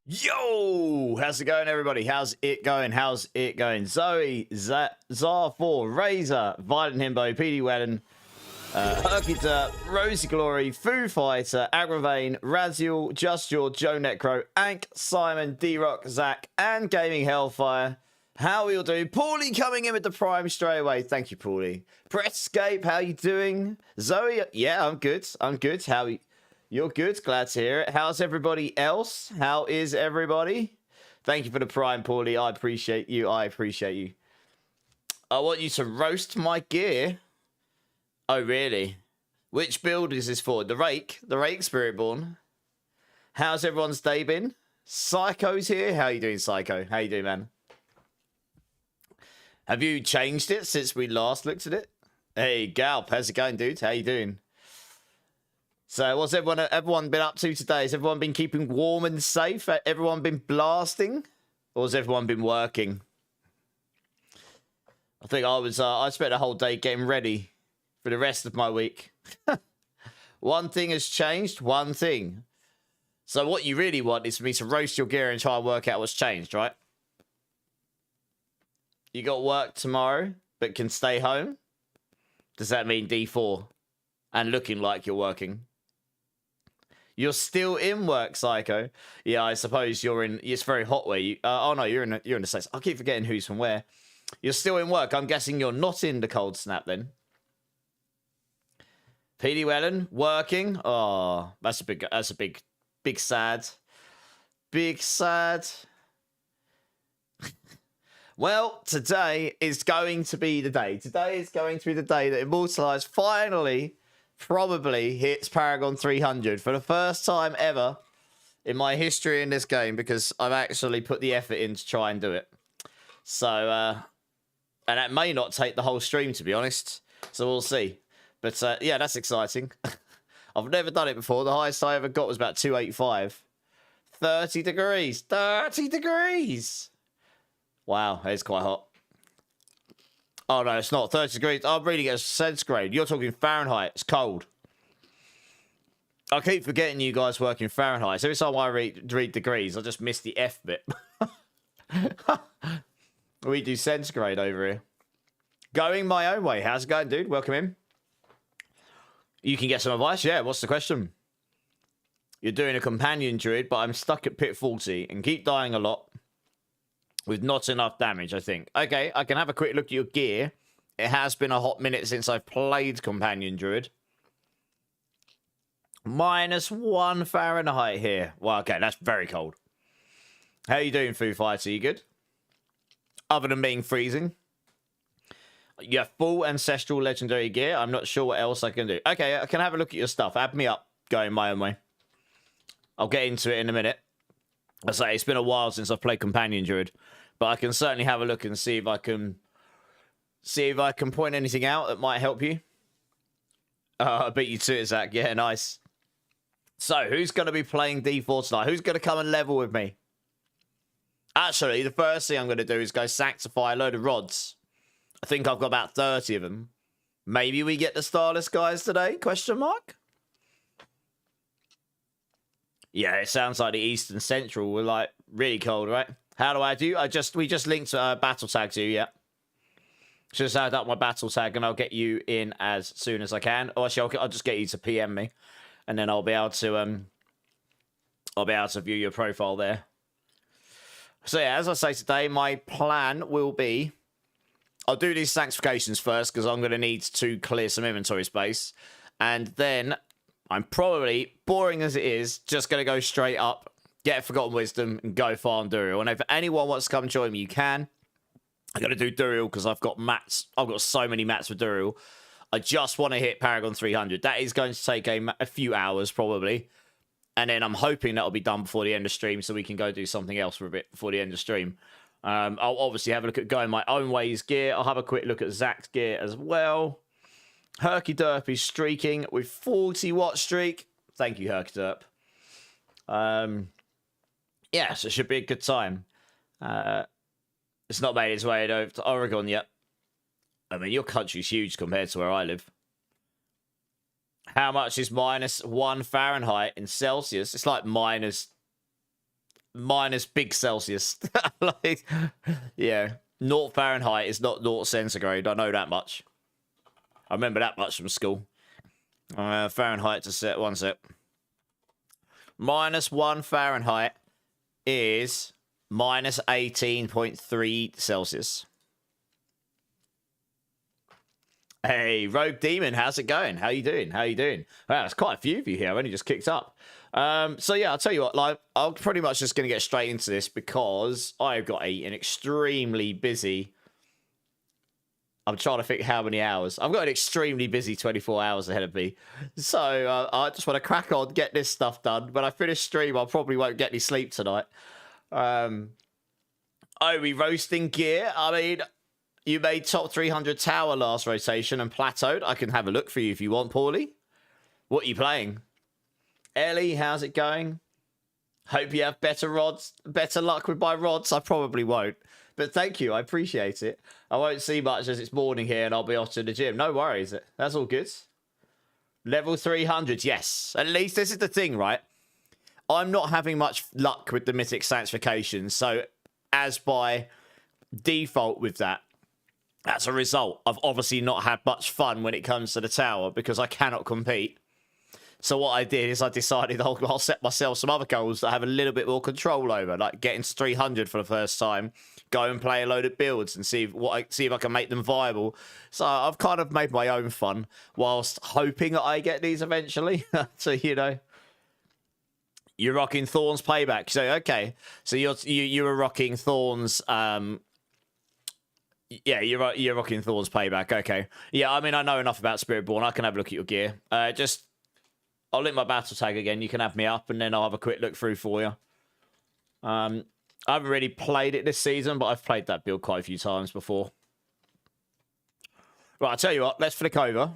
Yo, how's it going, everybody? How's it going? How's it going? Zoe, Zar4, Razor, Violent Himbo, PD Wellen, Herkita, Rosie Glory, Foo Fighter, Agravane, Raziel, Just Your, Joe Necro, Ank, Simon, D-Rock, Zach, and Gaming Hellfire. How we all doing? Paulie coming in with the Prime straight away. Thank you, Paulie. Presscape, how you doing? Zoe, yeah, I'm good. I'm good. You're good. Glad to hear it. How's everybody else? How is everybody? Thank you for the Prime, Paulie. I appreciate you. I appreciate you. I want you to roast my gear. Oh, really? Which build is this for? The Rake Spiritborn. How's everyone's day been? Psycho's here. How you doing, Psycho? How you doing, man? Have you changed it since we last looked at it? Hey, Galp. How's it going, dude? How you doing? So what's everyone been up to today? Has everyone been keeping warm and safe? Everyone been blasting? Or has everyone been working? I think I spent a whole day getting ready for the rest of my week. One thing has changed, one thing. So what you really want is for me to roast your gear and try and work out what's changed, right? You got work tomorrow, but can stay home? Does that mean D4? And looking like you're working? You're still in work, Psycho. Yeah, I suppose you're in. It's very hot where you. Oh no, you're in the States. I keep forgetting who's from where. You're still in work. I'm guessing you're not in the cold snap then. PD Wellen working. Oh, that's a big sad. Big sad. Well, today is going to be the day. Today is going to be the day that Immortalized finally probably hits Paragon 300 for the first time ever in my history in this game, because I've actually put the effort in to try and do it. So, and that may not take the whole stream, to be honest. So we'll see. But yeah, that's exciting. I've never done it before. The highest I ever got was about 285. 30 degrees. 30 degrees. Wow, it's quite hot. Oh, no, it's not. 30 degrees. I'm reading it as centigrade. You're talking Fahrenheit. It's cold. I keep forgetting you guys work in Fahrenheit. So every time I read degrees, I just miss the F bit. We do centigrade over here. Going my own way. How's it going, dude? Welcome in. You can get some advice. Yeah, what's the question? You're doing a companion druid, but I'm stuck at pit 40 and keep dying a lot with not enough damage, I think. Okay, I can have a quick look at your gear. It has been a hot minute since I've played companion druid. -1 Fahrenheit here. Well, okay, that's very cold. How you doing, Foo Fighter? You good? Other than being freezing. You have full ancestral legendary gear. I'm not sure what else I can do. Okay, I can have a look at your stuff. Add me up. Going my own way. I'll get into it in a minute. I say it's been a while since I've played companion druid, but I can certainly have a look and see if I can point anything out that might help you. I beat you to it, Zach. Yeah, nice. So, who's going to be playing D4 tonight? Who's going to come and level with me? Actually, the first thing I'm going to do is go sanctify a load of rods. I think I've got about 30 of them. Maybe we get the Starless guys today? Question mark? Yeah, it sounds like the East and Central were like really cold, right? How do I do? We just linked battle tag to you, yeah. Just add up my battle tag and I'll get you in as soon as I can. Or actually, I'll just get you to PM me, and then I'll be able to view your profile there. So yeah, as I say today, my plan will be I'll do these sanctifications first because I'm going to need to clear some inventory space, and then I'm probably, boring as it is, just going to go straight up, get Forgotten Wisdom, and go farm Duriel. And if anyone wants to come join me, you can. I'm going to do Duriel because I've got mats. I've got so many mats for Duriel. I just want to hit Paragon 300. That is going to take a few hours, probably. And then I'm hoping that'll be done before the end of stream so we can go do something else for a bit before the end of stream. I'll obviously have a look at going my own ways gear. I'll have a quick look at Zach's gear as well. Herky Derp is streaking with 40 watt streak. Thank you, Herky Derp. Yeah, so it should be a good time. It's not made its way over to Oregon yet. I mean, your country's huge compared to where I live. How much is -1 Fahrenheit in Celsius? It's like minus minus big Celsius. Like, yeah, 0 Fahrenheit is not 0 centigrade. I know that much. I remember that much from school. Fahrenheit to set, one sec. Minus 1 Fahrenheit is minus 18.3 Celsius. Hey, Rogue Demon, how's it going? How you doing? How you doing? Wow, there's quite a few of you here. I've only just kicked up. So yeah, I'll tell you what, like, I'm pretty much just going to get straight into this because I've got an extremely busy... I'm trying to think how many hours. I've got an extremely busy 24 hours ahead of me. So I just want to crack on, get this stuff done. When I finish stream, I probably won't get any sleep tonight. We roasting gear. I mean... You made top 300 tower last rotation and plateaued. I can have a look for you if you want, Paulie. What are you playing? Ellie, how's it going? Hope you have better rods, better luck with my rods. I probably won't. But thank you. I appreciate it. I won't see much as it's morning here and I'll be off to the gym. No worries. That's all good. Level 300. Yes. At least this is the thing, right? I'm not having much luck with the Mythic Sanctifications. So as by default with that, that's a result. I've obviously not had much fun when it comes to the tower because I cannot compete. So what I did is I decided I'll set myself some other goals that I have a little bit more control over, like getting to 300 for the first time, go and play a load of builds and see if I can make them viable. So I've kind of made my own fun whilst hoping that I get these eventually. So, you know, you're rocking Thorns Payback. So, okay. So you were rocking Thorns... Yeah, you're rocking Thorns Payback. Okay. Yeah, I mean, I know enough about Spiritborn. I can have a look at your gear. I'll link my battle tag again. You can have me up, and then I'll have a quick look through for you. I haven't really played it this season, but I've played that build quite a few times before. Right, I'll tell you what. Let's flick over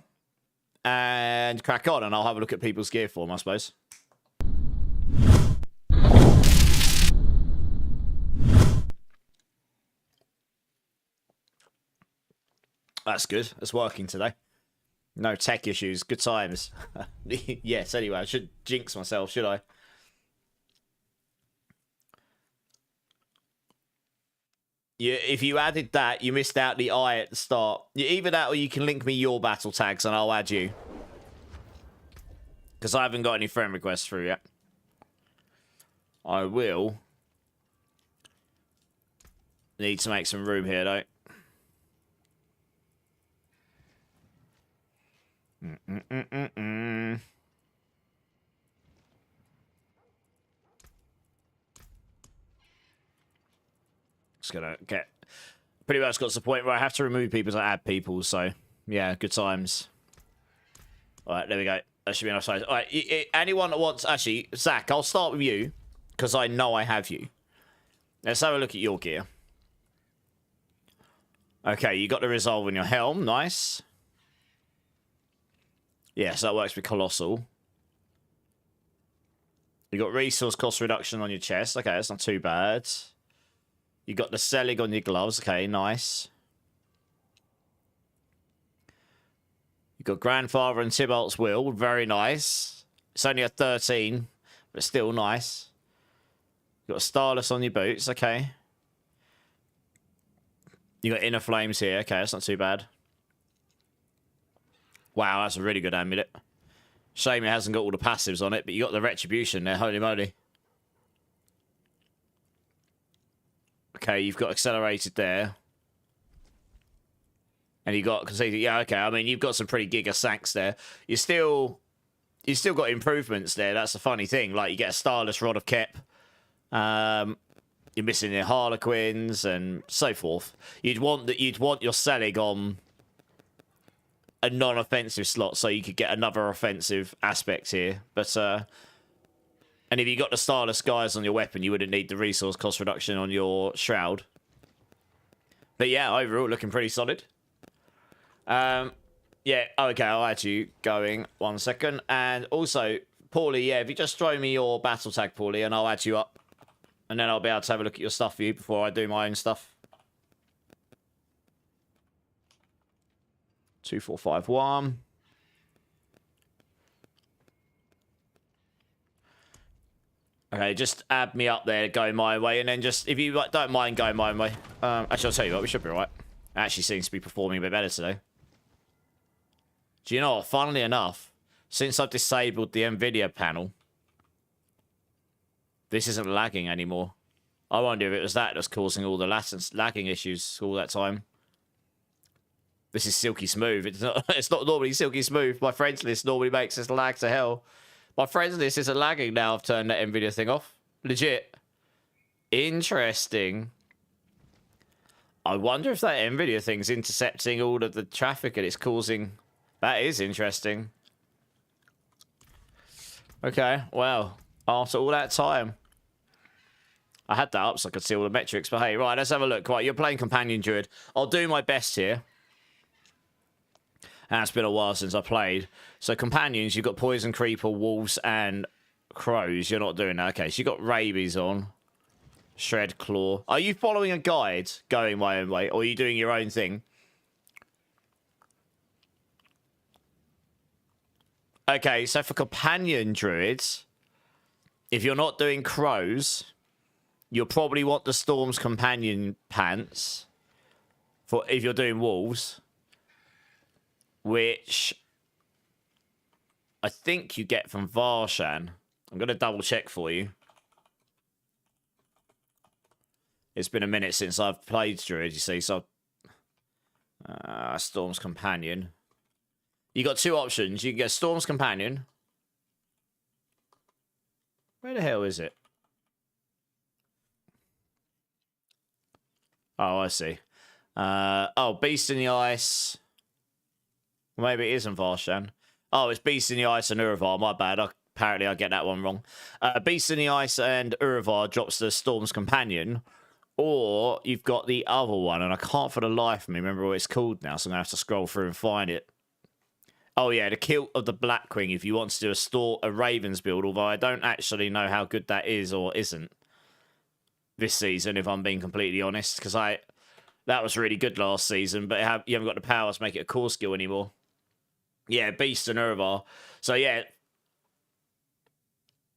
and crack on, and I'll have a look at people's gear for them, I suppose. That's good. It's working today. No tech issues. Good times. Yes, anyway, I should jinx myself, should I? Yeah, if you added that, you missed out the eye at the start. Either that or you can link me your battle tags and I'll add you. Because I haven't got any friend requests through yet. I will. Need to make some room here, though. Just gonna get pretty much got to the point where I have to remove people to add people, so yeah, good times. Alright, there we go. That should be enough size. Alright, anyone that wants... Actually, Zach, I'll start with you, because I know I have you. Let's have a look at your gear. Okay, you got the resolve in your helm. Nice. Yes, that works with Colossal. You got resource cost reduction on your chest. Okay, that's not too bad. You got the Selig on your gloves. Okay, nice. You got Grandfather and Tybalt's Will. Very nice. It's only a 13, but still nice. You got a Starless on your boots. Okay. You got Inner Flames here. Okay, that's not too bad. Wow, that's a really good amulet. Shame it hasn't got all the passives on it, but you got the Retribution there. Holy moly. Okay, you've got Accelerated there. And you got Conceded. Yeah, okay. I mean, you've got some pretty giga sanks there. You still got improvements there. That's the funny thing. Like, you get a Starless Rod of Kep. You're missing your Harlequins and so forth. You'd want your Selig on a non-offensive slot so you could get another offensive aspect here. But and if you got the Starless guys on your weapon, you wouldn't need the resource cost reduction on your Shroud. But yeah, overall looking pretty solid. Yeah, okay, I'll add you going 1 second. And also, Paulie, yeah, if you just throw me your battle tag, Paulie, and I'll add you up. And then I'll be able to have a look at your stuff for you before I do my own stuff. 2451. Okay, just add me up there, going my way, and then just, if you like, don't mind going my way. Actually, I'll tell you what, we should be alright. Actually seems to be performing a bit better today. Do you know what? Funnily enough, since I've disabled the NVIDIA panel, this isn't lagging anymore. I wonder if it was that that's causing all the lagging issues all that time. This is silky smooth. It's not normally silky smooth. My friends list normally makes us lag to hell. My friends list isn't lagging now. I've turned that NVIDIA thing off. Legit. Interesting. I wonder if that NVIDIA thing's intercepting all of the traffic and it's causing... That is interesting. Okay, well, after all that time... I had that up so I could see all the metrics, but hey, right, let's have a look. Right, you're playing Companion Druid. I'll do my best here. And it's been a while since I played. So companions, you've got Poison Creeper, Wolves, and Crows. You're not doing that. Okay, so you've got Rabies on. Shred Claw. Are you following a guide, going my own way, or are you doing your own thing? Okay, so for Companion Druids, if you're not doing Crows, you'll probably want the Storm's Companion pants. For if you're doing Wolves. Which I think you get from Varshan. I'm going to double check for you. It's been a minute since I've played Druid, you see, so... Storm's Companion. You got two options. You can get Storm's Companion. Where the hell is it? Oh, I see. Oh, Beast in the Ice... Maybe it isn't Varshan. Oh, it's Beast in the Ice and Uravar. My bad. Apparently, I get that one wrong. Beast in the Ice and Uravar drops the Storm's Companion. Or you've got the other one, and I can't for the life of me remember what it's called now, so I'm going to have to scroll through and find it. Oh, yeah, the Kilt of the Blackwing, if you want to do a Ravens build, although I don't actually know how good that is or isn't this season, if I'm being completely honest, because that was really good last season, but you haven't got the power to make it a core skill anymore. Yeah, Beast and Uravar. So, yeah.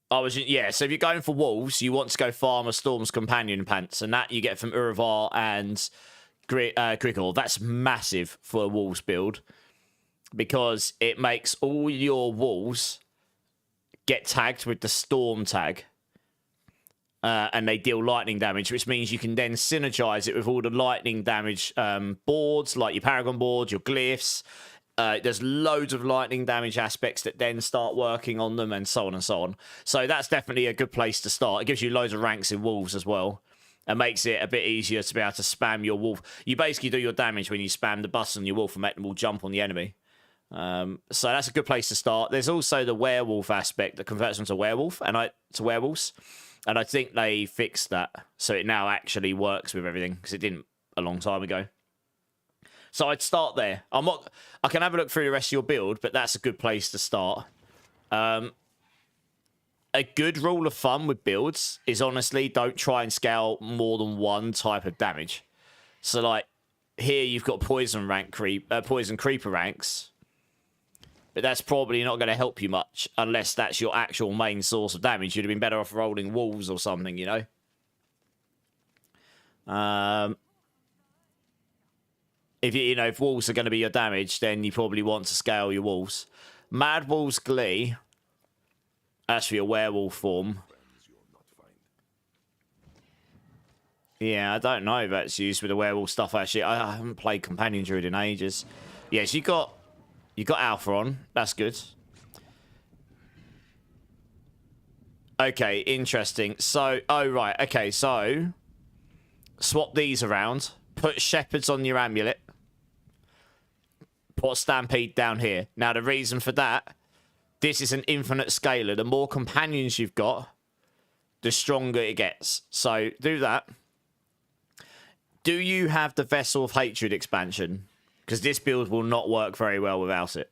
So if you're going for Wolves, you want to go farm a Storm's Companion pants, and that you get from Uravar and Grigor. That's massive for a Wolves build, because it makes all your Wolves get tagged with the Storm tag, and they deal lightning damage, which means you can then synergize it with all the lightning damage boards, like your Paragon boards, your glyphs. There's loads of lightning damage aspects that then start working on them, and so on and so on. So that's definitely a good place to start. It gives you loads of ranks in Wolves as well, and makes it a bit easier to be able to spam your Wolf. You basically do your damage when you spam the button on your Wolf and make them all jump on the enemy. So that's a good place to start. There's also the Werewolf aspect that converts them to werewolves, and I think they fixed that, so it now actually works with everything, because it didn't a long time ago. So I'd start there. I can have a look through the rest of your build, but that's a good place to start. A good rule of thumb with builds is, honestly, don't try and scale more than one type of damage. So, like, here you've got Poison Creeper ranks, but that's probably not going to help you much unless that's your actual main source of damage. You'd have been better off rolling Wolves or something, you know? If Wolves are going to be your damage, then you probably want to scale your Wolves. Mad Wolves Glee. That's for your werewolf form. Yeah, I don't know if that's used with the werewolf stuff, actually. I haven't played Companion Druid in ages. Yes, you got Alpha on. That's good. Okay, interesting. So, oh, right. Okay, so swap these around. Put Shepherds on your amulet. Put Stampede down here. Now, the reason for that, this is an infinite scaler. The more companions you've got, the stronger it gets. So, do that. Do you have the Vessel of Hatred expansion? Because this build will not work very well without it.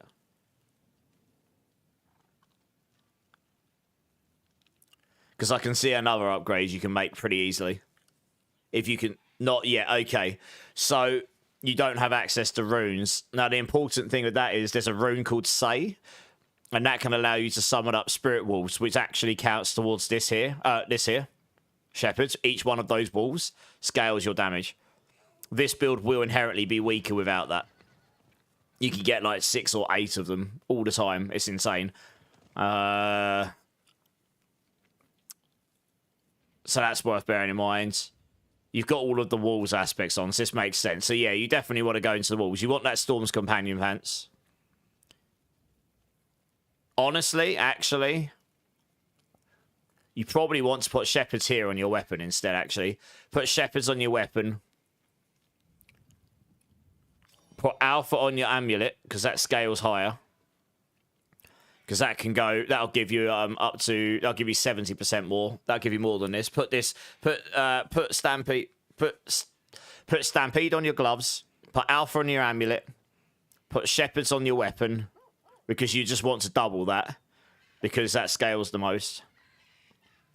Because I can see another upgrade you can make pretty easily. If you can... Not yet, okay. So, you don't have access to runes. Now, the important thing with that is there's a rune called Say, And that can allow you to summon up spirit wolves, which actually counts towards this here. Shepherds. Each one of those wolves scales your damage. This build will inherently be weaker without that. You can get like 6 or 8 of them all the time. It's insane. So that's worth bearing in mind. You've got all of the wolves aspects on, so this makes sense. So yeah, you definitely want to go into the wolves. You want that Storm's Companion pants. Honestly, actually, you probably want to put shepherds here on your weapon instead, actually. Put shepherds on your weapon. Put alpha on your amulet, because that scales higher. Because that can go, that'll give you up to, that'll give you 70% more. That'll give you more than this. Put Stampede on your gloves. Put alpha on your amulet. Put shepherds on your weapon. Because you just want to double that. Because that scales the most.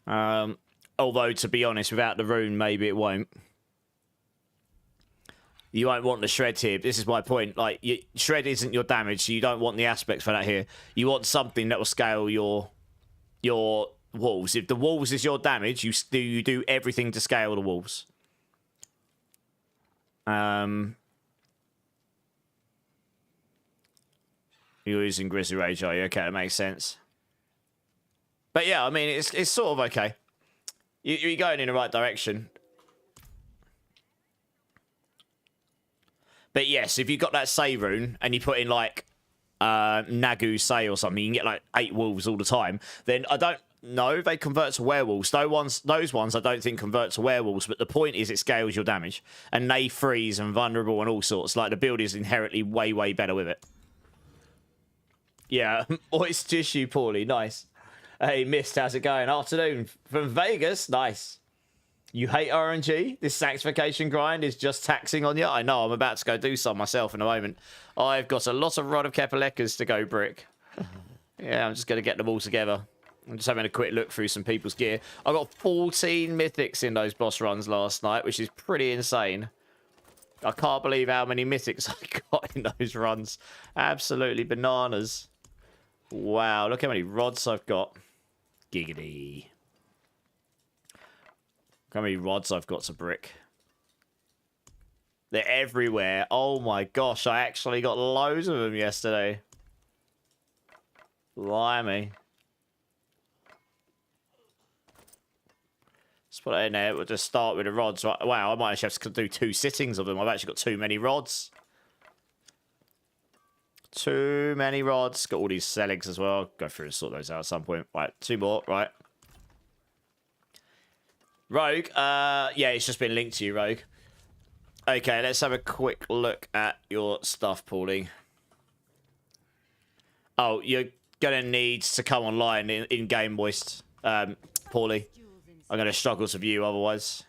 Although, to be honest, without the rune, maybe it won't. You won't want the shred here. This is my point. Like, shred isn't your damage, so you don't want the aspects for that here. You want something that will scale your walls. If the walls is your damage, you do everything to scale the walls. You're using Grizzly Rage, are you? Okay, that makes sense. But yeah, I mean, it's sort of okay. You're going in the right direction. But yes, if you've got that Say rune and you put in like Nagu Say or something, you can get like 8 wolves all the time. Then I don't know if they convert to werewolves. Those ones I don't think convert to werewolves, but the point is it scales your damage. And they freeze and vulnerable and all sorts. Like the build is inherently way, way better with it. Yeah, moist tissue, Paulie, nice. Hey, Mist, how's it going? Afternoon from Vegas, nice. You hate RNG? This sanctification grind is just taxing on you? I know, I'm about to go do some myself in a moment. I've got a lot of Rod of Kepalekas to go brick. Yeah, I'm just going to get them all together. I'm just having a quick look through some people's gear. I got 14 mythics in those boss runs last night, which is pretty insane. I can't believe how many mythics I got in those runs. Absolutely bananas. Wow, look how many rods I've got. Giggity. Look how many rods I've got to brick. They're everywhere. Oh my gosh, I actually got loads of them yesterday. Blimey. Let's put it in there. We'll just start with the rods. Wow, I might actually have to do 2 sittings of them. I've actually got too many rods. Too many rods. Got all these Seligs as well. Go through and sort those out at some point. Right, 2 more. Right. Rogue. Yeah, it's just been linked to you, Rogue. Okay, let's have a quick look at your stuff, Paulie. Oh, you're going to need to come online in game, Moist, Paulie. I'm going to struggle to view otherwise.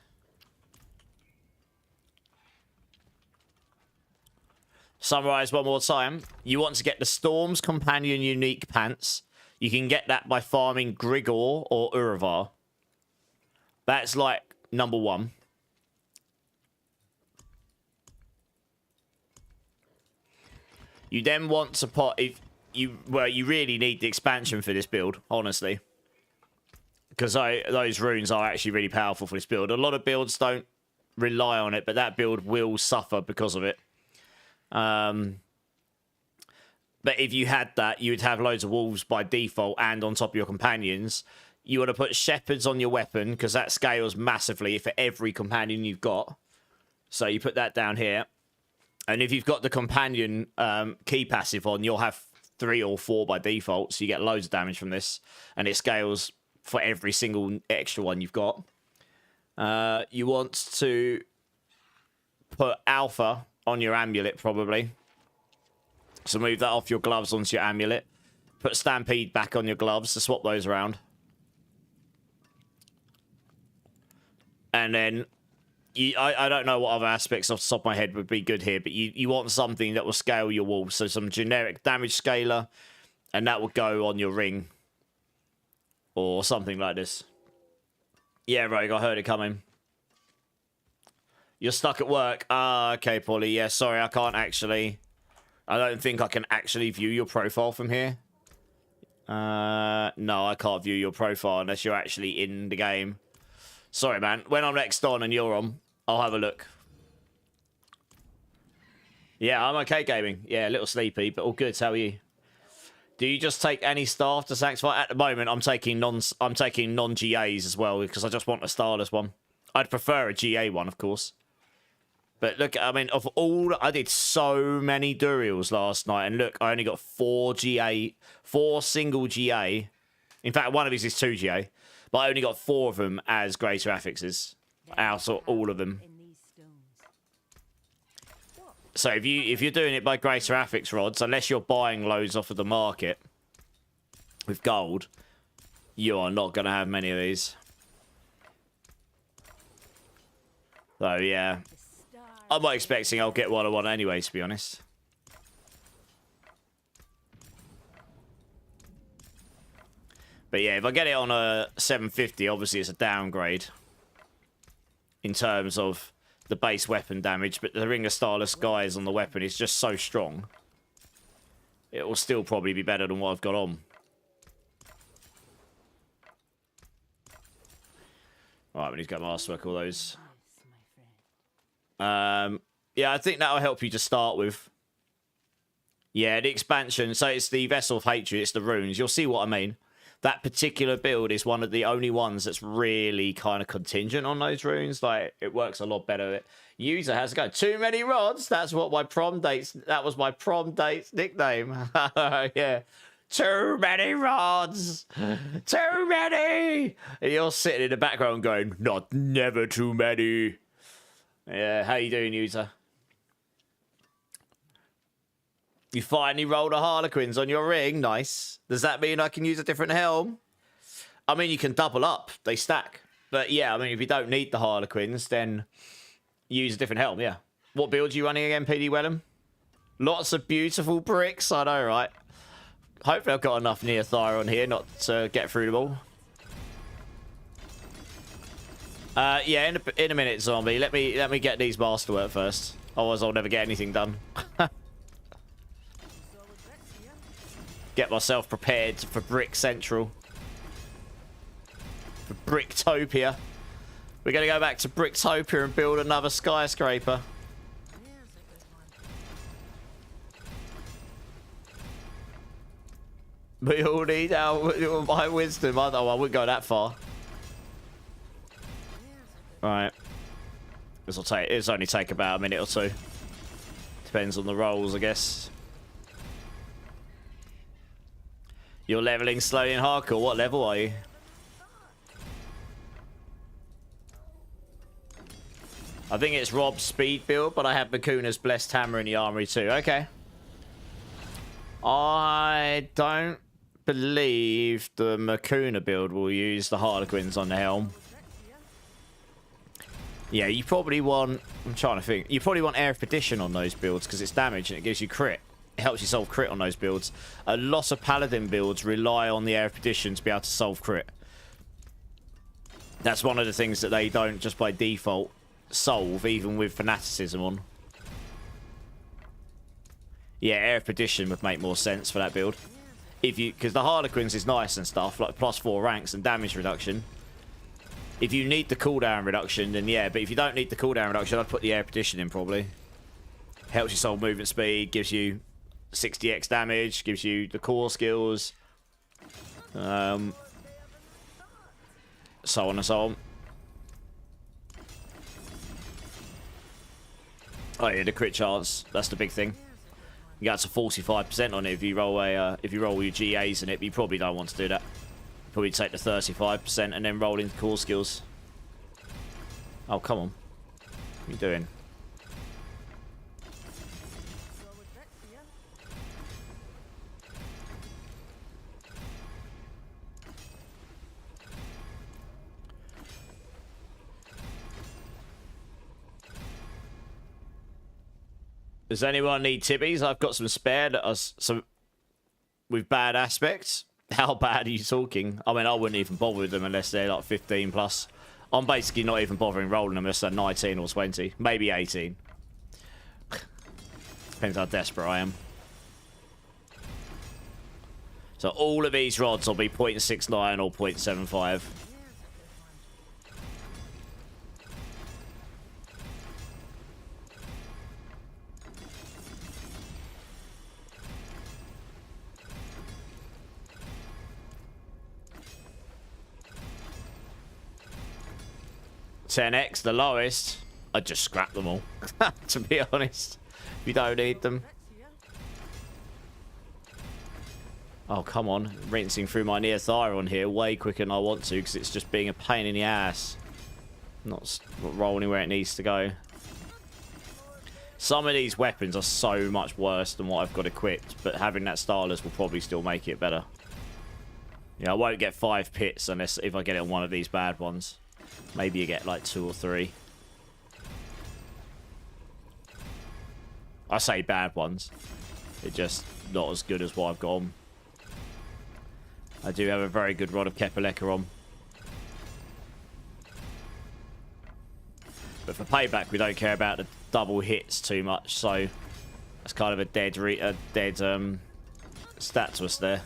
Summarize one more time. You want to get the Storm's Companion unique pants. You can get that by farming Grigor or Uravar. That's like number 1. You then want to put you really need the expansion for this build, honestly. Because those runes are actually really powerful for this build. A lot of builds don't rely on it, but that build will suffer because of it. But if you had that, you would have loads of wolves by default and on top of your companions. You want to put shepherds on your weapon because that scales massively for every companion you've got. So you put that down here. And if you've got the companion key passive on, you'll have 3 or 4 by default. So you get loads of damage from this. And it scales for every single extra one you've got. You want to put alpha on your amulet, probably. So move that off your gloves onto your amulet. Put Stampede back on your gloves to swap those around. And then, I don't know what other aspects off the top of my head would be good here, but you want something that will scale your wolves. So some generic damage scaler, and that will go on your ring. Or something like this. Yeah, Rogue, I heard it coming. You're stuck at work. Ah, okay, Paulie. Yeah, sorry, I can't actually... I don't think I can actually view your profile from here. No, I can't view your profile unless you're actually in the game. Sorry, man. When I'm next on and you're on, I'll have a look. Yeah, I'm okay gaming. Yeah, a little sleepy, but all good. How are you? Do you just take any staff to Sanctify? At the moment, I'm taking non-GAs as well because I just want a starless one. I'd prefer a GA one, of course. But look, I mean, of all, I did so many Durials last night, and look, I only got 4 single GA. In fact, one of these is 2 GA, but I only got 4 of them as greater affixes out of all of them. So if you're doing it by greater affix rods, unless you're buying loads off of the market with gold, you are not going to have many of these. So yeah. I'm not expecting I'll get what I want anyway, to be honest. But yeah, if I get it on a 750, obviously it's a downgrade in terms of the base weapon damage, but the Ring of Starless Skies on the weapon is just so strong. It will still probably be better than what I've got on. Alright, we need to get Masterwork, all those. Yeah, I think that'll help you to start with. Yeah, the expansion. So it's the Vessel of Hatred. It's the runes. You'll see what I mean. That particular build is one of the only ones that's really kind of contingent on those runes. Like, it works a lot better. User has to go. Too many rods. That's what my prom dates. That was my prom date's nickname. Yeah. Too many rods. Too many. And you're sitting in the background going, never too many. Yeah, how you doing, user? You finally rolled a Harlequins on your ring. Nice. Does that mean I can use a different helm? I mean, you can double up. They stack. But yeah, I mean, if you don't need the Harlequins, then use a different helm, yeah. What build are you running again, PD Wellham? Lots of beautiful bricks. I know, right? Hopefully I've got enough Neothira on here not to get through them all. Yeah, in a minute, zombie. Let me get these masterwork first. Otherwise, I'll never get anything done. Get myself prepared for Brick Central. For Bricktopia. We're going to go back to Bricktopia and build another skyscraper. We all need my wisdom. I wouldn't go that far. Right. This will take. It's only take about a minute or two. Depends on the rolls, I guess. You're leveling slowly in hardcore. What level are you? I think it's Rob's speed build, but I have Makuna's Blessed Hammer in the armory too. Okay. I don't believe the Makuna build will use the Harlequins on the helm. Yeah, you probably want... I'm trying to think. You probably want Air of Perdition on those builds because it's damage and it gives you crit. It helps you solve crit on those builds. A lot of Paladin builds rely on the Air of Perdition to be able to solve crit. That's one of the things that they don't just by default solve, even with Fanaticism on. Yeah, Air of Perdition would make more sense for that build. Because the Harlequins is nice and stuff, like +4 ranks and damage reduction. If you need the cooldown reduction, then yeah. But if you don't need the cooldown reduction, I'd put the Air Perdition in probably. Helps you solve movement speed, gives you 60x damage, gives you the core skills. So on and so on. Oh yeah, the crit chance. That's the big thing. You get to 45% on it if you roll your GAs in it, but you probably don't want to do that. Probably take the 35% and then roll into core skills. Oh, come on. What are you doing? Does anyone need tibbies? I've got some spare that are some with bad aspects. How bad are you talking? I mean, I wouldn't even bother with them unless they're like 15 plus. I'm basically not even bothering rolling them unless they're 19 or 20. Maybe 18. Depends how desperate I am. So all of these rods will be 0.69 or 0.75. 10x, the lowest. I'd just scrap them all, to be honest. We don't need them. Oh, come on. Rinsing through my neothyron here way quicker than I want to because it's just being a pain in the ass. Not rolling where it needs to go. Some of these weapons are so much worse than what I've got equipped, but having that Starless will probably still make it better. Yeah, I won't get 5 pits unless if I get it on one of these bad ones. Maybe you get like 2 or 3. I say bad ones. They're just not as good as what I've got on. I do have a very good rod of Kepaleka on. But for payback, we don't care about the double hits too much, so that's kind of a dead stat to us there.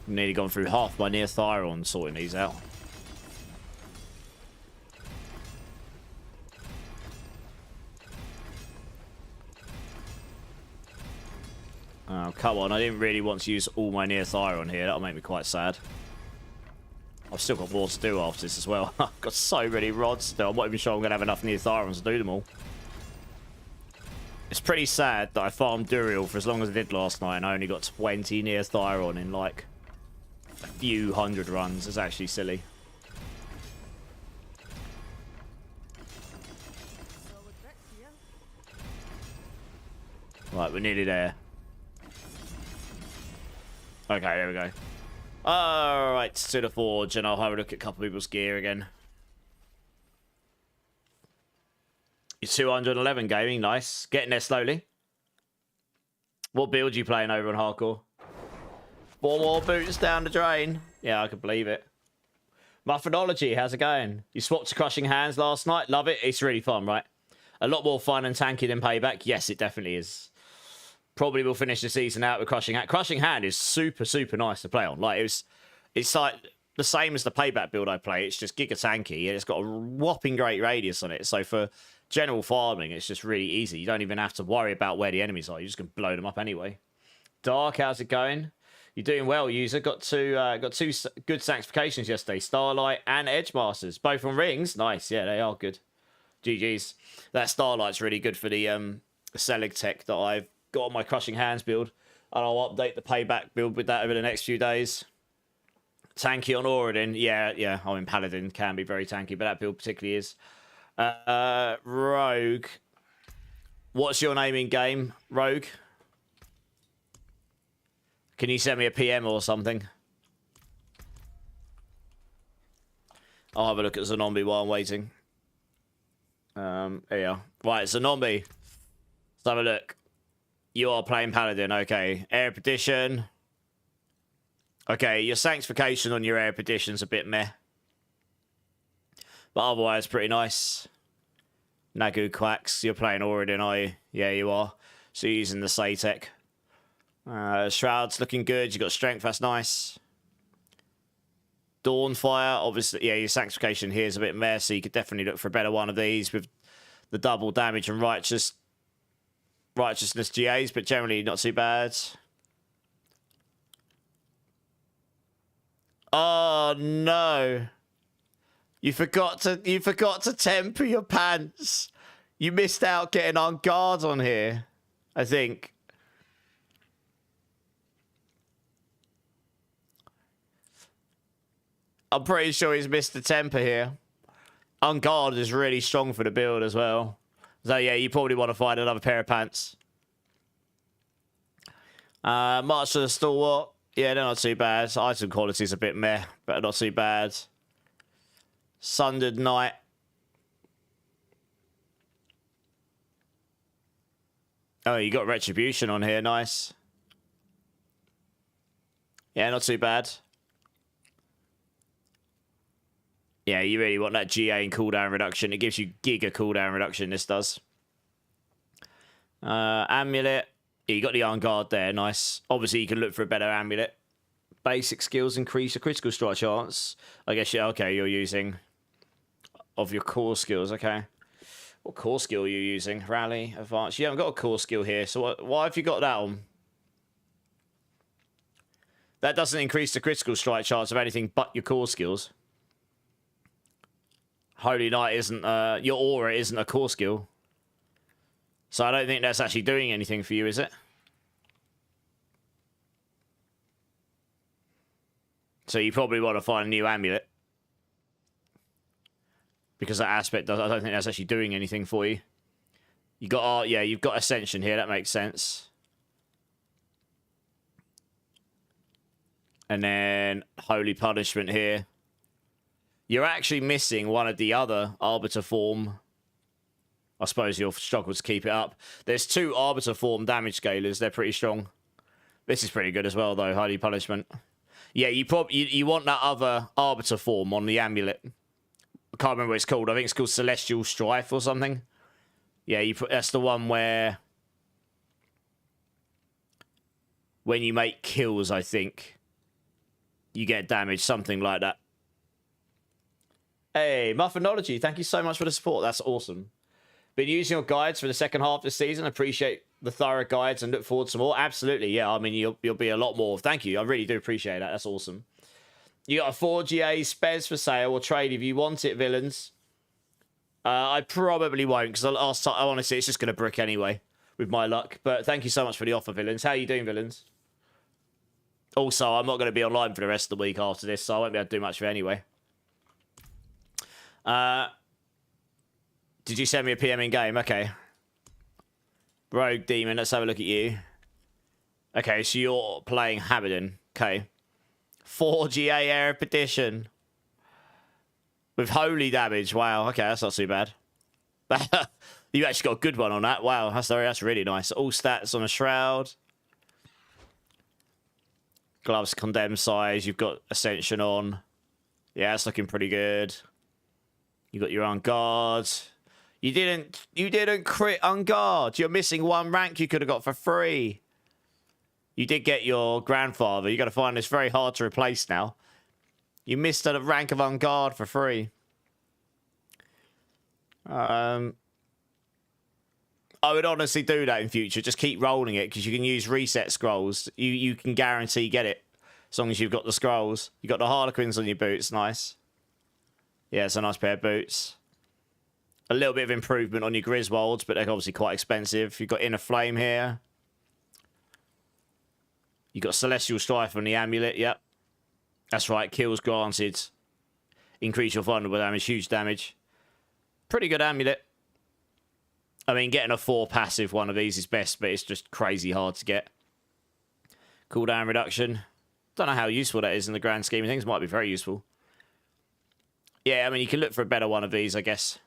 Nearly gone through half my neothyron sorting these out. Oh, come on. I didn't really want to use all my neothyron here. That'll make me quite sad. I've still got more to do after this as well. I've got so many rods still. I'm not even sure I'm going to have enough neothyrons to do them all. It's pretty sad that I farmed Duriel for as long as I did last night and I only got 20 neothyron in like a few hundred runs. It's actually silly. Right, we're nearly there. Okay, there we go. Alright, to the forge, and I'll have a look at a couple people's gear again. You're 211 gaming, nice. Getting there slowly. What build you playing over on hardcore? 4 more boots down the drain. Yeah, I can believe it. Muffinology, how's it going? You swapped to Crushing Hands last night. Love it. It's really fun, right? A lot more fun and tanky than Payback. Yes, it definitely is. Probably will finish the season out with Crushing Hand. Crushing Hand is super, super nice to play on. Like, it's like the same as the Payback build I play. It's just giga tanky, and it's got a whopping great radius on it. So for general farming, it's just really easy. You don't even have to worry about where the enemies are. You just can blow them up anyway. Dark, how's it going? You're doing well, user. Got two good sanctifications yesterday. Starlight and Edge Masters. Both on rings. Nice. Yeah, they are good. GG's. That Starlight's really good for the Selig tech that I've got on my Crushing Hands build. And I'll update the Payback build with that over the next few days. Tanky on Auradin. Yeah. I mean, Paladin can be very tanky, but that build particularly is. Rogue. What's your name in game, Rogue? Can you send me a PM or something? I'll have a look at Zombie while I'm waiting. There you are. Right, Zombie. Let's have a look. You are playing Paladin, okay. Air Petition. Okay, your Sanctification on your Air Petition's a bit meh. But otherwise, pretty nice. Nagu Quacks, you're playing Auradin, are you? Yeah, you are. So you're using the Satec. Shroud's looking good. You got Strength, that's nice. Dawnfire, obviously, yeah, your Sanctification here is a bit meh, so you could definitely look for a better one of these with the double damage and righteousness GAs, but generally not too bad. Oh no. You forgot to temper your pants. You missed out getting on guard on here, I think. I'm pretty sure he's missed the temper here. Unguard is really strong for the build as well. So yeah, you probably want to find another pair of pants. March to the Stalwart. Yeah, they're not too bad. Item quality's a bit meh, but not too bad. Sundered Knight. Oh, you got Retribution on here. Nice. Yeah, not too bad. Yeah, you really want that GA and cooldown reduction. It gives you giga cooldown reduction, this does. Amulet. Yeah, you got the on guard there, nice. Obviously, you can look for a better amulet. Basic skills increase your critical strike chance. I guess, yeah, okay, you're using... Of your core skills, okay. What core skill are you using? Rally, advance. You haven't got a core skill here, so why have you got that on? That doesn't increase the critical strike chance of anything but your core skills. Holy Knight isn't, your aura isn't a core skill. So I don't think that's actually doing anything for you, is it? So you probably want to find a new amulet. Because that aspect, I don't think that's actually doing anything for you. You got, yeah, you've got Ascension here, that makes sense. And then Holy Punishment here. You're actually missing one of the other Arbiter form. I suppose you'll struggle to keep it up. There's 2 Arbiter form damage scalers. They're pretty strong. This is pretty good as well, though. Holy Punishment. Yeah, you want that other Arbiter form on the amulet. I can't remember what it's called. I think it's called Celestial Strife or something. Yeah, that's the one where... When you make kills, I think... You get damage, something like that. Hey, Muffinology, thank you so much for the support. That's awesome. Been using your guides for the second half of the season. Appreciate the thorough guides and look forward to more. Absolutely, yeah. I mean, you'll be a lot more. Thank you. I really do appreciate that. That's awesome. You got a 4 GA Spez for sale or trade if you want it, villains. I probably won't because honestly, it's just going to brick anyway with my luck. But thank you so much for the offer, villains. How are you doing, villains? Also, I'm not going to be online for the rest of the week after this, so I won't be able to do much of it anyway. Did you send me a PM in game? Okay. Rogue Demon, let's have a look at you. Okay, so you're playing Habadon. Okay. 4 GA Erepedition. With holy damage. Wow, okay, that's not too bad. You actually got a good one on that. Wow, that's really nice. All stats on a Shroud. Gloves condemned size. You've got Ascension on. Yeah, that's looking pretty good. You got your on guard. You didn't crit on guard. You're missing 1 rank you could have got for free. You did get your grandfather. You got to find this very hard to replace now. You missed a rank of on guard for free. I would honestly do that in future. Just keep rolling it because you can use reset scrolls. You can guarantee get it as long as you've got the scrolls. You got the Harlequins on your boots. Nice. Yeah, it's a nice pair of boots. A little bit of improvement on your Griswolds, but they're obviously quite expensive. You've got Inner Flame here. You got Celestial Strife on the amulet. Yep. That's right. Kills granted. Increase your vulnerable damage. Huge damage. Pretty good amulet. I mean, getting a 4 passive one of these is best, but it's just crazy hard to get. Cooldown reduction. Don't know how useful that is in the grand scheme of things. Might be very useful. Yeah, I mean, you can look for a better one of these, I guess.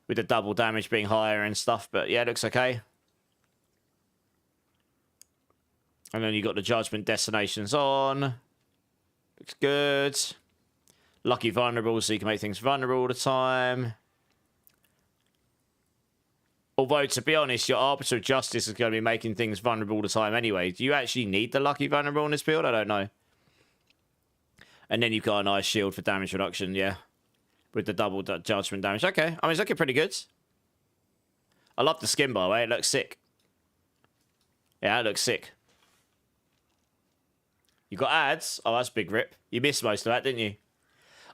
With the double damage being higher and stuff. But yeah, it looks okay. And then you got the Judgment Destinations on. Looks good. Lucky Vulnerable, so you can make things vulnerable all the time. Although, to be honest, your Arbiter of Justice is going to be making things vulnerable all the time anyway. Do you actually need the Lucky Vulnerable in this build? I don't know. And then you've got a nice shield for damage reduction, yeah. With the double Judgment damage. Okay, I mean, it's looking pretty good. I love the skin, by the way. It looks sick. Yeah, it looks sick. You got ads? Oh, that's a big rip. You missed most of that, didn't you?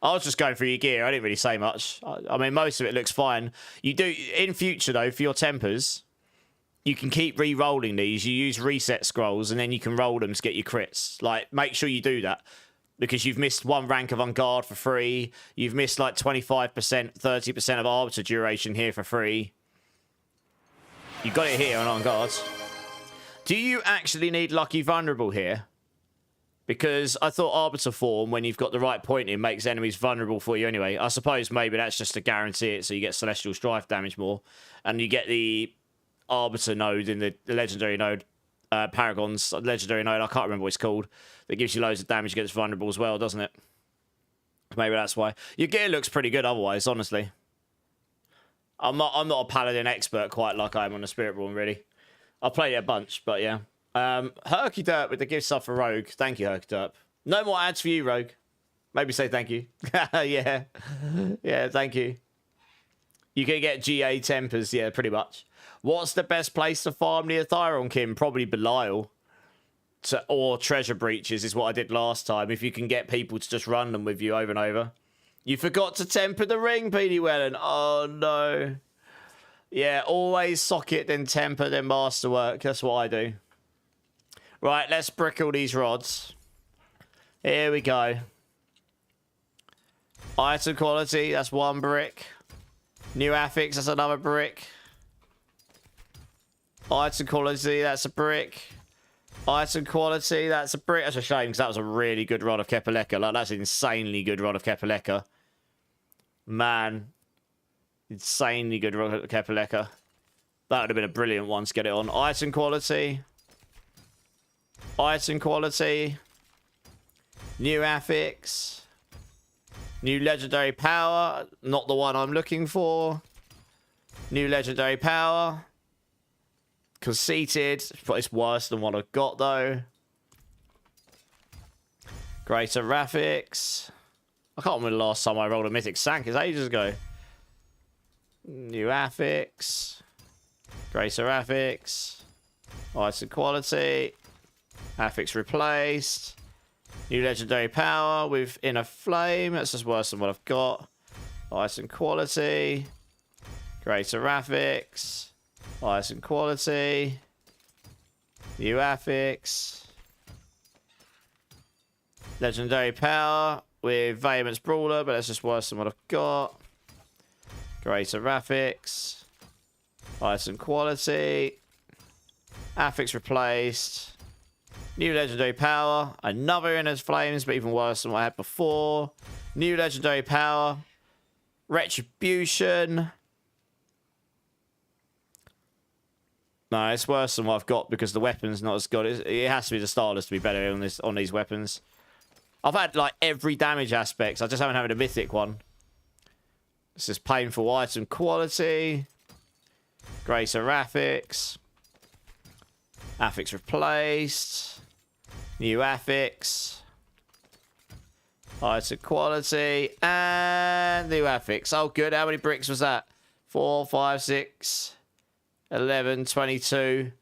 I was just going through your gear. I didn't really say much. I mean, most of it looks fine. You do, in future, though, for your tempers, you can keep re-rolling these. You use reset scrolls, and then you can roll them to get your crits. Like, make sure you do that. Because you've missed 1 rank of on guard for free. You've missed, like, 25%, 30% of Arbiter duration here for free. You got it here on guard. Do you actually need Lucky Vulnerable here? Because I thought Arbiter form, when you've got the right point in, makes enemies vulnerable for you anyway. I suppose maybe that's just to guarantee it, so you get Celestial Strife damage more. And you get the Arbiter node in the Legendary node. Paragon's Legendary node, I can't remember what it's called. That gives you loads of damage against vulnerable as well, doesn't it? Maybe that's why. Your gear looks pretty good otherwise, honestly. I'm not a paladin expert quite like I am on the Spiritborn, really. I've played it a bunch, but yeah. Herky Derp with the gift sub for Rogue. Thank you, Herky Derp. No more ads for you, Rogue. Maybe say thank you. Yeah. Yeah, thank you. You can get GA tempers, yeah, pretty much. What's the best place to farm near Thyron, Kim? Probably Belial. Or Treasure Breaches is what I did last time. If you can get people to just run them with you over and over. You forgot to temper the ring, Petey Wellen. Oh, no. Yeah, always socket, then temper, then masterwork. That's what I do. Right, let's brick all these rods. Here we go. Item quality, that's 1 brick. New affix, that's another brick. Item quality, that's a brick. Item quality, that's a brick. That's a shame, because that was a really good rod of Kepaleka. Like, that's an insanely good rod of Kepaleka. Man. Insanely good rod of Kepaleka. That would have been a brilliant one to get it on. Item quality. Item quality. New affix. New legendary power. Not the one I'm looking for. New legendary power. Conceited, but it's worse than what I've got though. Greater graphics. I can't remember the last time I rolled a Mythic Sank. It's ages ago. New affix. Greater affix. Item quality. Affix replaced. New legendary power with inner flame. That's just worse than what I've got. Item quality. Greater affix. Item quality. New affix. Legendary power with Vehement's Brawler, but that's just worse than what I've got. Greater affix. Item quality. Affix replaced. New legendary power. Another Inner Flames, but even worse than what I had before. New legendary power. Retribution. No, it's worse than what I've got because the weapon's not as good. It has to be the Starless to be better on these weapons. I've had like every damage aspect. I just haven't had a Mythic one. This is painful. Item quality. Greater affix. Affix replaced. New affix. Item quality. And new affix. Oh, good. How many bricks was that? 4, 5, 6... 11, 22.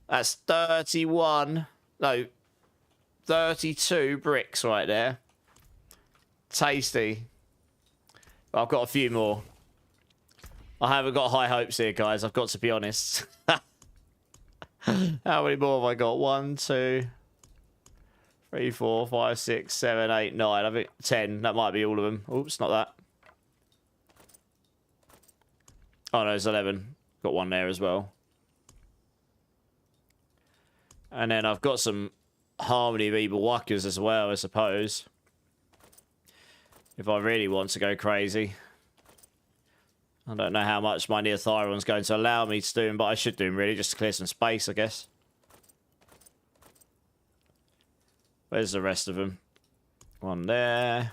That's 31. No, 32 bricks right there. Tasty. But I've got a few more. I haven't got high hopes here, guys. I've got to be honest. How many more have I got? 1, 2, 3, 4, 5, 6, 7, 8, 9. I think 10. That might be all of them. Oops, not that. Oh, no, it's 11. Got one there as well. And then I've got some Harmony of Evil Walkers as well, I suppose. If I really want to go crazy. I don't know how much my Neothyron's going to allow me to do him, but I should do him really, just to clear some space, I guess. Where's the rest of them? One there.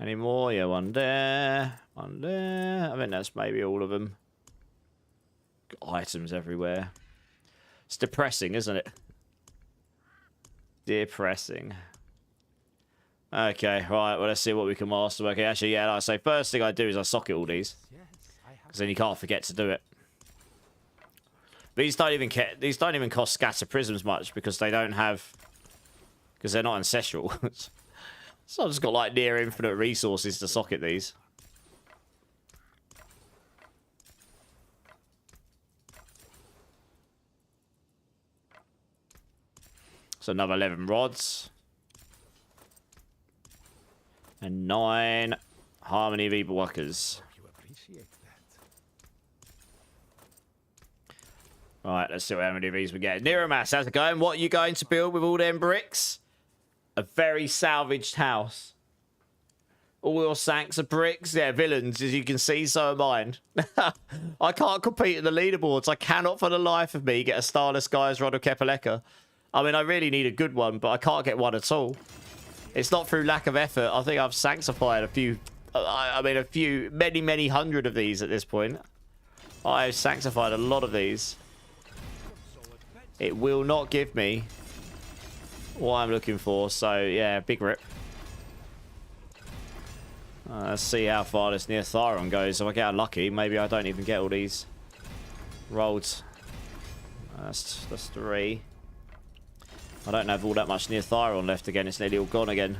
Any more? Yeah, one there. One there. I think that's maybe all of them. Got items everywhere. It's depressing, isn't it? Depressing. Okay, right. Well, let's see what we can master. Okay, actually, yeah, like I say, first thing I do is I socket all these. Because then you can't forget to do it. These don't even cost scatter prisms much because they don't have... Because they're not ancestral. So I've just got like near infinite resources to socket these. So another 11 rods. And 9 Harmony of Evil Walkers. Right, let's see how many of these we get. Neromas, how's it going? What are you going to build with all them bricks? A very salvaged house. All your Sanks are bricks. Yeah, villains, as you can see, so are mine. I can't compete in the leaderboards. I cannot for the life of me get a Starless Guy's Rod of Kepaleka. I mean, I really need a good one, but I can't get one at all. It's not through lack of effort. I think I've sanctified a few... I mean, a few... Many hundred of these at this point. I've sanctified a lot of these. It will not give me what I'm looking for. So, yeah, big rip. Let's see how far this near Thyron goes. If I get unlucky, maybe I don't even get all these rolled. That's 3. I don't have all that much near Thyron left again. It's nearly all gone again.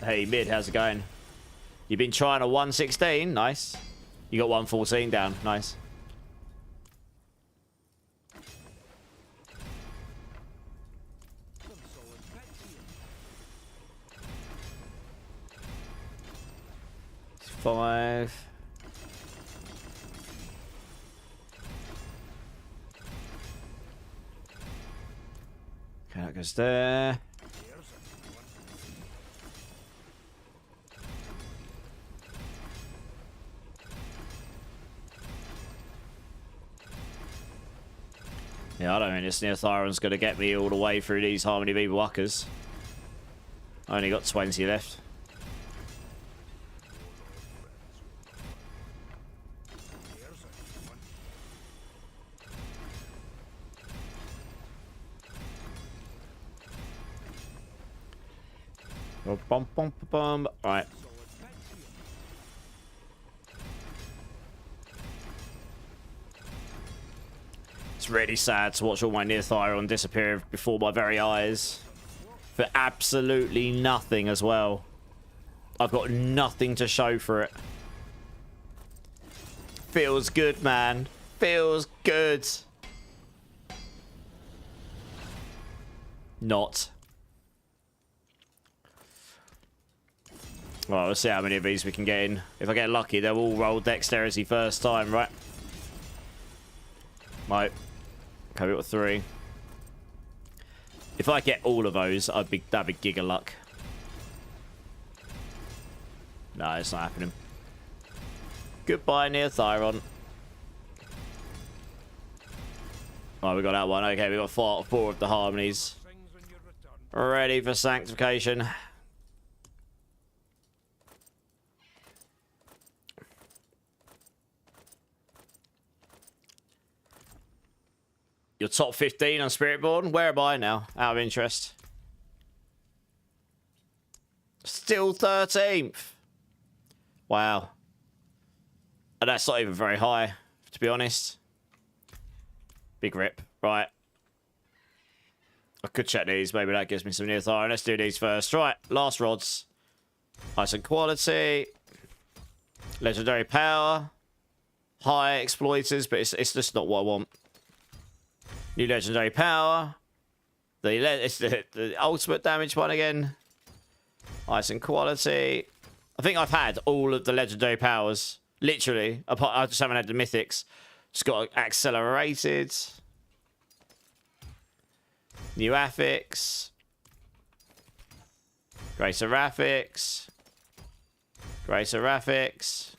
Hey, mid, how's it going? You've been trying a 116. Nice. You got 114 down. Nice. Five. Okay, that goes there. Yeah, I don't think this near Thyron's going to get me all the way through these Harmony Beaver Wuckers. I only got 20 left. Bum, bum, bum. All right. It's really sad to watch all my near Thyron disappear before my very eyes. For absolutely nothing as well. I've got nothing to show for it. Feels good, man. Feels good. Not. Well, let's see how many of these we can get in. If I get lucky, they'll all roll dexterity first time, right? Right. Okay, we got 3. If I get all of those, that'd be giga luck. No, it's not happening. Goodbye, near Thyron. Oh, we got that one. Okay, we got 4 of the harmonies. Ready for sanctification. You're top 15 on Spiritborn? Where am I now? Out of interest. Still 13th. Wow. And that's not even very high, to be honest. Big rip. Right. I could check these. Maybe that gives me some near Thyron. Let's do these first. Right. Last rods. Ice and quality. Legendary power. High exploiters, but it's just not what I want. New legendary power. It's the ultimate damage one again. Ice and quality. I think I've had all of the legendary powers. Literally. I just haven't had the mythics. Just got accelerated. New affix. Greater affix. Greater affix.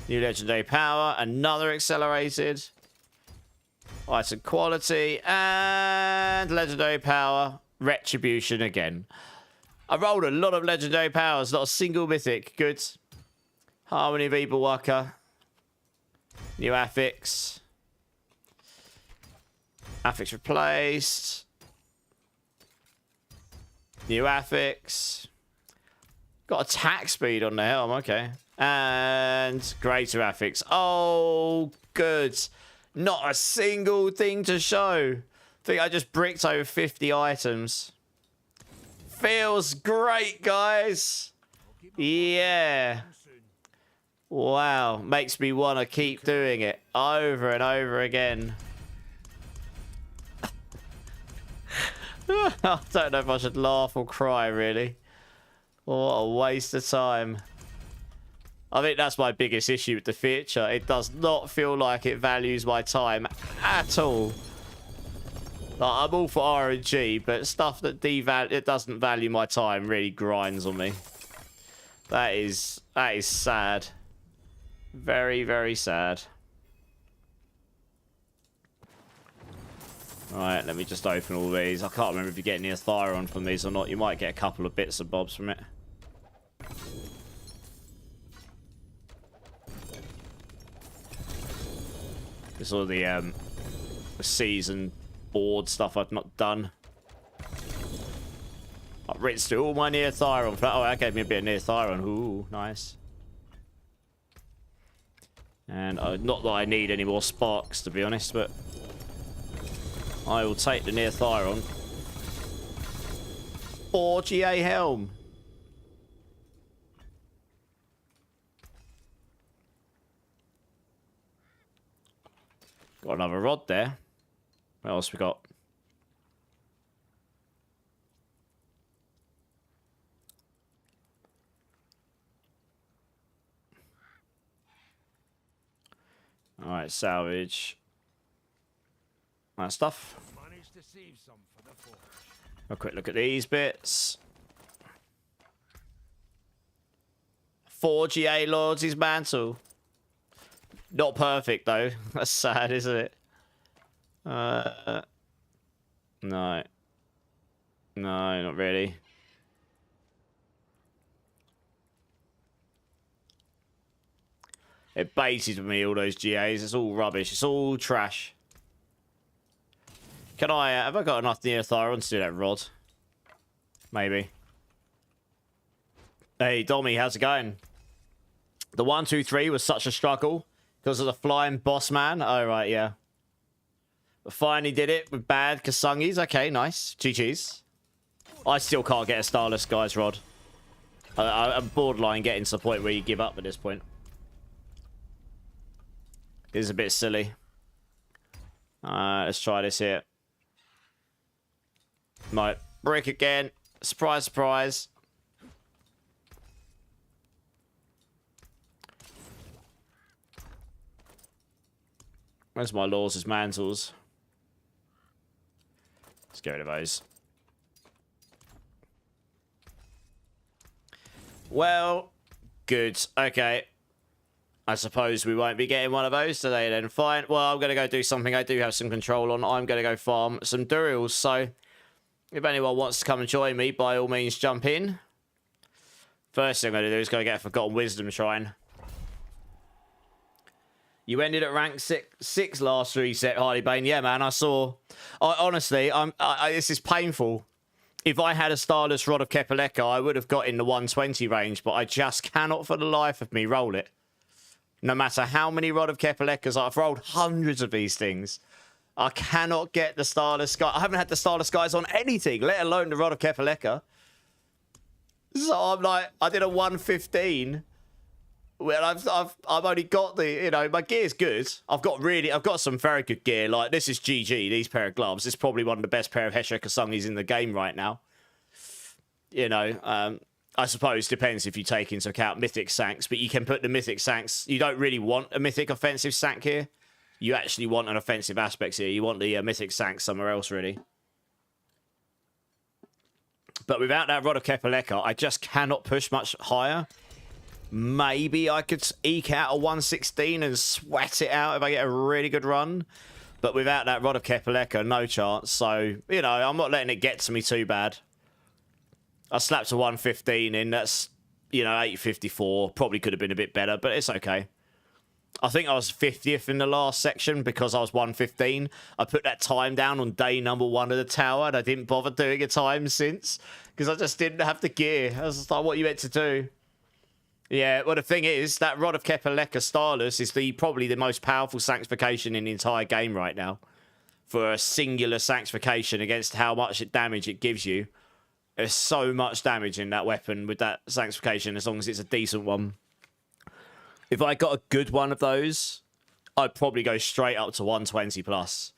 New legendary power. Another accelerated. Ice and quality. And legendary power. Retribution again. I rolled a lot of legendary powers. Not a single mythic. Good. Harmony Beaver Wucker. New affix. Affix replaced. New affix. Got attack speed on the helm. Okay. And greater affix. Oh, good. Not a single thing to show. I think I just bricked over 50 items. Feels great, guys. Yeah. Wow. Makes me want to keep doing it over and over again. I don't know if I should laugh or cry, really. What a waste of time. I think that's my biggest issue with the feature. It does not feel like it values my time at all. Like, I'm all for RNG, but stuff that it doesn't value my time really grinds on me. That is sad. Very, very sad. Right, let me just open all these. I can't remember if you get near Thyron from these or not. You might get a couple of bits and bobs from it. It's all the season board stuff I've not done. I've rinsed through all my near Thyron. Oh, that gave me a bit of near Thyron. Ooh, nice. And not that I need any more sparks, to be honest, but I will take the near Thyron. 4 GA helm. Got another rod there. What else we got? Alright, salvage. That stuff. A quick look at these bits. 4 GA Lords' mantle. Not perfect though. That's sad, isn't it? No. No, not really. It baited me, all those GAs. It's all rubbish. It's all trash. Can I... have I got enough near Thyron to do that rod? Maybe. Hey, Dommy, how's it going? The 1, 2, 3 was such a struggle because of the flying boss man. Oh, right, yeah. But finally did it with bad Kasungis. Okay, nice. GG's. I still can't get a Starless Guy's rod. I'm borderline getting to the point where you give up at this point. It is a bit silly. Let's try this here. Might brick again. Surprise, surprise. Where's my Laws' mantles? Let's get rid of those. Well, good. Okay. I suppose we won't be getting one of those today then. Fine. Well, I'm going to go do something I do have some control on. I'm going to go farm some Durils. So, if anyone wants to come and join me, by all means, jump in. First thing I'm going to do is go get a Forgotten Wisdom Shrine. You ended at rank 6 last reset, Harley Bane. Yeah, man, I saw. Honestly, this is painful. If I had a Starless Rod of Kepaleka, I would have got in the 120 range, but I just cannot for the life of me roll it. No matter how many Rod of Kepalekas, I've rolled hundreds of these things. I cannot get the Starless Guy. I haven't had the Starless Guys on anything, let alone the Rod of Kepaleka. So I'm like, I did a 115. Well, I've only got the, you know, my gear's good. I've got some very good gear. Like, this is GG, these pair of gloves. This is probably one of the best pair of Hesher Kasungis in the game right now. You know, I suppose depends if you take into account Mythic Sanks, but you can put the Mythic Sanks. You don't really want a Mythic offensive Sank here. You actually want an offensive aspect here. You want the Mythic Sank somewhere else, really. But without that Rod of Kepaleka, I just cannot push much higher. Maybe I could eke out a 116 and sweat it out if I get a really good run. But without that Rod of Kepaleka, no chance. So, you know, I'm not letting it get to me too bad. I slapped a 115 in. That's, you know, 854. Probably could have been a bit better, but it's okay. I think I was 50th in the last section because I was 115. I put that time down on day number 1 of the tower, and I didn't bother doing a time since because I just didn't have the gear. I was just like, what are you meant to do? Yeah, well, the thing is, that Rod of Kepaleka Starless is probably the most powerful sanctification in the entire game right now. For a singular sanctification against how much damage it gives you. There's so much damage in that weapon with that sanctification, as long as it's a decent one. If I got a good one of those, I'd probably go straight up to 120 plus.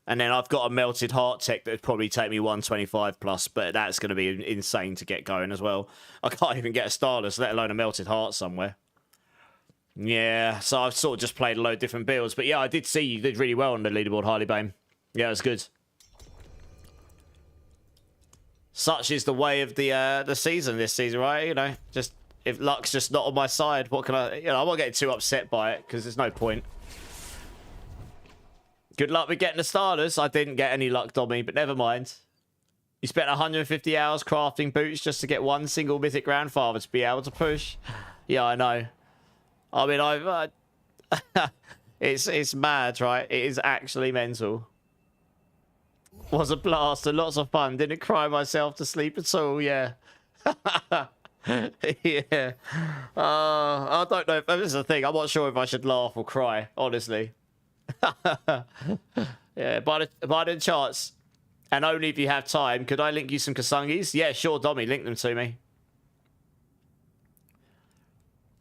And then I've got a Melted Heart tech that would probably take me 125 plus, but that's going to be insane to get going as well. I can't even get a Starless, let alone a Melted Heart somewhere. Yeah, so I've sort of just played a load of different builds. But yeah, I did see you did really well on the leaderboard, Harley Bane. Yeah, it was good. Such is the way of the season this season, right? You know, just if luck's just not on my side, what can I... You know, I'm not getting too upset by it, because there's no point. Good luck with getting the starters. I didn't get any luck, Dommy, but never mind. You spent 150 hours crafting boots just to get one single mythic grandfather to be able to push. Yeah, I know. I mean, it's mad, right? It is actually mental. Was a blast and lots of fun. Didn't cry myself to sleep at all. Yeah. Yeah. I don't know. This is the thing. I'm not sure if I should laugh or cry, honestly. Yeah, by the chance, and only if you have time, could I link you some Kasungis? Yeah, sure, Dommy, link them to me.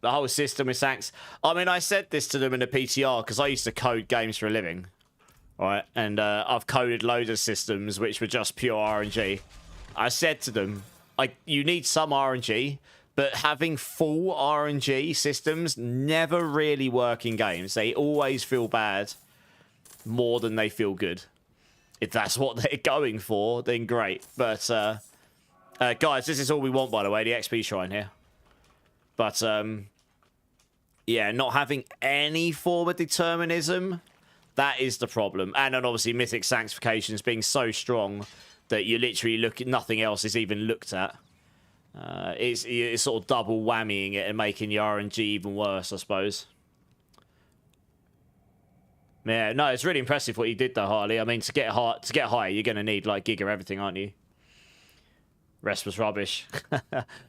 The whole system is thanks. I mean, I said this to them in the PTR because I used to code games for a living, right? And I've coded loads of systems which were just pure RNG. I said to them, you need some RNG, but having full RNG systems never really work in games. They always feel bad more than they feel good. If that's what they're going for, then great. But, guys, this is all we want, by the way, the XP shrine here. But, yeah, not having any form of determinism, that is the problem. And then, obviously, Mythic Sanctifications being so strong that you literally look at nothing else is even looked at. It's sort of double whammying it and making your RNG even worse, I suppose. Yeah, no, it's really impressive what you did, though, Harley. I mean, to get higher, you're going to need, like, Giga everything, aren't you? Rest was rubbish.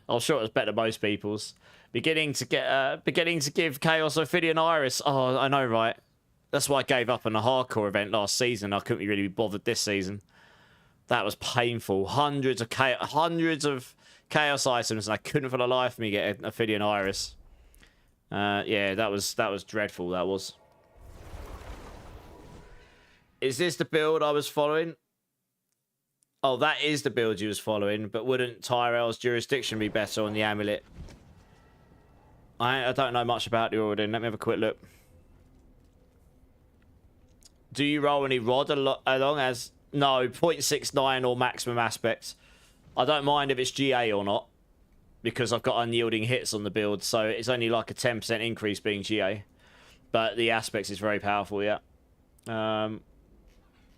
I'm sure it was better than most people's. Beginning to give Chaos Ophidian Iris. Oh, I know, right? That's why I gave up on the hardcore event last season. I couldn't really be bothered this season. That was painful. Hundreds of chaos items, and I couldn't for the life of me get an Ophidian Iris. Yeah, that was dreadful. That was. Is this the build I was following? Oh, that is the build you was following, but wouldn't Tyrell's jurisdiction be better on the amulet? I don't know much about the Origin. Let me have a quick look. Do you roll any rod along as... No, 0.69 or maximum aspects. I don't mind if it's GA or not, because I've got unyielding hits on the build, so it's only like a 10% increase being GA. But the aspects is very powerful, yeah.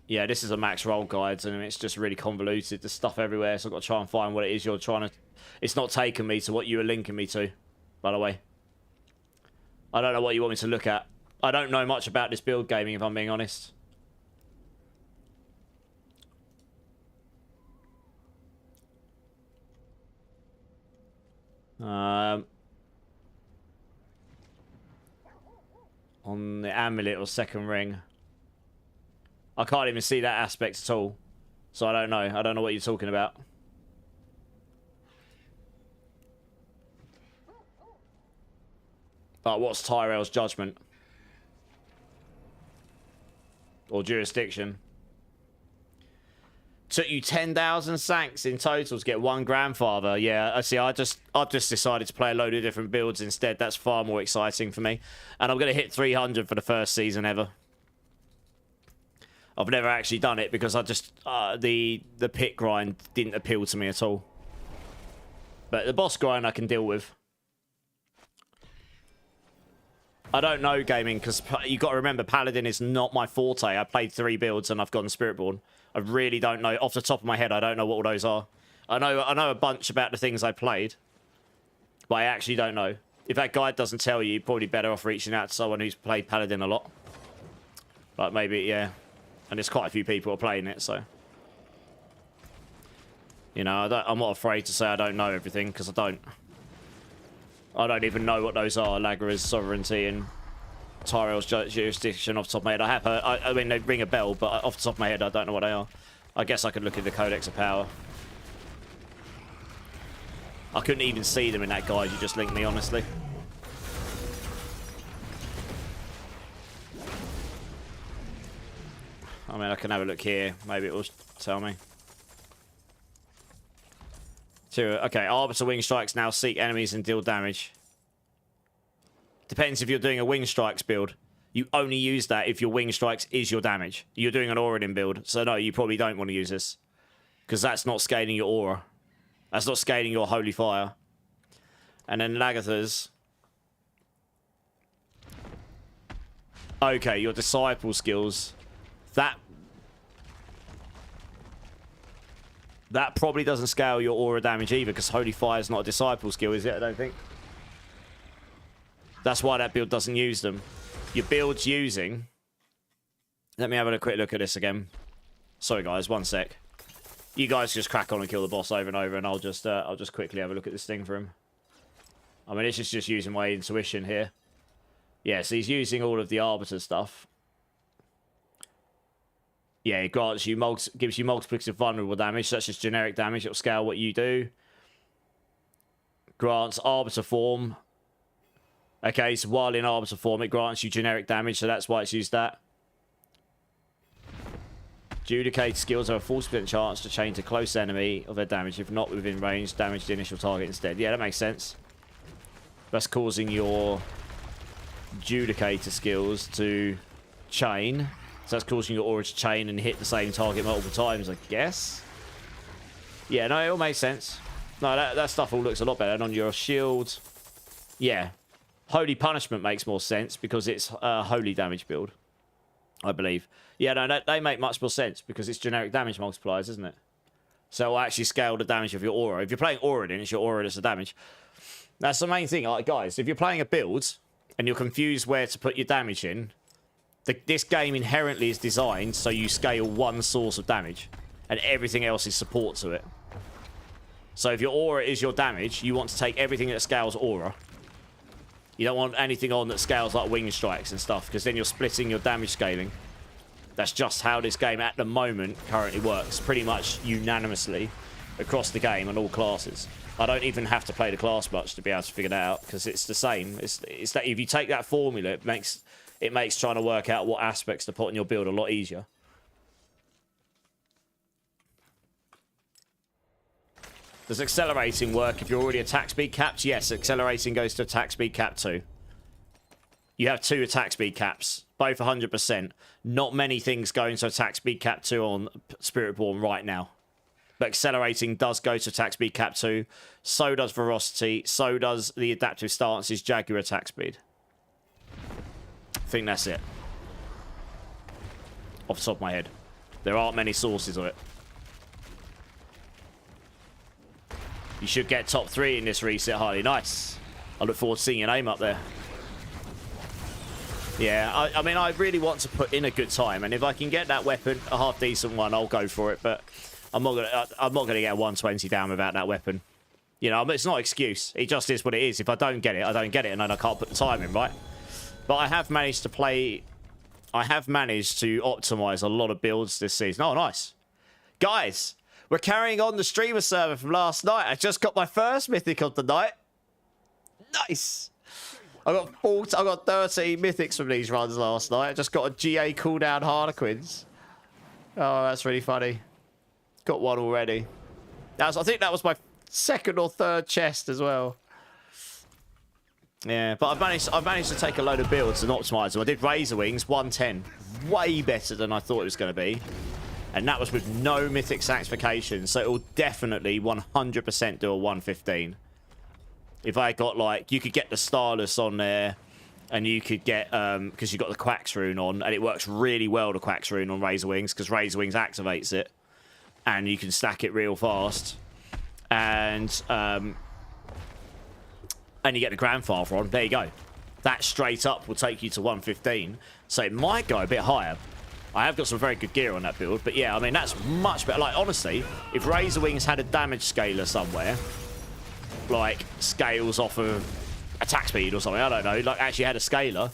Yeah, this is a max roll guide, and it's just really convoluted. There's stuff everywhere, so I've got to try and find what it is you're trying to... It's not taking me to what you were linking me to, by the way. I don't know what you want me to look at. I don't know much about this build gaming, if I'm being honest. On the amulet or second ring. I can't even see that aspect at all. So I don't know. I don't know what you're talking about. But what's Tyrell's judgment? Or jurisdiction? Took you 10,000 sanks in total to get one grandfather. Yeah, I see. I've just decided to play a load of different builds instead. That's far more exciting for me. And I'm going to hit 300 for the first season ever. I've never actually done it because I just... the pit grind didn't appeal to me at all. But the boss grind I can deal with. I don't know gaming because you got to remember Paladin is not my forte. I played 3 builds and I've gone Spiritborn. I really don't know. Off the top of my head, I don't know what all those are. I know a bunch about the things I played, but I actually don't know. If that guide doesn't tell you, you're probably better off reaching out to someone who's played Paladin a lot. Like maybe, yeah. And there's quite a few people who are playing it, so. You know, I'm not afraid to say I don't know everything, because I don't. I don't even know what those are. Lagara's sovereignty and Tyrell's jurisdiction off the top of my head. I have heard, I mean, they ring a bell, but off the top of my head, I don't know what they are. I guess I could look at the Codex of Power. I couldn't even see them in that guide you just linked me, honestly. I mean, I can have a look here. Maybe it will tell me. Okay, Arbiter Wing Strikes now seek enemies and deal damage. Depends if you're doing a Wing Strikes build. You only use that if your Wing Strikes is your damage. You're doing an Auradin build, so no, you probably don't want to use this. Because that's not scaling your aura. That's not scaling your Holy Fire. And then Lagatha's. Okay, your Disciple skills. That probably doesn't scale your aura damage either, because Holy Fire is not a disciple skill, is it? I don't think. That's why that build doesn't use them. Your build's using... Let me have a quick look at this again. Sorry, guys. One sec. You guys just crack on and kill the boss over and over, and I'll just quickly have a look at this thing for him. I mean, it's just using my intuition here. Yeah, so he's using all of the Arbiter stuff. Yeah, it grants you gives you multiplicative vulnerable damage, such as generic damage. It'll scale what you do. Grants Arbiter form. Okay, so while in Arbiter form, it grants you generic damage, so that's why it's used that. Adjudicated skills have a 40% chance to change a close enemy of their damage. If not within range, damage the initial target instead. Yeah, that makes sense. That's causing your Adjudicator skills to chain. So that's causing your aura to chain and hit the same target multiple times, I guess. Yeah, no, it all makes sense. No, that stuff all looks a lot better. And on your shield, yeah. Holy Punishment makes more sense because it's a holy damage build, I believe. Yeah, no, they make much more sense because it's generic damage multipliers, isn't it? So it'll actually scale the damage of your aura. If you're playing aura, then it's your aura that's the damage. That's the main thing. Like, guys, if you're playing a build and you're confused where to put your damage in, this game inherently is designed so you scale one source of damage and everything else is support to it. So if your aura is your damage, you want to take everything that scales aura. You don't want anything on that scales like wing strikes and stuff, because then you're splitting your damage scaling. That's just how this game at the moment currently works, pretty much unanimously across the game on all classes. I don't even have to play the class much to be able to figure that out, because it's the same. It's that if you take that formula, it makes trying to work out what aspects to put in your build a lot easier. Does accelerating work if you're already attack speed capped? Yes, accelerating goes to attack speed cap 2. You have 2 attack speed caps, both 100%. Not many things go into attack speed cap 2 on Spiritborn right now. But accelerating does go to attack speed cap 2. So does Ferocity. So does the adaptive stances Jaguar attack speed. I think that's it. Off the top of my head. There aren't many sources of it. You should get top 3 in this reset, Harley. Nice. I look forward to seeing your name up there. Yeah, I mean, I really want to put in a good time, and if I can get that weapon, a half decent one, I'll go for it. But I'm not gonna get a 120 down without that weapon. You know, it's not an excuse. It just is what it is. If I don't get it, I don't get it, and then I can't put the time in, right? But I have managed to play. I have managed to optimize a lot of builds this season. Oh, nice, guys. We're carrying on the streamer server from last night. I just got my first mythic of the night. Nice. I got 13 mythics from these runs last night. I just got a GA cooldown Harlequins. Oh, that's really funny. Got one already. I think that was my second or third chest as well. Yeah, but I've managed to take a load of builds and optimize them. I did Razor Wings 110, way better than I thought it was going to be, and that was with no mythic sanctifications. So it will definitely 100% do a 115. If I got, like, you could get the Starless on there, and you could get, because you got the Quax rune on, and it works really well, the Quax rune on Razor Wings, because Razor Wings activates it, and you can stack it real fast. And you get the Grandfather on. There you go. That straight up will take you to 115. So it might go a bit higher. I have got some very good gear on that build, but yeah, I mean, that's much better. Like, honestly, if Razor Wings had a damage scaler somewhere, like scales off of attack speed or something, I don't know, like actually had a scaler,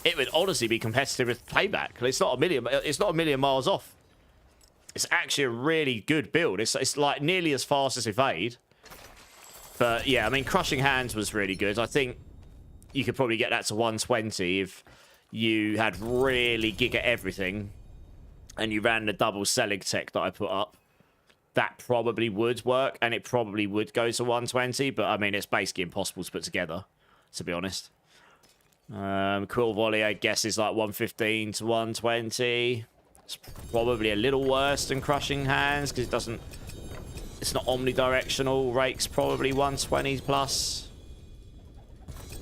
it would honestly be competitive with Payback. It's not a million miles off. It's actually a really good build. It's like nearly as fast as Evade. But yeah, I mean, Crushing Hands was really good. I think you could probably get that to 120 if you had really giga everything and you ran the double Selig tech that I put up. That probably would work, and it probably would go to 120, but I mean, it's basically impossible to put together, to be honest. Quill Volley, I guess, is like 115 to 120. It's probably a little worse than Crushing Hands, because it's not omnidirectional. Rake's probably 120 plus.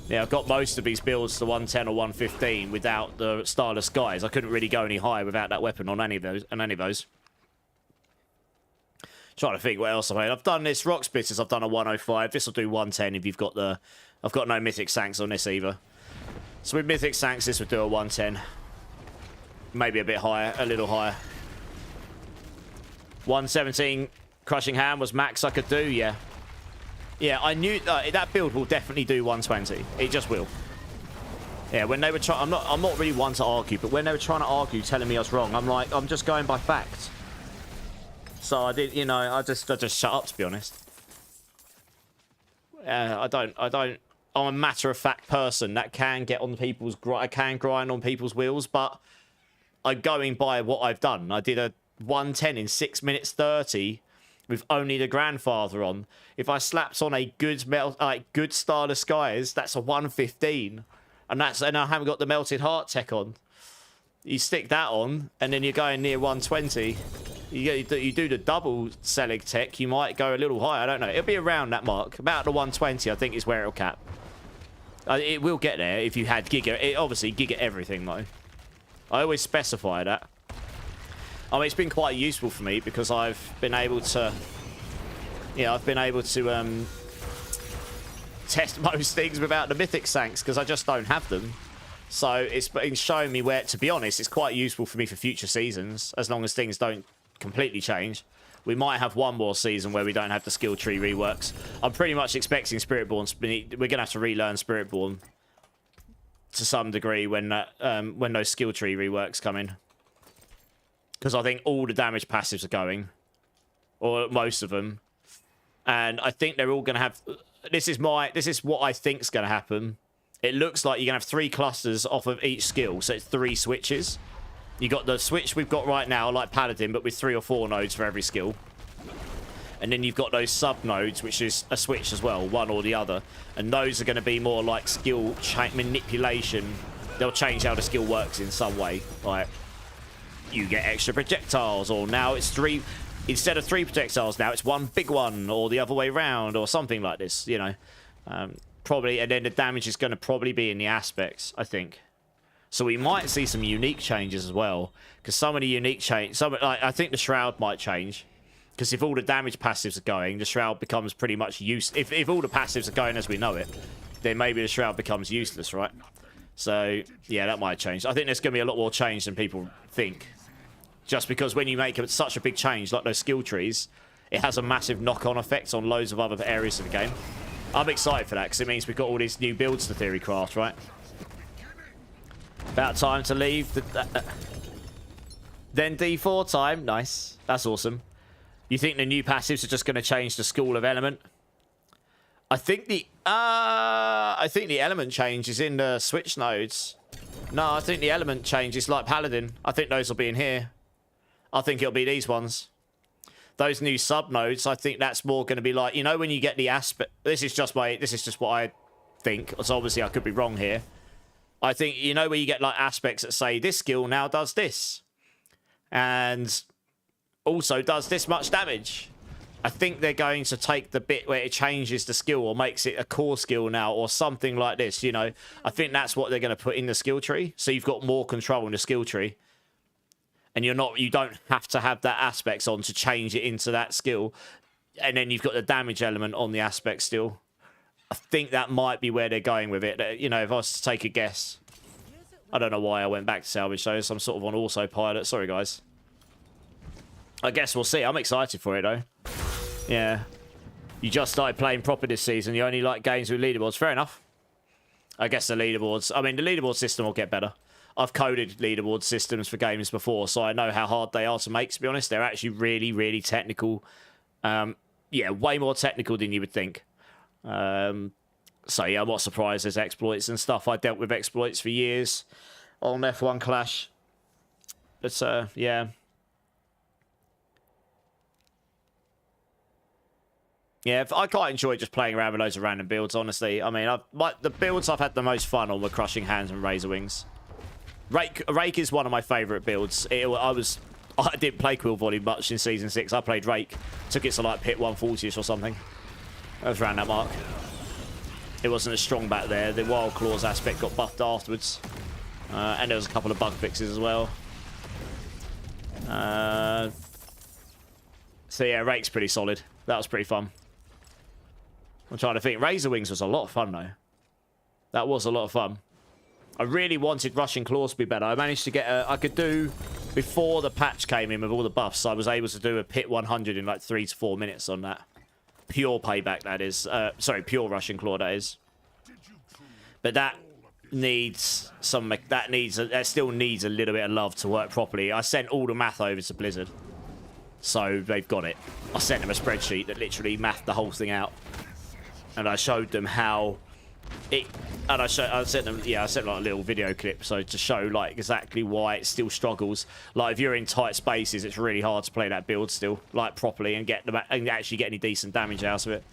Yeah, I've got most of these builds to 110 or 115 without the Starless Skies. I couldn't really go any higher without that weapon on any of those. Trying to think what else I've made. I've done this Rock Splitters. I've done a 105. This will do 110 if you've got the... I've got no Mythic Sanks on this either. So with Mythic Sanks, this would do a 110. Maybe a bit higher, a little higher. 117 Crushing Hand was max I could do, yeah. Yeah, I knew that build will definitely do 120. It just will. Yeah, when they were trying, I'm not really one to argue, but when they were trying to argue, telling me I was wrong, I'm like, I'm just going by fact. So I did, you know, I just shut up, to be honest. I'm a matter of fact person that can get on people's, I can grind on people's wheels, but I'm going by what I've done. I did a 110 in 6 minutes 30. With only the grandfather on. If I slapped on a good good Starless Skies, that's a 115, and I haven't got the Melted Heart tech on. You stick that on, and then you're going near 120. You do the double Selig tech, you might go a little higher. I don't know. It'll be around that mark, about the 120. I think is where it'll cap. It will get there if you had Giga. Obviously Giga everything though. I always specify that. I mean, it's been quite useful for me because I've been able to, test most things without the Mythic Sanks because I just don't have them. So it's been showing me where, to be honest, it's quite useful for me for future seasons as long as things don't completely change. We might have one more season where we don't have the skill tree reworks. I'm pretty much expecting Spiritborn. We're going to have to relearn Spiritborn to some degree when those skill tree reworks come in. Because I think all the damage passives are going. Or most of them. And I think they're all going to have... This is what I think is going to happen. It looks like you're going to have 3 clusters off of each skill. So it's 3 switches. You got the switch we've got right now, like Paladin, but with 3 or 4 nodes for every skill. And then you've got those sub-nodes, which is a switch as well, one or the other. And those are going to be more like skill manipulation. They'll change how the skill works in some way. Like... You get extra projectiles, or now it's 3... Instead of 3 projectiles, now it's 1 big one, or the other way round, or something like this, you know. Probably, and then the damage is going to probably be in the aspects, I think. So we might see some unique changes as well, because some of the unique change... I think the Shroud might change, because if all the damage passives are going, the Shroud becomes pretty much useless. If all the passives are going as we know it, then maybe the Shroud becomes useless, right? So, yeah, that might change. I think there's going to be a lot more change than people think. Just because when you make such a big change, like those skill trees, it has a massive knock-on effect on loads of other areas of the game. I'm excited for that, because it means we've got all these new builds to Theory Craft, right? About time to leave. Then D4 time. Nice. That's awesome. You think the new passives are just going to change the School of Element? I think the element change is in the switch nodes. No, I think the element change is like Paladin. I think those will be in here. I think it'll be these ones. Those new sub-nodes, I think that's more going to be like... You know when you get the aspect... This is just what I think. So obviously I could be wrong here. I think, you know where you get like aspects that say, this skill now does this. And also does this much damage. I think they're going to take the bit where it changes the skill or makes it a core skill now or something like this, you know. I think that's what they're going to put in the skill tree. So you've got more control in the skill tree. And you don't have to have that aspects on to change it into that skill. And then you've got the damage element on the aspect still. I think that might be where they're going with it. You know, if I was to take a guess. I don't know why I went back to salvage those. I'm sort of on autopilot. Sorry, guys. I guess we'll see. I'm excited for it, though. Yeah. You just started playing proper this season. You only like games with leaderboards. Fair enough. I guess the leaderboards... I mean, the leaderboard system will get better. I've coded leaderboard systems for games before, so I know how hard they are to make, to be honest. They're actually really, really technical. Yeah, way more technical than you would think. So, yeah, I'm not surprised there's exploits and stuff. I dealt with exploits for years on F1 Clash. But, yeah. Yeah, I quite enjoy just playing around with loads of random builds, honestly. I mean, the builds I've had the most fun on were Crushing Hands and Razor Wings. Rake is one of my favourite builds. I didn't play Quill Volley much in Season 6. I played Rake. Took it to like Pit 140ish or something. That was around that mark. It wasn't as strong back there. The Wild Claws aspect got buffed afterwards. And there was a couple of bug fixes as well. So yeah, Rake's pretty solid. That was pretty fun. I'm trying to think. Razor Wings was a lot of fun though. That was a lot of fun. I really wanted Rushing Claws to be better. I managed to get I could do, before the patch came in with all the buffs, I was able to do a pit 100 in like 3 to 4 minutes on that. Pure payback, that is. Sorry, pure Rushing Claw, that is. But that needs some... That still needs a little bit of love to work properly. I sent all the math over to Blizzard. So they've got it. I sent them a spreadsheet that literally mathed the whole thing out. And I showed them how... I sent them, yeah, I sent like a little video clip so to show like exactly why it still struggles. Like if you're in tight spaces, it's really hard to play that build still like properly and actually get any decent damage out of it.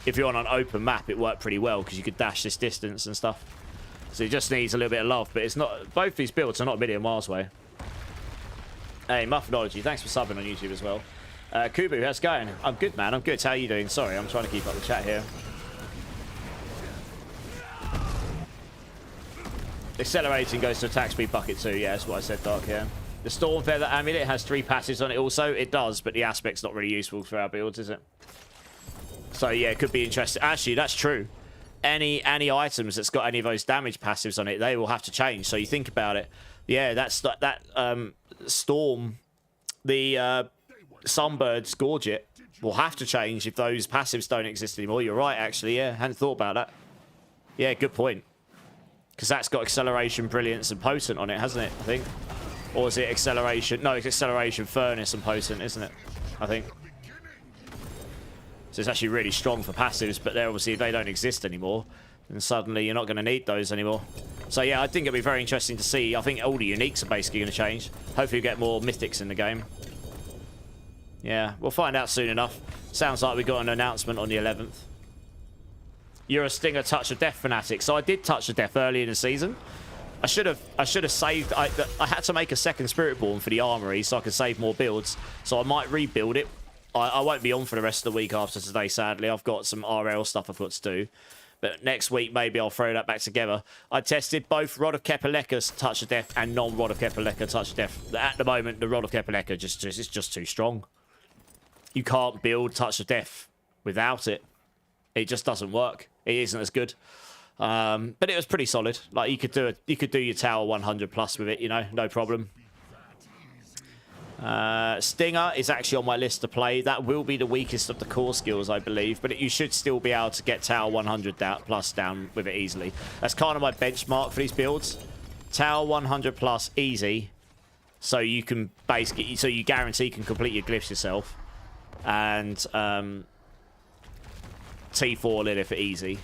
If you're on an open map, it worked pretty well because you could dash this distance and stuff. So it just needs a little bit of love, but it's not. Both these builds are not a million miles away. Hey, Muffinology, thanks for subbing on YouTube as well. Kubu, how's it going? I'm good, man. I'm good. How are you doing? Sorry, I'm trying to keep up the chat here. Accelerating goes to attack speed bucket too. Yeah, that's what I said, Dark. Yeah. The Storm Feather Amulet has 3 passives on it also. It does, but the aspect's not really useful for our builds, is it? So yeah, it could be interesting. Actually, that's true. Any items that's got any of those damage passives on it, they will have to change. So you think about it. Yeah, that's that Storm, the Sunbird's Gorget will have to change if those passives don't exist anymore. You're right, actually. Yeah, hadn't thought about that. Yeah, good point. Because that's got Acceleration, Brilliance, and Potent on it, hasn't it? I think. Or is it Acceleration? No, it's Acceleration, Furnace, and Potent, isn't it? I think. So it's actually really strong for passives, but they're obviously, if they don't exist anymore, then suddenly you're not going to need those anymore. So yeah, I think it'll be very interesting to see. I think all the uniques are basically going to change. Hopefully we get more Mythics in the game. Yeah, we'll find out soon enough. Sounds like we got an announcement on the 11th. You're a Stinger Touch of Death fanatic. So I did Touch of Death early in the season. I should have saved... I had to make a second Spiritborn for the armory so I could save more builds. So I might rebuild it. I won't be on for the rest of the week after today, sadly. I've got some RL stuff I've got to do. But next week, maybe I'll throw that back together. I tested both Rod of Kepaleka's Touch of Death and non-Rod of Kepaleka Touch of Death. At the moment, the Rod of Kepaleka is just too strong. You can't build Touch of Death without it. It just doesn't work. It isn't as good. But it was pretty solid. Like you could do your tower 100 plus with it, you know, no problem. Stinger is actually on my list to play. That will be the weakest of the core skills, I believe, but you should still be able to get tower 100 plus down with it easily. That's kind of my benchmark for these builds. Tower 100 plus easy, so you can basically, so you guarantee you can complete your glyphs yourself, and T4 Lilith easy.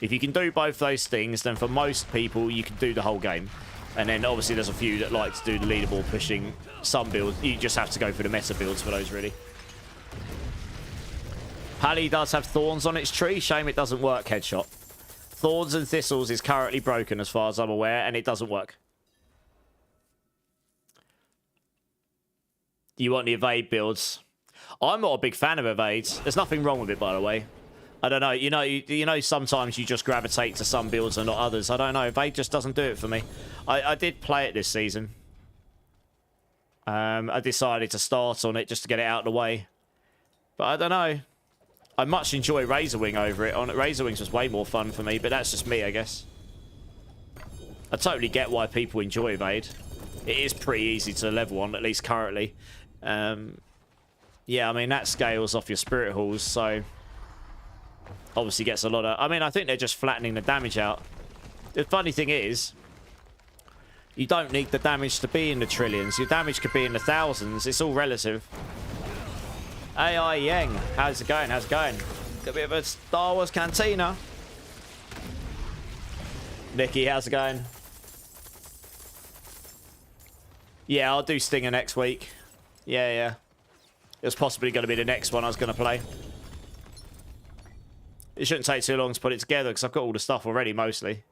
If you can do both those things, then for most people you can do the whole game. And then obviously there's a few that like to do the leaderboard pushing. Some builds, you just have to go for the meta builds for those, really. Pally does have thorns on its tree. Shame it doesn't work, Headshot. Thorns and Thistles is currently broken as far as I'm aware, and it doesn't work. You want the evade builds? I'm not a big fan of evades. There's nothing wrong with it, by the way. I don't know. You know, sometimes you just gravitate to some builds and not others. I don't know. Evade just doesn't do it for me. I did play it this season. I decided to start on it just to get it out of the way. But I don't know. I much enjoy Razor Wing over it. Razor Wings was way more fun for me, but that's just me, I guess. I totally get why people enjoy Evade. It is pretty easy to level on, at least currently. Yeah, I mean, that scales off your Spirit Halls, so... Obviously gets a lot of... I mean, I think they're just flattening the damage out. The funny thing is, you don't need the damage to be in the trillions. Your damage could be in the thousands. It's all relative. AI Yang, how's it going? How's it going? Got a bit of a Star Wars cantina. Nicky, how's it going? Yeah, I'll do Stinger next week. Yeah. It was possibly going to be the next one I was going to play. It shouldn't take too long to put it together because I've got all the stuff already, mostly.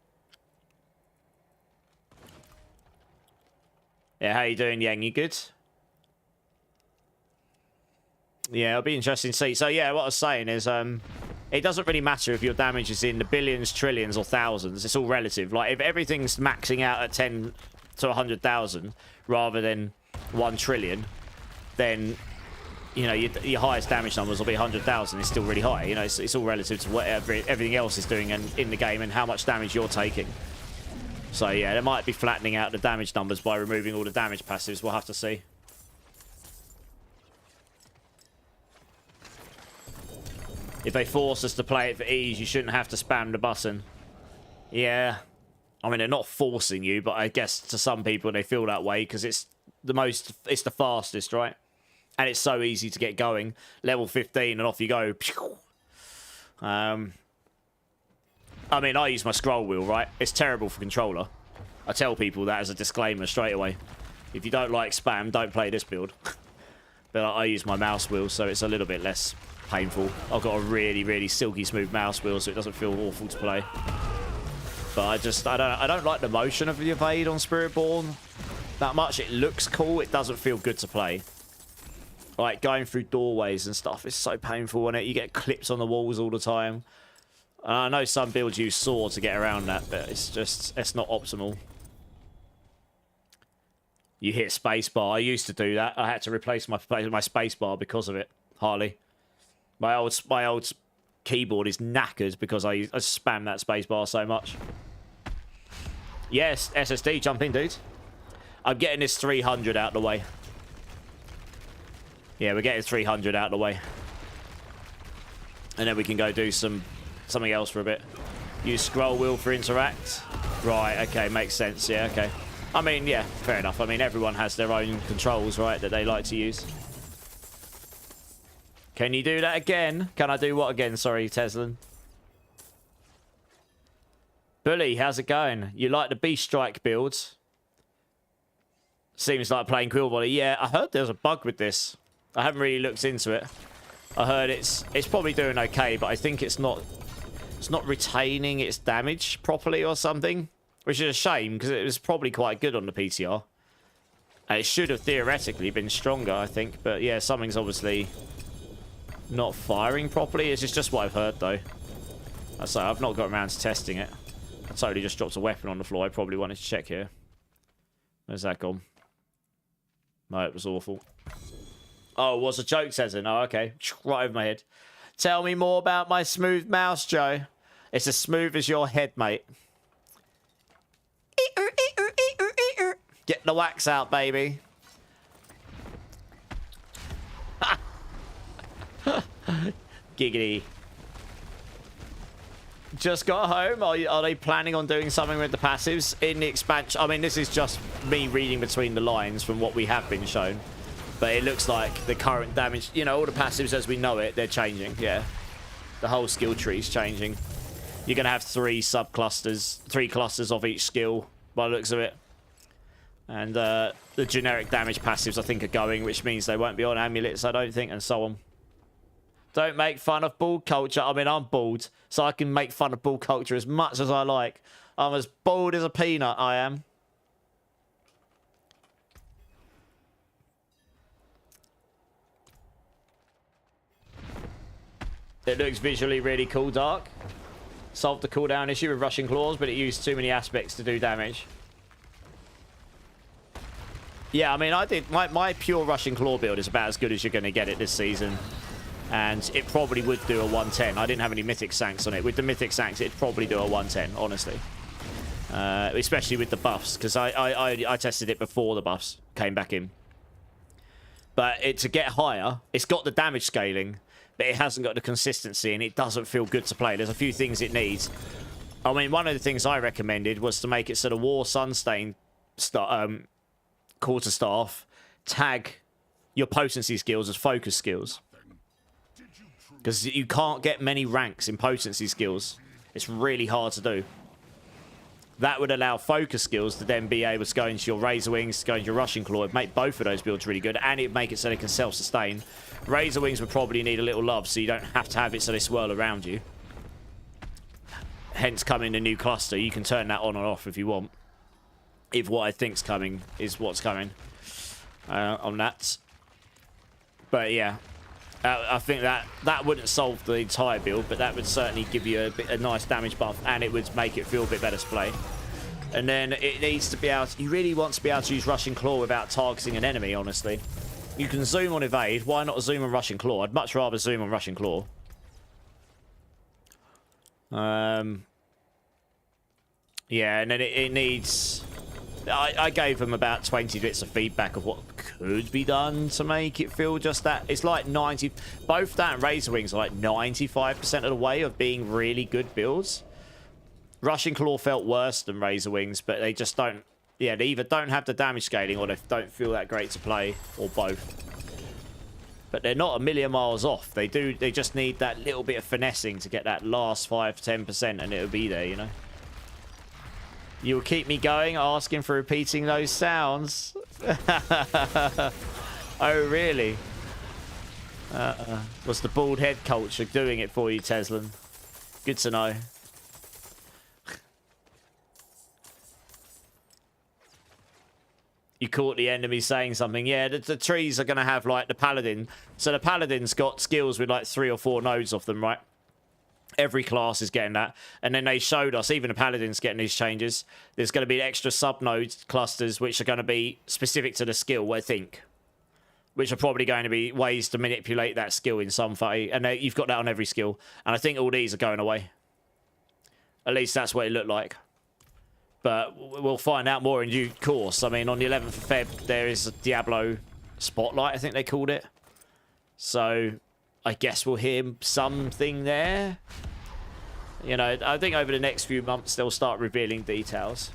Yeah, how you doing, Yang? You good? Yeah, it'll be interesting to see. So, yeah, what I was saying is, it doesn't really matter if your damage is in the billions, trillions, or thousands. It's all relative. Like, if everything's maxing out at 10 to 100,000 rather than 1 trillion, then, you know, your highest damage numbers will be 100,000. It's still really high. You know, it's all relative to what everything else is doing in the game and how much damage you're taking. So, yeah, they might be flattening out the damage numbers by removing all the damage passives. We'll have to see. If they force us to play it for ease, you shouldn't have to spam the button. Yeah. I mean, they're not forcing you, but I guess to some people they feel that way because it's the fastest, right? And it's so easy to get going. Level 15 and off you go. I mean, I use my scroll wheel, right? It's terrible for controller. I tell people that as a disclaimer straight away. If you don't like spam, don't play this build. But I use my mouse wheel, so it's a little bit less painful. I've got a really, really silky smooth mouse wheel, so it doesn't feel awful to play. But I don't like the motion of the evade on Spiritborn that much. It looks cool. It doesn't feel good to play. Like going through doorways and stuff, it's so painful, and you get clips on the walls all the time. And I know some builds use saw to get around that, but it's not optimal. You hit spacebar. I used to do that. I had to replace my spacebar because of it. Harley. My old keyboard is knackered because I spam that spacebar so much. Yes, SSD, jump in, dude. I'm getting this 300 out of the way. Yeah, we're getting 300 out of the way. And then we can go do something else for a bit. Use scroll wheel for interact. Right, okay, makes sense. Yeah, okay. I mean, yeah, fair enough. I mean, everyone has their own controls, right, that they like to use. Can you do that again? Can I do what again? Sorry, Teslan. Bully, how's it going? You like the Beast Strike builds? Seems like playing Quillbody. Yeah, I heard there's a bug with this. I haven't really looked into it. I heard it's probably doing okay, but I think it's not retaining its damage properly or something, which is a shame because it was probably quite good on the PTR. And it should have theoretically been stronger, I think. But yeah, something's obviously not firing properly. It's just what I've heard, though. So I've not got around to testing it. I totally just dropped a weapon on the floor. I probably wanted to check here. Where's that gone? No, it was awful. Oh, it was a joke, says it. Oh, okay. Right over my head. Tell me more about my smooth mouse, Joe. It's as smooth as your head, mate. Get the wax out, baby. Giggity. Just got home. Are they planning on doing something with the passives in the expansion? I mean, this is just me reading between the lines from what we have been shown. But it looks like the current damage, you know, all the passives as we know it, they're changing. Yeah. The whole skill tree is changing. You're going to have 3 subclusters, 3 clusters of each skill by the looks of it. And the generic damage passives, I think, are going, which means they won't be on amulets, I don't think, and so on. Don't make fun of bald culture. I mean, I'm bald, so I can make fun of bald culture as much as I like. I'm as bald as a peanut, I am. It looks visually really cool, Dark. Solved the cooldown issue with rushing claws, but it used too many aspects to do damage. Yeah, I mean, I did my pure rushing claw build is about as good as you're going to get it this season. And it probably would do a 110. I didn't have any Mythic Sanks on it. With the Mythic Sanks, it'd probably do a 110, honestly. Especially with the buffs, because I tested it before the buffs came back in. But to get higher, it's got the damage scaling, but it hasn't got the consistency, and it doesn't feel good to play. There's a few things it needs. I mean, one of the things I recommended was to make it so the War Sunstain quarterstaff tag your potency skills as focus skills. Because you can't get many ranks in potency skills. It's really hard to do. That would allow focus skills to then be able to go into your Razor Wings, go into your Rushing Claw. It'd make both of those builds really good, and it'd make it so they can self-sustain. Razor Wings would probably need a little love, so you don't have to have it so they swirl around you. Hence coming the new cluster. You can turn that on or off if you want. If what I think's coming is what's coming on that. But yeah. I think that wouldn't solve the entire build, but that would certainly give you a nice damage buff, and it would make it feel a bit better to play. And then it needs to be able to, you really want to be able to use Rushing Claw without targeting an enemy, honestly. You can zoom on Evade. Why not zoom on Rushing Claw? I'd much rather zoom on Rushing Claw. Yeah, and then it needs... I gave them about 20 bits of feedback of what could be done to make it feel just that. It's like 90... Both that and Razor Wings are like 95% of the way of being really good builds. Rushing Claw felt worse than Razor Wings, but they just don't... Yeah, they either don't have the damage scaling or they don't feel that great to play, or both. But they're not a million miles off. They just need that little bit of finessing to get that last 5-10%, and it'll be there, you know? You'll keep me going, asking for repeating those sounds. Oh, really? What's the bald head culture doing it for you, Teslan? Good to know. You caught the enemy saying something. Yeah, the trees are going to have, like, the paladin. So the paladin's got skills with, like, 3 or 4 nodes of them, right? Every class is getting that. And then they showed us, even the paladin's getting these changes. There's going to be extra sub-node clusters, which are going to be specific to the skill, I think. Which are probably going to be ways to manipulate that skill in some way. And you've got that on every skill. And I think all these are going away. At least that's what it looked like. But we'll find out more in due course. I mean, on the 11th of Feb, there is a Diablo Spotlight, I think they called it. So, I guess we'll hear something there. You know, I think over the next few months, they'll start revealing details.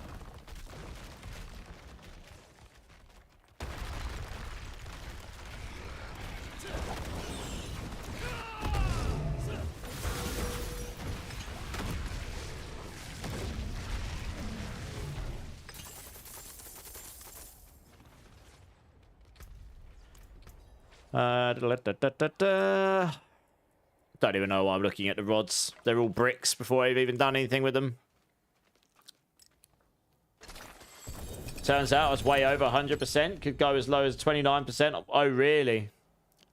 Don't even know why I'm looking at the rods. They're all bricks before I've even done anything with them. Turns out I was way over 100%. Could go as low as 29%. Oh, really?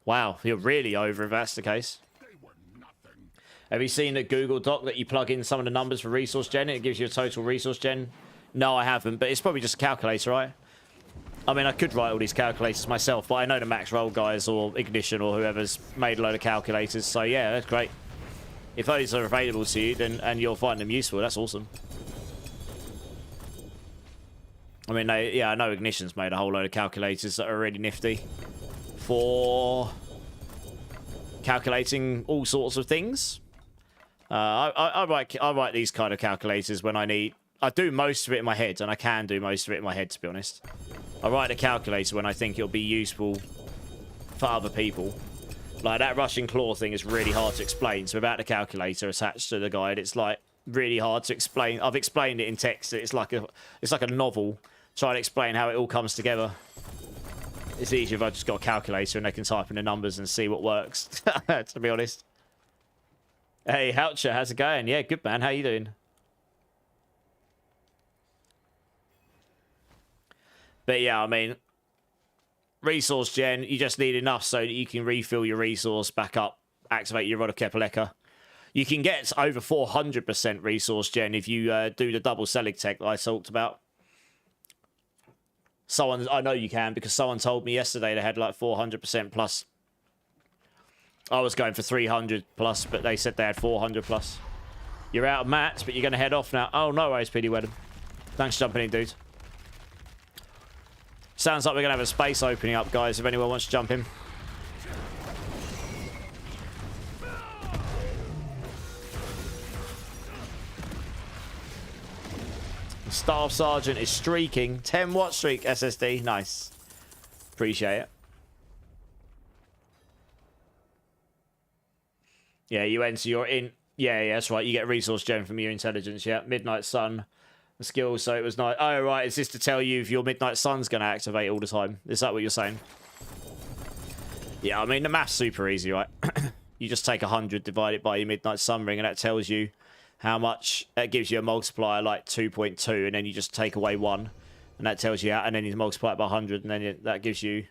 Wow, you're really over if that's the case. Have you seen the Google Doc that you plug in some of the numbers for resource gen? It gives you a total resource gen. No, I haven't, but it's probably just a calculator, right? I mean, I could write all these calculators myself, but I know the Max Roll guys or Ignition or whoever's made a load of calculators. So, yeah, that's great. If those are available to you, then and you'll find them useful, that's awesome. I mean, yeah, I know Ignition's made a whole load of calculators that are really nifty for calculating all sorts of things. I write these kind of calculators when I need... I do most of it in my head, and I can do most of it in my head, to be honest. I write a calculator when I think it'll be useful for other people. Like, that Rushing Claw thing is really hard to explain, so without the calculator attached to the guide, it's, like, really hard to explain. I've explained it in text. It's like a novel trying to explain how it all comes together. It's easier if I just got a calculator and they can type in the numbers and see what works, to be honest. Hey, Houcher, how's it going? Yeah, good, man. How you doing? But yeah, I mean, resource gen, you just need enough so that you can refill your resource back up, activate your Rod of Kepaleka. You can get over 400% resource gen if you do the double Selig tech that I talked about. I know you can because someone told me yesterday they had like 400% plus. I was going for 300 plus, but they said they had 400 plus. You're out of mats, but you're going to head off now. Oh, no worries, PD Wedham. Thanks for jumping in, dude. Sounds like we're going to have a space opening up, guys, if anyone wants to jump in. Staff Sergeant is streaking. 10 watt streak SSD. Nice. Appreciate it. Yeah, you enter your in... Yeah, that's right. You get a resource gem from your intelligence, yeah. Midnight Sun. Skill, so it was nice. Oh, right. Is this to tell you if your Midnight Sun's going to activate all the time? Is that what you're saying? Yeah, I mean, the math's super easy, right? You just take 100, divide it by your Midnight Sun ring, and that tells you how much... That gives you a multiplier like 2.2, and then you just take away 1, and that tells you how... And then you multiply it by 100, and then that gives you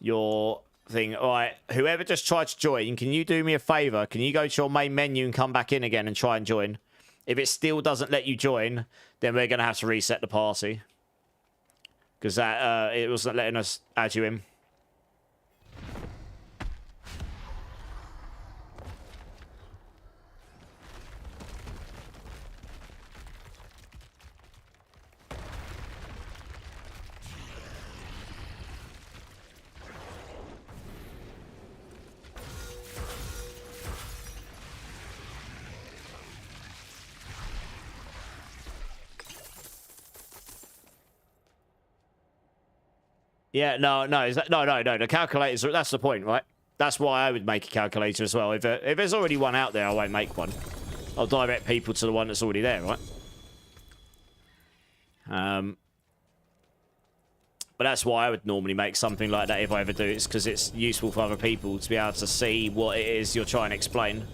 your thing. All right, whoever just tried to join, can you do me a favor? Can you go to your main menu and come back in again and try and join? If it still doesn't let you join, then we're going to have to reset the party. Because that it wasn't letting us add you in. Yeah, no. The calculators, that's the point, right? That's why I would make a calculator as well. If there's already one out there, I won't make one. I'll direct people to the one that's already there, right? But that's why I would normally make something like that if I ever do it. It's because it's useful for other people to be able to see what it is you're trying to explain.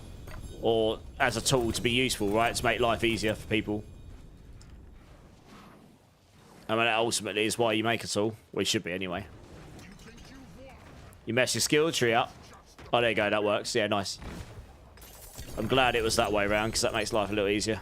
Or as a tool to be useful, right? To make life easier for people. I mean, that ultimately is why you make a tool. Well, it should be anyway. You mess your skill tree up. Oh, there you go. That works. Yeah, nice. I'm glad it was that way around because that makes life a little easier.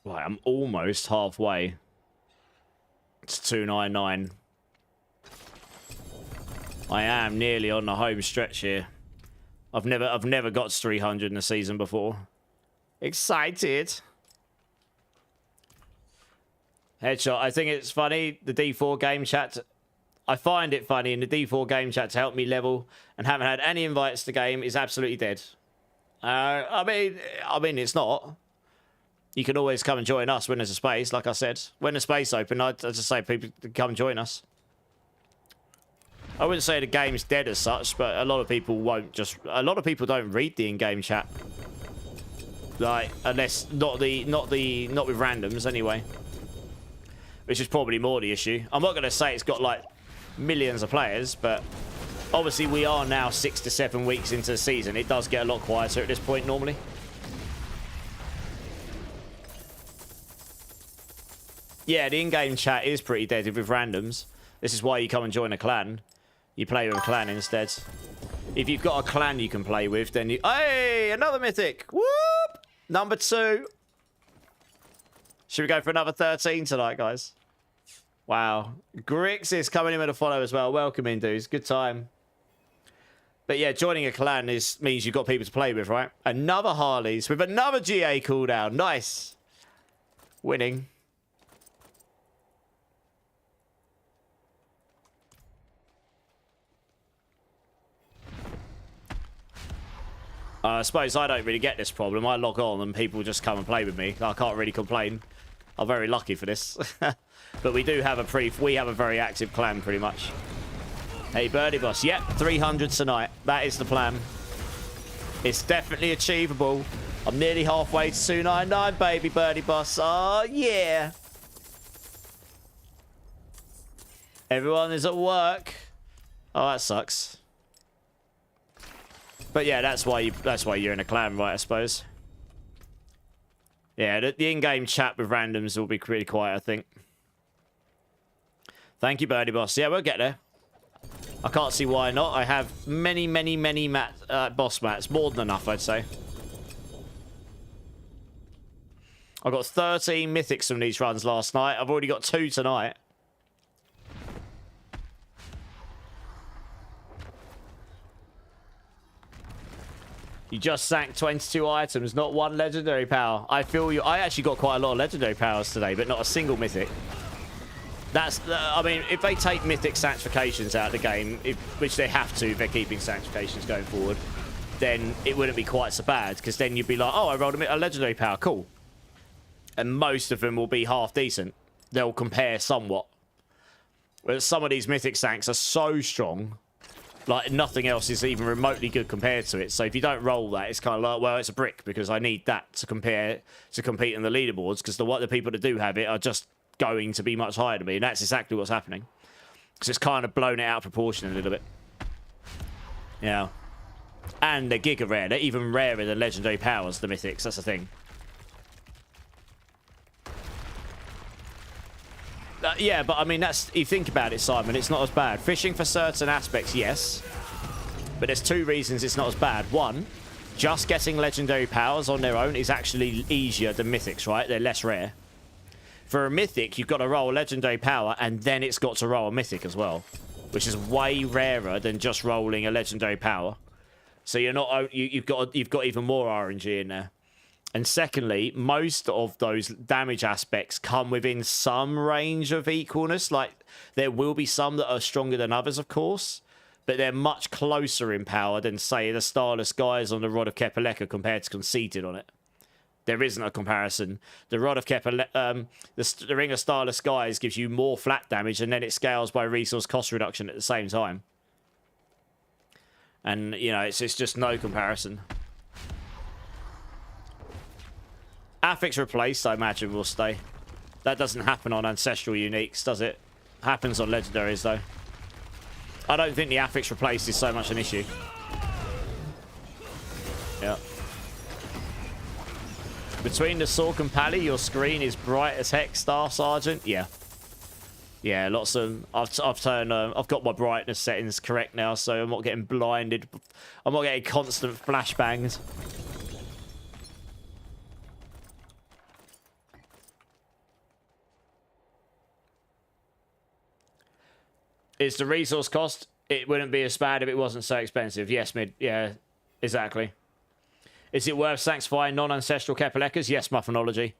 Right, I'm almost halfway to 299. I am nearly on the home stretch here. I've never got to 300 in a season before. Excited. Headshot. I think it's funny, the D4 game chat. I find it funny in the D4 game chat to help me level and haven't had any invites to game is absolutely dead. I mean, it's not. You can always come and join us when there's a space, like I said. When the space open, I'd just say people to come join us. I wouldn't say the game's dead as such, but a lot of people won't just... A lot of people don't read the in-game chat. Like, unless... Not with randoms, anyway. Which is probably more the issue. I'm not going to say it's got, like, millions of players, but... Obviously, we are now 6 to 7 weeks into the season. It does get a lot quieter at this point, normally. Yeah, the in-game chat is pretty dead with randoms. This is why you come and join a clan. You play with a clan instead. If you've got a clan you can play with, then you... Hey, another mythic! Whoop! Number 2. Should we go for another 13 tonight, guys? Wow. Grix is coming in with a follow as well. Welcome in, dudes. Good time. But yeah, joining a clan means you've got people to play with, right? Another Harleys with another GA cooldown. Nice. Winning. I suppose I don't really get this problem. I log on and people just come and play with me. I can't really complain. I'm very lucky for this. But we do have we have a very active clan, pretty much. Hey, Birdie Boss. Yep, 300 tonight. That is the plan. It's definitely achievable. I'm nearly halfway to 299, baby, Birdie Boss. Oh, yeah. Everyone is at work. Oh, that sucks. But yeah, that's why you're in a clan, right? I suppose. Yeah, the in-game chat with randoms will be pretty quiet, I think. Thank you, Birdie Boss. Yeah, we'll get there. I can't see why not. I have many boss mats, more than enough, I'd say. I got 13 mythics from these runs last night. I've already got 2 tonight. You just sank 22 items, not 1 legendary power. I feel you. I actually got quite a lot of legendary powers today, but not a single mythic. That's, I mean, if they take mythic sanctifications out of the game, which they have to if they're keeping sanctifications going forward, then it wouldn't be quite so bad, because then you'd be like, oh, I rolled a legendary power, cool. And most of them will be half decent. They'll compare somewhat. But some of these Mythic Sanks are so strong, like nothing else is even remotely good compared to it. So if you don't roll that, it's kind of like, well, it's a brick because I need that to compete in the leaderboards, because the people that do have it are just going to be much higher than me, and that's exactly what's happening. Because it's kind of blown it out of proportion a little bit. Yeah. And they're giga rare. They're even rarer than legendary powers, the Mythics. That's the thing. Yeah, but I mean, that's, you think about it, Simon, it's not as bad. Fishing for certain aspects, yes. But there's two reasons it's not as bad. One, just getting legendary powers on their own is actually easier than Mythics, right? They're less rare. For a Mythic, you've got to roll a legendary power, and then it's got to roll a Mythic as well, which is way rarer than just rolling a legendary power. So you're not, you've got even more RNG in there. And secondly, most of those damage aspects come within some range of equalness. Like, there will be some that are stronger than others, of course, but they're much closer in power than, say, the Starless Guys on the Rod of Kepaleka compared to Conceited on it. There isn't a comparison. The Rod of Kepaleka, the Ring of Starless Guys gives you more flat damage, and then it scales by resource cost reduction at the same time. And, you know, it's just no comparison. Affix replaced, I imagine, will stay. That doesn't happen on Ancestral Uniques, does it? Happens on Legendaries, though. I don't think the affix replaced is so much an issue. Yeah. Between the Sork and Pally, your screen is bright as heck, Star Sergeant. Yeah. Yeah, lots of... I've turned... I've got my brightness settings correct now, so I'm not getting blinded. I'm not getting constant flashbangs. Is the resource cost? It wouldn't be as bad if it wasn't so expensive. Yes, mid. Yeah, exactly. Is it worth sanctifying non-ancestral Kepalekas? Yes, Muffinology.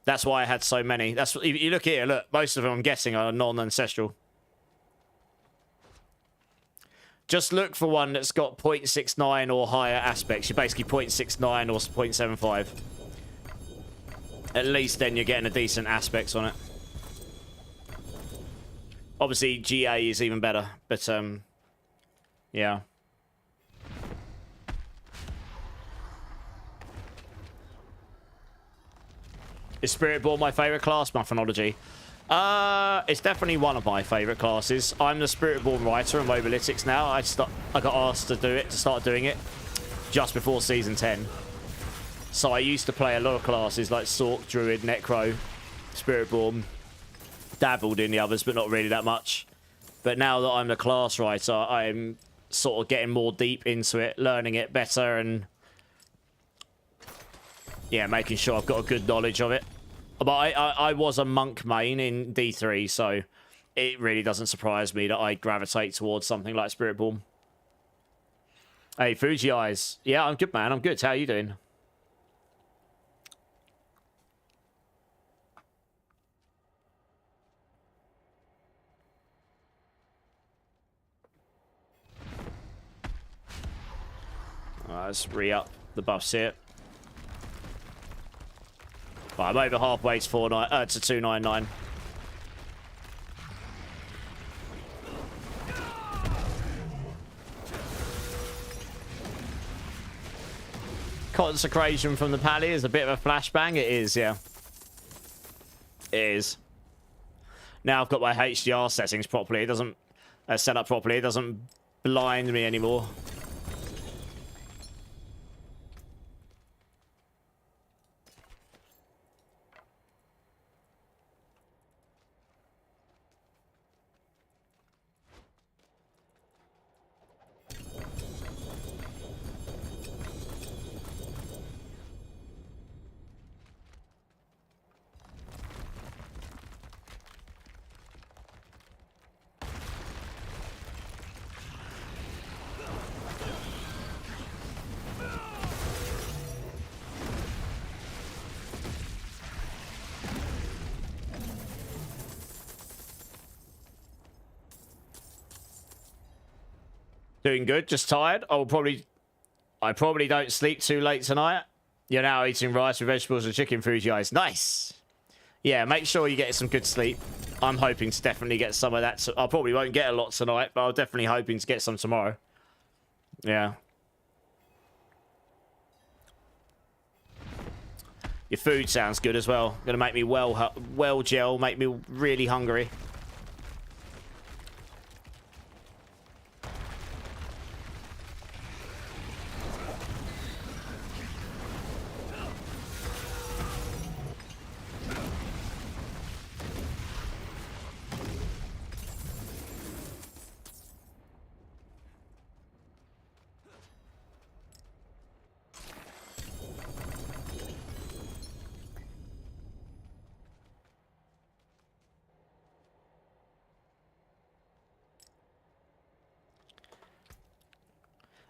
That's why I had so many. That's what, you look here, look. Most of them, I'm guessing, are non-ancestral. Just look for one that's got 0.69 or higher aspects. You're basically 0.69 or 0.75. At least then you're getting a decent aspects on it. Obviously, GA is even better, but, yeah. Is Spiritborn my favourite class? Muffinology. It's definitely one of my favourite classes. I'm the Spiritborn writer on Mobalytics now. I got asked to start doing it, just before Season 10. So I used to play a lot of classes like Sork, Druid, Necro, Spiritborn. Dabbled in the others, but not really that much. But now that I'm the class writer, I'm sort of getting more deep into it, learning it better, and yeah, making sure I've got a good knowledge of it. But I was a monk main in D3, so it really doesn't surprise me that I gravitate towards something like Spiritborn. Hey, Fuji Eyes. Yeah, I'm good, man. I'm good. How are you doing? Let's re-up the buffs here. Right, I'm over halfway to 299. Consecration from the Pally is a bit of a flashbang. It is, yeah. It is. Now I've got my HDR settings properly. It doesn't set up properly. It doesn't blind me anymore. Doing good, just tired. I probably don't sleep too late tonight. You're now eating rice with vegetables and chicken, Fuji Eyes. Nice. Yeah, make sure you get some good sleep. I'm hoping to definitely get some of that. I probably won't get a lot tonight, but I'm definitely hoping to get some tomorrow. Yeah. Your food sounds good as well. Gonna make me well gel, make me really hungry.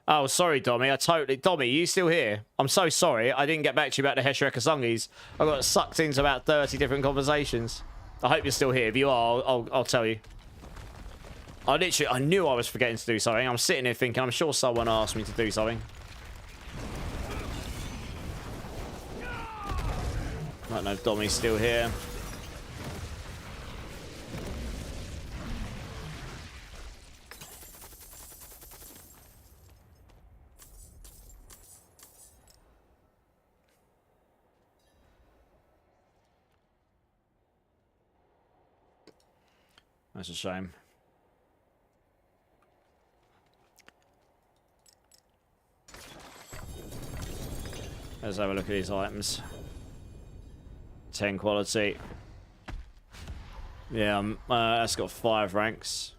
Oh, sorry, Dommy. Dommy, you still here? I'm so sorry. I didn't get back to you about the Hesher Ekazungis. I got sucked into about 30 different conversations. I hope you're still here. If you are, I'll tell you. I knew I was forgetting to do something. I'm sitting here thinking, I'm sure someone asked me to do something. I don't know if Dommy's still here. That's a shame. Let's have a look at these items. 10 quality. Yeah, that's got 5 ranks.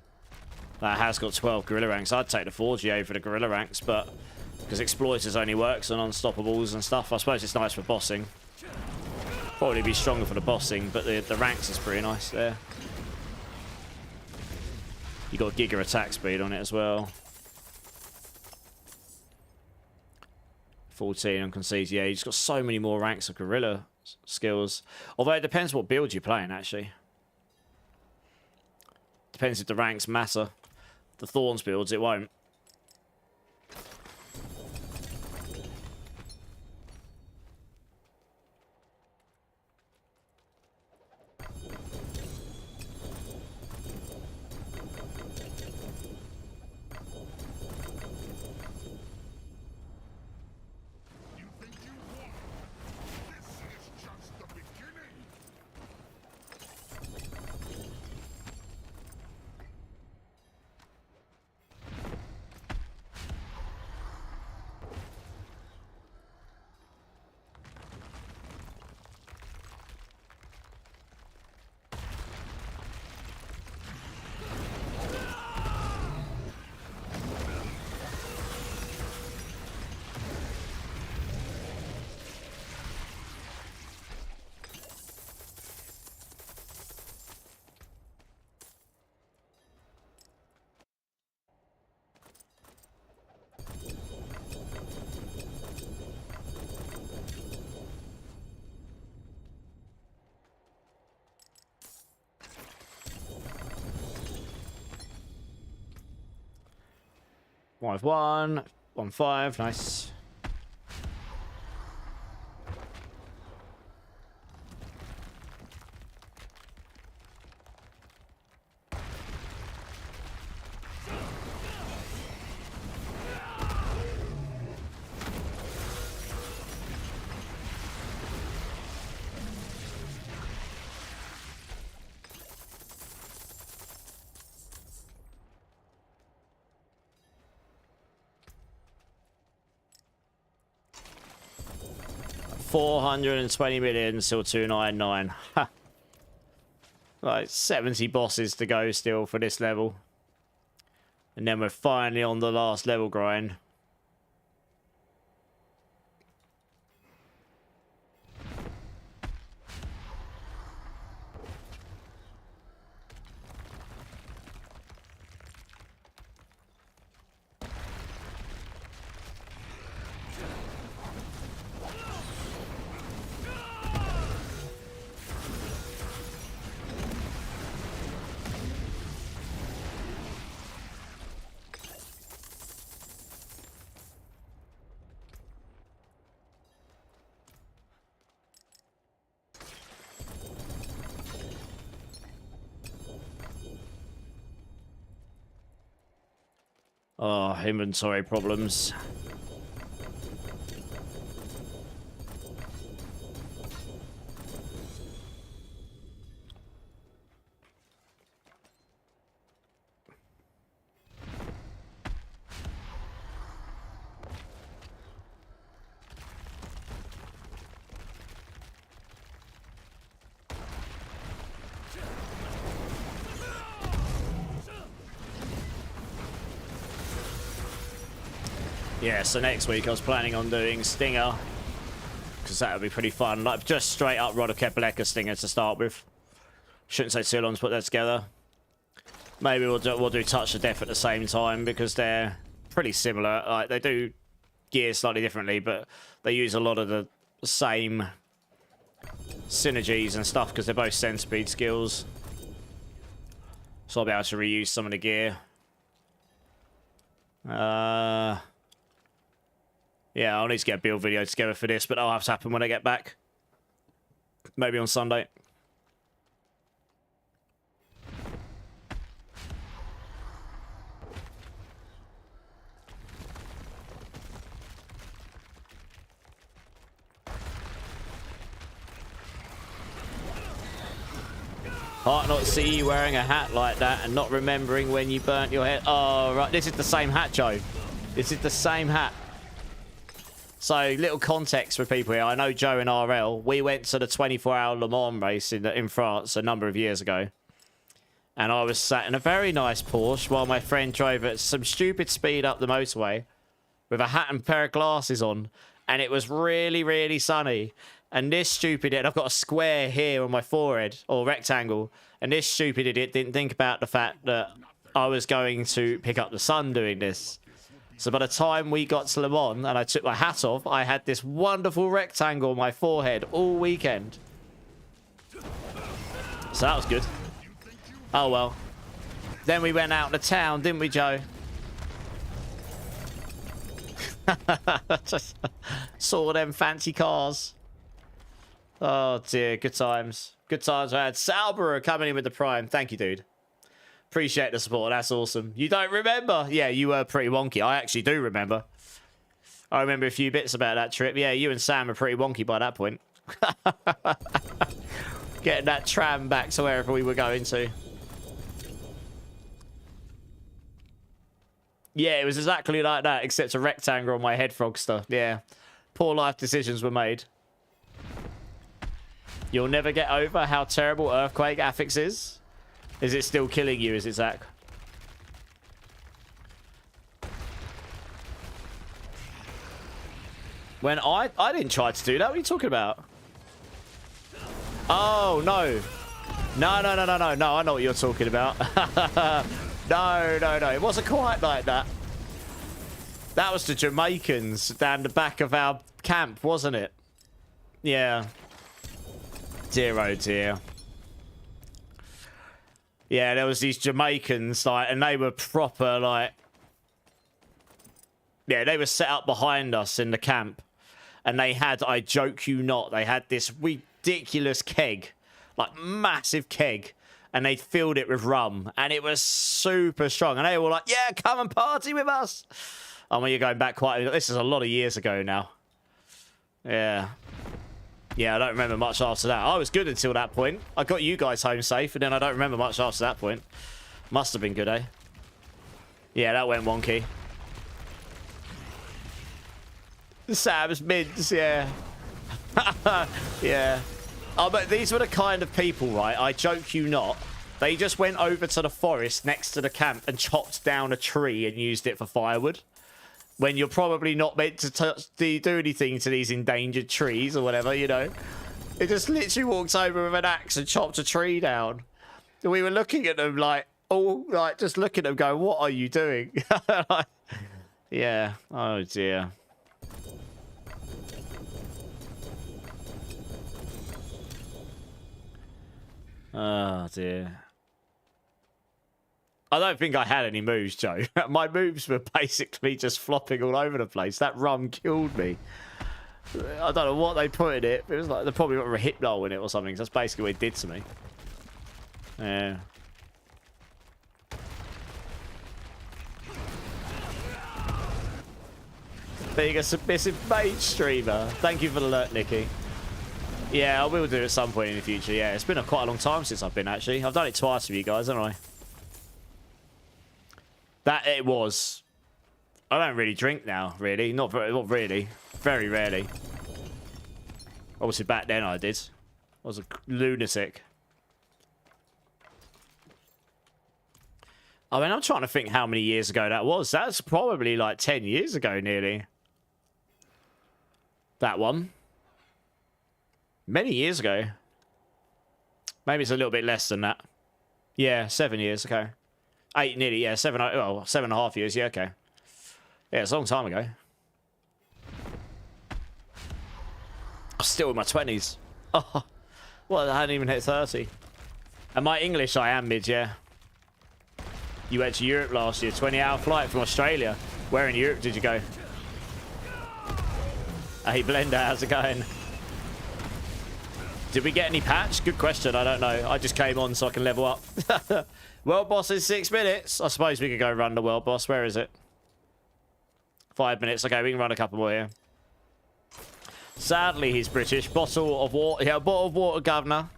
That has got 12 gorilla ranks. I'd take the 4GA for the gorilla ranks, but because exploiters only works on unstoppables and stuff, I suppose it's nice for bossing. Probably be stronger for the bossing, but the ranks is pretty nice there. You got giga attack speed on it as well. 14 on conceit. Yeah, you just got so many more ranks of gorilla skills. Although it depends what build you're playing, actually. Depends if the ranks matter. The Thorns builds, it won't. One with 1, 1-5, nice. $420 million till 299. Ha. Like 70 bosses to go still for this level. And then we're finally on the last level grind. Oh, inventory problems. Yeah, so next week I was planning on doing Stinger, because that would be pretty fun. Like, just straight up Rod of Kepaleka Stinger to start with. Shouldn't take too long to put that together. Maybe we'll do Touch of Death at the same time, because they're pretty similar. Like, they do gear slightly differently, but they use a lot of the same synergies and stuff, because they're both centipede skills. So I'll be able to reuse some of the gear. Yeah, I'll need to get a build video together for this, but that'll have to happen when I get back. Maybe on Sunday. Hard not to see you wearing a hat like that and not remembering when you burnt your head. Oh, right. This is the same hat, Joe. This is the same hat. So, little context for people here. I know Joe and RL. We went to the 24-hour Le Mans race in France a number of years ago. And I was sat in a very nice Porsche while my friend drove at some stupid speed up the motorway with a hat and a pair of glasses on. And it was really, really sunny. And this stupid idiot, I've got a square here on my forehead, or rectangle. And this stupid idiot didn't think about the fact that I was going to pick up the sun doing this. So by the time we got to Le Mans and I took my hat off, I had this wonderful rectangle on my forehead all weekend. So that was good. Oh well. Then we went out to town, didn't we, Joe? Just saw them fancy cars. Oh dear, good times. Good times I had. Salborough coming in with the Prime. Thank you, dude. Appreciate the support. That's awesome. You don't remember? Yeah, you were pretty wonky. I actually do remember. I remember a few bits about that trip. Yeah, you and Sam were pretty wonky by that point. Getting that tram back to wherever we were going to. Yeah, it was exactly like that, except a rectangle on my head, Frogster. Yeah. Poor life decisions were made. You'll never get over how terrible Earthquake Affix is. Is it still killing you, is it, Zach? When I didn't try to do that. What are you talking about? Oh, no. No. I know what you're talking about. No. It wasn't quite like that. That was the Jamaicans down the back of our camp, wasn't it? Yeah. Dear, oh dear. Yeah, there was these Jamaicans, like, and they were proper, like... Yeah, they were set up behind us in the camp. And they had, I joke you not, they had this ridiculous keg. Like, massive keg. And they filled it with rum. And it was super strong. And they were like, yeah, come and party with us. Oh, well, you're going back quite... This is a lot of years ago now. Yeah. Yeah, I don't remember much after that. I was good until that point. I got you guys home safe, and then I don't remember much after that point. Must have been good, eh? Yeah, that went wonky. Sam's mints, yeah. Yeah. Oh, but these were the kind of people, right? I joke you not. They just went over to the forest next to the camp and chopped down a tree and used it for firewood. When you're probably not meant to do anything to these endangered trees or whatever, you know. It just literally walked over with an axe and chopped a tree down. And we were looking at them like, oh, like just looking at them going, what are you doing? Like, yeah. Oh, dear. Oh, dear. I don't think I had any moves, Joe. My moves were basically just flopping all over the place. That rum killed me. I don't know what they put in it. It was like they probably got a hypnol in it or something. That's basically what it did to me. Yeah. Being a submissive mage streamer. Thank you for the alert, Nikki. Yeah, I will do it at some point in the future. Yeah, it's been quite a long time since I've been, actually. I've done it twice with you guys, haven't I? That it was. I don't really drink now, really. Not really. Very rarely. Obviously, back then I did. I was a lunatic. I mean, I'm trying to think how many years ago that was. That's probably like 10 years ago, nearly. That one. Many years ago. Maybe it's a little bit less than that. Yeah, 7 years, okay. 8, nearly, yeah, 7, well, 7.5 years, yeah, okay. Yeah, it's a long time ago. I'm still in my 20s. Oh, well, I hadn't even hit 30. And my English, I am mid, yeah. You went to Europe last year, 20-hour flight from Australia. Where in Europe did you go? Hey, Blender, how's it going? Did we get any patch? Good question, I don't know. I just came on so I can level up. World boss in 6 minutes. I suppose we could go run the world boss. Where is it? 5 minutes. Okay, we can run a couple more here. Sadly, he's British. Bottle of water. Yeah, bottle of water, governor.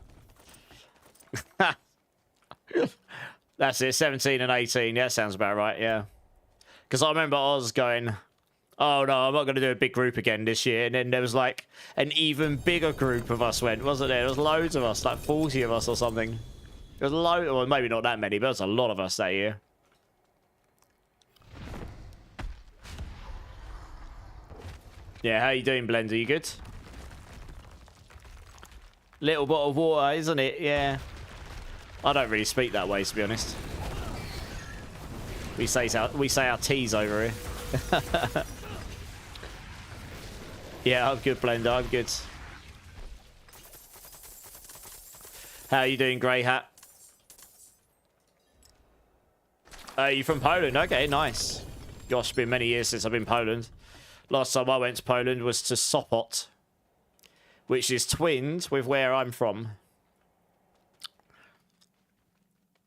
That's it, 17 and 18. Yeah, sounds about right, yeah. Because I remember Oz going, oh no, I'm not going to do a big group again this year. And then there was like an even bigger group of us went, wasn't there? There was loads of us, like 40 of us or something. There was a load, well, maybe not that many, but there was a lot of us that year. Yeah, how you doing, Blender? You good? Little bottle of water, isn't it? Yeah. I don't really speak that way, to be honest. We say our T's over here. Yeah, I'm good, Blender. I'm good. How are you doing, Grey Hat? You from Poland? Okay, nice. Gosh, it's been many years since I've been in Poland. Last time I went to Poland was to Sopot, which is twinned with where I'm from.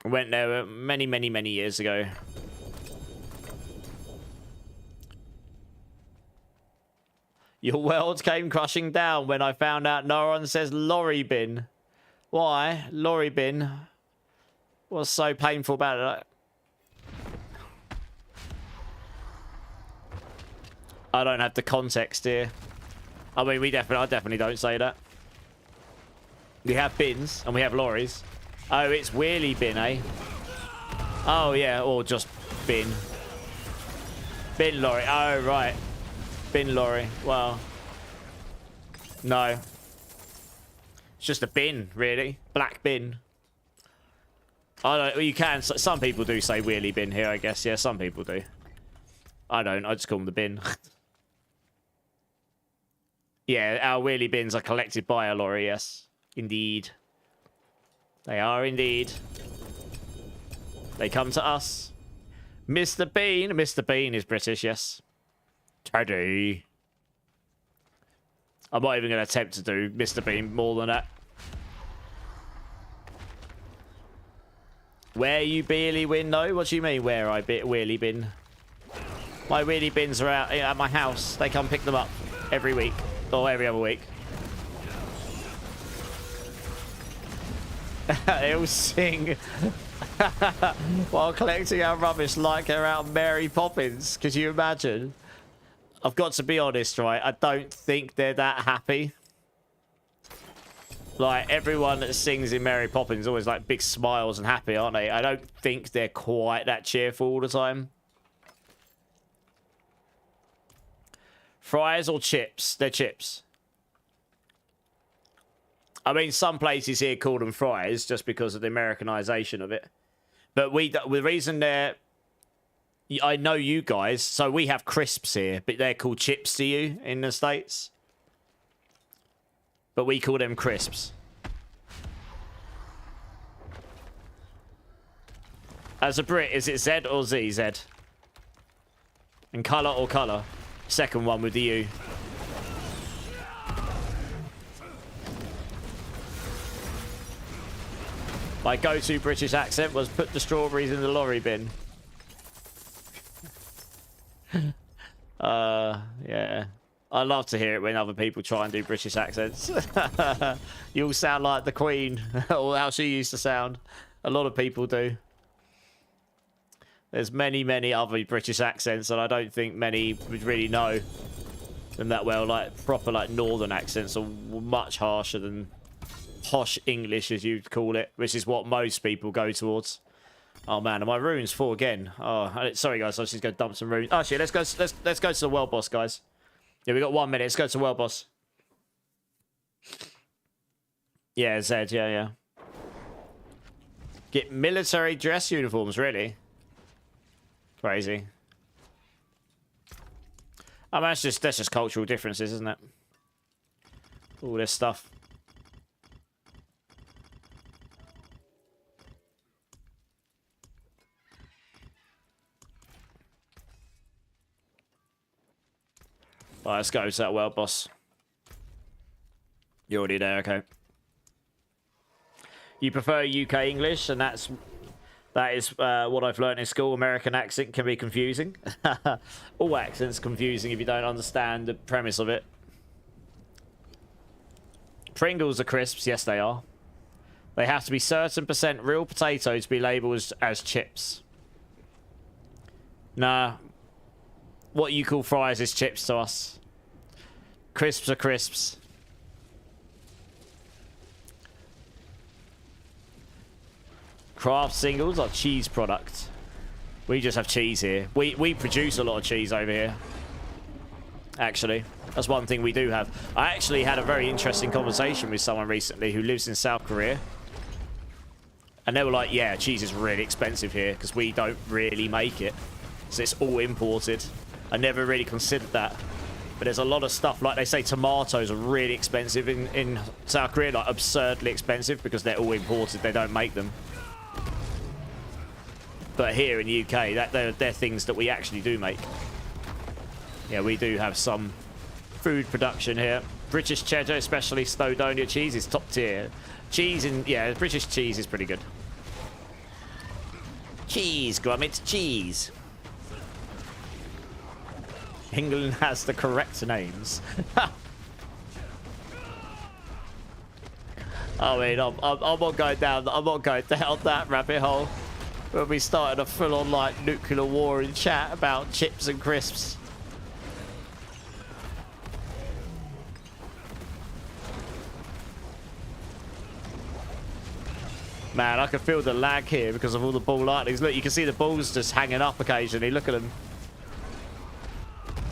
I went there many, many, many years ago. Your world came crushing down when I found out no one says lorry bin. Why? Lorry bin. What's so painful about it? I don't have the context here. I mean, I definitely don't say that. We have bins and we have lorries. Oh, it's wheelie bin, eh? Oh, yeah, or just bin. Bin lorry. Oh, right. Bin lorry. Well, no. It's just a bin, really. Black bin. I don't. Well, you can. Some people do say wheelie bin here, I guess. Yeah, some people do. I don't. I just call them the bin. Yeah, our wheelie bins are collected by a lorry. Yes, indeed. They are indeed. They come to us. Mr. Bean. Mr. Bean is British, yes. Teddy. I'm not even going to attempt to do Mr. Bean more than that. Where you barely win, though? What do you mean, where I wheelie bin? My wheelie bins are out at my house. They come pick them up every week. Or every other week. They'll sing while collecting our rubbish like they're out Mary Poppins. Could you imagine? I've got to be honest, right? I don't think they're that happy. Like, everyone that sings in Mary Poppins always like big smiles and happy, aren't they? I don't think they're quite that cheerful all the time. Fries or chips? They're chips. I mean, some places here call them fries just because of the Americanization of it. But the reason they're... I know you guys, so we have crisps here, but they're called chips to you in the States. But we call them crisps. As a Brit, is it Z or Z? Z. And colour or colour? Second one with the U. My go-to British accent was put the strawberries in the lorry bin. Yeah, Yeah. I love to hear it when other people try and do British accents. You all sound like the Queen, or how she used to sound. A lot of people do. There's many, many other British accents, and I don't think many would really know them that well. Like, proper, like, northern accents are much harsher than posh English, as you'd call it, which is what most people go towards. Oh, man, are my runes full again? Oh, sorry, guys, I was just going to dump some runes. Oh, shit, let's go to the world boss, guys. Yeah, we got 1 minute. Let's go to world boss. Yeah, Zed, yeah. Get military dress uniforms, really? Crazy. I mean, that's just cultural differences, isn't it? All this stuff. All right, let's go to that world boss. You're already there, okay. You prefer UK English, and that is what I've learned in school. American accent can be confusing. All accents confusing if you don't understand the premise of it. Pringles are crisps. Yes, they are. They have to be certain percent real potato to be labelled as chips. Nah. What you call fries is chips to us. Crisps are crisps. Craft singles are cheese products. We just have cheese here. We produce a lot of cheese over here. Actually, that's one thing we do have. I actually had a very interesting conversation with someone recently who lives in South Korea. And they were like, yeah, cheese is really expensive here because we don't really make it. So it's all imported. I never really considered that. But there's a lot of stuff, like they say tomatoes are really expensive in South Korea, like absurdly expensive because they're all imported. They don't make them. But here in the UK, they're things that we actually do make. Yeah, we do have some food production here. British cheddar, especially Snowdonia cheese, is top tier. Cheese yeah, British cheese is pretty good. Cheese, Gromit, cheese. England has the correct names. I mean, I'm not going down. I'm not going down that rabbit hole. When we started a full-on like nuclear war in chat about chips and crisps. Man, I can feel the lag here because of all the ball lightnings. Look, you can see the balls just hanging up occasionally. Look at them.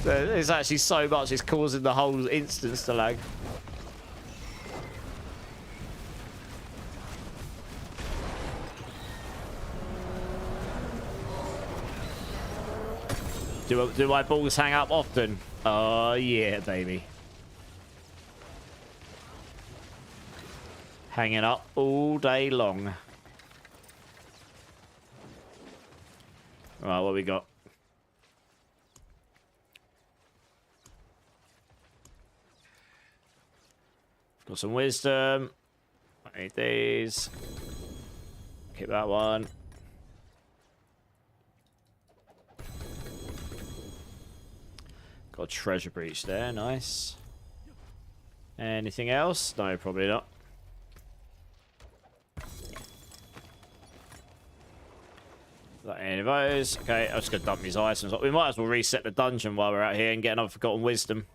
There's actually so much it's causing the whole instance to lag. Do my balls hang up often? Oh, yeah, baby. Hanging up all day long. Right, what we got? Got some wisdom. I need these. Keep that one. Got a treasure breach there, nice. Anything else? No, probably not. Not any of those. Okay, I'm just gonna dump these items. We might as well reset the dungeon while we're out here and get another forgotten wisdom,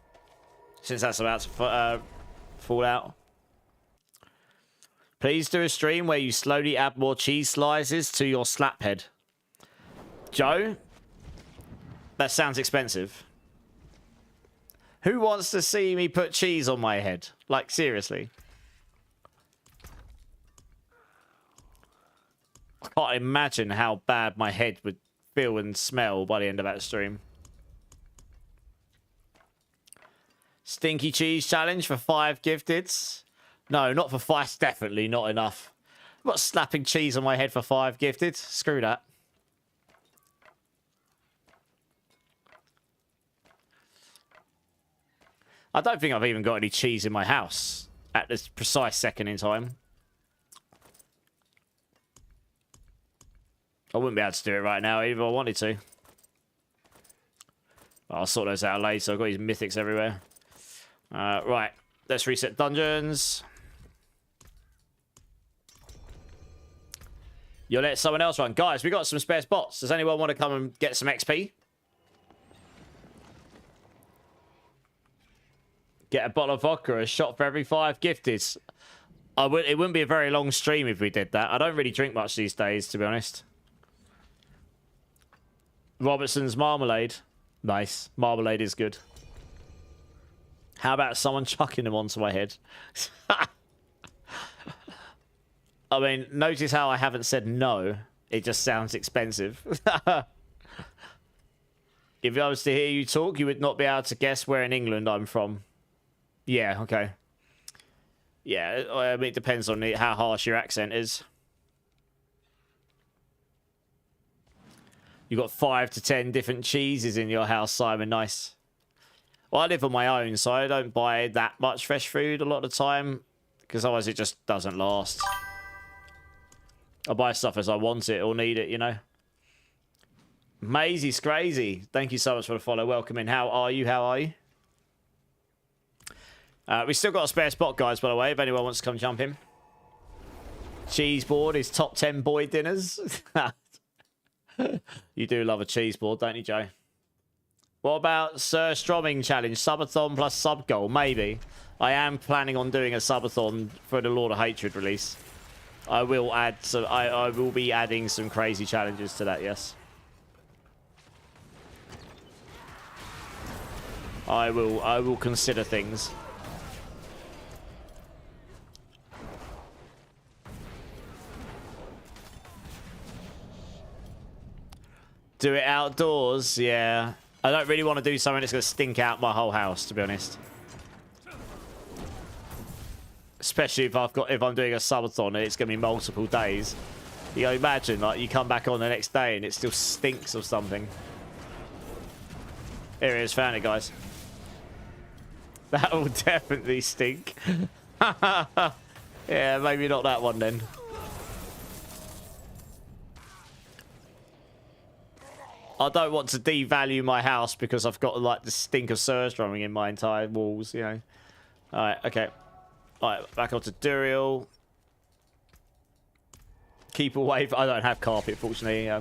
since that's about to fall out. Please do a stream where you slowly add more cheese slices to your slap head. Joe, that sounds expensive. Who wants to see me put cheese on my head? Like, seriously. I can't imagine how bad my head would feel and smell by the end of that stream. Stinky cheese challenge for 5 gifteds. No, not for 5. Definitely not enough. I'm not slapping cheese on my head for 5 gifted. Screw that. I don't think I've even got any cheese in my house at this precise second in time. I wouldn't be able to do it right now, even if I wanted to. I'll sort those out later. I've got these mythics everywhere. Right. Let's reset dungeons. You'll let someone else run. Guys, we got some spare spots. Does anyone want to come and get some XP? Get a bottle of vodka, a shot for every 5 gifted. It wouldn't be a very long stream if we did that. I don't really drink much these days, to be honest. Robertson's marmalade. Nice. Marmalade is good. How about someone chucking them onto my head? I mean, notice how I haven't said no. It just sounds expensive. If I was to hear you talk, you would not be able to guess where in England I'm from. Yeah, okay. Yeah, I mean, it depends on how harsh your accent is. You've got 5 to 10 different cheeses in your house, Simon. Nice. Well, I live on my own, so I don't buy that much fresh food a lot of the time, because otherwise it just doesn't last. I buy stuff as I want it or need it, you know. Maisie's crazy. Thank you so much for the follow. Welcome in. How are you? How are you? We still got a spare spot, guys, by the way, if anyone wants to come jump in. Cheese board is top 10 boy dinners. You do love a cheese board, don't you, Joe? What about Sir Stromming challenge? Subathon plus sub goal? Maybe. I am planning on doing a subathon for the Lord of Hatred release. I will add some. I will be adding some crazy challenges to that. Yes. I will consider things. Do it outdoors, yeah. I don't really want to do something that's going to stink out my whole house, to be honest. Especially if I'm doing a subathon and it's going to be multiple days. You know, imagine, like, you come back on the next day and it still stinks of something. Here it is, found it, guys. That will definitely stink. Yeah, maybe not that one then. I don't want to devalue my house because I've got, like, the stink of Surströmming in my entire walls, you know. Alright, okay. Alright, back onto Duriel. Keep away. I don't have carpet, fortunately.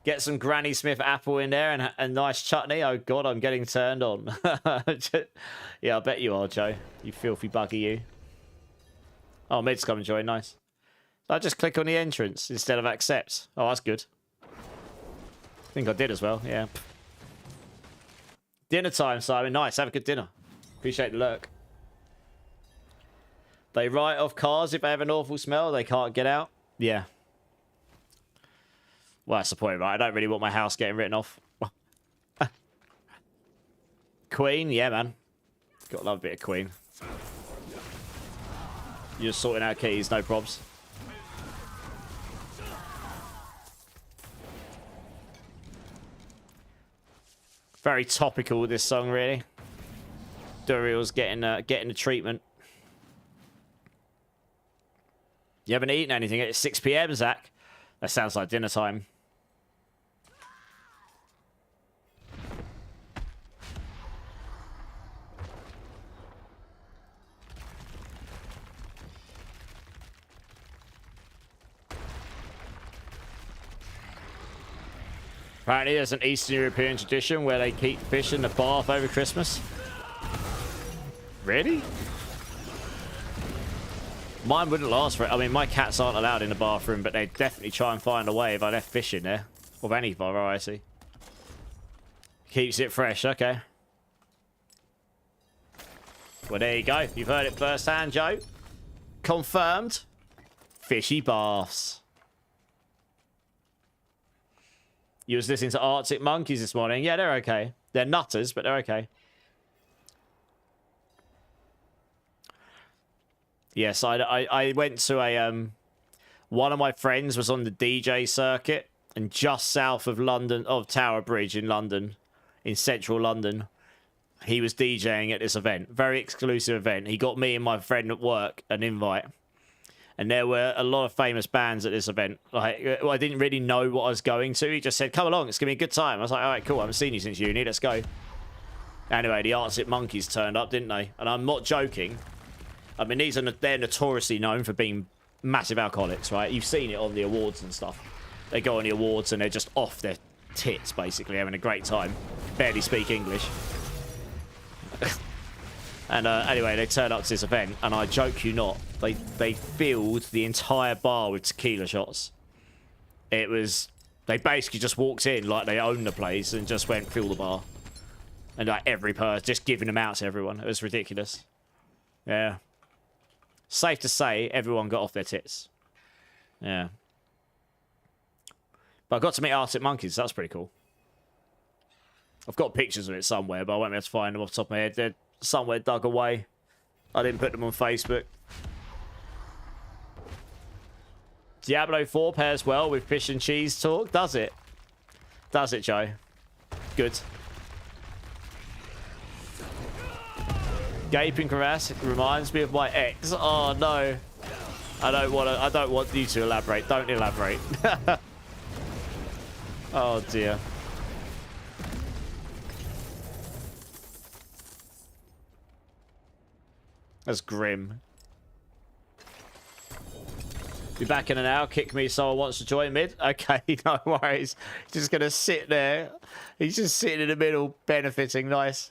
Get some Granny Smith apple in there and a nice chutney. Oh, God, I'm getting turned on. Yeah, I bet you are, Joe. You filthy bugger, you. Oh, Mid's come and join. Nice. So I just click on the entrance instead of accept. Oh, that's good. I think I did as well, yeah. Dinner time, Simon. Nice, have a good dinner. Appreciate the lurk. They write off cars if they have an awful smell. They can't get out. Yeah. Well, that's the point, right? I don't really want my house getting written off. Queen, yeah, man. Got to love a bit of Queen. You're just sorting out keys, no probs. Very topical, this song, really. Duriel's getting the treatment. You haven't eaten anything at 6 PM, Zach? That sounds like dinner time. Apparently there's an Eastern European tradition where they keep fish in the bath over Christmas. Really? Mine wouldn't last for it. I mean, my cats aren't allowed in the bathroom, but they'd definitely try and find a way if I left fish in there. Of any variety. Keeps it fresh, okay. Well, there you go. You've heard it firsthand, Joe. Confirmed. Fishy baths. You was listening to Arctic Monkeys this morning. Yeah, they're okay. They're nutters, but they're okay. Yes, I went to a... one of my friends was on the DJ circuit, and just south of London, of Tower Bridge in London, in central London, he was DJing at this event. Very exclusive event. He got me and my friend at work an invite. And there were a lot of famous bands at this event. Like, I didn't really know what I was going to. He just said, come along, it's going to be a good time. I was like, all right, cool, I haven't seen you since uni, let's go. Anyway, the Arctic Monkeys turned up, didn't they? And I'm not joking. I mean, they're notoriously known for being massive alcoholics, right? You've seen it on the awards and stuff. They go on the awards and they're just off their tits, basically, having a great time. Barely speak English. And anyway, they turned up to this event, and I joke you not, they filled the entire bar with tequila shots. It was... They basically just walked in like they owned the place and just went, fill the bar. And like every person, just giving them out to everyone. It was ridiculous. Yeah. Safe to say, everyone got off their tits. Yeah. But I got to meet Arctic Monkeys. That's pretty cool. I've got pictures of it somewhere, but I won't be able to find them off the top of my head. They're somewhere dug away. I didn't put them on Facebook. Diablo 4 pairs well with fish and cheese talk. Does it? Does it, Joe? Good. Gaping crevasse reminds me of my ex. Oh no. I don't want you to elaborate. Don't elaborate. Oh dear. That's grim. Be back in an hour. Kick me. Someone wants to join mid. Okay, no worries. Just gonna sit there. He's just sitting in the middle, benefiting. Nice.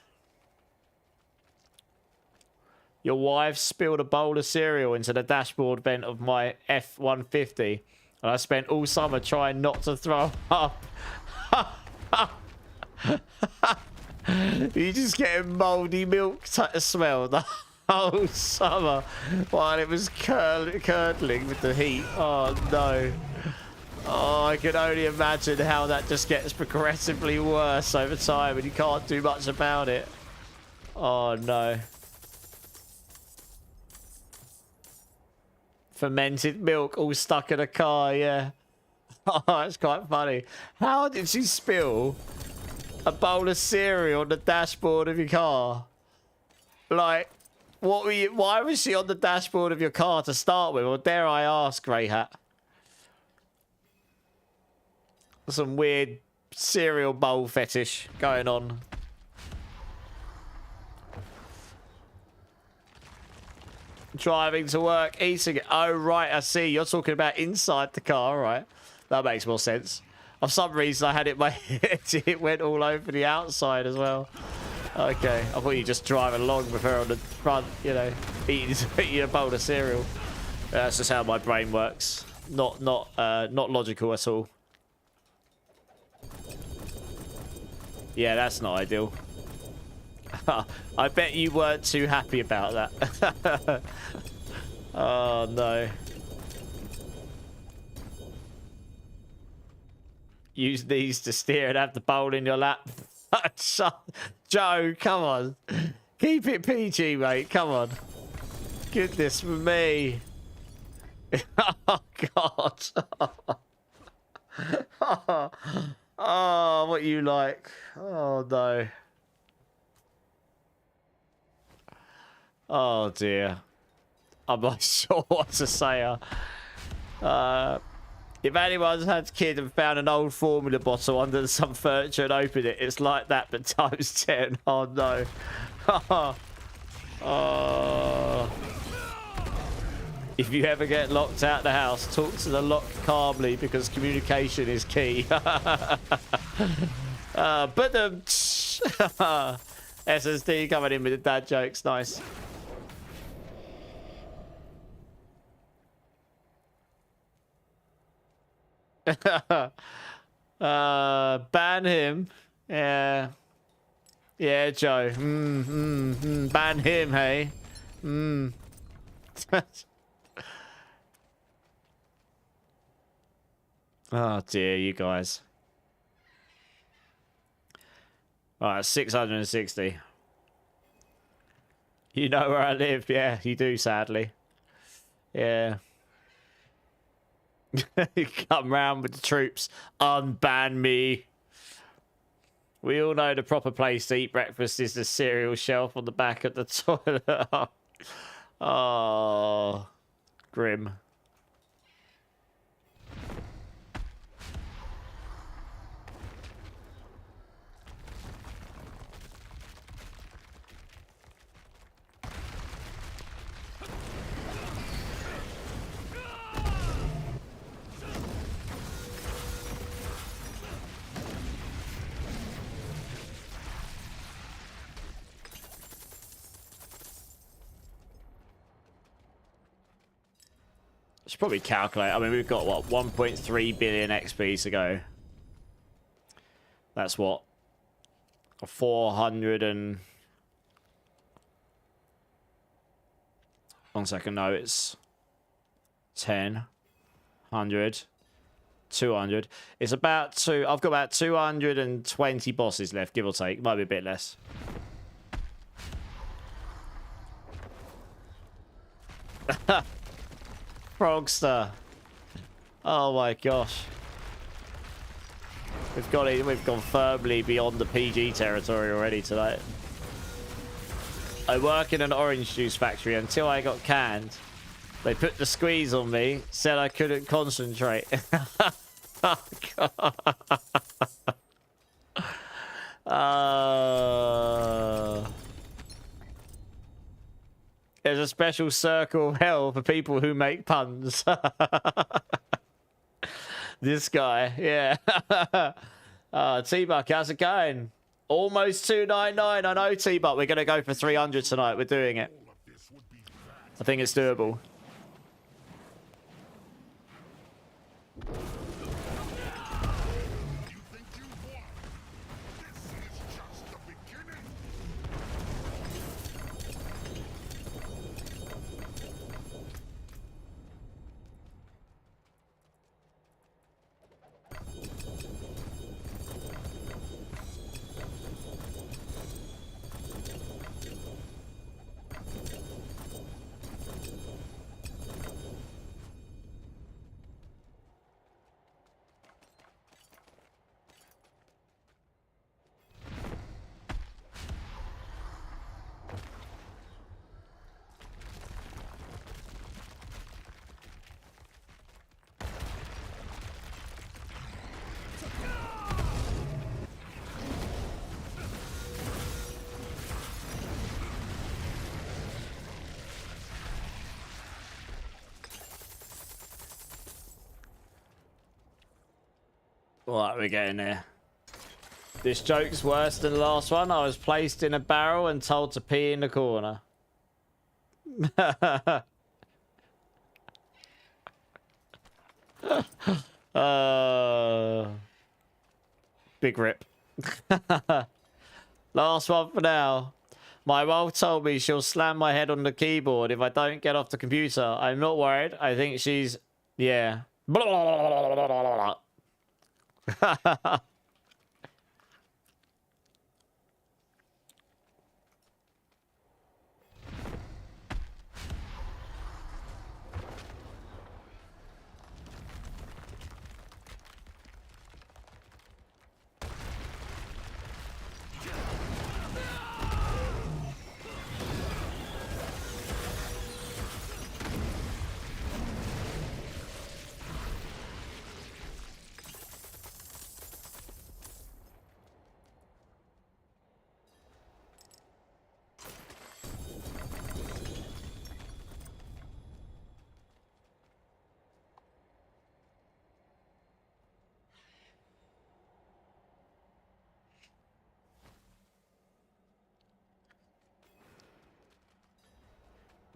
Your wife spilled a bowl of cereal into the dashboard vent of my F-150, and I spent all summer trying not to throw up. You just getting mouldy milk smell the whole summer while it was curdling with the heat. Oh no. Oh, I can only imagine how that just gets progressively worse over time and you can't do much about it. Oh no. Fermented milk all stuck in a car, yeah. Oh, that's quite funny. How did she spill a bowl of cereal on the dashboard of your car? Like, why was she on the dashboard of your car to start with? Or dare I ask, Grey Hat? Some weird cereal bowl fetish going on. Driving to work, eating it. Oh, right, I see. You're talking about inside the car, right? That makes more sense. For some reason, I had it in my head. It went all over the outside as well. Okay, I thought you just driving along with her on the front, you know, eating a bowl of cereal. That's just how my brain works. Not logical at all. Yeah, that's not ideal. I bet you weren't too happy about that. Oh, no. Use these to steer and have the bowl in your lap. Joe, come on. Keep it PG, mate. Come on. Goodness me. Oh, God. Oh, what you like. Oh, no. Oh dear. I'm not sure what to say. If anyone's had a kid and found an old formula bottle under some furniture and opened it, it's like that, but times 10. Oh no. Oh. If you ever get locked out the house, talk to the lock calmly because communication is key. But SSD coming in with the dad jokes. Nice. Ban him. Yeah. Yeah, Joe. Ban him, hey. Oh dear, you guys. Alright, 660. You know where I live? Yeah, you do, sadly. Yeah. Come round with the troops. Unban me. We all know the proper place to eat breakfast is the cereal shelf on the back of the toilet. Oh, grim. Should probably calculate. I mean, we've got, what, 1.3 billion XP to go. That's what? 400 and... 1 second, no, it's 10, 100, 200. It's about two. I've got about 220 bosses left, give or take. Might be a bit less. Frogster. Oh my gosh. We've gone firmly beyond the PG territory already tonight. I work in an orange juice factory until I got canned. They put the squeeze on me, said I couldn't concentrate. Oh, God. There's a special circle of hell for people who make puns. This guy, yeah. T-Buck, how's it going? Almost 299. I know, T-Buck. We're going to go for 300 tonight. We're doing it. I think it's doable. What are we getting there? This joke's worse than the last one. I was placed in a barrel and told to pee in the corner. Big rip. Last one for now. My wife told me she'll slam my head on the keyboard if I don't get off the computer. I'm not worried. I think she's... Yeah.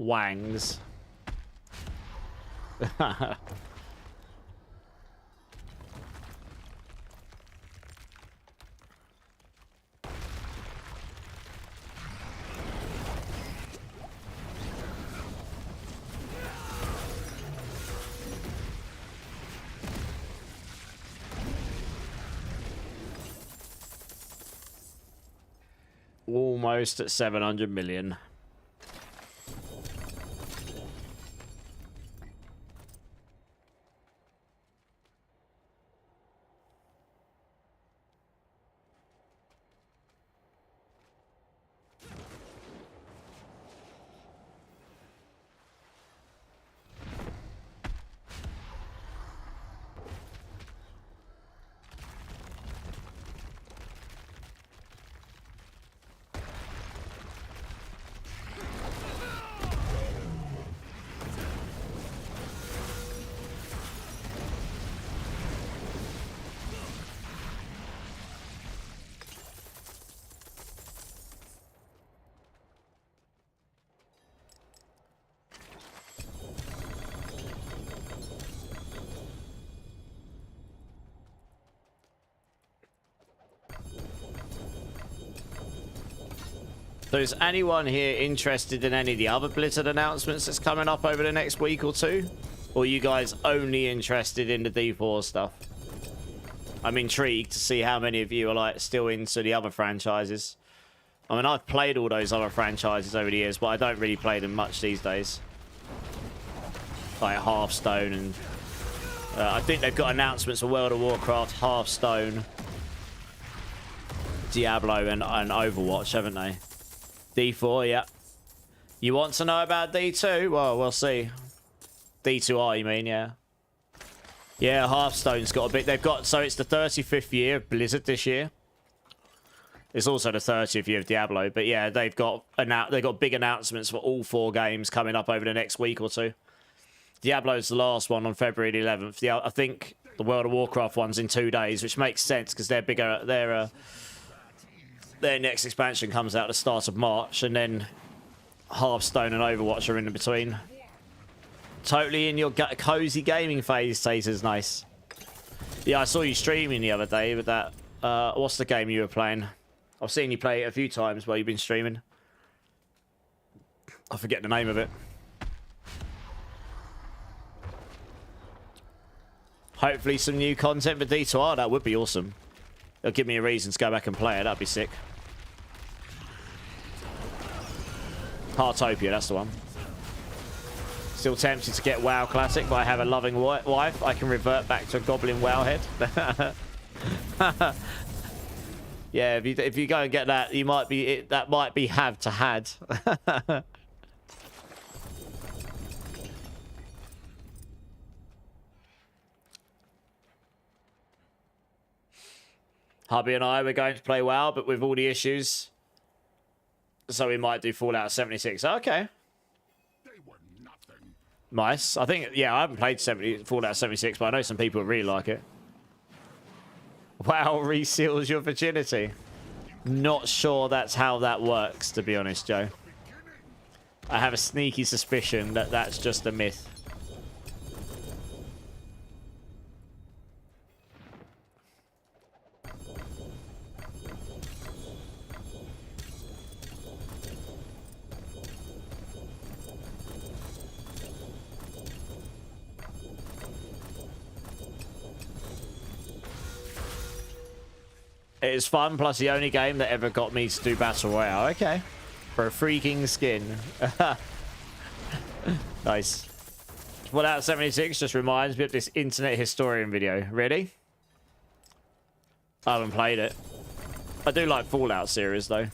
Wangs. Almost at 700 million. So is anyone here interested in any of the other Blizzard announcements that's coming up over the next week or two? Or are you guys only interested in the D4 stuff? I'm intrigued to see how many of you are like still into the other franchises. I mean, I've played all those other franchises over the years, but I don't really play them much these days. Like Hearthstone and... I think they've got announcements for World of Warcraft, Hearthstone, Diablo, and Overwatch, haven't they? D4, yeah. You want to know about D2? Well, we'll see. D2R, you mean, yeah. Yeah, Hearthstone's got a bit... They've got... So it's the 35th year of Blizzard this year. It's also the 30th year of Diablo. But yeah, they've got big announcements for all 4 games coming up over the next week or two. Diablo's the last one on February the 11th. I think the World of Warcraft one's in 2 days, which makes sense because they're bigger. Their next expansion comes out at the start of March, and then Hearthstone and Overwatch are in between. Totally in your cozy gaming phase, Taser's nice. Yeah, I saw you streaming the other day with that. What's the game you were playing? I've seen you play it a few times while you've been streaming. I forget the name of it. Hopefully some new content for D2R. That would be awesome. It'll give me a reason to go back and play it. That'd be sick. Heartopia, that's the one. Still tempted to get WoW Classic, but I have a loving wife. I can revert back to a Goblin Wowhead. Yeah, if you go and get that, you might be that might be have to had. Hubby and I were going to play WoW, but with all the issues, so we might do Fallout 76. Okay. Nice. I think, yeah, I haven't played Fallout 76, but I know some people really like it. WoW reseals your virginity. Not sure that's how that works, to be honest, Joe. I have a sneaky suspicion that that's just a myth. It is fun, plus the only game that ever got me to do Battle Royale. Okay. For a freaking skin. Nice. Fallout 76 just reminds me of this Internet Historian video. Really? I haven't played it. I do like Fallout series, though.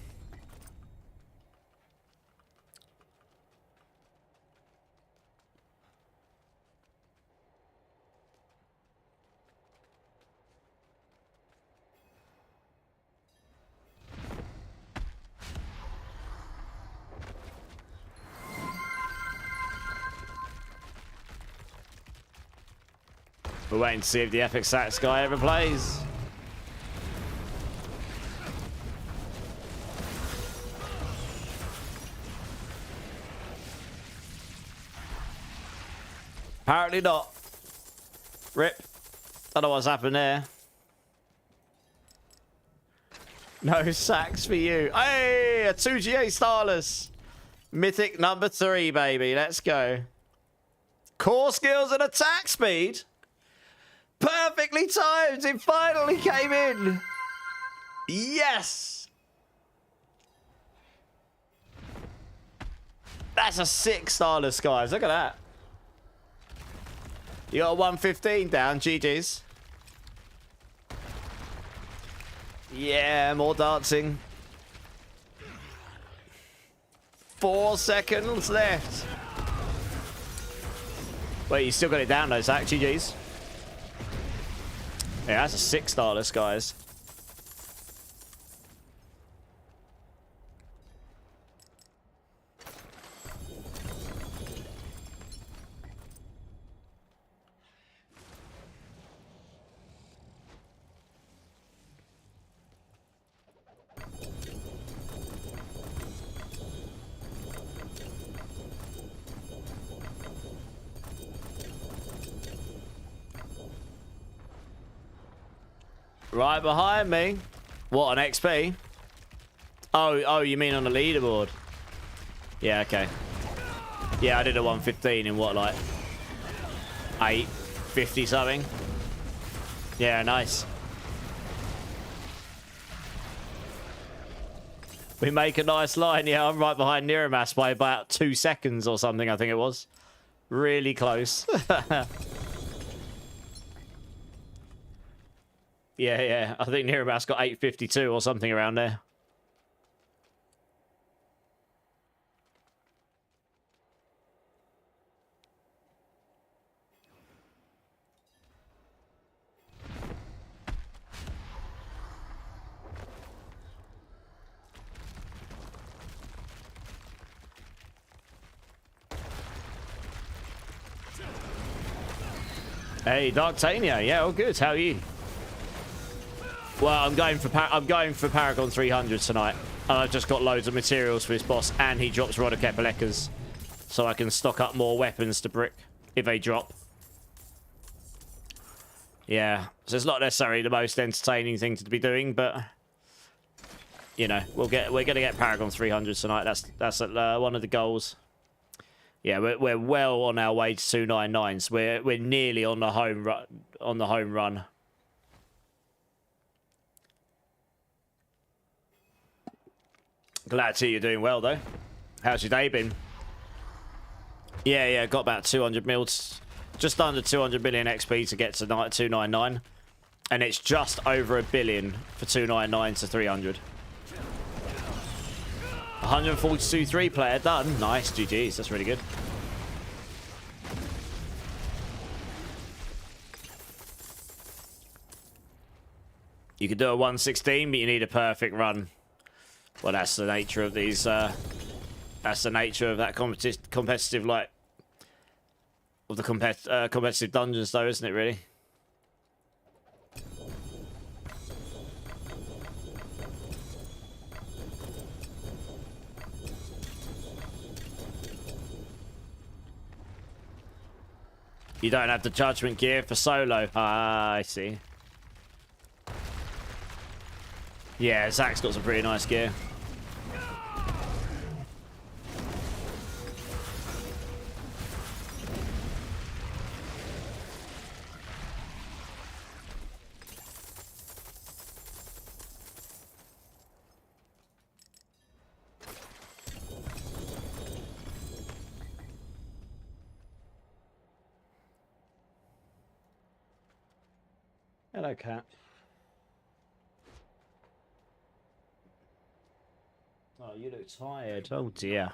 We're waiting to see if the Epic Sax guy ever plays. Apparently not. Rip. Don't know what's happened there. No Sax for you. Hey, a 2GA Starless. Mythic number 3, baby. Let's go. Core skills and attack speed. Perfectly timed! It finally came in! Yes! That's a 6 Starless, guys. Look at that. You got a 115 down. GG's. Yeah, more dancing. 4 seconds left. Wait, you still got it down though, Zach. GG's. Yeah, that's a 6 Starless, guys. Right behind me. What, an XP? Oh, you mean on the leaderboard? Yeah, okay. Yeah, I did a 115 in what, like 850 something. Yeah, nice. We make a nice line. Yeah, I'm right behind Niramas by about 2 seconds or something, I think it was. Really close. Yeah. I think Niramas got 852 or something around there. Hey, Darktania. Yeah, all good. How are you? Well, I'm going for Paragon 300 tonight, and I've just got loads of materials for this boss, and he drops Rod of Kepelekas, so I can stock up more weapons to brick if they drop. Yeah, so it's not necessarily the most entertaining thing to be doing, but you know, we're gonna get Paragon 300 tonight. That's one of the goals. Yeah, we're well on our way to 299s. We're nearly on the home run. Glad to hear you're doing well though. How's your day been? Yeah, got about 200 mils, just under 200 million XP to get to 299, and it's just over 1 billion for 299 to 300. 142 3-player done. Nice, GG's. That's really good. You could do a 116, but you need a perfect run. Well, that's the nature of these. That's the nature of that competitive, like, of the competitive dungeons, though, isn't it? Really. You don't have the judgment gear for solo. Ah, I see. Yeah, Zach's got some pretty nice gear. Hello, cat. Oh, you look tired. Oh, dear.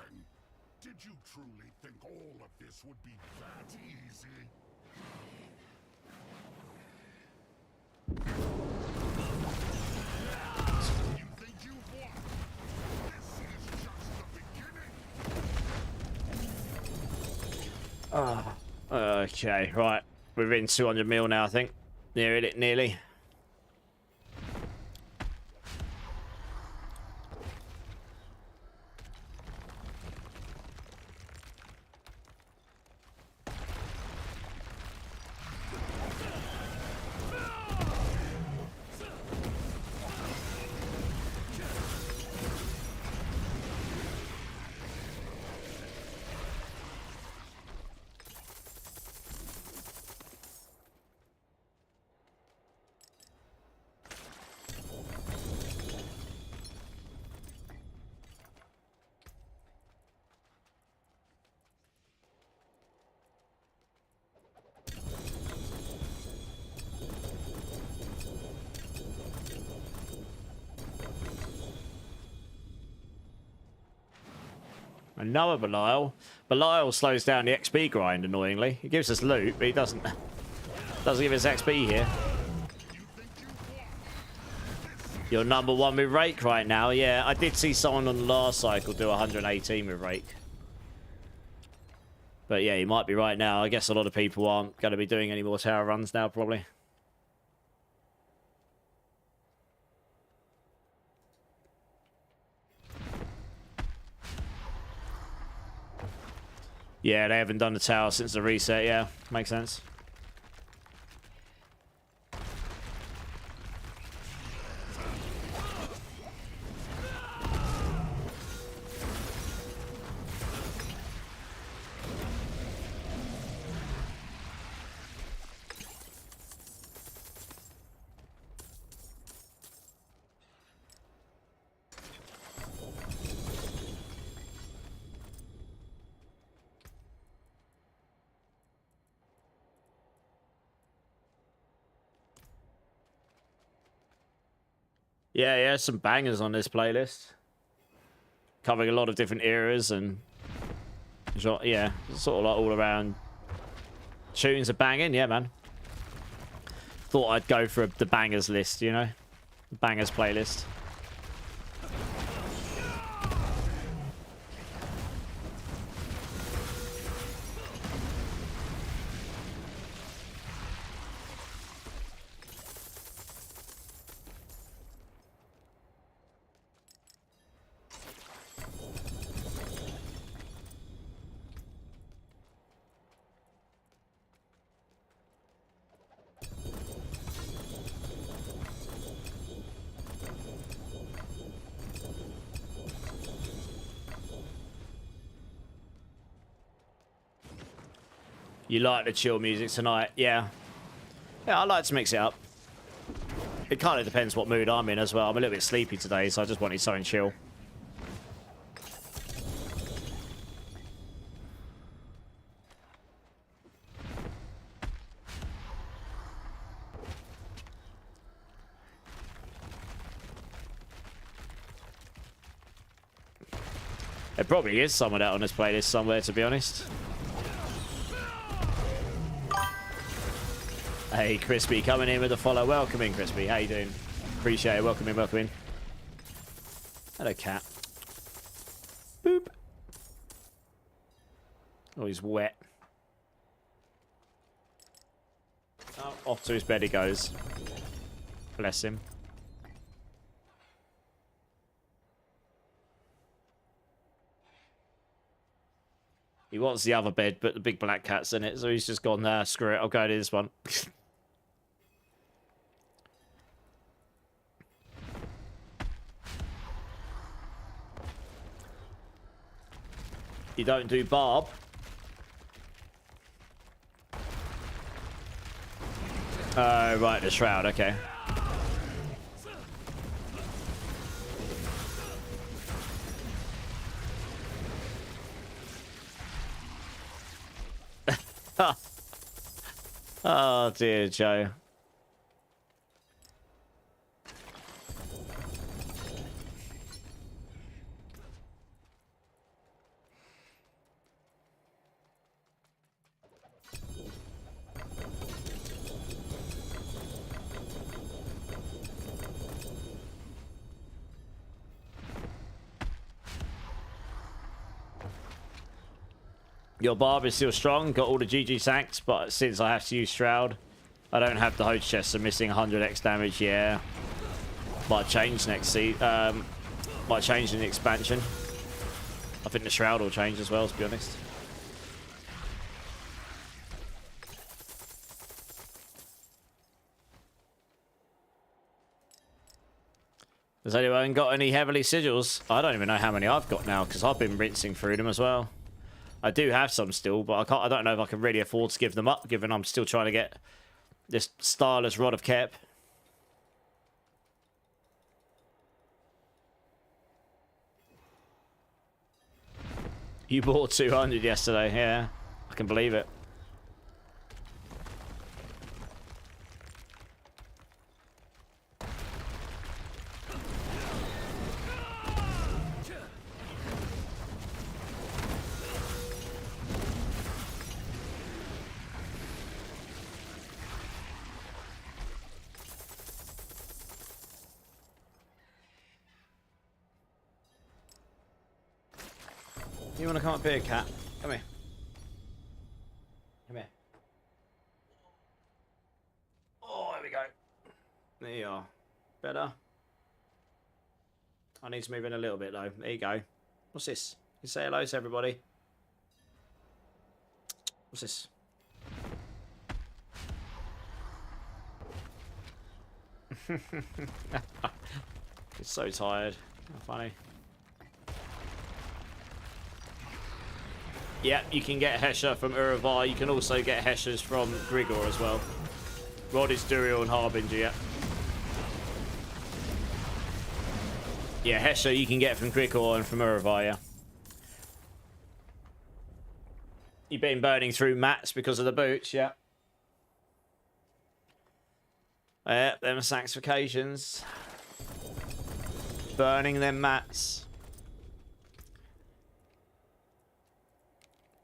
Did you truly think all of this would be that easy? You think you've won? This is just the beginning. Okay, right. We're in 200 mil now, I think. Nearly. Another Belial. Belial slows down the XP grind, annoyingly. He gives us loot, but he doesn't give us XP here. You're number 1 with Rake right now. Yeah, I did see someone on the last cycle do 118 with Rake. But yeah, you might be right now. I guess a lot of people aren't going to be doing any more tower runs now, probably. Yeah, they haven't done the tower since the reset. Yeah, makes sense. Yeah, yeah, some bangers on this playlist. Covering a lot of different eras and... Yeah, sort of like all around. Tunes are banging, yeah, man. Thought I'd go for the bangers list, you know? Bangers playlist. You like the chill music tonight? Yeah. Yeah, I like to mix it up. It kind of depends what mood I'm in as well. I'm a little bit sleepy today, so I just wanted something chill. There probably is some of that on this playlist somewhere, to be honest. Hey, Crispy, coming in with a follow. Welcome in, Crispy. How you doing? Appreciate it. Welcome in, welcome in. Hello, cat. Boop. Oh, he's wet. Oh, off to his bed he goes. Bless him. He wants the other bed, but the big black cat's in it, so he's just gone, nah, screw it, I'll go to this one. You don't do Barb? Right, the Shroud, okay. Oh dear, Joe. Your Barb is still strong, got all the GG Sancts, but since I have to use Shroud, I don't have the Host Chest, so missing 100x damage, yeah. Might change next season. Might change in the expansion. I think the Shroud will change as well, to be honest. Has anyone got any heavily sigils? I don't even know how many I've got now, because I've been rinsing through them as well. I do have some still, but I don't know if I can really afford to give them up, given I'm still trying to get this Starless Rod of Kep. You bought 200 yesterday, yeah. I can believe it. You want to come up here, cat? Come here. Come here. Oh, there we go. There you are. Better? I need to move in a little bit, though. There you go. What's this? You say hello to everybody. What's this? It's so tired. How funny. Yeah, you can get Hesher from Uravar. You can also get Heshers from Grigor as well. Rod is Duriel and Harbinger, yeah. Yeah, Hesher you can get from Grigor and from Uravar, yeah. You've been burning through mats because of the boots, yeah. Yeah, them are Sanctifications. burning them mats.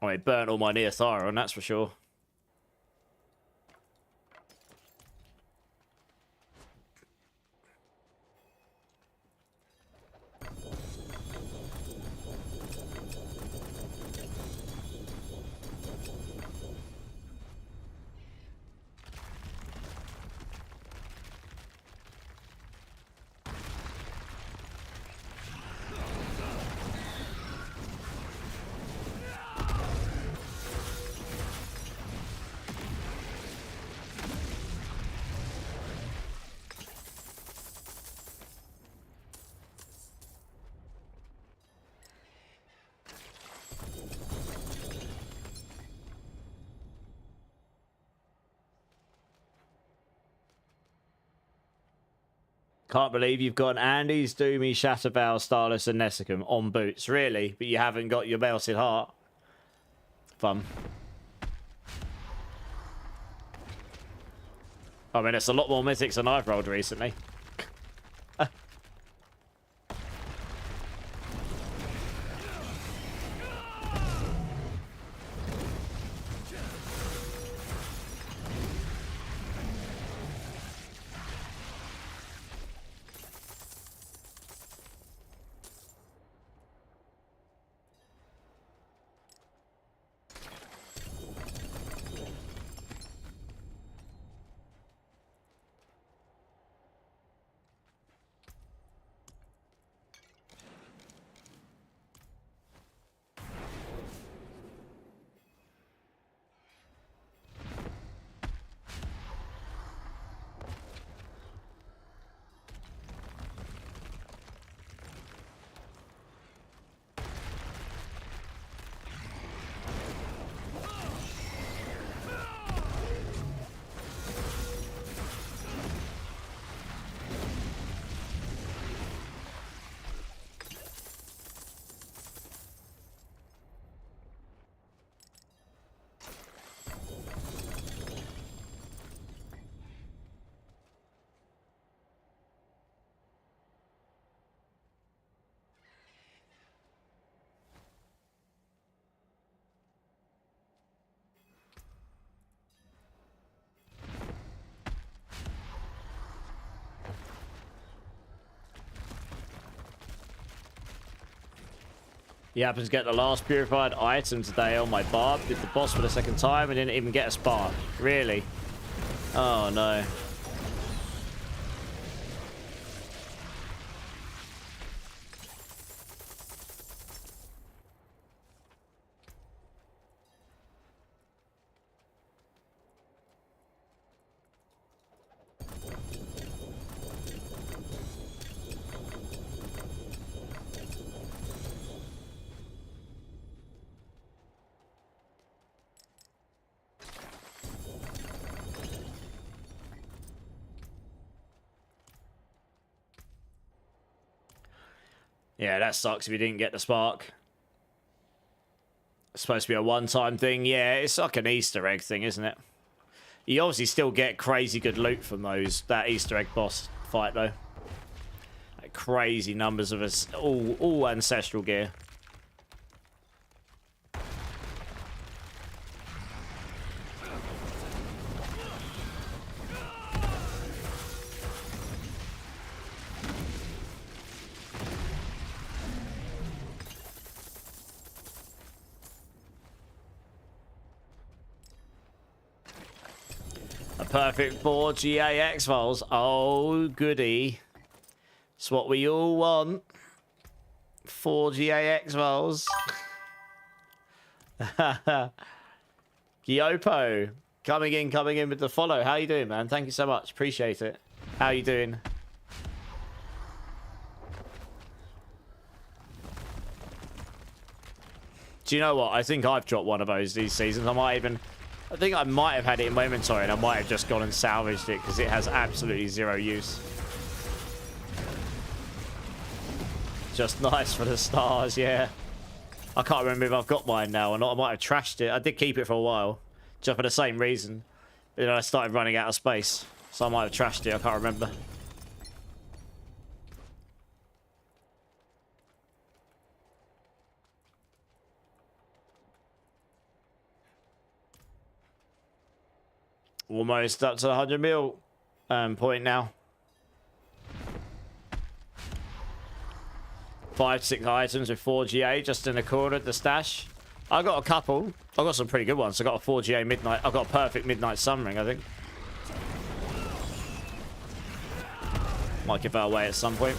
Oh, it burnt all my neothyron, that's for sure. Can't believe you've got an Andes, Doomy, Shatterbow, Starless, and Nessicum on boots. Really? But you haven't got your Melted Heart. Fun. I mean, it's a lot more Mythics than I've rolled recently. You happen to get the last purified item today on my barb. Did the boss for the second time and didn't even get a spark. Really? Oh no. Yeah, that sucks if you didn't get the spark. It's supposed to be a one-time thing. Yeah, it's like an Easter egg thing, isn't it? You obviously still get crazy good loot from that Easter egg boss fight, though. Like crazy numbers of us, all ancestral gear. Perfect 4 GAX files. Oh, goody. It's what we all want. 4 GAX files. Gyopo. Coming in with the follow. How you doing, man? Thank you so much. Appreciate it. How you doing? Do you know what? I think I've dropped one of those these seasons. I think I might have had it in my inventory and I might have just gone and salvaged it because it has absolutely zero use. Just nice for the stars, yeah. I can't remember if I've got mine now or not. I might have trashed it. I did keep it for a while, just for the same reason. But then I started running out of space, so I might have trashed it. I can't remember. Almost up to the 100 mil point now. 5 to 6 items with 4 GA just in the corner at the stash. I got a couple. I got some pretty good ones. I got a 4 GA midnight. I got a perfect midnight sun ring, I think. Might give that away at some point.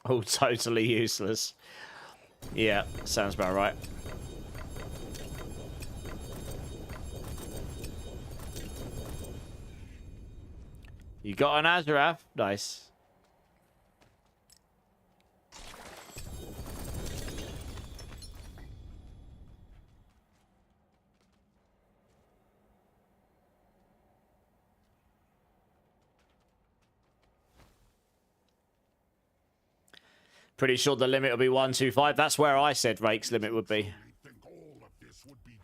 Oh, totally useless. Yeah, sounds about right. You got an Azarath? Nice. Pretty sure the limit will be 125. That's where I said Rake's limit would be.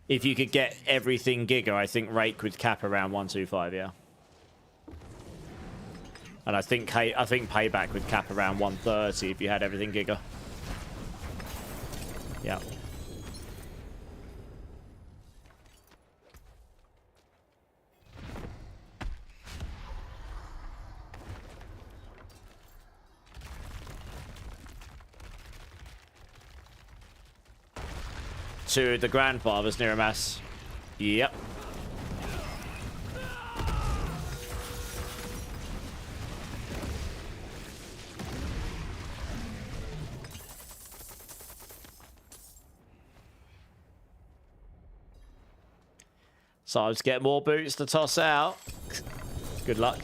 If you could get everything Giga, I think Rake would cap around 125, yeah. And I think Payback would cap around 130 if you had everything Giga. Yeah. To the grandfathers near a mass. Yep. So I'll just get more boots to toss out. Good luck.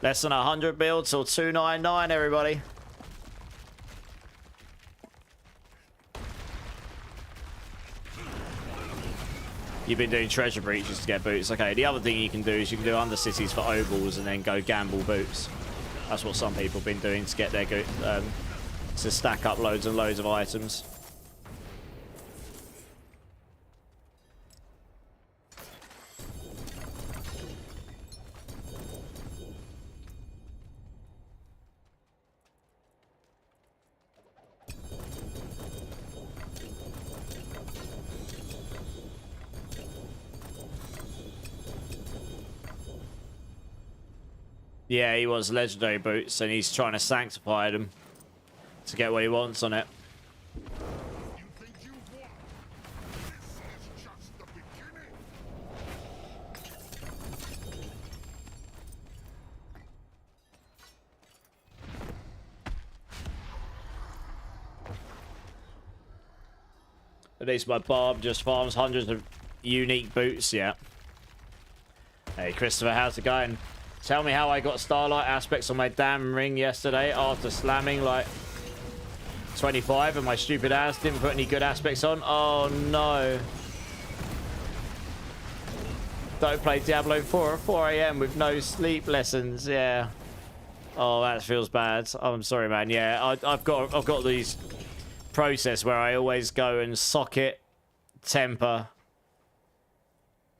Less than 100 builds till 299, everybody. You've been doing treasure breaches to get boots. Okay, the other thing you can do is you can do undercities for ovals and then go gamble boots. That's what some people have been doing to get their to stack up loads and loads of items. Yeah, he wants legendary boots, and he's trying to sanctify them to get what he wants on it. At least my barb just farms hundreds of unique boots, yeah. Hey, Christopher, how's it going? Tell me how I got starlight aspects on my damn ring yesterday after slamming like 25 and my stupid ass didn't put any good aspects on. Oh no. Don't play Diablo 4 at 4 AM with no sleep lessons, yeah. Oh, that feels bad. Oh, I'm sorry, man. Yeah, I've got these process where I always go and socket, temper,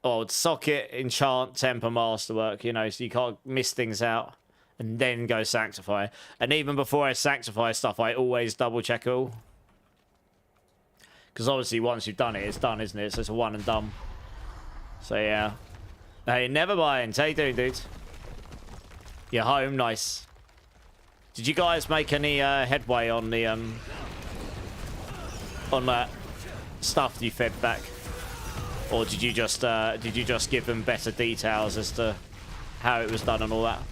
or socket, enchant, temper, masterwork, you know, so you can't miss things out, and then go sanctify. And even before I sanctify stuff, I always double check all. Because obviously once you've done it, it's done, isn't it? So it's a one and done. So yeah. Hey, never mind. How you doing, dude? You're home, nice. Did you guys make any headway on the on that stuff you fed back? Or did you just give them better details as to how it was done and all that?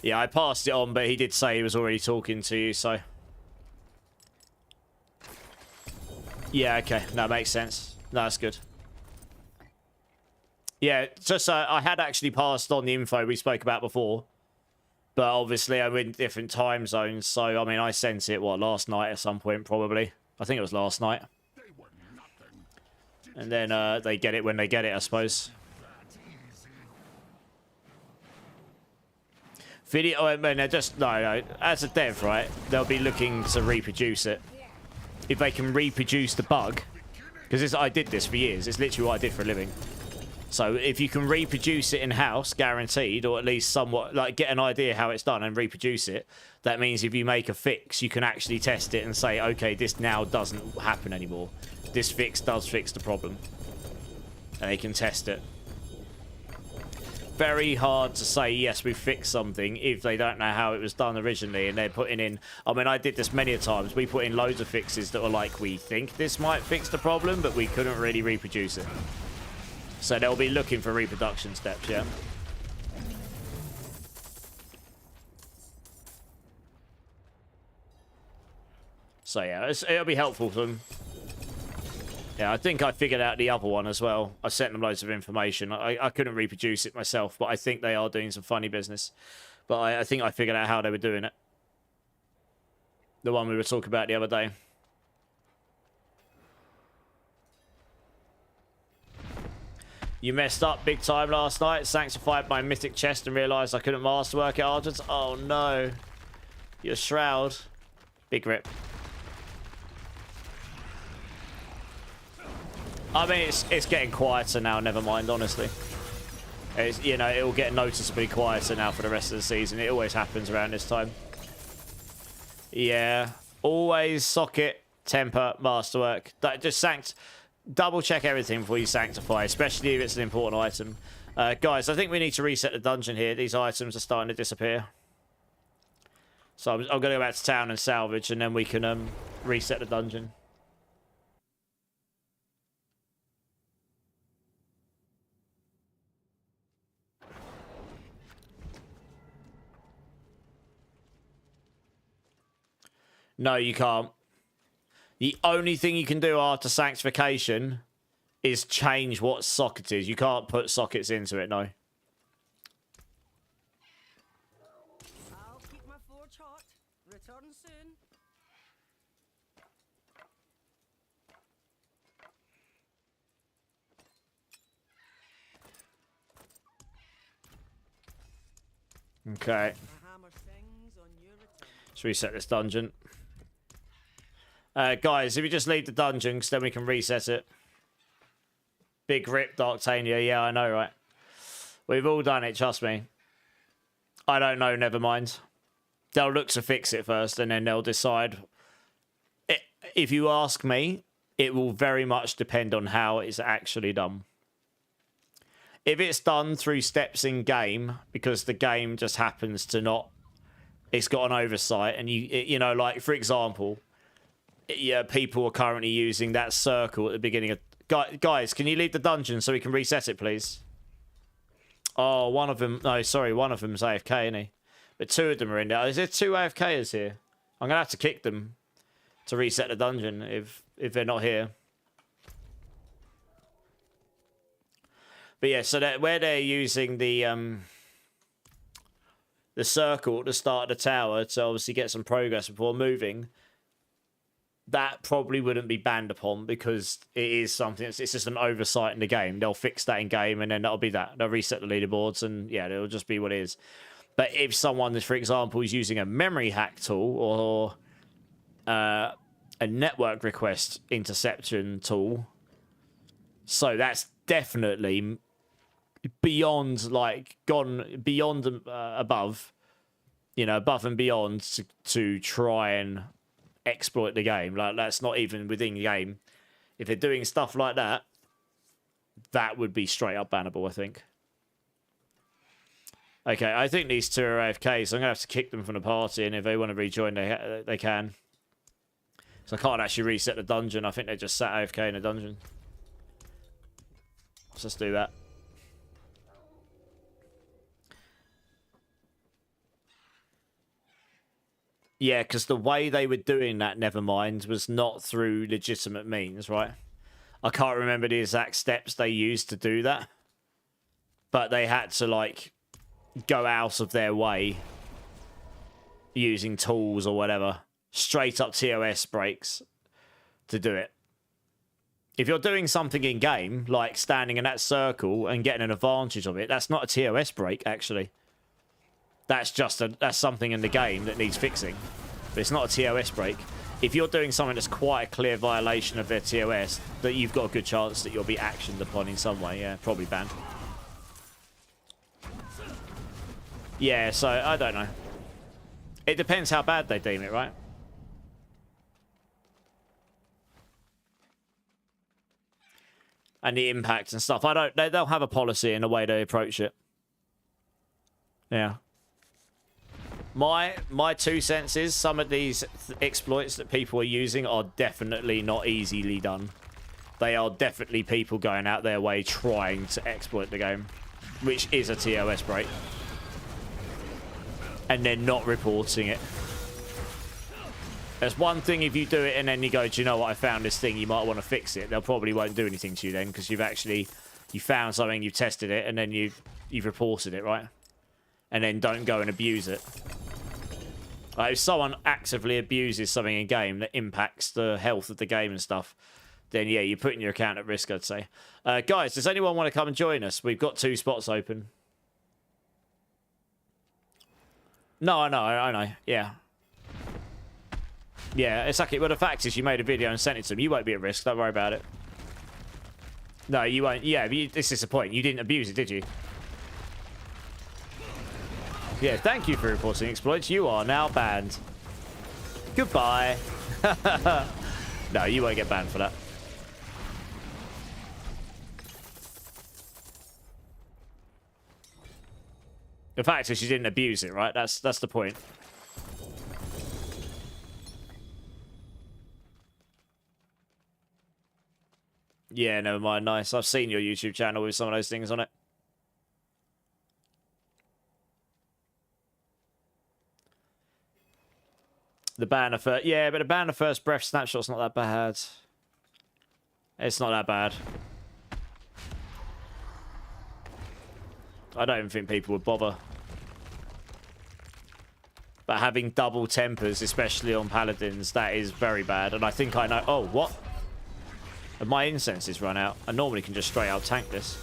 Yeah, I passed it on, but he did say he was already talking to you, so... Yeah, okay. No, makes sense. No, that's good. Yeah, just I had actually passed on the info we spoke about before. But obviously I'm in different time zones, so, I mean, I sent it, what, last night at some point, probably. I think it was last night. And then they get it when they get it, I suppose. Video, I mean, they're just, no, as a dev, right, they'll be looking to reproduce it. If they can reproduce the bug, because I did this for years, it's literally what I did for a living. So if you can reproduce it in-house, guaranteed, or at least somewhat, like, get an idea how it's done and reproduce it, that means if you make a fix, you can actually test it and say, okay, this now doesn't happen anymore. This fix does fix the problem. And they can test it. Very hard to say, yes, we fixed something if they don't know how it was done originally and they're putting in... I mean, I did this many a times. We put in loads of fixes that were like, we think this might fix the problem, but we couldn't really reproduce it. So they'll be looking for reproduction steps, yeah? So yeah, it'll be helpful for them. Yeah, I think I figured out the other one as well. I sent them loads of information. I couldn't reproduce it myself, but I think they are doing some funny business. But I think I figured out how they were doing it. The one we were talking about the other day. You messed up big time last night. Sanctified my mythic chest and realised I couldn't masterwork it afterwards. Oh no. Your shroud. Big rip. I mean, it's getting quieter now, never mind, honestly. It's, you know, it will get noticeably quieter now for the rest of the season. It always happens around this time. Yeah. Always socket, temper, masterwork. Just double check everything before you sanctify, especially if it's an important item. Guys, I think we need to reset the dungeon here. These items are starting to disappear. So I'm going to go back to town and salvage, and then we can reset the dungeon. No, you can't. The only thing you can do after sanctification is change what socket is. You can't put sockets into it, no. I'll keep my forge hot. Return soon. Okay. The hammer sings on your return. Let's reset this dungeon. Guys, if you just leave the dungeon, because then we can reset it. Big rip, Darktania. Yeah, I know, right? We've all done it, trust me. I don't know, never mind. They'll look to fix it first, and then they'll decide. If you ask me, it will very much depend on how it's actually done. If it's done through steps in game, because the game just happens to not... It's got an oversight, and you know, like, for example... Yeah, people are currently using that circle at the beginning of... Guys, can you leave the dungeon so we can reset it, please? Oh, one of them... No, sorry, one of them's AFK, isn't he? But two of them are in there. Is there two AFKers here? I'm going to have to kick them to reset the dungeon if they're not here. But yeah, so where they're using the circle at the start of the tower to obviously get some progress before moving... That probably wouldn't be banned upon because it is something. It's just an oversight in the game. They'll fix that in game, and then that'll be that. They'll reset the leaderboards, and yeah, it'll just be what it is. But if someone, for example, is using a memory hack tool or a network request interception tool, so that's definitely beyond, like, gone beyond above, you know, above and beyond to try and exploit the game. Like, that's not even within the game. If they're doing stuff like that, that would be straight up bannable, I think. Okay, I think these two are AFK, so I'm gonna have to kick them from the party, and if they want to rejoin, they can. So I can't actually reset the dungeon. I think they just sat AFK in a dungeon. Let's just do that. Yeah, because the way they were doing that, never mind, was not through legitimate means, right? I can't remember the exact steps they used to do that. But they had to, like, go out of their way using tools or whatever. Straight up TOS breaks to do it. If you're doing something in-game, like standing in that circle and getting an advantage of it, that's not a TOS break, actually. That's something in the game that needs fixing. But it's not a TOS break. If you're doing something that's quite a clear violation of their TOS, that you've got a good chance that you'll be actioned upon in some way. Yeah, probably banned. Yeah, so I don't know. It depends how bad they deem it, right? And the impact and stuff. They'll have a policy in the way they approach it. Yeah. My 2 cents is some of these exploits that people are using are definitely not easily done. They are definitely people going out their way trying to exploit the game, which is a TOS break. And then not reporting it. There's one thing if you do it and then you go, do you know what, I found this thing, you might want to fix it. They'll probably won't do anything to you then because you found something, you've tested it, and then you've reported it, right? And then don't go and abuse it. Like if someone actively abuses something in game that impacts the health of the game and stuff, then yeah, you're putting your account at risk, I'd say. Guys, does anyone want to come and join us? We've got 2 spots open. No, I know, yeah. Yeah, it's okay. Well, the fact is you made a video and sent it to them. You won't be at risk, don't worry about it. No, you won't. Yeah, but this is the point. You didn't abuse it, did you? Yeah, thank you for reporting exploits. You are now banned. Goodbye. No, you won't get banned for that. The fact is you didn't abuse it, right? That's the point. Yeah, never mind. Nice. I've seen your YouTube channel with some of those things on it. The banner first. Yeah, but the banner first breath snapshot's not that bad. It's not that bad. I don't even think people would bother. But having double tempers, especially on paladins, that is very bad. And I think I know... Oh, what? And my incenses run out. I normally can just straight out tank this.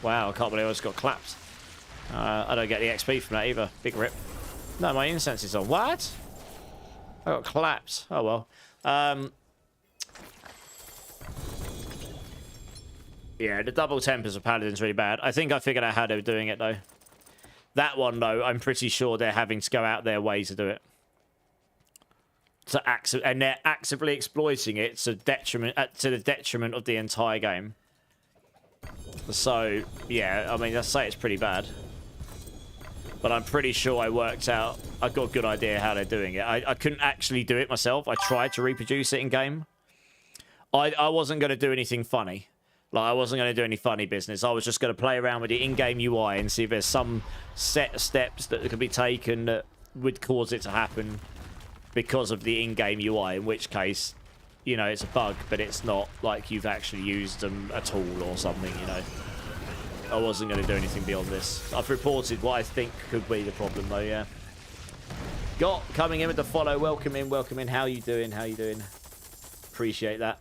Wow, I can't believe I just got clapped. I don't get the XP from that either. Big rip. No, my incense is on. What? I got clapped. Oh, well. Yeah, the double tempers of Paladin's really bad. I think I figured out how they were doing it, though. That one, though, I'm pretty sure they're having to go out their way to do it. And they're actively exploiting it to the detriment of the entire game. So, yeah, I mean, I'd say it's pretty bad. But I'm pretty sure I got a good idea how they're doing it. I couldn't actually do it myself. I tried to reproduce it in game. I wasn't going to do anything funny. Like, I wasn't going to do any funny business. I was just going to play around with the in-game UI and see if there's some set steps that could be taken that would cause it to happen because of the in-game UI, in which case, you know, it's a bug, but it's not like you've actually used a tool or something, you know. I wasn't going to do anything beyond this. I've reported what I think could be the problem, though, yeah. Got coming in with the follow. Welcome in, welcome in. How you doing? How you doing? Appreciate that.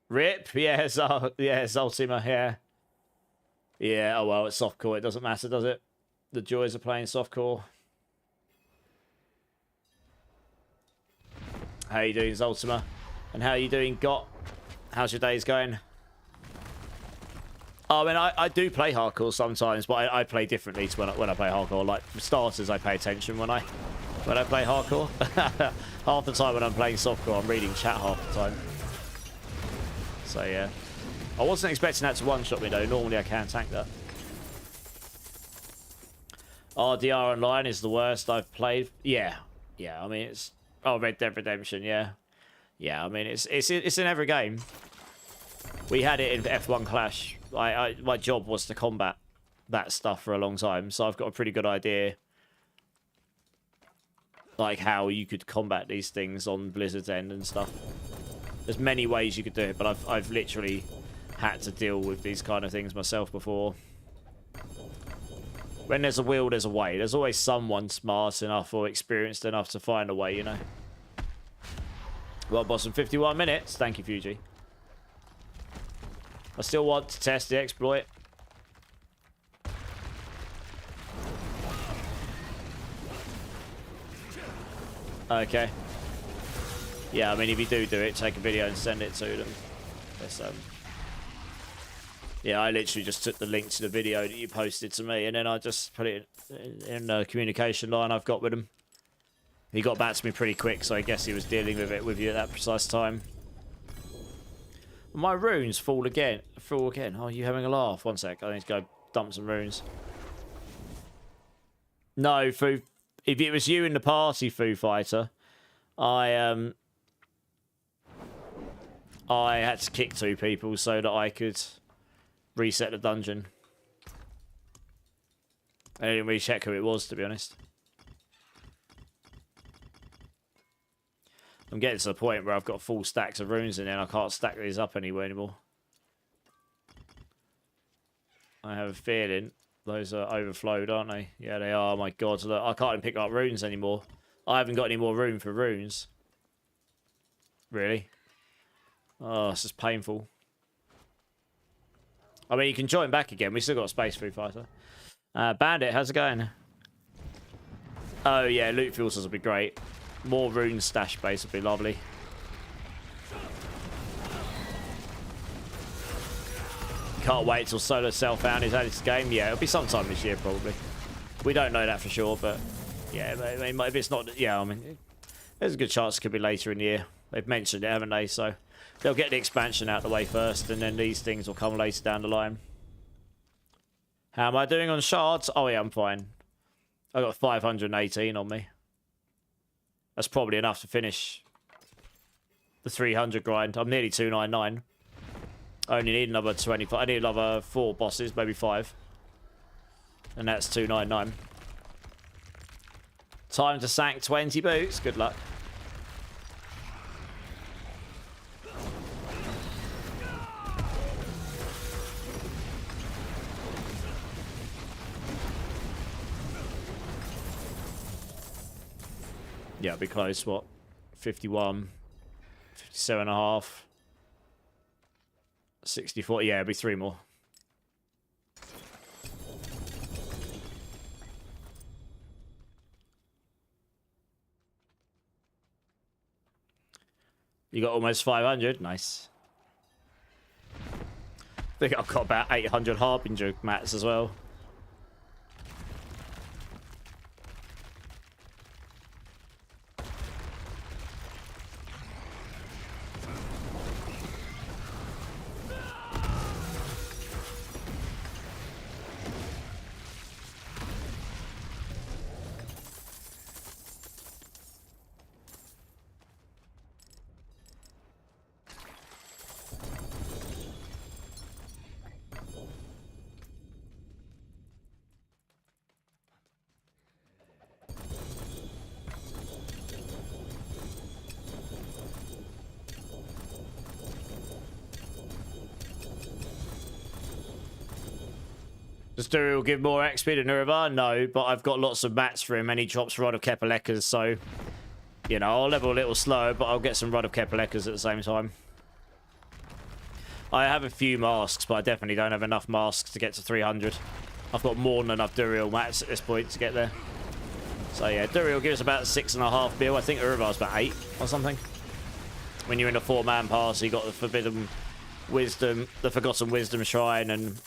Rip, yeah, Zoltima, yeah. Yeah, oh well, it's softcore. It doesn't matter, does it? The joys of playing softcore. How you doing, Zoltima? And how you doing, Got? How's your days going? I mean, I do play hardcore sometimes, but I play differently to when I play hardcore. Like, for starters, I pay attention when I play hardcore. Half the time when I'm playing softcore, I'm reading chat half the time. So, yeah. I wasn't expecting that to one-shot me, though. Normally, I can tank that. RDR Online is the worst I've played. Yeah. Yeah, I mean, it's... Oh, Red Dead Redemption, yeah. Yeah, I mean, it's in every game. We had it in F1 Clash. My job was to combat that stuff for a long time, so I've got a pretty good idea, like, how you could combat these things on Blizzard's end and stuff. There's many ways you could do it, but I've literally had to deal with these kind of things myself before. When there's a will, there's a way. There's always someone smart enough or experienced enough to find a way, you know. Well, boss in 51 minutes. Thank you, Fuji. I still want to test the exploit. Okay. Yeah, I mean, if you do it, take a video and send it to them. Yes, yeah, I literally just took the link to the video that you posted to me, and then I just put it in the communication line I've got with him. He got back to me pretty quick, so I guess he was dealing with it with you at that precise time. My runes fall again. Oh, are you having a laugh? One sec. I need to go dump some runes. No, Foo. If it was you in the party, Foo Fighter, I had to kick 2 people so that I could reset the dungeon. I didn't really check who it was, to be honest. I'm getting to the point where I've got full stacks of runes in there and I can't stack these up anymore. I have a feeling those are overflowed, aren't they? Yeah, they are. Oh my god, look, I can't even pick up runes anymore. I haven't got any more room for runes. Really? Oh, it's just painful. I mean, you can join back again. We still got space, Foo Fighter. Bandit, how's it going? Oh yeah, loot filters would be great. More rune stash base would be lovely. Can't wait till Solo Self-Found is added to the game. Yeah, it'll be sometime this year probably. We don't know that for sure, but yeah, I mean, if it's not, yeah, I mean, there's a good chance it could be later in the year. They've mentioned it, haven't they? So they'll get the expansion out of the way first, and then these things will come later down the line. How am I doing on shards? Oh yeah, I'm fine. I got 518 on me. That's probably enough to finish the 300 grind. I'm nearly 299. I only need another 25. I need another 4 bosses, maybe 5. And that's 299. Time to sank 20 boots. Good luck. Yeah, it'll be close. What? 51, 57 and a half, 64. Yeah, it'll be 3 more. You got almost 500. Nice. I think I've got about 800 Harbinger mats as well. Does Duriel give more XP to Nuravar? No, but I've got lots of mats for him and he drops Rod of Kepelekas, so, you know, I'll level a little slow, but I'll get some Rod of Kepelekas at the same time. I have a few masks, but I definitely don't have enough masks to get to 300. I've got more than enough Duriel mats at this point to get there. So yeah, Duriel gives about 6.5 mil. I think Uravar's about 8 or something. When you're in a 4-man pass, you got the Forbidden Wisdom, the Forgotten Wisdom Shrine, and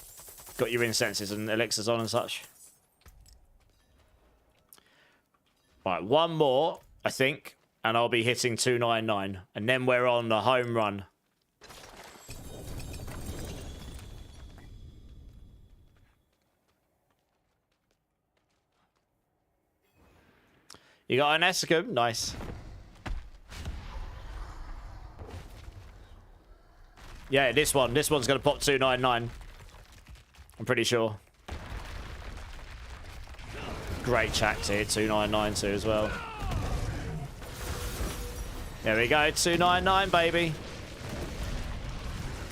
got your incenses and elixirs on and such. Right, 1 more, I think, and I'll be hitting 299. And then we're on the home run. You got an Essicum? Nice. Yeah, this one's going to pop 299. I'm pretty sure. Great chat to hit 2992 as well. There we go, 299, baby.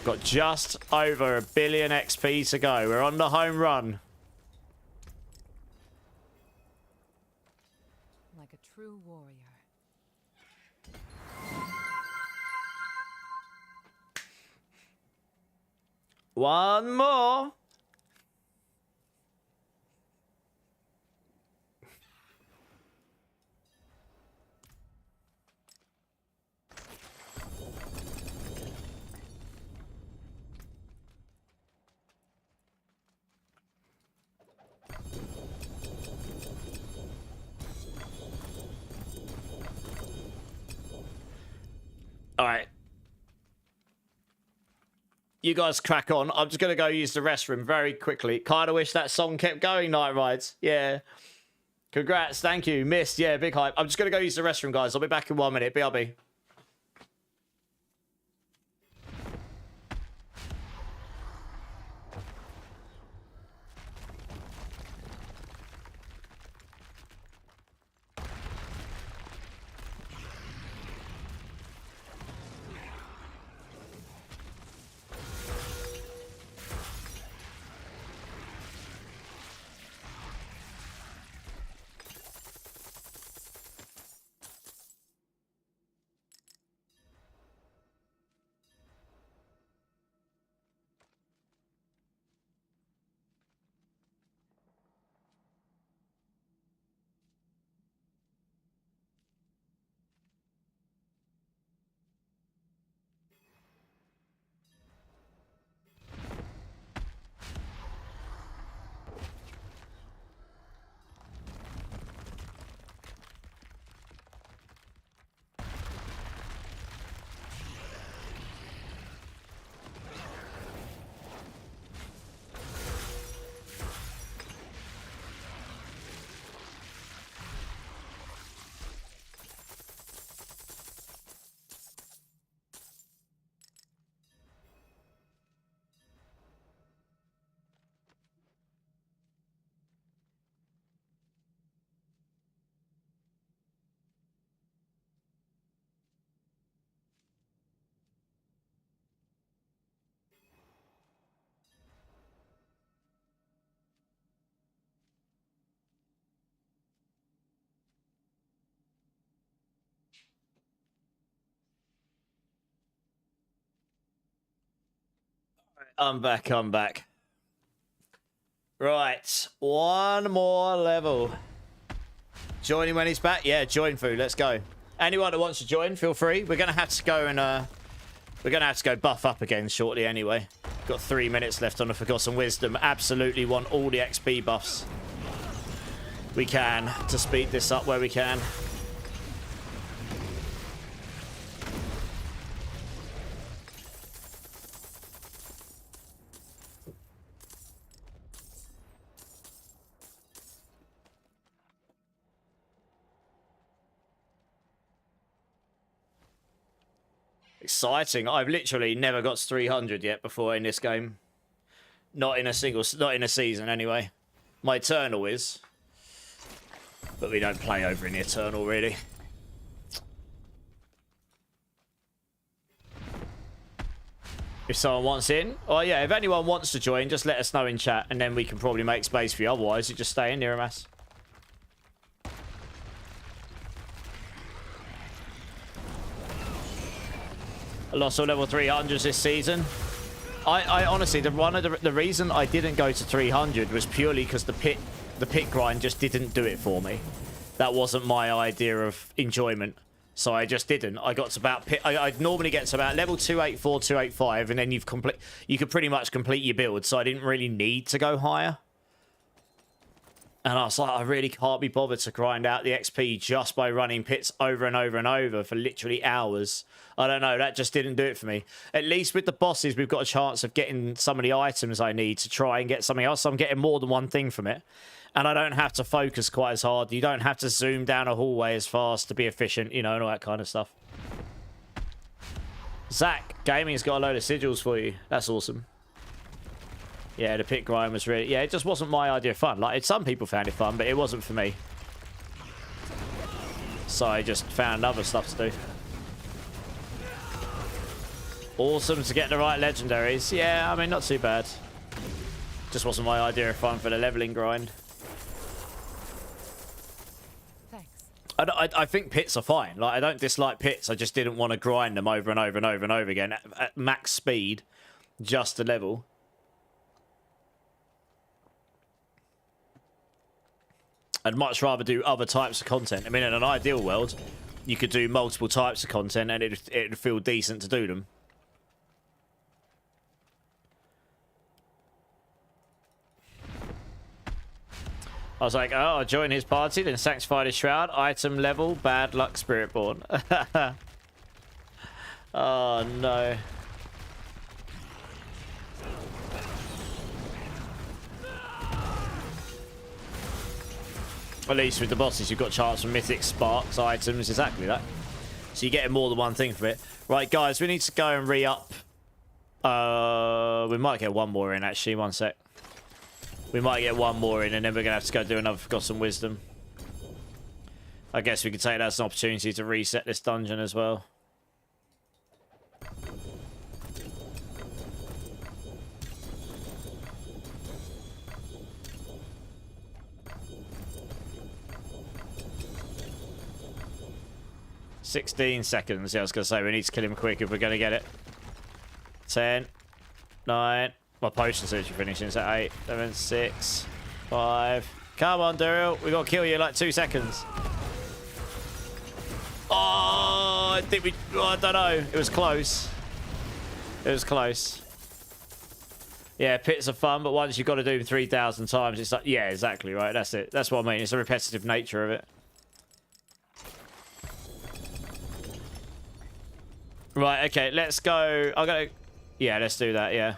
Got just over 1 billion XP to go. We're on the home run. Like a true warrior. One more. All right. You guys crack on. I'm just going to go use the restroom very quickly. Kind of wish that song kept going, Night Rides. Yeah. Congrats. Thank you. Missed. Yeah, big hype. I'm just going to go use the restroom, guys. I'll be back in 1 minute. BRB. I'm back. I'm back. Right. One more level. Joining when he's back? Yeah, join through. Let's go. Anyone that wants to join, feel free. We're going to have to go and... we're going to have to go buff up again shortly anyway. Got 3 minutes left on the Forgotten Wisdom. Absolutely want all the XP buffs we can to speed this up where we can. Exciting. I've literally never got to 300 yet before in this game. Not in a season anyway. My Eternal is. But we don't play over in the Eternal really. If someone wants in. Oh yeah, if anyone wants to join, just let us know in chat and then we can probably make space for you. Otherwise, you just stay in, Niramas. I lost all level 300s this season. I honestly, the reason I didn't go to 300 was purely because the pit grind just didn't do it for me. That wasn't my idea of enjoyment, so I just didn't. I got to about I'd normally get to about level 284, 285, and then you could pretty much complete your build. So I didn't really need to go higher. And I was like, I really can't be bothered to grind out the XP just by running pits over and over and over for literally hours. I don't know, that just didn't do it for me. At least with the bosses, we've got a chance of getting some of the items I need to try and get something else. So I'm getting more than one thing from it. And I don't have to focus quite as hard. You don't have to zoom down a hallway as fast to be efficient, you know, and all that kind of stuff. Zach, gaming's got a load of sigils for you. That's awesome. Yeah, the pit grind was really... Yeah, it just wasn't my idea of fun. Like, some people found it fun, but it wasn't for me. So I just found other stuff to do. Awesome to get the right legendaries. Yeah, I mean, not too bad. Just wasn't my idea of fun for the leveling grind. I think pits are fine. Like, I don't dislike pits. I just didn't want to grind them over and over and over and over again at max speed just to level. I'd much rather do other types of content. I mean, in an ideal world, you could do multiple types of content and it'd feel decent to do them. I was like, oh, I'll join his party, then sanctify the shroud, item level, bad luck, Spiritborn. Oh, no. At least with the bosses, you've got chance for mythic sparks, items, exactly that. So you're getting more than one thing for it. Right, guys, we need to go and re-up. We might get one more in, actually. One sec. We might get one more in, and then we're going to have to go do another Forgotten Wisdom. I guess we could take that as an opportunity to reset this dungeon as well. $16 seconds. Yeah, I was going to say, we need to kill him quick if we're going to get it. 10, 9... My potion search finishing. So 8, 7, 6, 5. Come on, Daryl. We got to kill you in like 2 seconds. Oh, I think we... Oh, I don't know. It was close. It was close. Yeah, pits are fun, but once you've got to do them 3,000 times, it's like... Yeah, exactly, right. That's it. That's what I mean. It's the repetitive nature of it. Right, okay. Let's go... I'm going to... Yeah, let's do that, yeah.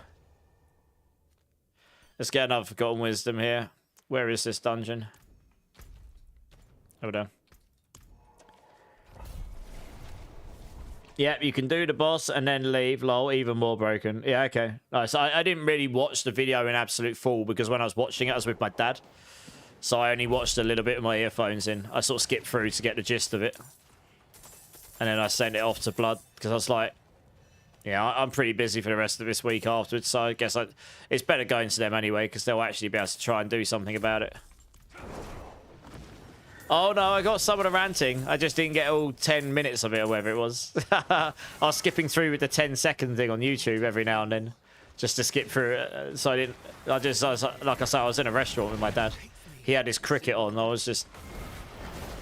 Let's get another Forgotten Wisdom here. Where is this dungeon? Hold on. Yep, you can do the boss and then leave. Lol, even more broken. Yeah, okay. Nice. I didn't really watch the video in absolute full because when I was watching it, I was with my dad. So I only watched a little bit with my earphones in. I sort of skipped through to get the gist of it. And then I sent it off to Blood because I was like, yeah, I'm pretty busy for the rest of this week afterwards, so I guess it's better going to them anyway, because they'll actually be able to try and do something about it. Oh no, I got some of the ranting. I just didn't get all 10 minutes of it or whatever it was. I was skipping through with the 10-second thing on YouTube every now and then, just to skip through it. So I was, like I said, I was in a restaurant with my dad. He had his cricket on. I was just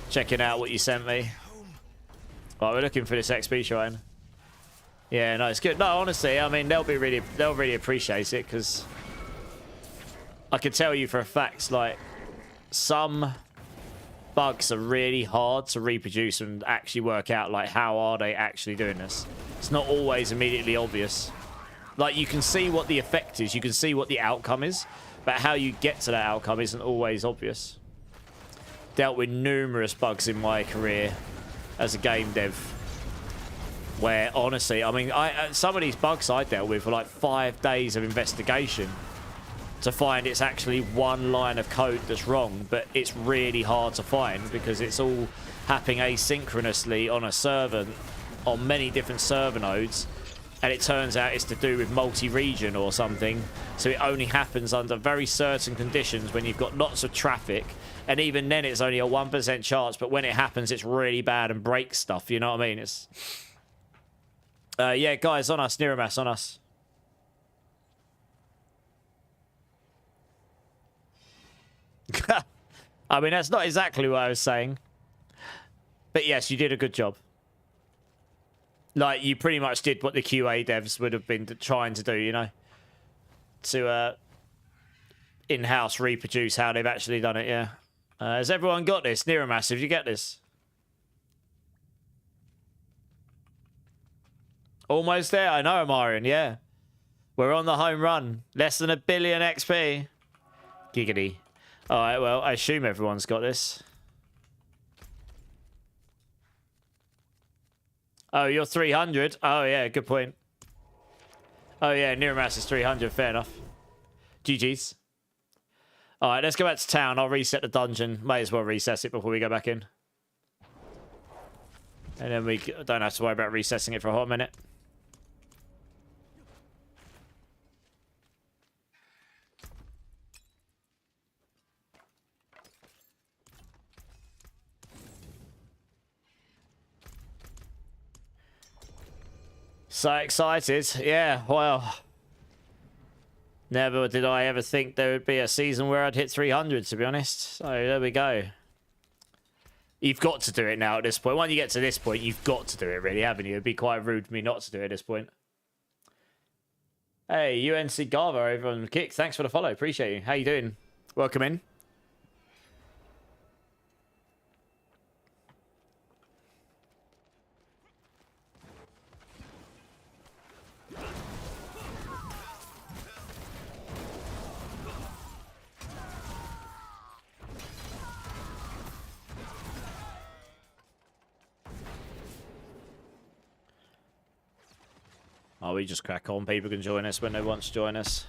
checking out what you sent me. Right, we're looking for this XP shrine. Yeah, no, it's good. No, honestly, I mean, they'll really appreciate it because I can tell you for a fact, like, some bugs are really hard to reproduce and actually work out, like, how are they actually doing this? It's not always immediately obvious. Like, you can see what the effect is, you can see what the outcome is, but how you get to that outcome isn't always obvious. Dealt with numerous bugs in my career as a game dev. Where, honestly, I mean, some of these bugs I dealt with were like 5 days of investigation to find it's actually one line of code that's wrong, but it's really hard to find because it's all happening asynchronously on a server, on many different server nodes, and it turns out it's to do with multi-region or something, so it only happens under very certain conditions when you've got lots of traffic, and even then it's only a 1% chance, but when it happens, it's really bad and breaks stuff, you know what I mean? It's... yeah, guys, on us. Niramas, on us. I mean, that's not exactly what I was saying. But yes, you did a good job. Like, you pretty much did what the QA devs would have been trying to do, you know? To in-house reproduce how they've actually done it, yeah. Has everyone got this? Niramas, did you get this? Almost there. I know, Marion. Yeah. We're on the home run. Less than 1 billion XP. Giggity. All right, well, I assume everyone's got this. Oh, you're 300? Oh, yeah, good point. Oh, yeah, Niramas is 300. Fair enough. GG's. All right, let's go back to town. I'll reset the dungeon. May as well recess it before we go back in. And then we don't have to worry about recessing it for a hot minute. So excited. Yeah, well. Never did I ever think there would be a season where I'd hit 300, to be honest. So there we go. You've got to do it now at this point. When you get to this point, you've got to do it, really, haven't you? It'd be quite rude of me not to do it at this point. Hey, UNC Garva over on Kick. Thanks for the follow. Appreciate you. How you doing? Welcome in. Oh, we just crack on. People can join us when they want to join us.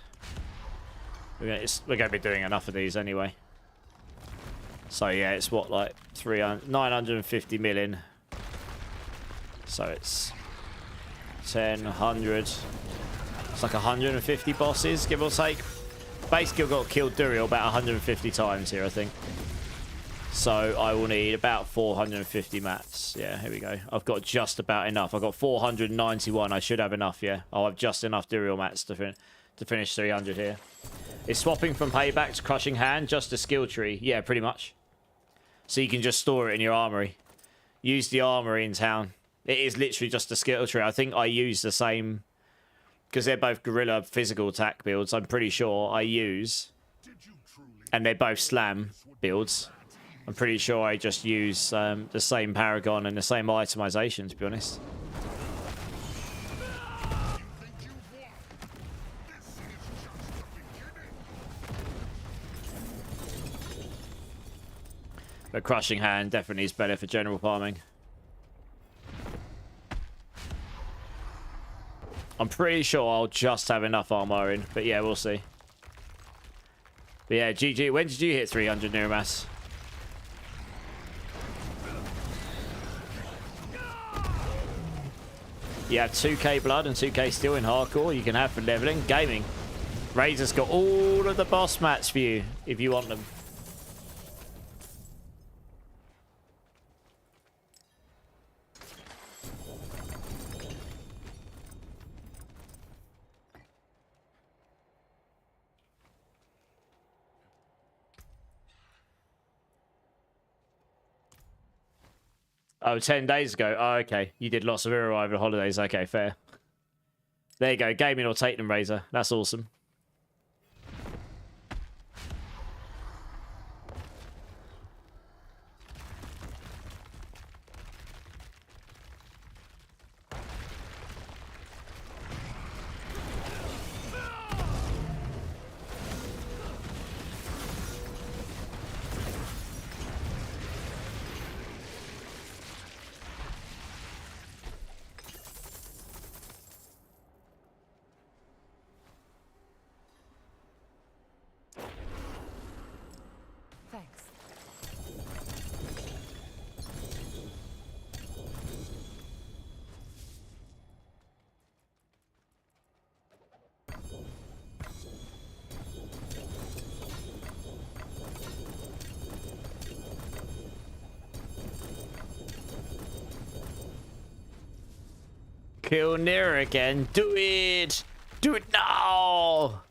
We're going to be doing enough of these anyway. So yeah, it's what, like 950 million. So it's 10, 100. It's like 150 bosses, give or take. Basically, I've got killed Duriel about 150 times here, I think. So I will need about 450 mats. Yeah, here we go. I've got just about enough. I've got 491. I should have enough, yeah. I'll have just enough Duriel mats to finish 300 here. Is swapping from Payback to Crushing Hand just a skill tree? Yeah, pretty much. So you can just store it in your armory. Use the armory in town. It is literally just a skill tree. I think I use the same... Because they're both guerrilla physical attack builds, I'm pretty sure I use... And they're both slam builds. I'm pretty sure I just use the same Paragon and the same itemization, to be honest. But Crushing Hand definitely is better for general farming. I'm pretty sure I'll just have enough armor in, but yeah, we'll see. But yeah, GG, when did you hit 300 Neuromass? You have 2k blood and 2k steel in hardcore. You can have for leveling. Gaming. Razor's got all of the boss mats for you if you want them. Oh, 10 days ago. Oh, okay. You did lots of Hero over the holidays. Okay, fair. There you go. Gaming or take them, Razor. That's awesome. Kill Nira again. Do it! Do it now!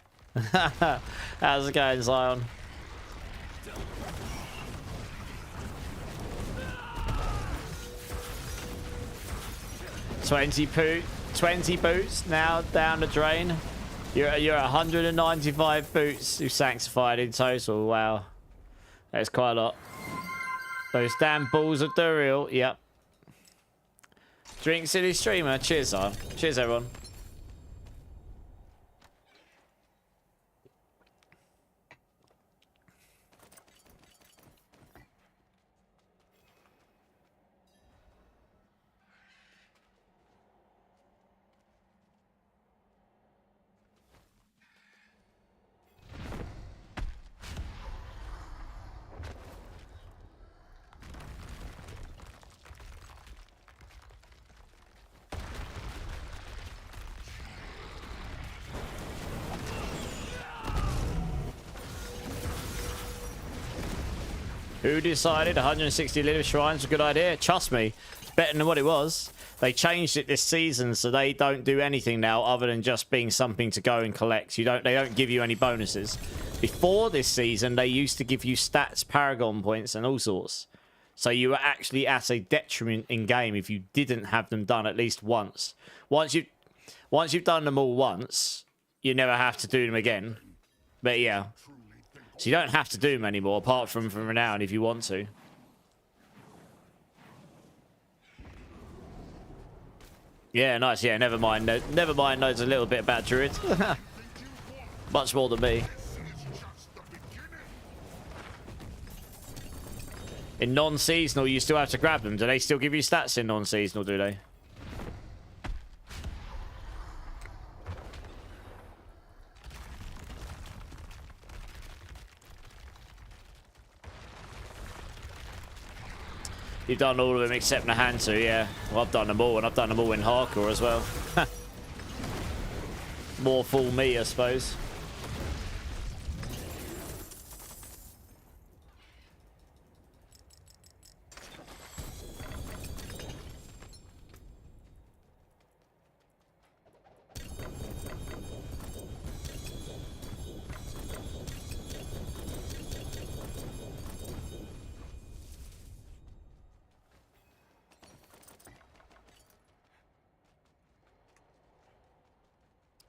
How's it going, Zion? Twenty boots now down the drain. You're at 195 boots you sanctified in total. Wow, that's quite a lot. Those damn balls of Duriel. Yep. Drink City Streamer. Cheers, Zion. Cheers, everyone. Who decided 160 Lilith Shrines was a good idea? Trust me, it's better than what it was. They changed it this season, so they don't do anything now other than just being something to go and collect. They don't give you any bonuses. Before this season, they used to give you stats, Paragon points, and all sorts. So you were actually at a detriment in game if you didn't have them done at least once. Once you've done them all once, you never have to do them again. But yeah. So you don't have to do them anymore, apart from Renown if you want to. Yeah, nice. Yeah, never mind. No, never mind knows a little bit about Druid. Much more than me. In non-seasonal, you still have to grab them. Do they still give you stats in non-seasonal, do they? You've done all of them except Nahantu, yeah. Well, I've done them all, and I've done them all in hardcore as well. More full me, I suppose.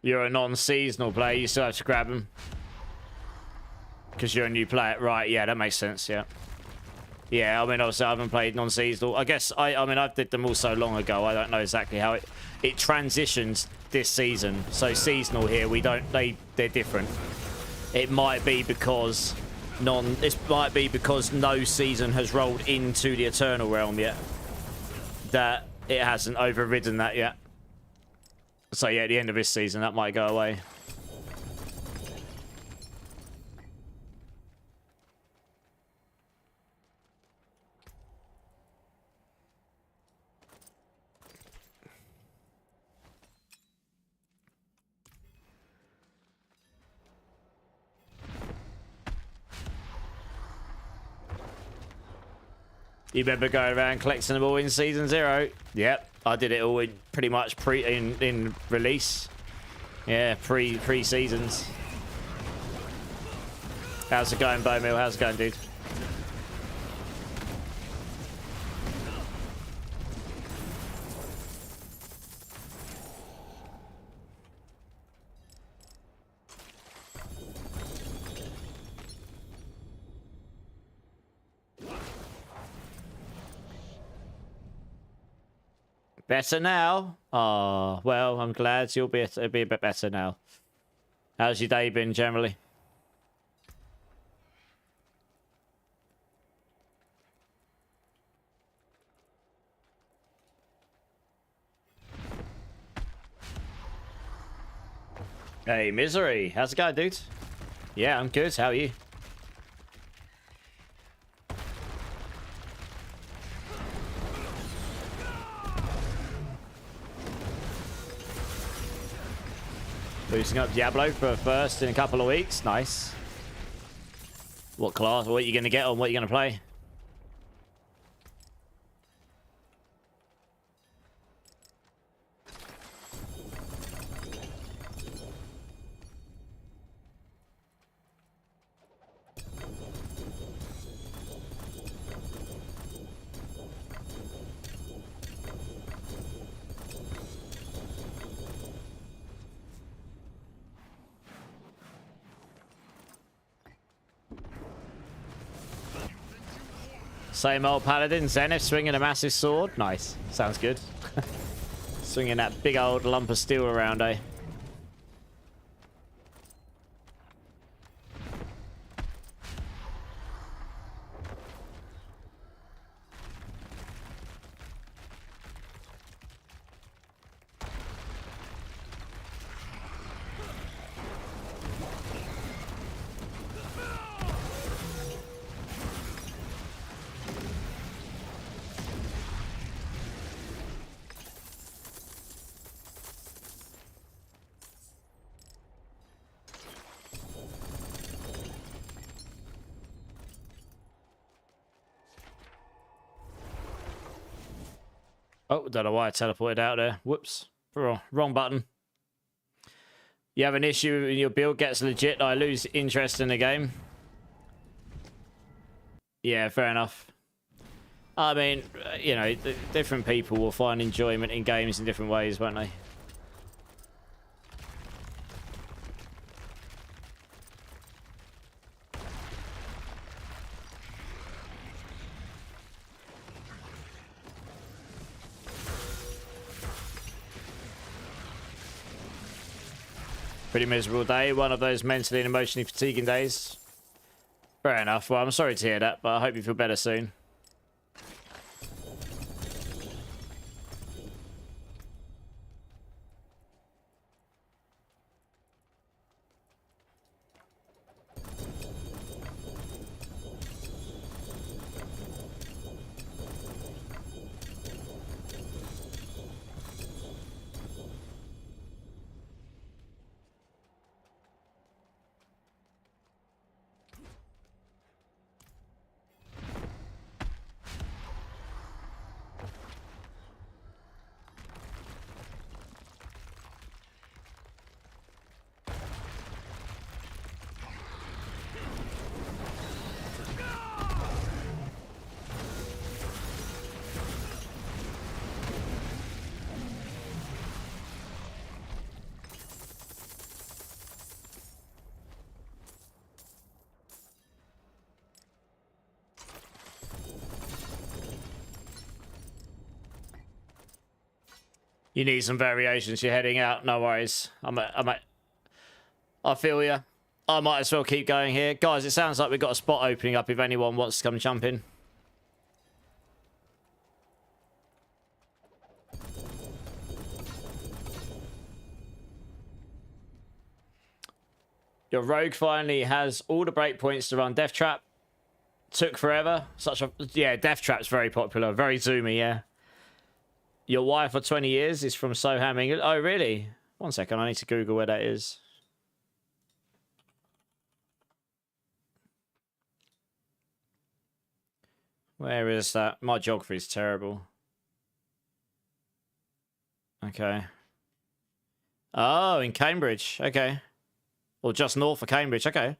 You're a non-seasonal player, you still have to grab them. Because you're a new player. Right, yeah, that makes sense, yeah. Yeah, I mean, obviously, I haven't played non-seasonal. I guess, I mean, I did them all so long ago, I don't know exactly how it transitions this season. So seasonal here, they're different. It might be because no season has rolled into the Eternal Realm yet. That it hasn't overridden that yet. So yeah, at the end of this season, that might go away. You remember going around collecting them all in Season 0? Yep, I did it all in pretty much in release. Yeah, pre-seasons. How's it going, Bowmill? How's it going, dude? Better now? Oh, well, I'm glad it'll be a bit better now. How's your day been generally? Hey, Misery. How's it going, dude? Yeah, I'm good. How are you? Boosting up Diablo for first in a couple of weeks. Nice. What class? What are you going to get on? What are you going to play? Same old Paladin. Zenith swinging a massive sword. Nice. Sounds good. Swinging that big old lump of steel around, eh? Oh, don't know why I teleported out there. Whoops. Wrong button. You have an issue when your build gets legit, I lose interest in the game. Yeah, fair enough. I mean, you know, different people will find enjoyment in games in different ways, won't they? Pretty miserable day. One of those mentally and emotionally fatiguing days. Fair enough. Well, I'm sorry to hear that, but I hope you feel better soon. You need some variations. You're heading out. No worries. I feel ya. I might as well keep going here. Guys, it sounds like we've got a spot opening up if anyone wants to come jump in. Your rogue finally has all the breakpoints to run Death Trap. Took forever. Yeah, Death Trap's very popular. Very zoomy, yeah. Your wife for 20 years is from Soham, England. Oh, really? One second, I need to Google where that is. Where is that? My geography is terrible. Okay. Oh, in Cambridge. Okay. Or just north of Cambridge. Okay.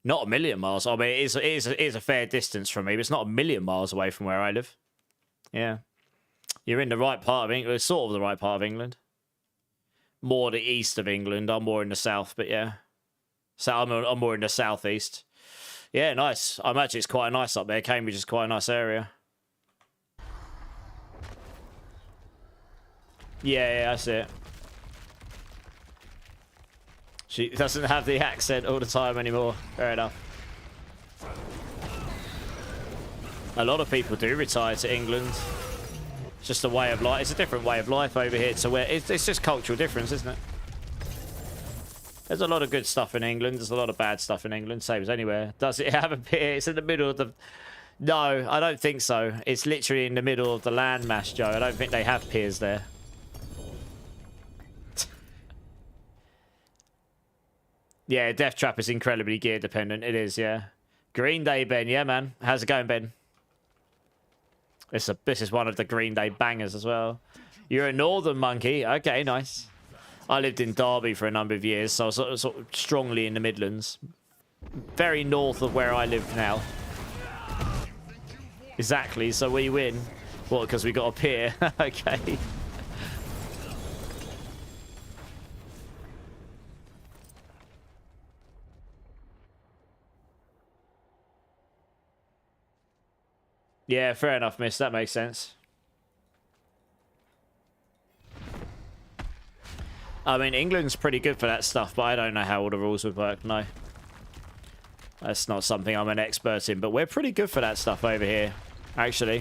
Not a million miles. I mean, it is a fair distance from me, but it's not a million miles away from where I live. Yeah. You're in the right part of England, sort of the right part of England. More the east of England. I'm more in the south, but yeah. So I'm more in the southeast. Yeah, nice. I imagine it's quite nice up there. Cambridge is quite a nice area. Yeah, that's it. She doesn't have the accent all the time anymore. Fair enough. A lot of people do retire to England. It's just a way of life. It's a different way of life over here to where it's just cultural difference, isn't it? There's a lot of good stuff in England. There's a lot of bad stuff in England. Same as anywhere. Does it have a pier? It's in the middle of the... No, I don't think so. It's literally in the middle of the landmass, Joe. I don't think they have piers there. Yeah, Death Trap is incredibly gear dependent. It is, yeah. Green Day, Ben. Yeah, man. How's it going, Ben? This is one of the Green Day bangers as well. You're a northern monkey. Okay, nice. I lived in Derby for a number of years, so I was sort of strongly in the Midlands. Very north of where I live now. Exactly, so we win. What, because we got a pier? Okay. Yeah, fair enough, miss. That makes sense. I mean, England's pretty good for that stuff, but I don't know how all the rules would work, no. That's not something I'm an expert in, but we're pretty good for that stuff over here, actually.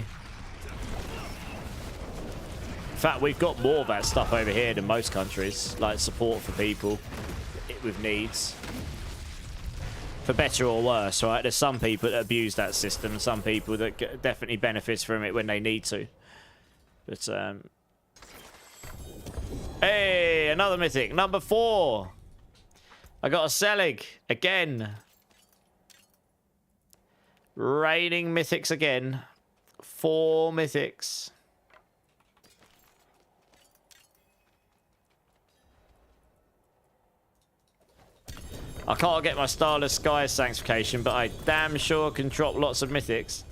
In fact, we've got more of that stuff over here than most countries, like support for people with needs. For better or worse, right? There's some people that abuse that system, some people that definitely benefit from it when they need to. But, hey, another mythic. Number 4. I got a Selig again. Raining mythics again. 4 mythics. I can't get my Starless Skies Sanctification, but I damn sure can drop lots of mythics.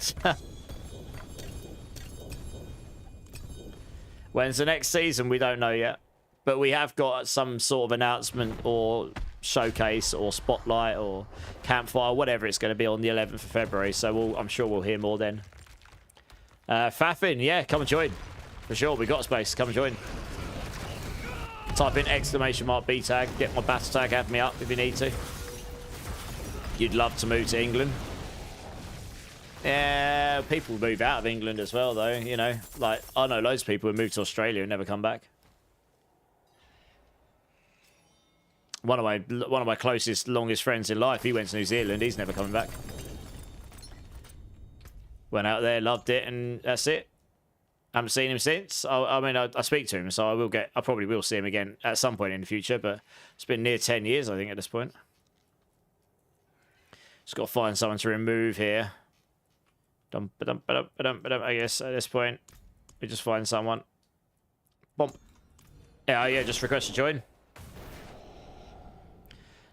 When's the next season? We don't know yet. But we have got some sort of announcement or showcase or spotlight or campfire, whatever it's going to be on the 11th of February. So I'm sure we'll hear more then. Fafin, yeah, come and join. For sure, we got space. Come and join. Type in !B tag. Get my battle tag. Add me up if you need to. You'd love to move to England. Yeah, people move out of England as well, though. You know, like I know loads of people who move to Australia and never come back. One of my closest, longest friends in life, he went to New Zealand. He's never coming back. Went out there, loved it, and that's it. Haven't seen him since. I mean, I speak to him, so I probably will see him again at some point in the future, but it's been near 10 years, I think, at this point. Just got to find someone to remove here. I guess at this point, we just find someone. Boom. Yeah, just request to join.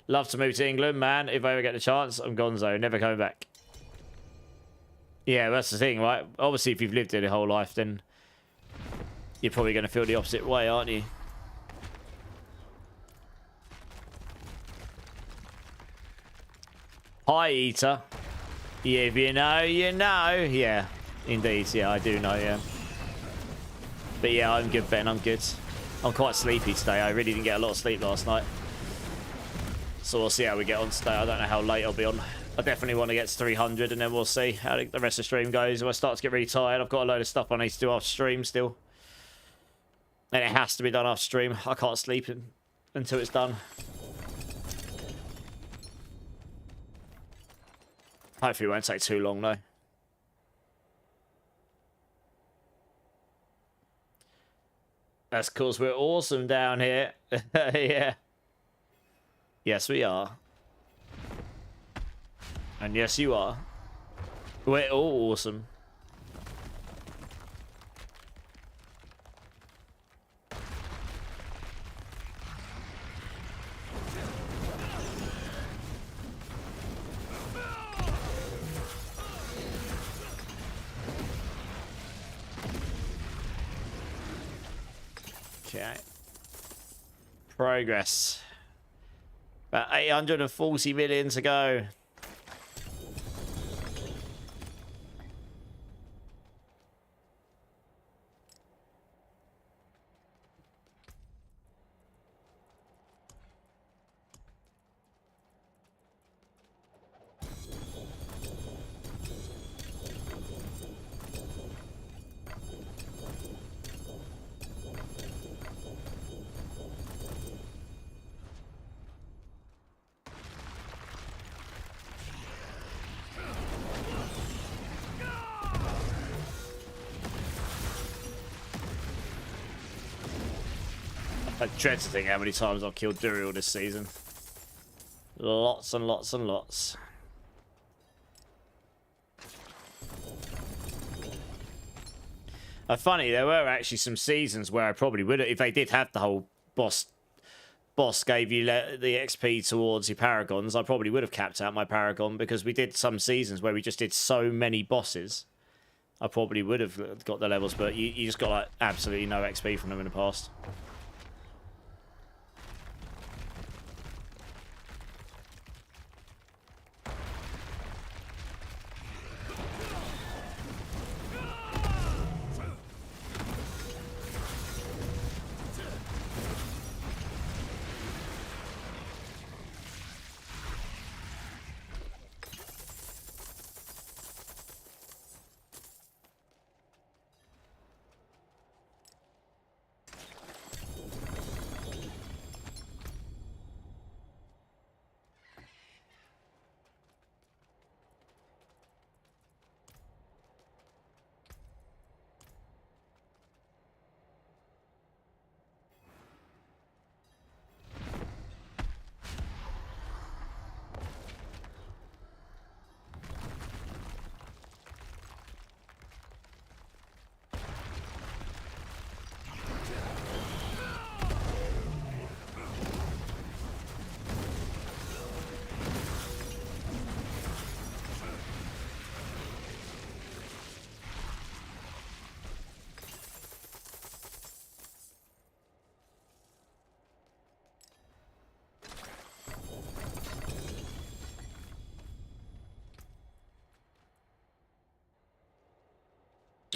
Love to move to England, man. If I ever get the chance, I'm gonzo. Never coming back. Yeah, that's the thing, right? Obviously, if you've lived there your whole life, then you're probably going to feel the opposite way, aren't you? Hi, Eater. Yeah, if you know, you know. Yeah, indeed. Yeah, I do know, yeah. But yeah, I'm good, Ben. I'm good. I'm quite sleepy today. I really didn't get a lot of sleep last night. So we'll see how we get on today. I don't know how late I'll be on. I definitely want to get to 300, and then we'll see how the rest of the stream goes. If I start to get really tired, I've got a load of stuff I need to do after stream still. And it has to be done after stream. I can't sleep until it's done. Hopefully it won't take too long, though. That's because we're awesome down here. Yeah. Yes, we are. And yes, you are. We're all awesome. Okay. Progress. About 840 million to go. I dread to think how many times I've killed Duriel this season. Lots and lots and lots. Funny, there were actually some seasons where I probably would have, if they did have the whole boss gave you the XP towards your Paragons, I probably would have capped out my Paragon, because we did some seasons where we just did so many bosses. I probably would have got the levels, but you just got like absolutely no XP from them in the past.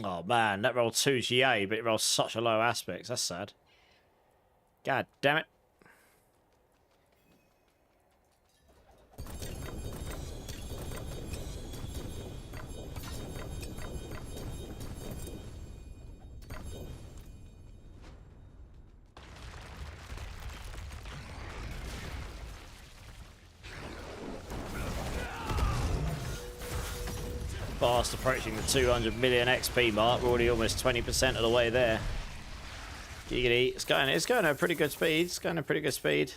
Oh man, that rolled 2 GA, but it rolls such a low aspect. That's sad. God damn it. Fast approaching the 200 million XP mark. We're already almost 20% of the way there. Giggity. It's going at a pretty good speed. It's going at a pretty good speed.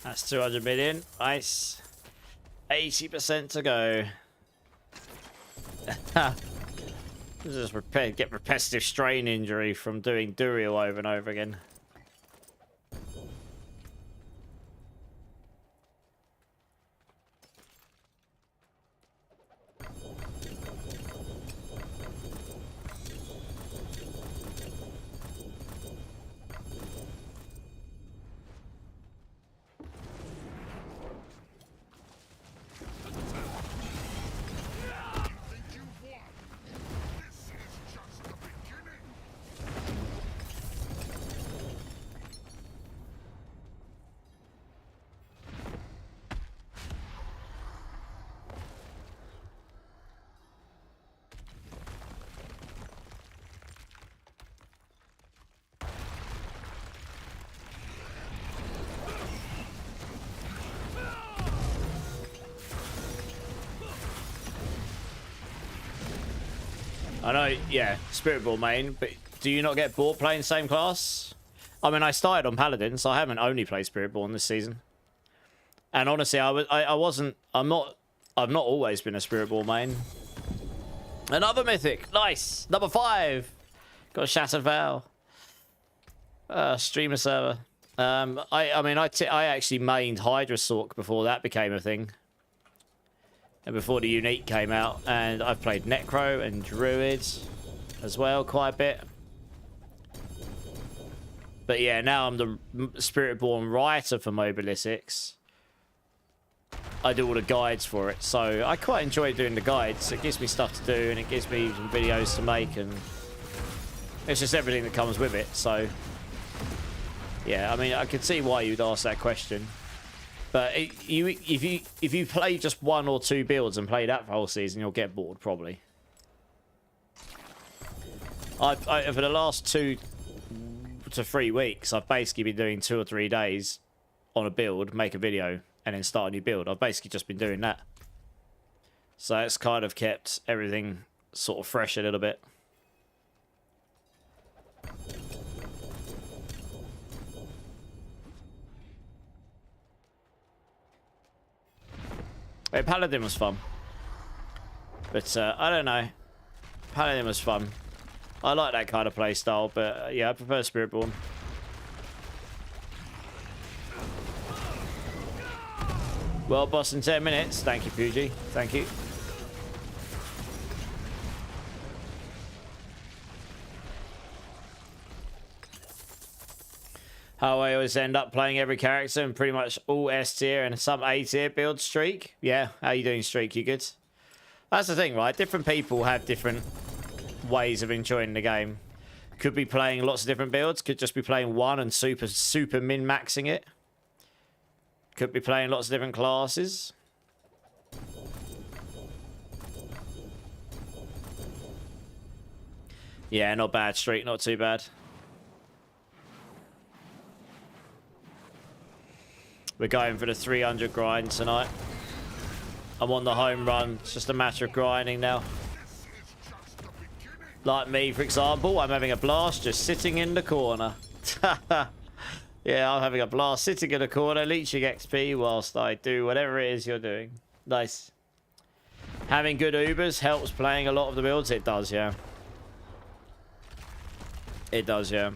That's 200 million. Nice. 80% to go. Just get repetitive strain injury from doing Duriel over and over again. I know, yeah, Spiritborn main, but do you not get bored playing same class? I mean, I started on Paladin, so I haven't only played Spiritborn this season. And honestly, I've not always been a Spiritborn main. Another Mythic, nice, number 5. Got a Shattered Vow. Streamer server. I actually mained Hydra Sork before that became a thing. And before the Unique came out, and I've played Necro and Druid as well quite a bit. But yeah, now I'm the Spiritborn writer for Mobilisics. I do all the guides for it, so I quite enjoy doing the guides. It gives me stuff to do, and it gives me some videos to make, and it's just everything that comes with it. So yeah, I mean, I can see why you'd ask that question. But if you play just 1 or 2 builds and play that for the whole season, you'll get bored probably. For the last 2 to 3 weeks, I've basically been doing 2 or 3 days on a build, make a video, and then start a new build. I've basically just been doing that. So it's kind of kept everything sort of fresh a little bit. Hey, Paladin was fun. But, I don't know. Paladin was fun. I like that kind of play style, but, yeah, I prefer Spiritborn. Well, boss in 10 minutes. Thank you, Fuji. Thank you. How I always end up playing every character and pretty much all S tier and some A tier build. Streak. Yeah, how you doing, Streak? You good? That's the thing, right? Different people have different ways of enjoying the game. Could be playing lots of different builds. Could just be playing one and super min-maxing it. Could be playing lots of different classes. Yeah, not bad, Streak. Not too bad. We're going for the 300 grind tonight. I'm on the home run. It's just a matter of grinding now. Like me, for example, I'm having a blast just sitting in the corner. Yeah, I'm having a blast sitting in the corner, leeching XP whilst I do whatever it is you're doing. Nice. Having good Ubers helps playing a lot of the builds. It does, yeah. It does, yeah.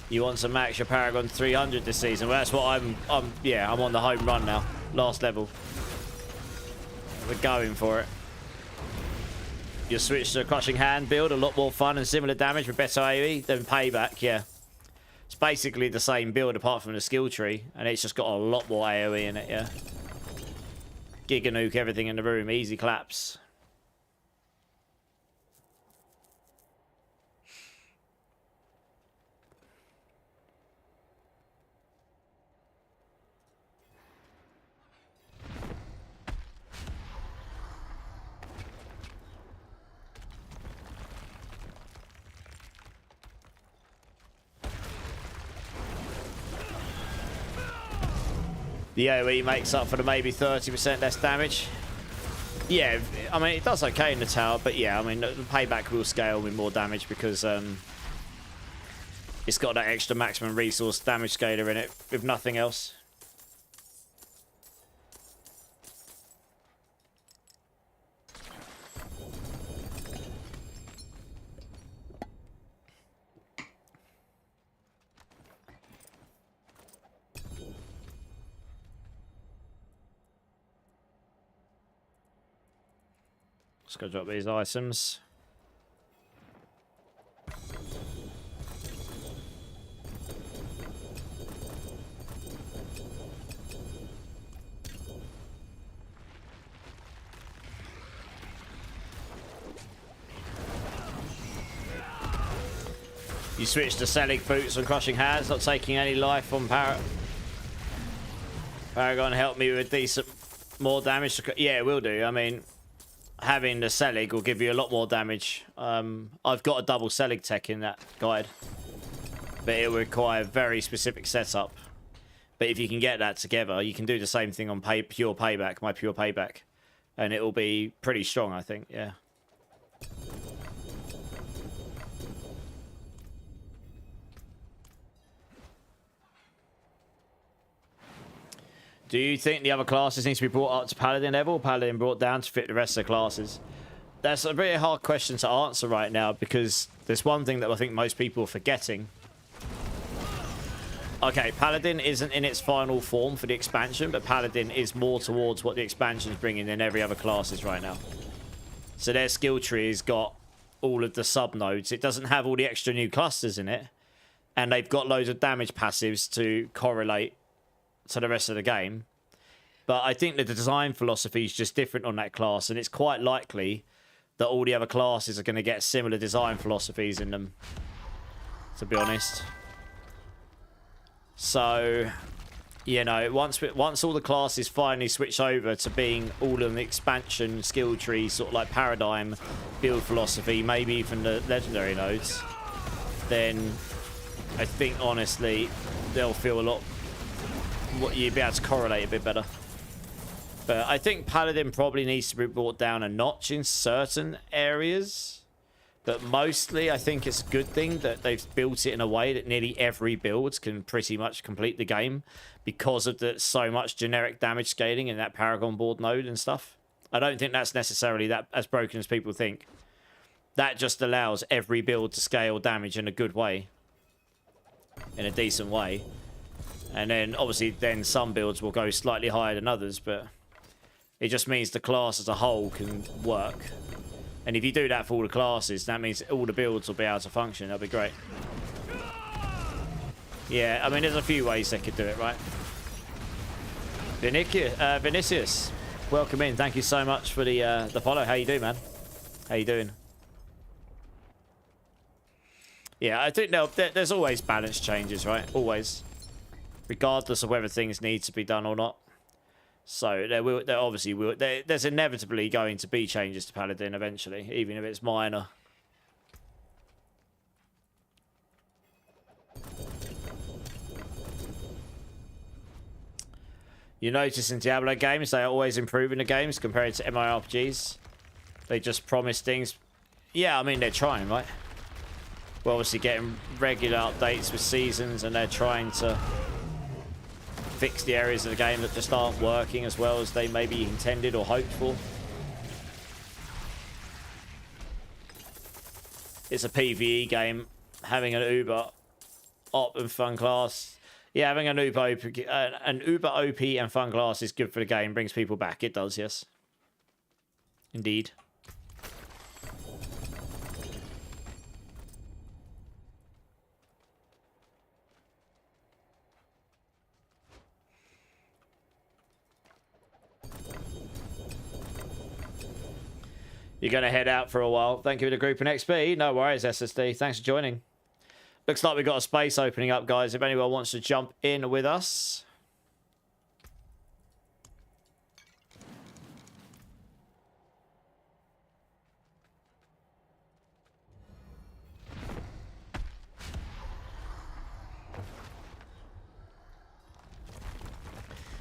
You want to max your Paragon 300 this season? Well, that's what I'm on the home run now. Last level. We're going for it. You switch to a Crushing Hand build, a lot more fun and similar damage with better AoE than Payback, yeah. It's basically the same build apart from the skill tree, and it's just got a lot more AoE in it, yeah. Giga nuke everything in the room, easy claps. The AoE makes up for the maybe 30% less damage. Yeah, I mean, it does okay in the tower, but yeah, I mean, the Payback will scale with more damage because it's got that extra maximum resource damage scaler in it, if nothing else. Let's go drop these items. You switch to Selig boots and Crushing Hands, not taking any life from Paragon. Help me with decent more damage. Yeah, it will do. I mean, having the Selig will give you a lot more damage. I've got a double Selig tech in that guide, but it will require very specific setup. But if you can get that together, you can do the same thing on pure Payback, my pure Payback, and it will be pretty strong, I think. Yeah. Do you think the other classes need to be brought up to Paladin level, or Paladin brought down to fit the rest of the classes? That's a very hard question to answer right now, because there's one thing that I think most people are forgetting. Okay, Paladin isn't in its final form for the expansion, but Paladin is more towards what the expansion's bringing than every other classes right now. So their skill tree has got all of the sub-nodes. It doesn't have all the extra new clusters in it, and they've got loads of damage passives to correlate to the rest of the game. But I think the design philosophy is just different on that class, and it's quite likely that all the other classes are going to get similar design philosophies in them, to be honest. So, you know, once all the classes finally switch over to being all of the expansion skill tree, sort of like paradigm build philosophy, maybe even the legendary nodes, then I think honestly they'll feel a lot, you'd be able to correlate a bit better. But I think Paladin probably needs to be brought down a notch in certain areas. But mostly, I think it's a good thing that they've built it in a way that nearly every build can pretty much complete the game, because of the so much generic damage scaling in that Paragon board node and stuff. I don't think that's necessarily that as broken as people think. That just allows every build to scale damage in a good way, in a decent way. And then, obviously, then some builds will go slightly higher than others, but it just means the class as a whole can work. And if you do that for all the classes, that means all the builds will be able to function. That'll be great. Yeah, I mean, there's a few ways they could do it, right? Vinicius, welcome in. Thank you so much for the follow. How you doing, man? How you doing? Yeah, I think there's always balance changes, right? Always. Regardless of whether things need to be done or not. So there's inevitably going to be changes to Paladin eventually, even if it's minor. You notice in Diablo games, they are always improving the games compared to MMORPGs. They just promise things. Yeah, I mean, they're trying, right? We're obviously getting regular updates with seasons, and they're trying to fix the areas of the game that just aren't working as well as they maybe intended or hoped for. It's a PvE game. Having an Uber op and fun class. Yeah, having an Uber OP and fun class is good for the game. Brings people back. It does, yes. Indeed. You're going to head out for a while. Thank you for the group and XP. No worries, SSD. Thanks for joining. Looks like we've got a space opening up, guys. If anyone wants to jump in with us.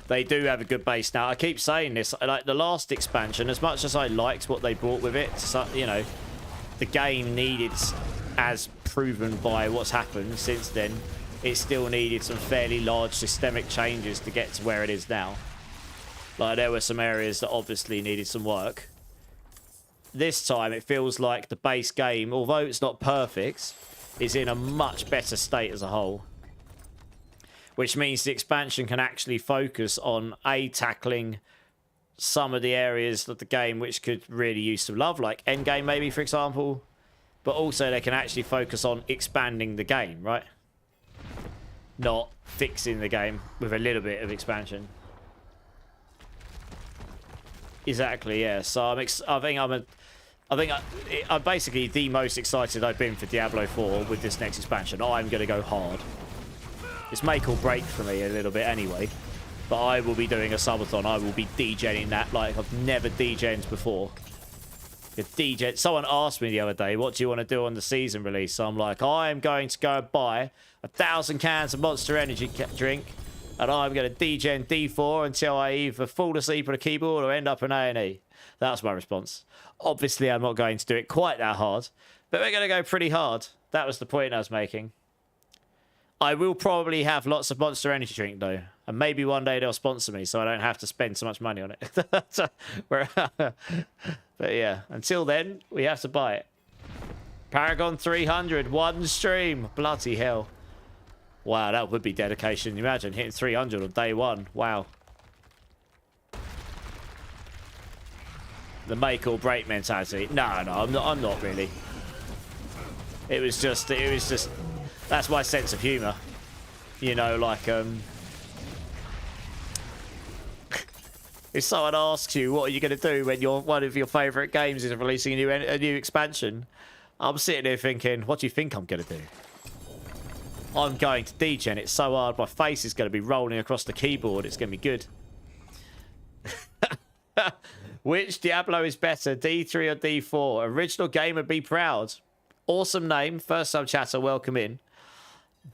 They do have a good base now. I keep saying this, like the last expansion, as much as I liked what they brought with it, so, you know, the game needed, as proven by what's happened since then, it still needed some fairly large systemic changes to get to where it is now. Like, there were some areas that obviously needed some work. This time, it feels like the base game, although it's not perfect, is in a much better state as a whole. Which means the expansion can actually focus on, tackling some of the areas of the game which could really use some love, like endgame maybe, for example. But also they can actually focus on expanding the game, right? Not fixing the game with a little bit of expansion. Exactly, yeah. So I'm basically the most excited I've been for Diablo 4 with this next expansion. I'm going to go hard. It's make or break for me a little bit anyway. But I will be doing a subathon. I will be DJing that like I've never DJed before. Someone asked me the other day, what do you want to do on the season release? So I'm like, I am going to go and buy 1,000 cans of Monster Energy drink. And I'm going to DJ in D4 until I either fall asleep on a keyboard or end up in A&E. That's my response. Obviously, I'm not going to do it quite that hard. But we're going to go pretty hard. That was the point I was making. I will probably have lots of Monster Energy drink, though. And maybe one day they'll sponsor me so I don't have to spend so much money on it. But yeah, until then, we have to buy it. Paragon 300, one stream. Bloody hell. Wow, that would be dedication. Imagine hitting 300 on day one. Wow. The make or break mentality. No, I'm not really. It was just that's my sense of humor. You know, like if someone asks you what are you going to do when one of your favorite games is releasing a new expansion, I'm sitting there thinking, what do you think I'm going to do? I'm going to degen it so hard my face is going to be rolling across the keyboard. It's going to be good. Which Diablo is better, D3 or D4? Original gamer be proud. Awesome name. First time chatter, welcome in.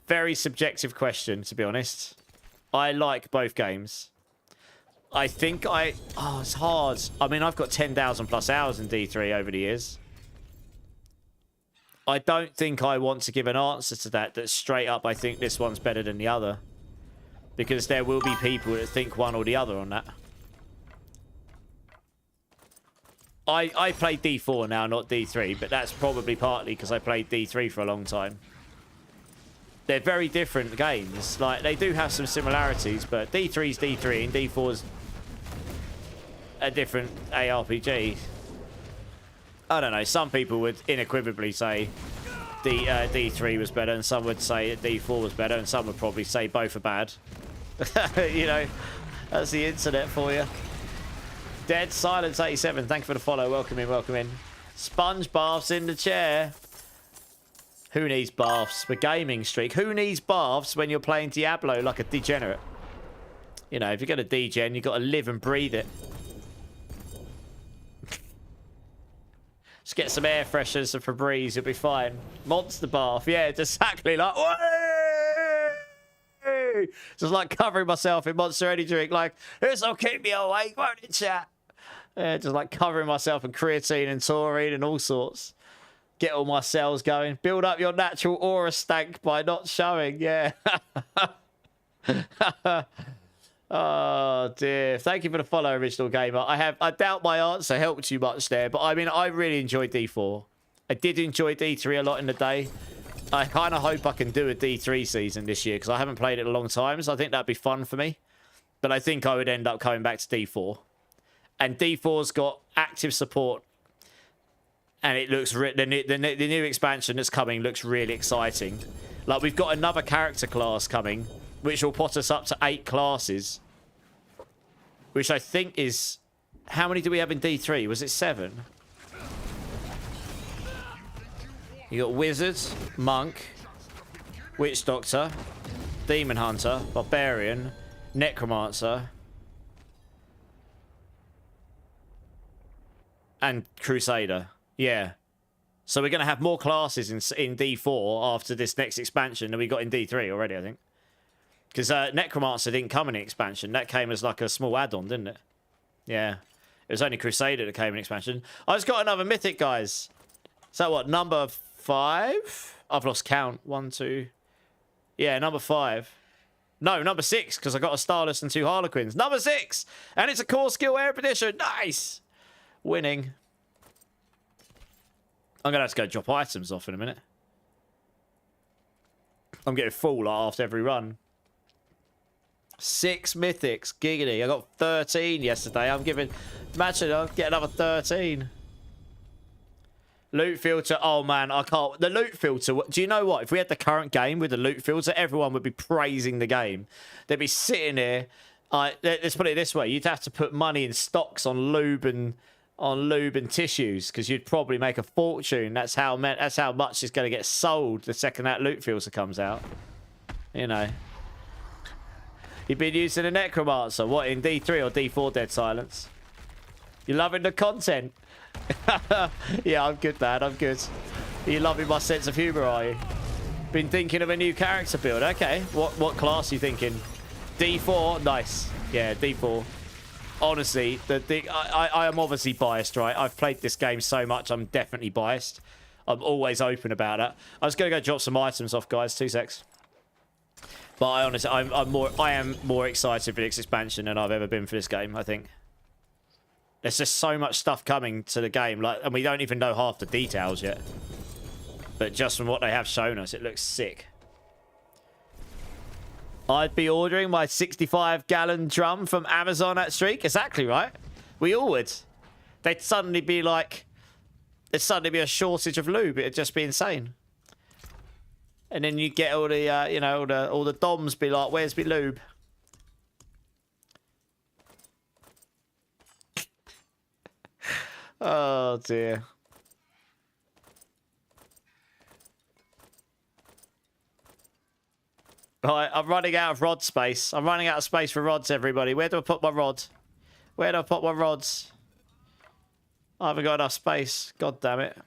Very subjective question, to be honest. I like both games. I think it's hard. I mean, I've got 10,000 plus hours in D3 over the years. I don't think I want to give an answer to that that's straight up, I think this one's better than the other. Because there will be people that think one or the other on that. I play D4 now, not D3, but that's probably partly because I played D3 for a long time. They're very different games. Like, they do have some similarities, but D3's D3 and D4's a different ARPG. I don't know. Some people would unequivocally say D3 was better, and some would say D4 was better, and some would probably say both are bad. You know, that's the internet for you. Dead Silence 87, thank you for the follow. Welcome in, welcome in. Sponge baths in the chair. Who needs baths? For gaming streak. Who needs baths when you're playing Diablo like a degenerate? You know, if you're going to degen, you've got to live and breathe it. Just get some air fresheners and Febreze, you'll be fine. Monster bath, yeah, just exactly like, whee! Just like covering myself in Monster Energy drink, like, this'll keep me awake, won't it, chat? Yeah, just like covering myself in creatine and taurine and all sorts. Get all my cells going. Build up your natural aura stank by not showing, yeah. Oh dear. Thank you for the follow, Original Gamer. I doubt my answer helped you much there, but I mean, I really enjoyed D4. I did enjoy D3 a lot in the day. I kind of hope I can do a D3 season this year because I haven't played it in a long time, so I think that'd be fun for me. But I think I would end up coming back to D4. And D4's got active support. And it looks... The new expansion that's coming looks really exciting. Like, we've got another character class coming, which will put us up to 8 classes. Which I think is... How many do we have in D3? Was it 7? You got Wizard, Monk, Witch Doctor, Demon Hunter, Barbarian, Necromancer, and Crusader. Yeah. So we're going to have more classes in D4 after this next expansion than we got in D3 already, I think. Because Necromancer didn't come in the expansion. That came as like a small add-on, didn't it? Yeah. It was only Crusader that came in expansion. I just got another Mythic, guys. So what, number 5? I've lost count. 1, 2. Yeah, number 5. No, number 6, because I got a Starless and 2 Harlequins. Number 6! And it's a core skill air edition. Nice! Winning. I'm going to have to go drop items off in a minute. I'm getting full after every run. 6 mythics, giggity. I got 13 yesterday. I'm giving... Imagine I'll get another 13. Loot filter. Oh, man, I can't... The loot filter... Do you know what? If we had the current game with the loot filter, everyone would be praising the game. They'd be sitting there... let's put it this way. You'd have to put money in stocks on lube and tissues because you'd probably make a fortune. That's how much is going to get sold the second that loot filter comes out. You know... You've been using a Necromancer. What, in D3 or D4, Dead Silence? You loving the content? Yeah, I'm good, man. I'm good. Are you loving my sense of humour, are you? Been thinking of a new character build. Okay. What class are you thinking? D4? Nice. Yeah, D4. Honestly, I am obviously biased, right? I've played this game so much, I'm definitely biased. I'm always open about it. I was going to go drop some items off, guys. 2 secs. But I honestly, I am more excited for this expansion than I've ever been for this game, I think. There's just so much stuff coming to the game, like, and we don't even know half the details yet. But just from what they have shown us, it looks sick. I'd be ordering my 65-gallon drum from Amazon at Streak. Exactly right. We all would. They'd suddenly be like... There'd suddenly be a shortage of lube. It'd just be insane. And then you get all the, you know, all the DOMs be like, where's me lube? Oh, dear. Right, I'm running out of rod space. I'm running out of space for rods, everybody. Where do I put my rod? Where do I put my rods? I haven't got enough space. God damn it.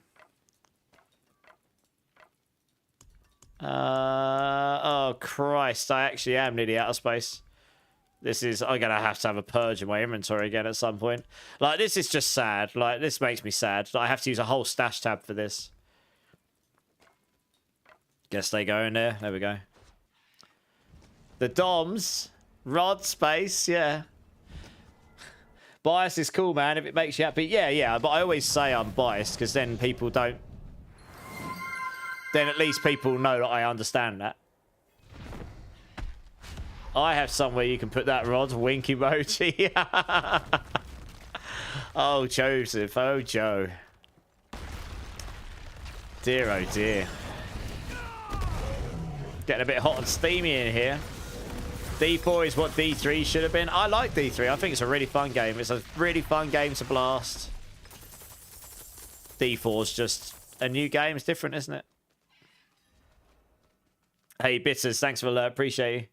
Oh Christ, I actually am nearly out of space. I'm gonna have to have a purge in my inventory again at some point. Like, this is just sad. Like, this makes me sad. I have to use a whole stash tab for this. Guess they go in there. There we go. The DOMs. Rod space, yeah. Bias is cool, man, if it makes you happy. Yeah, but I always say I'm biased because then people don't... Then at least people know that I understand that. I have somewhere you can put that rod. Wink emoji. Oh, Joseph. Oh, Joe. dear, oh dear. Getting a bit hot and steamy in here. D4 is what D3 should have been. I like D3. I think it's a really fun game. It's a really fun game to blast. D4 is just a new game. It's different, isn't it? Hey, Bitters, thanks for the alert. Appreciate you.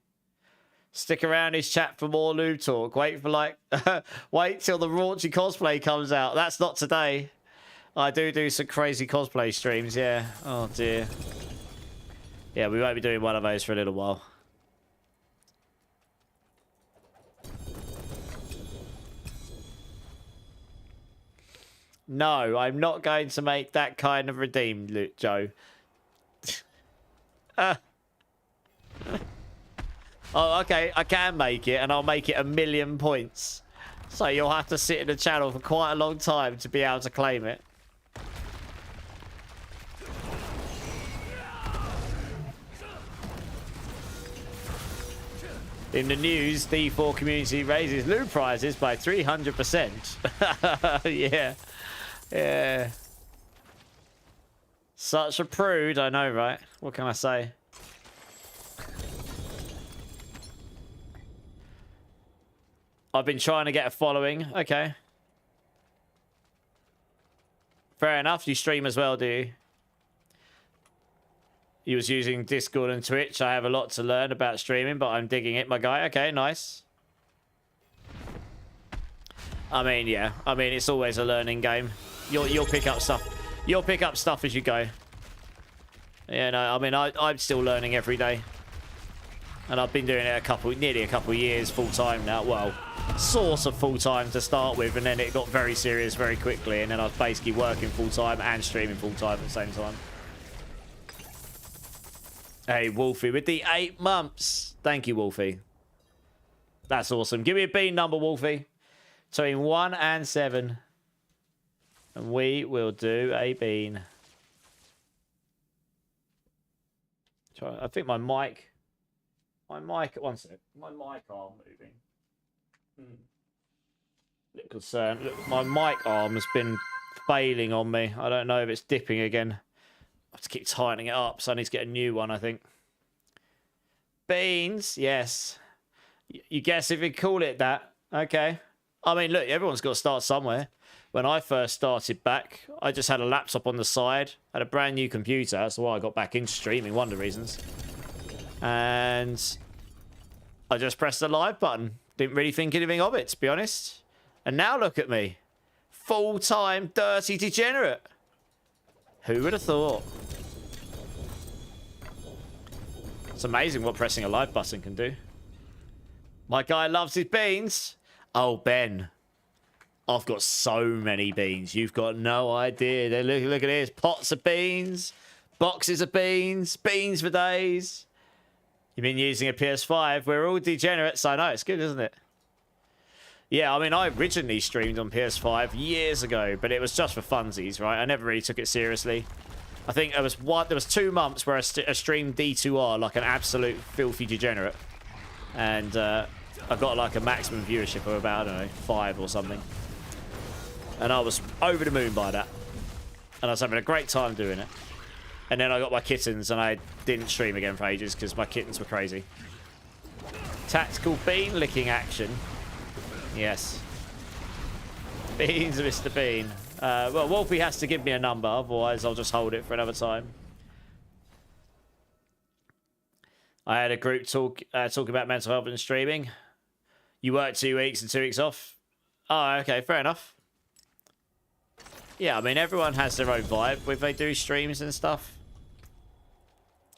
Stick around his chat for more lube talk. Wait for like... wait till the raunchy cosplay comes out. That's not today. I do some crazy cosplay streams, yeah. Oh, dear. Yeah, we won't be doing one of those for a little while. No, I'm not going to make that kind of redeem, Joe. Oh, okay, I can make it, and I'll make it 1,000,000 points. So you'll have to sit in the channel for quite a long time to be able to claim it. In the news, D4 community raises loot prizes by 300%. Yeah. Yeah. Such a prude, I know, right? What can I say? I've been trying to get a following. Okay. Fair enough. You stream as well, do you? You was using Discord and Twitch. I have a lot to learn about streaming, but I'm digging it, my guy. Okay, nice. I mean, yeah. I mean, it's always a learning game. You'll pick up stuff. You'll pick up stuff as you go. Yeah, no, I mean, I'm still learning every day. And I've been doing it nearly a couple of years full-time now. Well, sort of full-time to start with, and then it got very serious very quickly, and then I was basically working full-time and streaming full-time at the same time. Hey, Wolfie, with the 8 months. Thank you, Wolfie. That's awesome. Give me a bean number, Wolfie. Between 1 and 7. And we will do a bean. I think my mic... one sec. My mic arm moving. Little concern. Look, my mic arm has been failing on me. I don't know if it's dipping again. I have to keep tightening it up, so I need to get a new one, I think. Beans, yes. You guess if you call it that. Okay. I mean, look, everyone's got to start somewhere. When I first started back, I just had a laptop on the side, had a brand new computer. That's why I got back into streaming, one of the reasons. And I just pressed the live button. Didn't really think anything of it, to be honest. And now look at me. Full-time dirty degenerate. Who would have thought? It's amazing what pressing a live button can do. My guy loves his beans. Oh, Ben. I've got so many beans. You've got no idea. Look at this. Pots of beans. Boxes of beans. Beans for days. You've been using a PS5. We're all degenerates. I know. It's good, isn't it? Yeah, I mean, I originally streamed on PS5 years ago, but it was just for funsies, right? I never really took it seriously. I think there was 2 months where I streamed D2R like an absolute filthy degenerate. And I got like a maximum viewership of about, I don't know, 5 or something. And I was over the moon by that. And I was having a great time doing it. And then I got my kittens and I didn't stream again for ages because my kittens were crazy. Tactical bean licking action. Yes. Beans, Mr. Bean. Well, Wolfie has to give me a number, otherwise I'll just hold it for another time. I had a group talk about mental health and streaming. You work 2 weeks and 2 weeks off. Oh, okay, fair enough. Yeah, I mean, everyone has their own vibe when they do streams and stuff.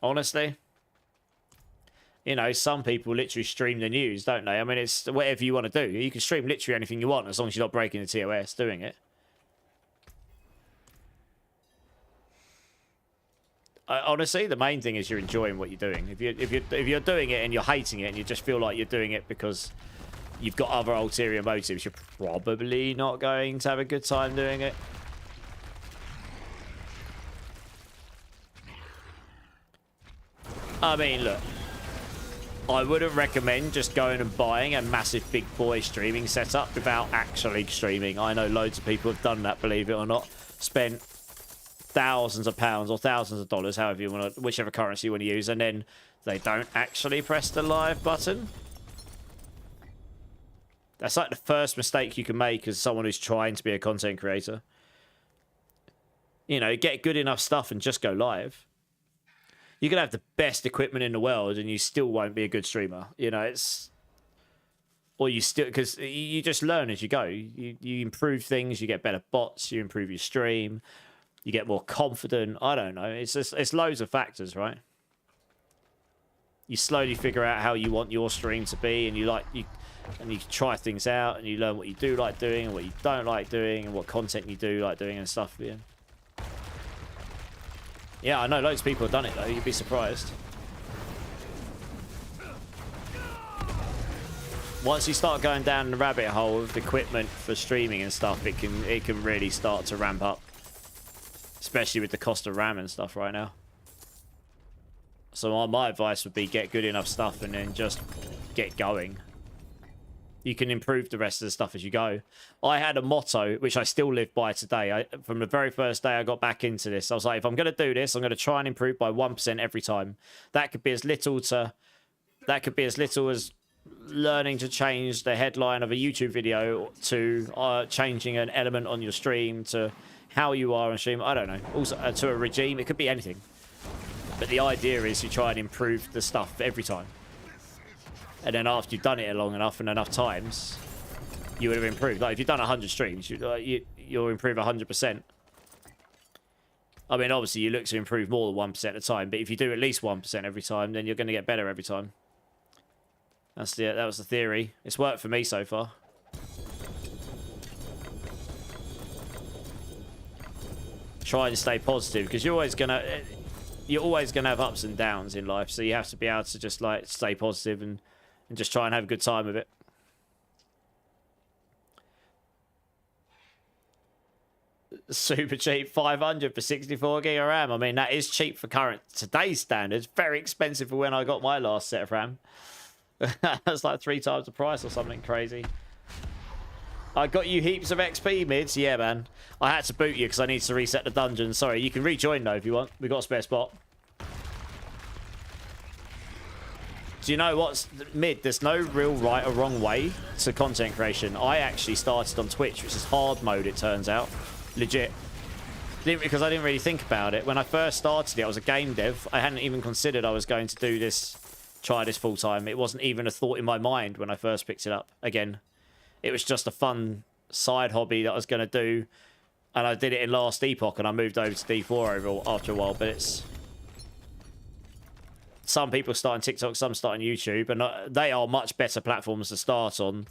Honestly. You know, some people literally stream the news, don't they? I mean, it's whatever you want to do. You can stream literally anything you want as long as you're not breaking the TOS doing it. Honestly, the main thing is you're enjoying what you're doing. If you're doing it and you're hating it and you just feel like you're doing it because you've got other ulterior motives, you're probably not going to have a good time doing it. I mean, look. I wouldn't recommend just going and buying a massive big boy streaming setup without actually streaming. I know loads of people have done that, believe it or not. Spent thousands of pounds or thousands of dollars, however you want to, whichever currency you want to use, and then they don't actually press the live button. That's like the first mistake you can make as someone who's trying to be a content creator. You know, get good enough stuff and just go live. You can have the best equipment in the world and you still won't be a good streamer. You know, it's... Or you still... Because you just learn as you go. You improve things, you get better bots, you improve your stream, you get more confident. I don't know. It's loads of factors, right? You slowly figure out how you want your stream to be, and you try things out, and you learn what you do like doing and what you don't like doing and what content you do like doing and stuff. Yeah, I know loads of people have done it though. You'd be surprised. Once you start going down the rabbit hole of equipment for streaming and stuff, it can really start to ramp up, especially with the cost of RAM and stuff right now. So my advice would be get good enough stuff and then just get going. You can improve the rest of the stuff as you go. I had a motto, which I still live by today. From the very first day I got back into this, I was like, if I'm going to do this, I'm going to try and improve by 1% every time. That could be as little as learning to change the headline of a YouTube video to changing an element on your stream to how you are on stream. I don't know. Also to a regime. It could be anything. But the idea is you try and improve the stuff every time. And then after you've done it long enough and enough times, you would have improved. Like if you've done 100 streams, you'll improve 100%. I mean, obviously you look to improve more than 1% at a time, but if you do at least 1% every time, then you're going to get better every time. That was the theory. It's worked for me so far. Try to stay positive because you're always gonna have ups and downs in life, so you have to be able to just like stay positive and just try and have a good time with it. Super cheap, 500 for 64 gig of RAM. I mean, that is cheap for today's standards. Very expensive for when I got my last set of RAM. That's like 3 times the price or something crazy. I got you heaps of XP mids. Yeah, man. I had to boot you because I need to reset the dungeon. Sorry, you can rejoin though if you want. We got a spare spot. Do you know what's mid? There's no real right or wrong way to content creation. I actually started on Twitch, which is hard mode, it turns out. Legit. Because I didn't really think about it. When I first started it, I was a game dev. I hadn't even considered I was going to do this, try this full time. It wasn't even a thought in my mind when I first picked it up. Again, it was just a fun side hobby that I was going to do. And I did it in last Epoch, and I moved over to D4 after a while. But it's... Some people start on TikTok, some start on YouTube, and they are much better platforms to start on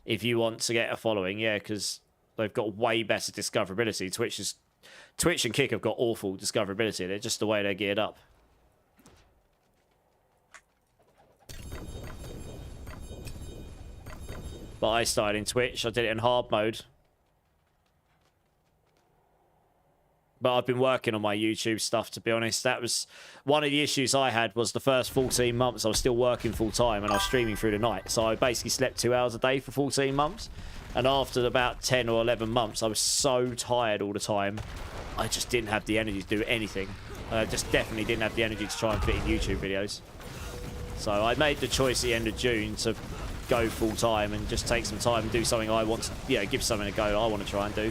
if you want to get a following, yeah, because they've got way better discoverability. Twitch and Kick have got awful discoverability. They're just the way they're geared up. But I started in Twitch. I did it in hard mode. But I've been working on my YouTube stuff, to be honest. That was one of the issues I had, was the first 14 months I was still working full time and I was streaming through the night. So I basically slept 2 hours a day for 14 months. And after about 10 or 11 months, I was so tired all the time. I just didn't have the energy to do anything. I just definitely didn't have the energy to try and fit in YouTube videos. So I made the choice at the end of June to go full time and just take some time and do something I want to, yeah, give something a go that I want to try and do.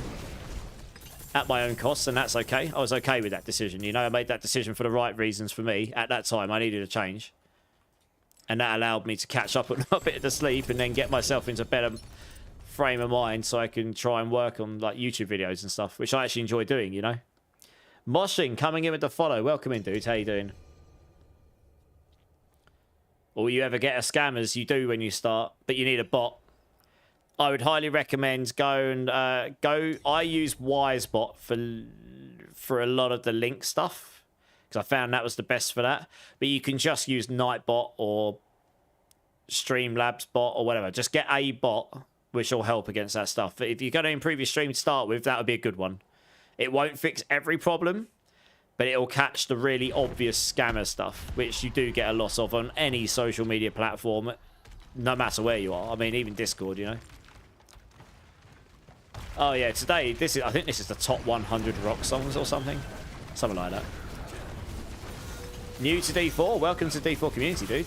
At my own costs, and that's okay. I was okay with that decision, you know. I made that decision for the right reasons for me. At that time, I needed a change. And that allowed me to catch up on a bit of the sleep and then get myself into a better frame of mind so I can try and work on like YouTube videos and stuff, which I actually enjoy doing, you know. Moshing coming in with the follow. Welcome in, dude. How you doing? All you ever get are scammers. You do when you start, but you need a bot. I would highly recommend I use Wisebot for a lot of the link stuff because I found that was the best for that. But you can just use Nightbot or Streamlabs bot or whatever. Just get a bot which will help against that stuff. But if you're going to improve your stream to start with, that would be a good one. It won't fix every problem, but it'll catch the really obvious scammer stuff, which you do get a lot of on any social media platform, no matter where you are. I mean, even Discord, you know. Oh yeah, today I think this is the top 100 rock songs or something. Something like that. New to D4. Welcome to D4 community, dude.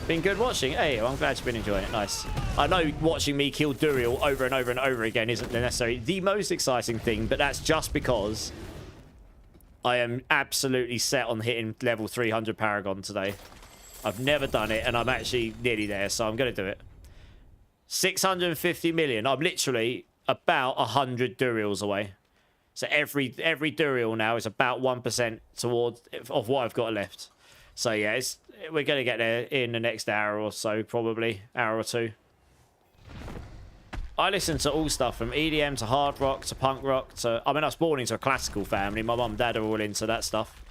Been good watching. Hey, well, I'm glad you've been enjoying it. Nice. I know watching me kill Duriel over and over and over again isn't necessarily the most exciting thing, but that's just because I am absolutely set on hitting level 300 Paragon today. I've never done it, and I'm actually nearly there, so I'm going to do it. 650 million. I'm literally about 100 Duriels away. So every Duriel now is about 1% towards of what I've got left. So yeah, we're going to get there in the next hour or so, probably. Hour or two. I listen to all stuff from EDM to hard rock to punk rock to... I mean, I was born into a classical family. My mum and dad are all into that stuff.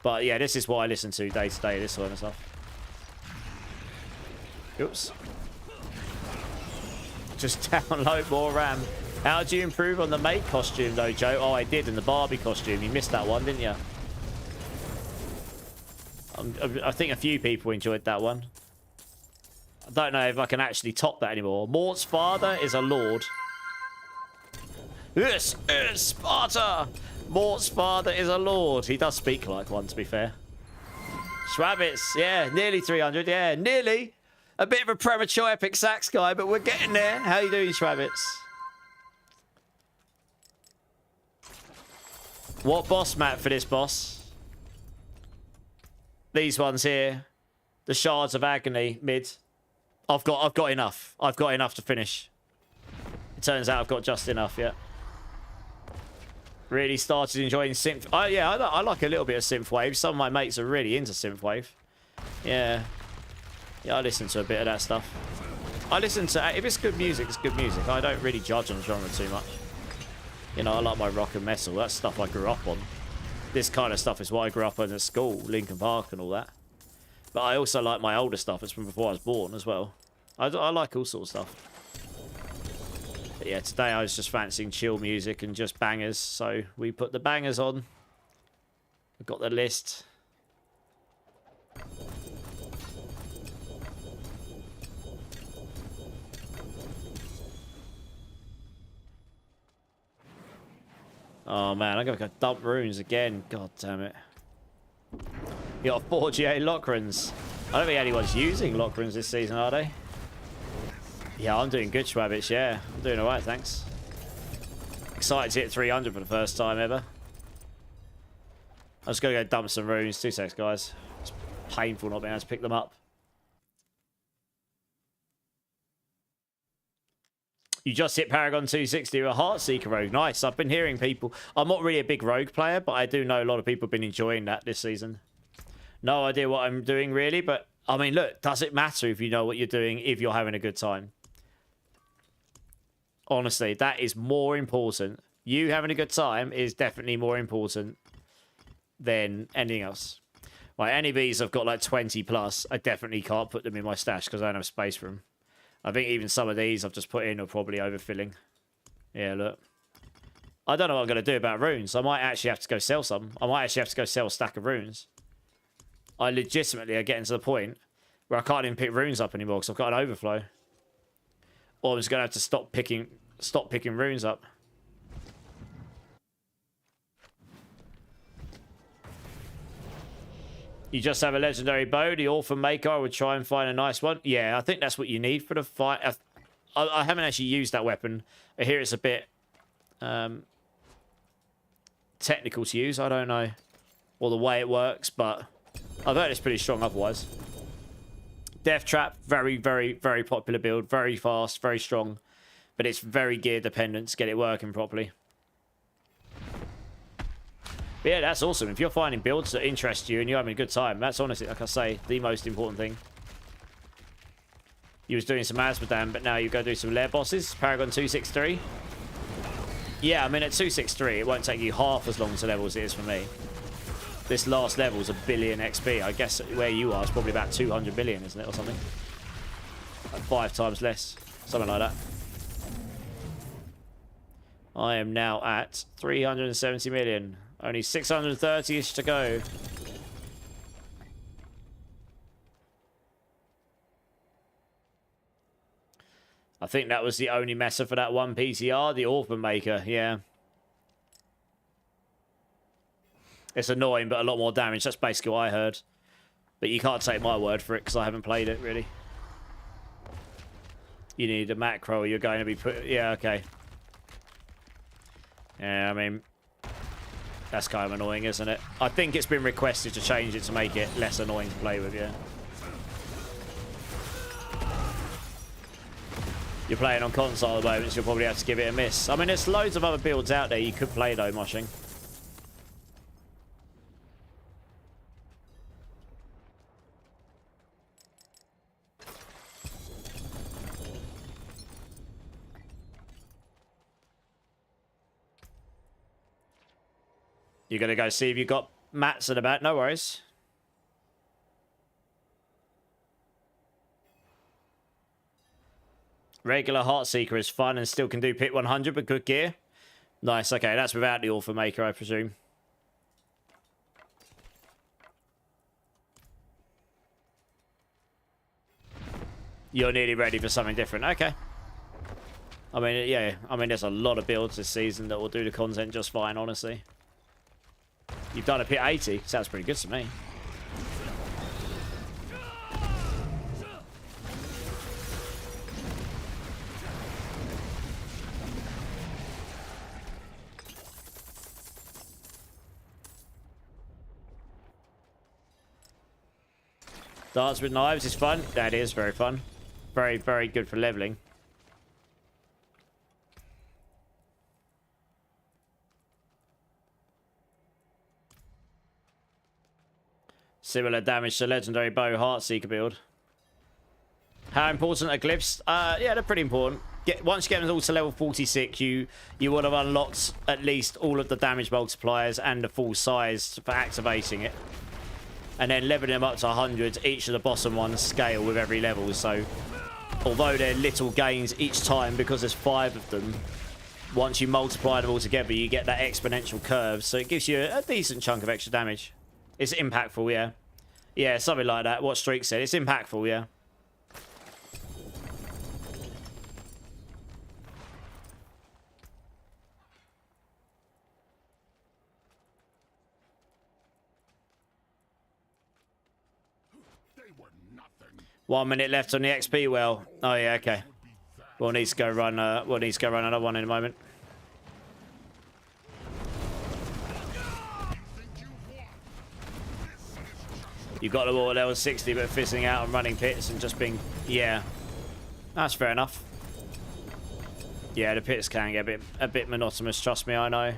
But yeah, this is what I listen to day to day, this sort of stuff. Oops. Just download more RAM. How do you improve on the maid costume though, Joe? Oh, I did in the Barbie costume. You missed that one, didn't you? I think a few people enjoyed that one. I don't know if I can actually top that anymore. Mort's father is a lord. Yes, Sparta! Mort's father is a lord. He does speak like one, to be fair. Schwabbits, yeah, nearly 300, yeah, nearly. A bit of a premature epic sax guy, but we're getting there. How you doing, Schwabbits? What boss map for this boss? These ones here. The Shards of Agony, mid. I've got enough. I've got enough to finish. It turns out I've got just enough, yeah. Really started enjoying synth. Oh, yeah, I like a little bit of synthwave. Some of my mates are really into synthwave. Yeah. Yeah, I listen to a bit of that stuff. I listen to... If it's good music, it's good music. I don't really judge on genre too much. You know, I like my rock and metal. That's stuff I grew up on. This kind of stuff is what I grew up on at school. Linkin Park and all that. But I also like my older stuff. It's from before I was born as well. I like all sorts of stuff. But yeah, today I was just fancying chill music and just bangers. So we put the bangers on. We've got the list. Oh man, I'm gonna go dump runes again. God damn it. You got 4 GA lock runes. I don't think anyone's using lock runes this season, are they? Yeah, I'm doing good, Schwabbits. Yeah, I'm doing alright, thanks. Excited to hit 300 for the first time ever. I'm just gonna go dump some runes. 2 secs, guys. It's painful not being able to pick them up. You just hit Paragon 260 with a Heartseeker Rogue. Nice. I've been hearing people... I'm not really a big Rogue player, but I do know a lot of people have been enjoying that this season. No idea what I'm doing, really, but... I mean, look, does it matter if you know what you're doing if you're having a good time? Honestly, that is more important. You having a good time is definitely more important than anything else. My NEBs have got like 20 plus. I definitely can't put them in my stash because I don't have space for them. I think even some of these I've just put in are probably overfilling. Yeah, look. I don't know what I'm going to do about runes. I might actually have to go sell some. I might actually have to go sell a stack of runes. I legitimately are getting to the point where I can't even pick runes up anymore because I've got an overflow. Or I'm just going to have to stop picking runes up. You just have a legendary bow. The Orphan Maker, I would try and find a nice one. Yeah, I think that's what you need for the fight. I haven't actually used that weapon. I hear it's a bit technical to use. I don't know. Or the way it works, but I've heard it's pretty strong otherwise. Death Trap, very, very, very popular build. Very fast, very strong. But it's very gear dependent to get it working properly. But yeah, that's awesome. If you're finding builds that interest you and you're having a good time, that's honestly, like I say, the most important thing. You was doing some Asmodan, but now you go do some lair bosses. Paragon 263. Yeah, I mean, at 263, it won't take you half as long to level as it is for me. This last level's a billion XP. I guess where you are, it's probably about 200 billion, isn't it, or something? Like 5 times less. Something like that. I am now at 370 million. Only 630-ish to go. I think that was the only messer for that one PTR, the Orphan Maker, yeah. It's annoying, but a lot more damage. That's basically what I heard. But you can't take my word for it because I haven't played it, really. You need a macro. You're going to be put... Yeah, okay. Yeah, I mean... That's kind of annoying, isn't it? I think it's been requested to change it to make it less annoying to play with, yeah. You're playing on console at the moment, so you'll probably have to give it a miss. I mean, there's loads of other builds out there you could play, though, Moshing. You're going to go see if you've got mats at the back. No worries. Regular Heartseeker is fun and still can do pit 100, but good gear. Nice. Okay, that's without the Author Maker, I presume. You're nearly ready for something different. Okay. I mean, yeah. I mean, there's a lot of builds this season that will do the content just fine, honestly. You've done a pit 80. Sounds pretty good to me. Darts with knives is fun. That is very fun. Very, very good for leveling. Similar damage to legendary bow Heartseeker build. How important are glyphs? Yeah, they're pretty important. Once you get them all to level 46, you would have unlocked at least all of the damage multipliers and the full size for activating it. And then leveling them up to 100, each of the bottom ones scale with every level. So, although they're little gains each time because there's 5 of them, once you multiply them all together, you get that exponential curve. So it gives you a decent chunk of extra damage. It's impactful, yeah. Yeah, something like that. What Streak said. It's impactful, yeah. They were nothing. 1 minute left on the XP well. Oh yeah, okay. We'll need to go run another one in a moment. You've got them all at level 60, but fizzing out and running pits and just being... Yeah. That's fair enough. Yeah, the pits can get a bit monotonous, trust me, I know.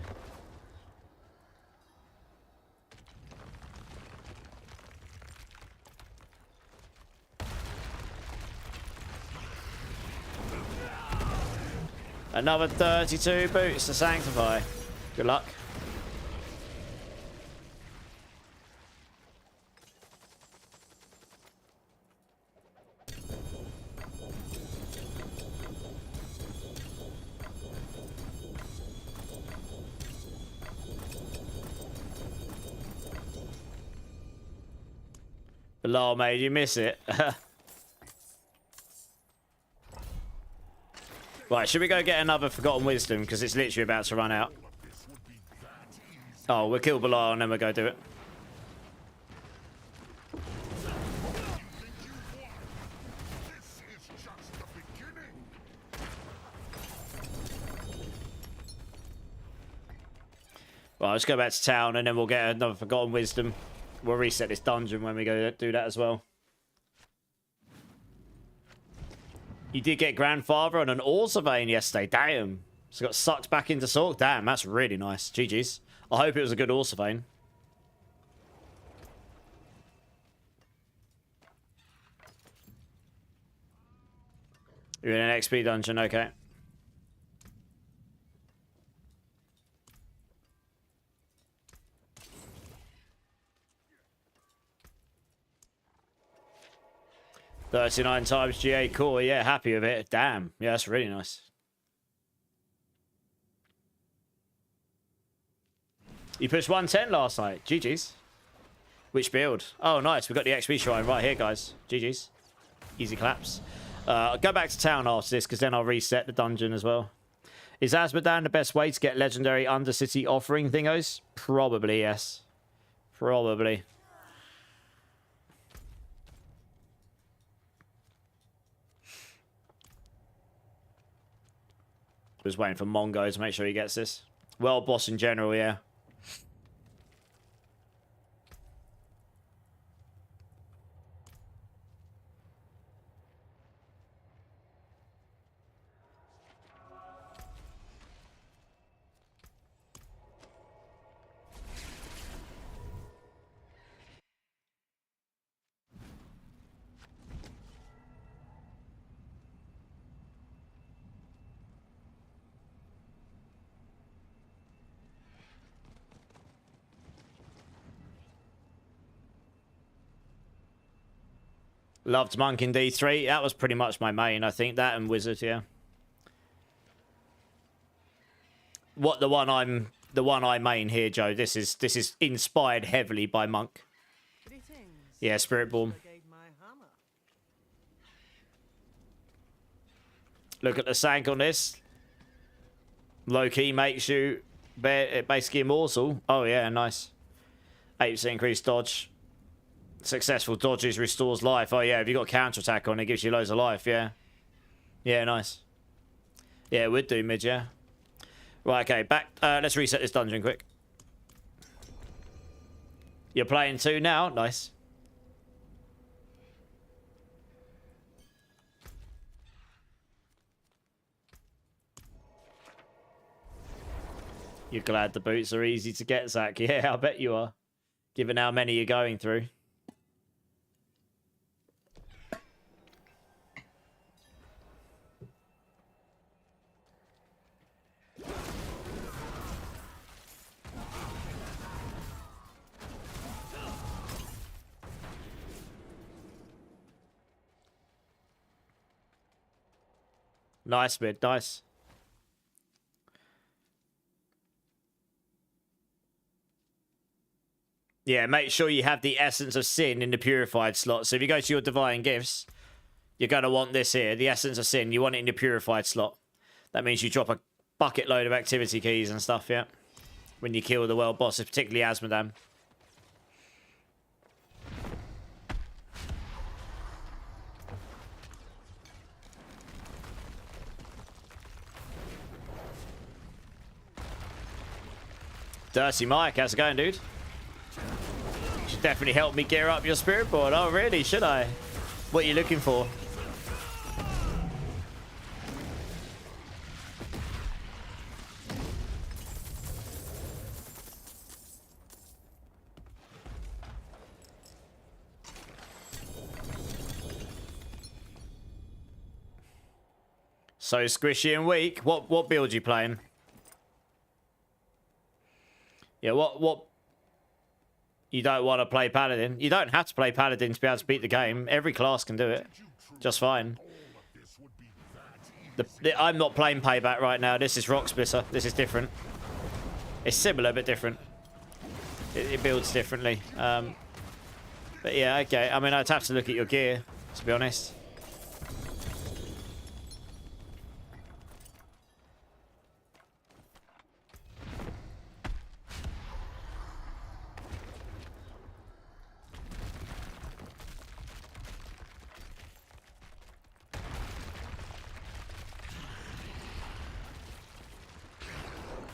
Another 32 boots to Sanctify. Good luck. Lol, mate, you miss it. Right, should we go get another Forgotten Wisdom? Because it's literally about to run out. Oh, we'll kill Bilal and then we'll go do it. Right, let's go back to town and then we'll get another Forgotten Wisdom. We'll reset this dungeon when we go do that as well. You did get Grandfather on an Author Vein yesterday. Damn. So got sucked back into Sork. Damn, that's really nice. GG's. I hope it was a good Author Vein. You're in an XP dungeon, okay. $39 GA core, yeah, happy with it. Damn, yeah, that's really nice. You pushed 110 last night. GG's. Which build? Oh, nice. We've got the XP shrine right here, guys. GG's. Easy claps. I'll go back to town after this, because then I'll reset the dungeon as well. Is Azmodan the best way to get legendary Undercity offering thingos? Probably, yes. Probably. Just waiting for Mongo to make sure he gets this. Well, boss in general, yeah. Loved Monk in D3. That was pretty much my main, I think. That and Wizard, yeah. What the one I main here, Joe. This is inspired heavily by Monk. Greetings. Yeah, Spiritborn. Brigade my hammer. Look at the sank on this. Low key makes you basically immortal. Oh yeah, nice. 8% increased dodge. Successful dodges restores life. Oh yeah, if you got counterattack on, it gives you loads of life. Yeah. Yeah, nice. Yeah, it would do mid, yeah. Right, okay, back. Let's reset this dungeon quick. You're playing 2 now? Nice. You're glad the boots are easy to get, Zach. Yeah, I bet you are. Given how many you're going through. Nice mid, nice. Yeah, make sure you have the Essence of Sin in the Purified slot. So if you go to your Divine Gifts, you're going to want this here, the Essence of Sin. You want it in the Purified slot. That means you drop a bucket load of activity keys and stuff, yeah? When you kill the world bosses, particularly Asmodam. Dirty Mike, how's it going, dude? Should definitely help me gear up your spirit board. Oh, really? Should I? What are you looking for? So squishy and weak. What build you playing? Yeah, what? You don't want to play Paladin. You don't have to play Paladin to be able to beat the game. Every class can do it. Just fine. I'm not playing Payback right now. This is Rock Splitter. This is different. It's similar, but different. It builds differently. But yeah, okay. I mean, I'd have to look at your gear, to be honest.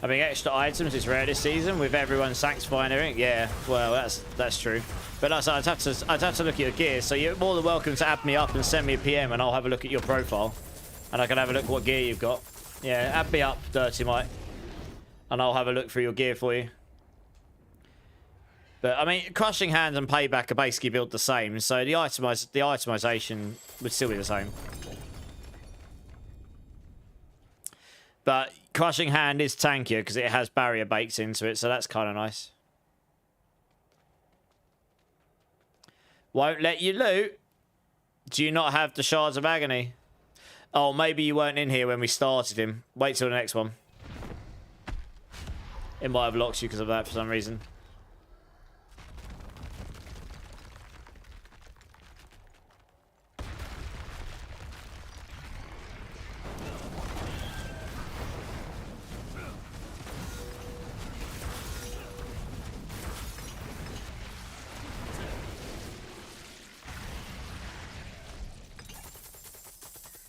I mean, extra items is rare this season with everyone sanctifying everything. Yeah, well, that's true. But I'd have to look at your gear. So you're more than welcome to add me up and send me a PM, and I'll have a look at your profile, and I can have a look at what gear you've got. Yeah, add me up, Dirty Mike, and I'll have a look through your gear for you. But I mean, Crushing Hands and Payback are basically built the same, so the itemization would still be the same. But Crushing Hand is tankier because it has barrier baked into it, so that's kind of nice. Won't let you loot. Do you not have the Shards of Agony? Oh, maybe you weren't in here when we started him. Wait till the next one. It might have locked you because of that for some reason.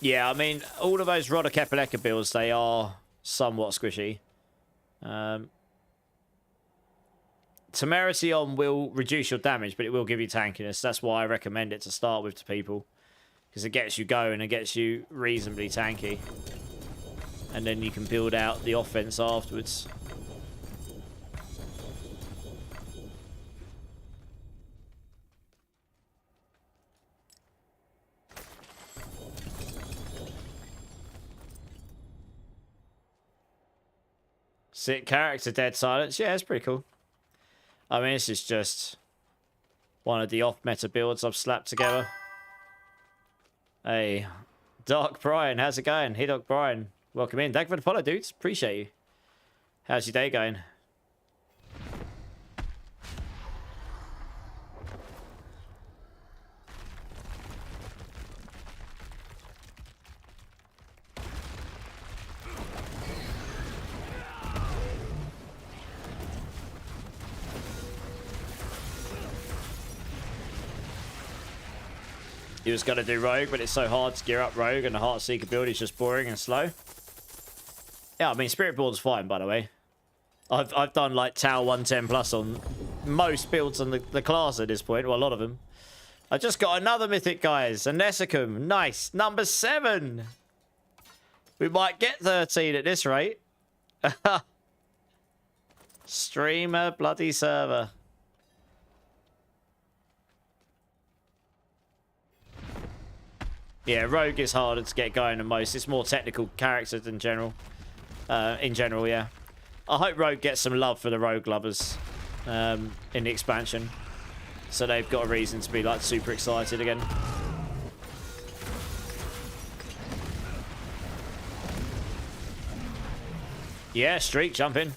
Yeah, I mean, all of those Rodokepeleka builds, they are somewhat squishy. Temerity on will reduce your damage, but it will give you tankiness. That's why I recommend it to start with to people. Because it gets you going and gets you reasonably tanky. And then you can build out the offense afterwards. Sick character, Dead Silence. Yeah, it's pretty cool. I mean, this is just one of the off-meta builds I've slapped together. Hey, Dark Brian, how's it going? Hey, Dark Brian, welcome in. Thank you for the follow, dudes. Appreciate you. How's your day going? He was going to do Rogue, but it's so hard to gear up Rogue, and the Heartseeker build is just boring and slow. Yeah, I mean, Spiritborn's fine, by the way. I've done, like, Tau 110 plus on most builds on the class at this point. Well, a lot of them. I just got another Mythic, guys. A Nesicum. Nice. Number 7. We might get 13 at this rate. Streamer bloody server. Yeah, Rogue is harder to get going than most. It's more technical characters than general. In general, yeah. I hope Rogue gets some love for the Rogue lovers in the expansion. So they've got a reason to be, like, super excited again. Yeah, streak jumping.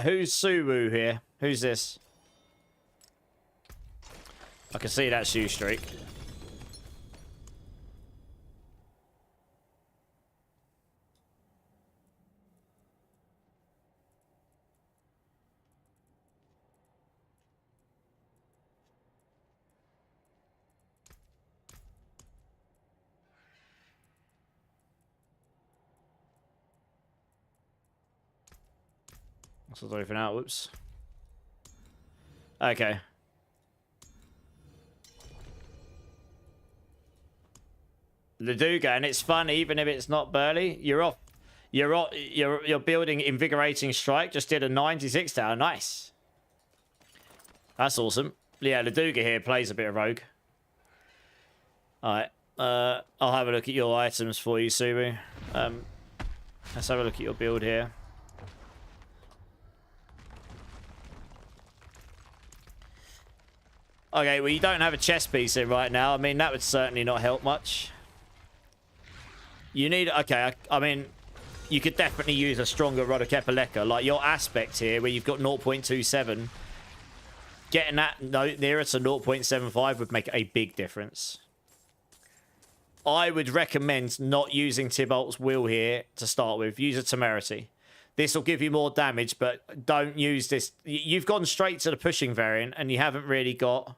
Who's Suwu here? Who's this? I can see that shoe streak. Sort everything out. Whoops. Okay. Laduga, and it's fun even if it's not burly. You're off. You're building Invigorating Strike. Just did a 96 tower. Nice. That's awesome. Yeah, Laduga here plays a bit of Rogue. Alright. I'll have a look at your items for you, Subu. Let's have a look at your build here. Okay, well, you don't have a chest piece in right now. I mean, that would certainly not help much. You need... Okay, I mean, you could definitely use a stronger Rodokepeleka. Like, your aspect here, where you've got 0.27, getting that nearer to 0.75 would make a big difference. I would recommend not using Tybalt's Will here to start with. Use a Temerity. This will give you more damage, but don't use this. You've gone straight to the pushing variant, and you haven't really got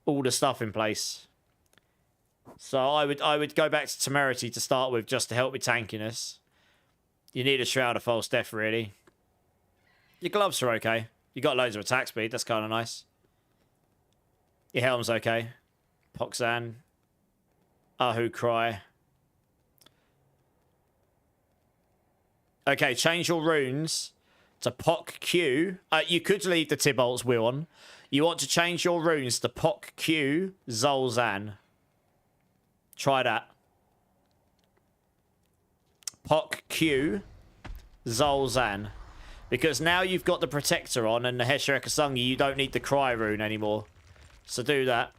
all the stuff in place. So I would go back to Temerity to start with, just to help with tankiness. You need a Shroud of False Death, really. Your gloves are okay. You got loads of attack speed. That's kind of nice. Your helm's okay. Poxan. Ahu Cry. Okay, change your runes to Poc Q. You could leave the Tybalt's Will on. You want to change your runes to Poc Q Zolzan. Try that. Poc Q Zolzan. Because now you've got the Protector on and the Hesher Kasungi, you don't need the Cry rune anymore. So do that.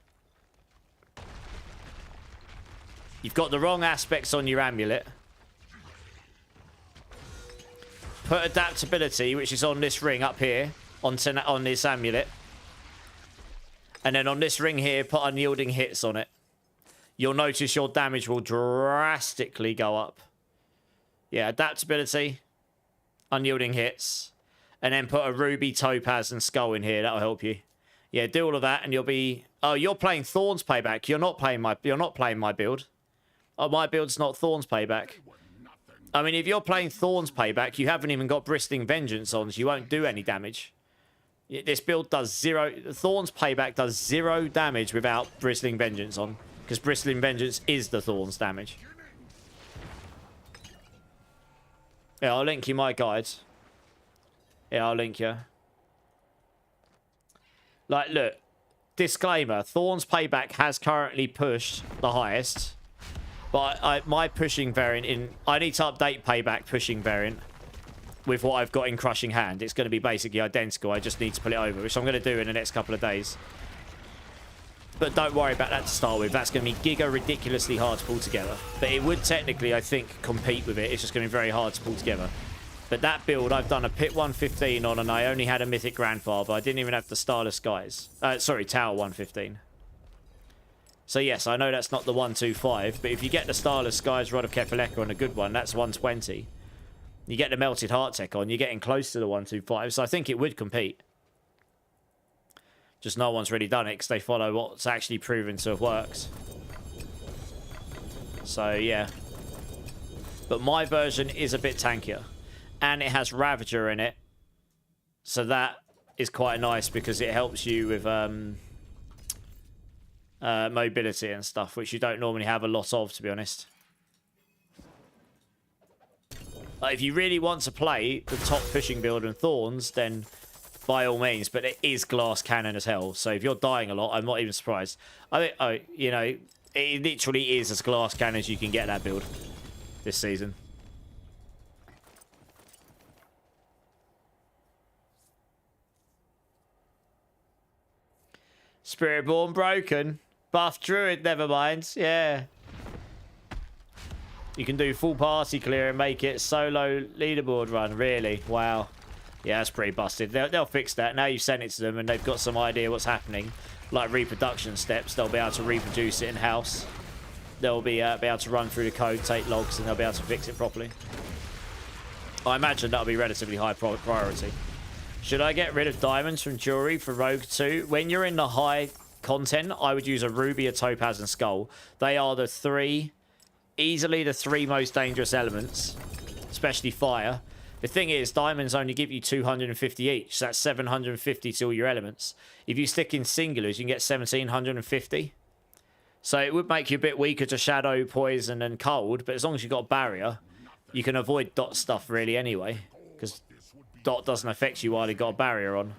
You've got the wrong aspects on your amulet. Put adaptability, which is on this ring up here, on this amulet. And then on this ring here, put unyielding hits on it. You'll notice your damage will drastically go up. Yeah, adaptability, unyielding hits. And then put a ruby, topaz, and skull in here. That'll help you. Yeah, do all of that, and you'll be... Oh, you're playing Thorns Payback. You're not playing my build. Oh, my build's not Thorns Payback. I mean, if you're playing Thorns Payback, you haven't even got Bristling Vengeance on, so you won't do any damage. This build does 0... Thorns Payback does 0 damage without Bristling Vengeance on. Because Bristling Vengeance is the Thorns damage. Yeah, I'll link you my guides. Yeah, I'll link you. Like, look. Disclaimer. Thorns Payback has currently pushed the highest. But my pushing variant I need to update Payback pushing variant with what I've got in Crushing Hand. It's going to be basically identical. I just need to pull it over, which I'm going to do in the next couple of days. But don't worry about that to start with. That's going to be giga ridiculously hard to pull together. But it would technically, I think, compete with it. It's just going to be very hard to pull together. But that build, I've done a Pit 115 on, and I only had a Mythic Grandfather. I didn't even have the Starless Skies. Sorry, Tower 115. So yes, I know that's not the 125, but if you get the Starless Skies, Rod of Kefaleka on a good one, that's 120. You get the Melted Heart Tech on, you're getting close to the 125, so I think it would compete. Just no one's really done it because they follow what's actually proven to have worked. So yeah. But my version is a bit tankier. And it has Ravager in it. So that is quite nice because it helps you with mobility and stuff, which you don't normally have a lot of, to be honest. Like, if you really want to play the top pushing build in Thorns, then by all means, but it is glass cannon as hell. So if you're dying a lot, I'm not even surprised. I think, you know, it literally is as glass cannon as you can get that build this season. Spiritborn broken. Buff Druid, never mind. Yeah. You can do full party clear and make it solo leaderboard run. Really? Wow. Yeah, that's pretty busted. They'll fix that. Now you've sent it to them and they've got some idea what's happening. Like reproduction steps, they'll be able to reproduce it in-house. They'll be able to run through the code, take logs, and they'll be able to fix it properly. I imagine that'll be relatively high priority. Should I get rid of diamonds from jewelry for Rogue 2? When you're in the high content, I would use a ruby, a topaz, and skull. They are the easily the three most dangerous elements, especially fire. The thing is, diamonds only give you 250 each, so that's 750 to all your elements. If you stick in singulars, you can get 1750. So it would make you a bit weaker to shadow, poison, and cold, but as long as you've got a barrier, you can avoid dot stuff really anyway, because dot doesn't affect you while you've got a barrier on.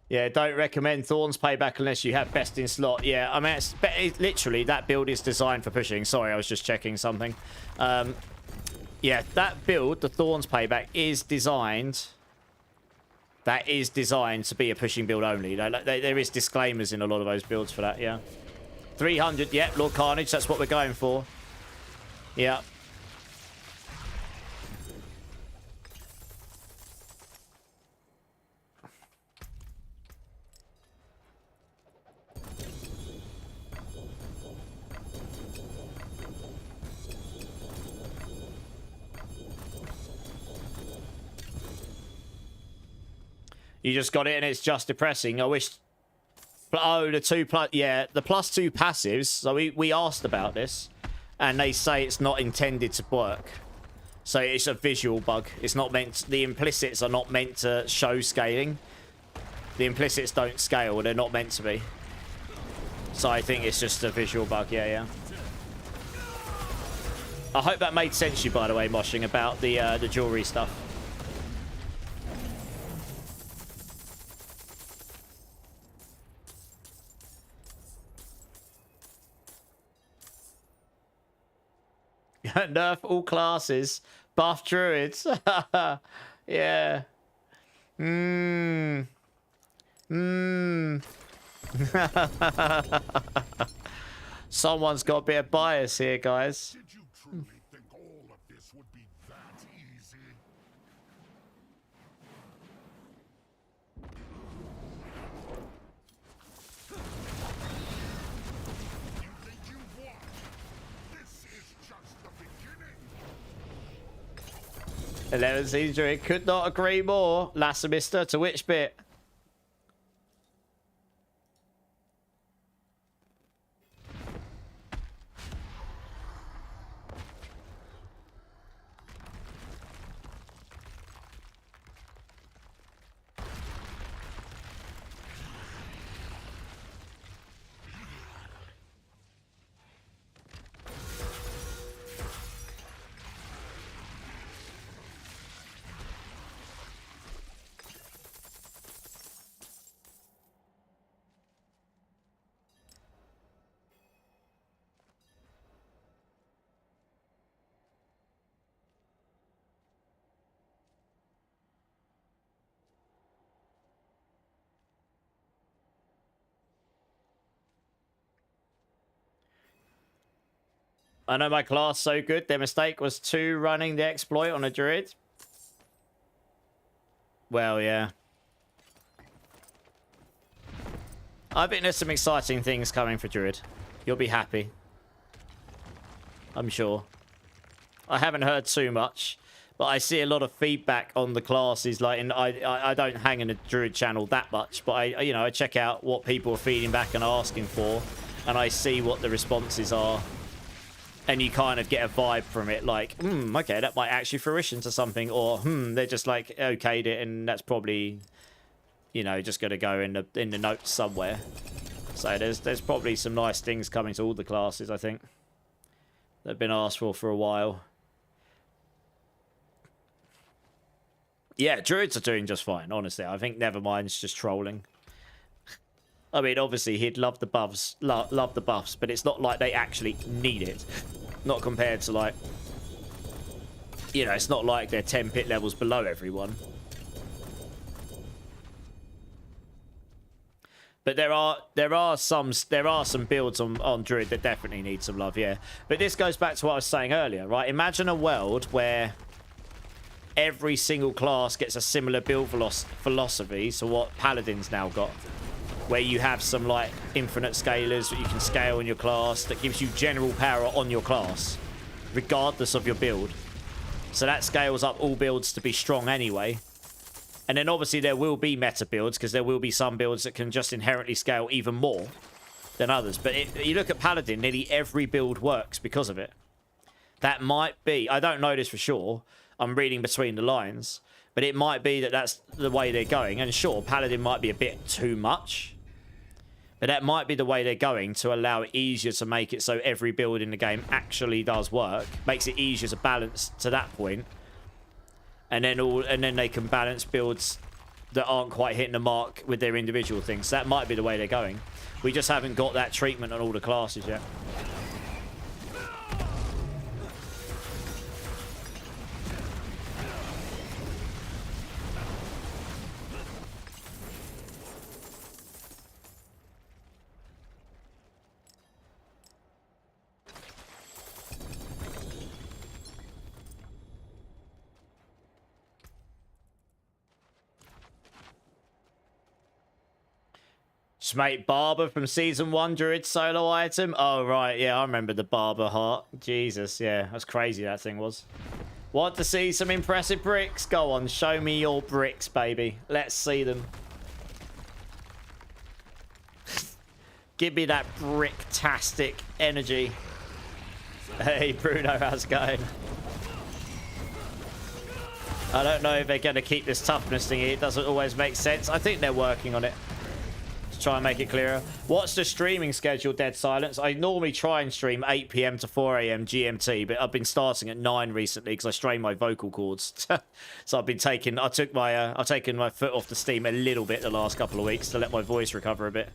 Yeah, don't recommend Thorns Payback unless you have best in slot. Yeah, I mean, it's literally, that build is designed for pushing. Sorry, I was just checking something. Yeah, that build, the Thorns Payback, is designed... That is designed to be a pushing build only. There is disclaimers in a lot of those builds for that, yeah. 300, yep, Lord Carnage, that's what we're going for. Yeah. You just got it and it's just depressing. I wish... Oh, the 2+... Yeah, the +2 passives. So we asked about this. And they say it's not intended to work. So it's a visual bug. It's not meant... The implicits are not meant to show scaling. The implicits don't scale. They're not meant to be. So I think it's just a visual bug. Yeah, yeah. I hope that made sense to you, by the way, Moshing, about the jewelry stuff. Nerf all classes. Buff druids. Yeah. Someone's got a bit of bias here, guys. Did you truly think all of this would be that easy? You think you won? This is just the beginning. 11 season druid. Could not agree more. Lassamista, to which bit? I know my class so good. Their mistake was 2 running the exploit on a druid. Well, yeah. I think there's some exciting things coming for druid. You'll be happy. I'm sure. I haven't heard too much, but I see a lot of feedback on the classes. Like, and I don't hang in the druid channel that much, but I check out what people are feeding back and asking for, and I see what the responses are. And you kind of get a vibe from it, like, okay, that might actually fruition to something, or they're just like okayed it, and that's probably, just going to go in the notes somewhere. So there's probably some nice things coming to all the classes, I think, that have been asked for a while. Yeah, druids are doing just fine, honestly. I think Nevermind's just trolling. I mean, obviously, he'd love the buffs, love the buffs, but it's not like they actually need it. Not compared to, like, it's not like they're 10 pit levels below everyone. But there are some builds on Druid that definitely need some love, yeah. But this goes back to what I was saying earlier, right? Imagine a world where every single class gets a similar build philosophy to what Paladin's now got. Where you have some, like, infinite scalers that you can scale in your class that gives you general power on your class, regardless of your build. So that scales up all builds to be strong anyway. And then obviously there will be meta builds, because there will be some builds that can just inherently scale even more than others. But you look at Paladin, nearly every build works because of it. That might be, I don't know this for sure, I'm reading between the lines, but it might be that that's the way they're going. And sure, Paladin might be a bit too much, but that might be the way they're going to allow it easier to make it so every build in the game actually does work. Makes it easier to balance to that point. And then they can balance builds that aren't quite hitting the mark with their individual things. So that might be the way they're going. We just haven't got that treatment on all the classes yet. Mate, Barber from Season 1 Druid solo item. Oh, right. Yeah, I remember the Barber heart. Jesus, yeah. That's crazy, that thing was. Want to see some impressive bricks? Go on, show me your bricks, baby. Let's see them. Give me that brick-tastic energy. Hey, Bruno, how's it going? I don't know if they're going to keep this toughness thing. It doesn't always make sense. I think they're working on it. to try and make it clearer. What's the streaming schedule, Dead Silence? I normally try and stream 8 p.m. to 4 a.m. GMT, but I've been starting at 9 recently because I strained my vocal cords. So I've taken my foot off the steam a little bit the last couple of weeks to let my voice recover a bit.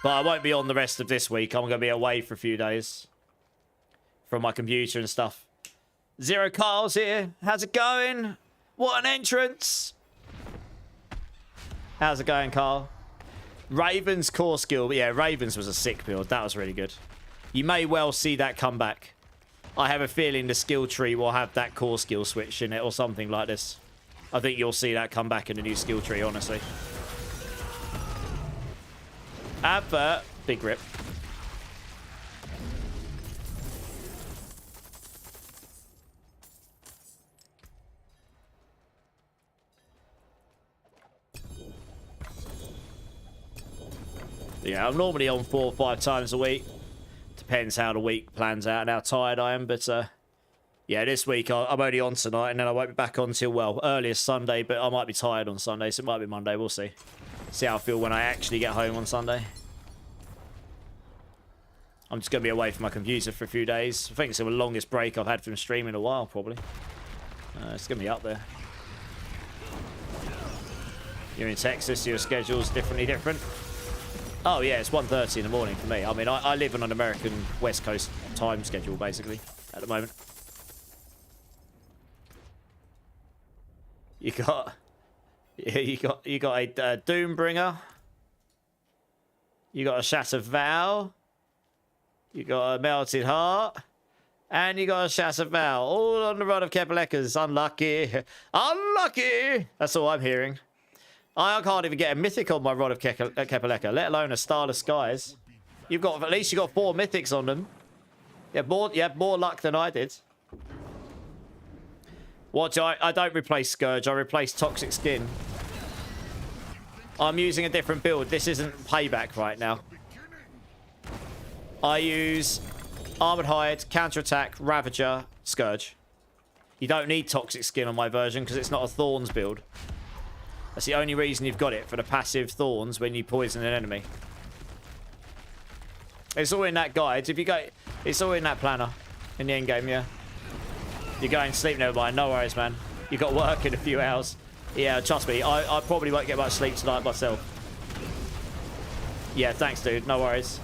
But I won't be on the rest of this week. I'm going to be away for a few days from my computer and stuff. Zero Carl's here. How's it going? What an entrance! How's it going, Carl? Raven's core skill. Yeah, Raven's was a sick build. That was really good. You may well see that come back. I have a feeling the skill tree will have that core skill switch in it or something like this. I think you'll see that come back in the new skill tree, honestly. Advert. Big rip. Yeah, I'm normally on 4 or 5 times a week. Depends how the week plans out and how tired I am. But, yeah, this week I'm only on tonight and then I won't be back on till, well, earliest Sunday. But I might be tired on Sunday, so it might be Monday. We'll see. See how I feel when I actually get home on Sunday. I'm just going to be away from my computer for a few days. I think it's the longest break I've had from streaming in a while, probably. It's going to be up there. You're in Texas, your schedule's different. Oh, yeah, it's 1:30 in the morning for me. I mean, I live on an American West Coast time schedule, basically, at the moment. You got a Doombringer. You got a Shattered Vow. You got a Melted Heart. And you got a Shattered Vow. All on the Rod of Kepelekas. Unlucky. Unlucky! That's all I'm hearing. I can't even get a mythic on my Rod of Kepeleka, let alone a Starless Skies. At least you got 4 mythics on them. You had more luck than I did. What do I don't replace Scourge, I replace Toxic Skin. I'm using a different build. This isn't payback right now. I use Armored Hide, Counterattack, Ravager, Scourge. You don't need Toxic Skin on my version because it's not a Thorns build. That's the only reason you've got it, for the passive Thorns when you poison an enemy. It's all in that guide. It's all in that planner in the end game, yeah. You're going to sleep, never mind. No worries, man. You got work in a few hours. Yeah, trust me. I probably won't get much sleep tonight myself. Yeah, thanks, dude. No worries.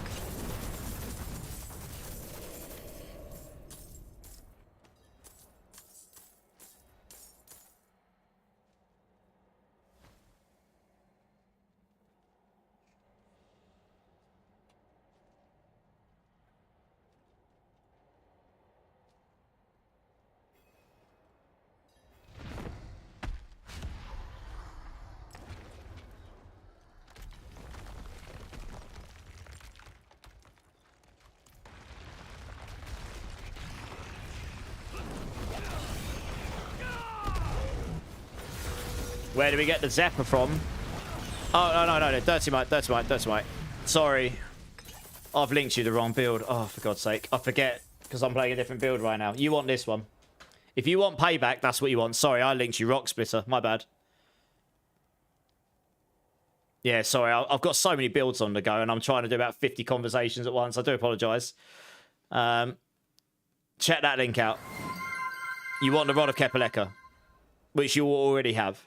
Where do we get the Zephyr from? Oh, no. Dirty Mite. Sorry. I've linked you the wrong build. Oh, for God's sake. I forget, because I'm playing a different build right now. You want this one. If you want payback, that's what you want. Sorry, I linked you Rock Splitter. My bad. Yeah, sorry. I've got so many builds on the go, and I'm trying to do about 50 conversations at once. I do apologise. Check that link out. You want the Rod of Kepeleka, which you already have.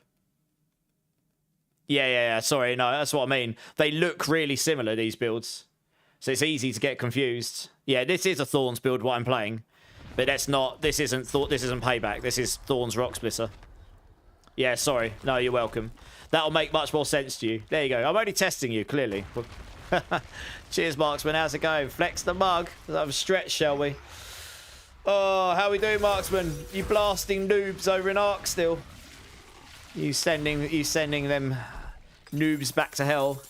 Yeah. Sorry, no, that's what I mean. They look really similar, these builds. So it's easy to get confused. Yeah, this is a Thorns build, what I'm playing. But that's not... This isn't Payback. This is Thorns Rock Splitter. Yeah, sorry. No, you're welcome. That'll make much more sense to you. There you go. I'm only testing you, clearly. Cheers, Marksman. How's it going? Flex the mug. Let's have a stretch, shall we? Oh, how we doing, Marksman? You blasting noobs over in Ark still? You sending them noobs back to hell?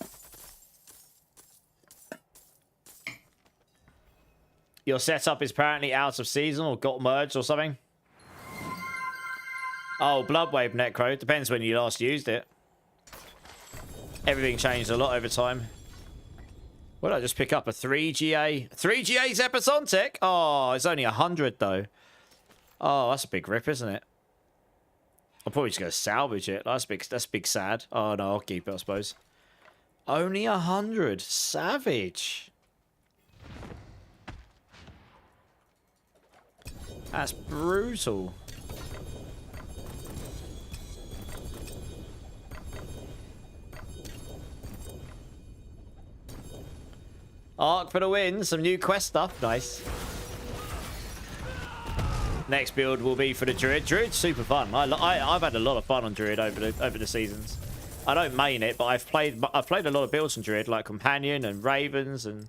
Your setup is apparently out of season or got merged or something. Oh, Bloodwave Necro. Depends when you last used it. Everything changed a lot over time. What did I just pick up? A 3GA? 3GA Zepasontek? Oh, it's only 100 though. Oh, that's a big rip, isn't it? I'm probably just gonna salvage it. That's big sad. Oh no, I'll keep it, I suppose. Only 100. Savage. That's brutal. Arc for the win. Some new quest stuff. Nice. Next build will be for the Druid. Druid's super fun. I've had a lot of fun on Druid over the seasons. I don't main it, but I've played a lot of builds on Druid, like Companion and Ravens and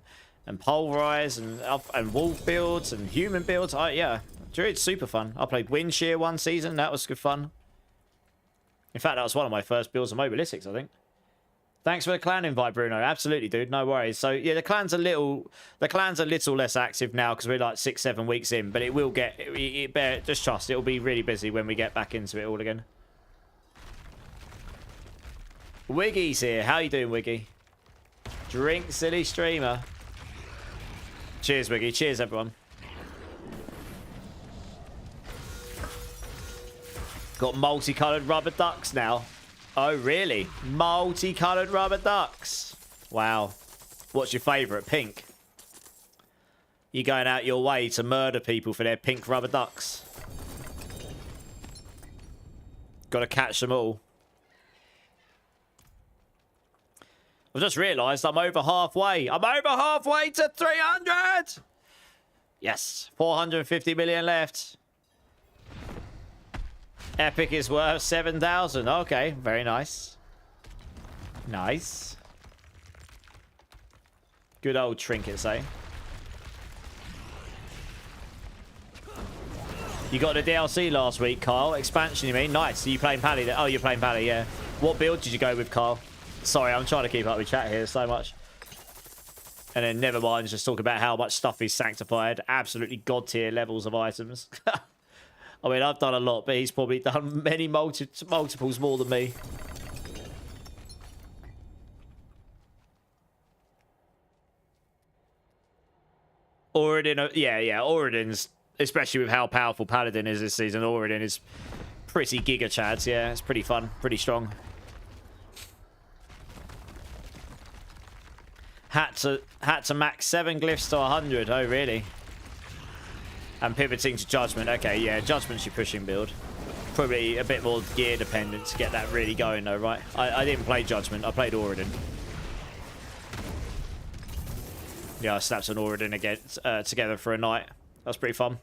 Pulverize and Wolf builds and human builds. Yeah, Druid's super fun. I played Wind Shear one season. That was good fun. In fact, that was one of my first builds on Mobilytics, I think. Thanks for the clan invite, Bruno. Absolutely, dude. No worries. So yeah, the clan's a little less active now because we're like 6-7 weeks in, but it will get. Just trust. It'll be really busy when we get back into it all again. Wiggy's here. How you doing, Wiggy? Drink City Streamer. Cheers, Wiggy. Cheers, everyone. Got multicolored rubber ducks now. Oh, really? Multicolored rubber ducks. Wow. What's your favorite? Pink. You going out your way to murder people for their pink rubber ducks. Gotta catch them all. I've just realised I'm over halfway. I'm over halfway to 300! Yes. 450 million left. Epic is worth 7,000. Okay, very nice. Nice. Good old trinkets, eh? You got the DLC last week, Kyle. Expansion, you mean? Nice. Are you playing Pally? Oh, you're playing Pally, yeah. What build did you go with, Kyle? Sorry, I'm trying to keep up with chat here so much. And then never mind, just talk about how much stuff is sanctified. Absolutely god tier levels of items. I mean, I've done a lot, but he's probably done many multiples more than me. Oradin, yeah, Oradin's, especially with how powerful Paladin is this season, Oradin is pretty giga chads, yeah. It's pretty fun, pretty strong. Had to max 7 glyphs to 100, oh really? And pivoting to Judgment. Okay, yeah, Judgment's your pushing build. Probably a bit more gear dependent to get that really going though, right? I didn't play Judgment, I played Oradin. Yeah, I snapped an Oradin again, together for a night. That's pretty fun.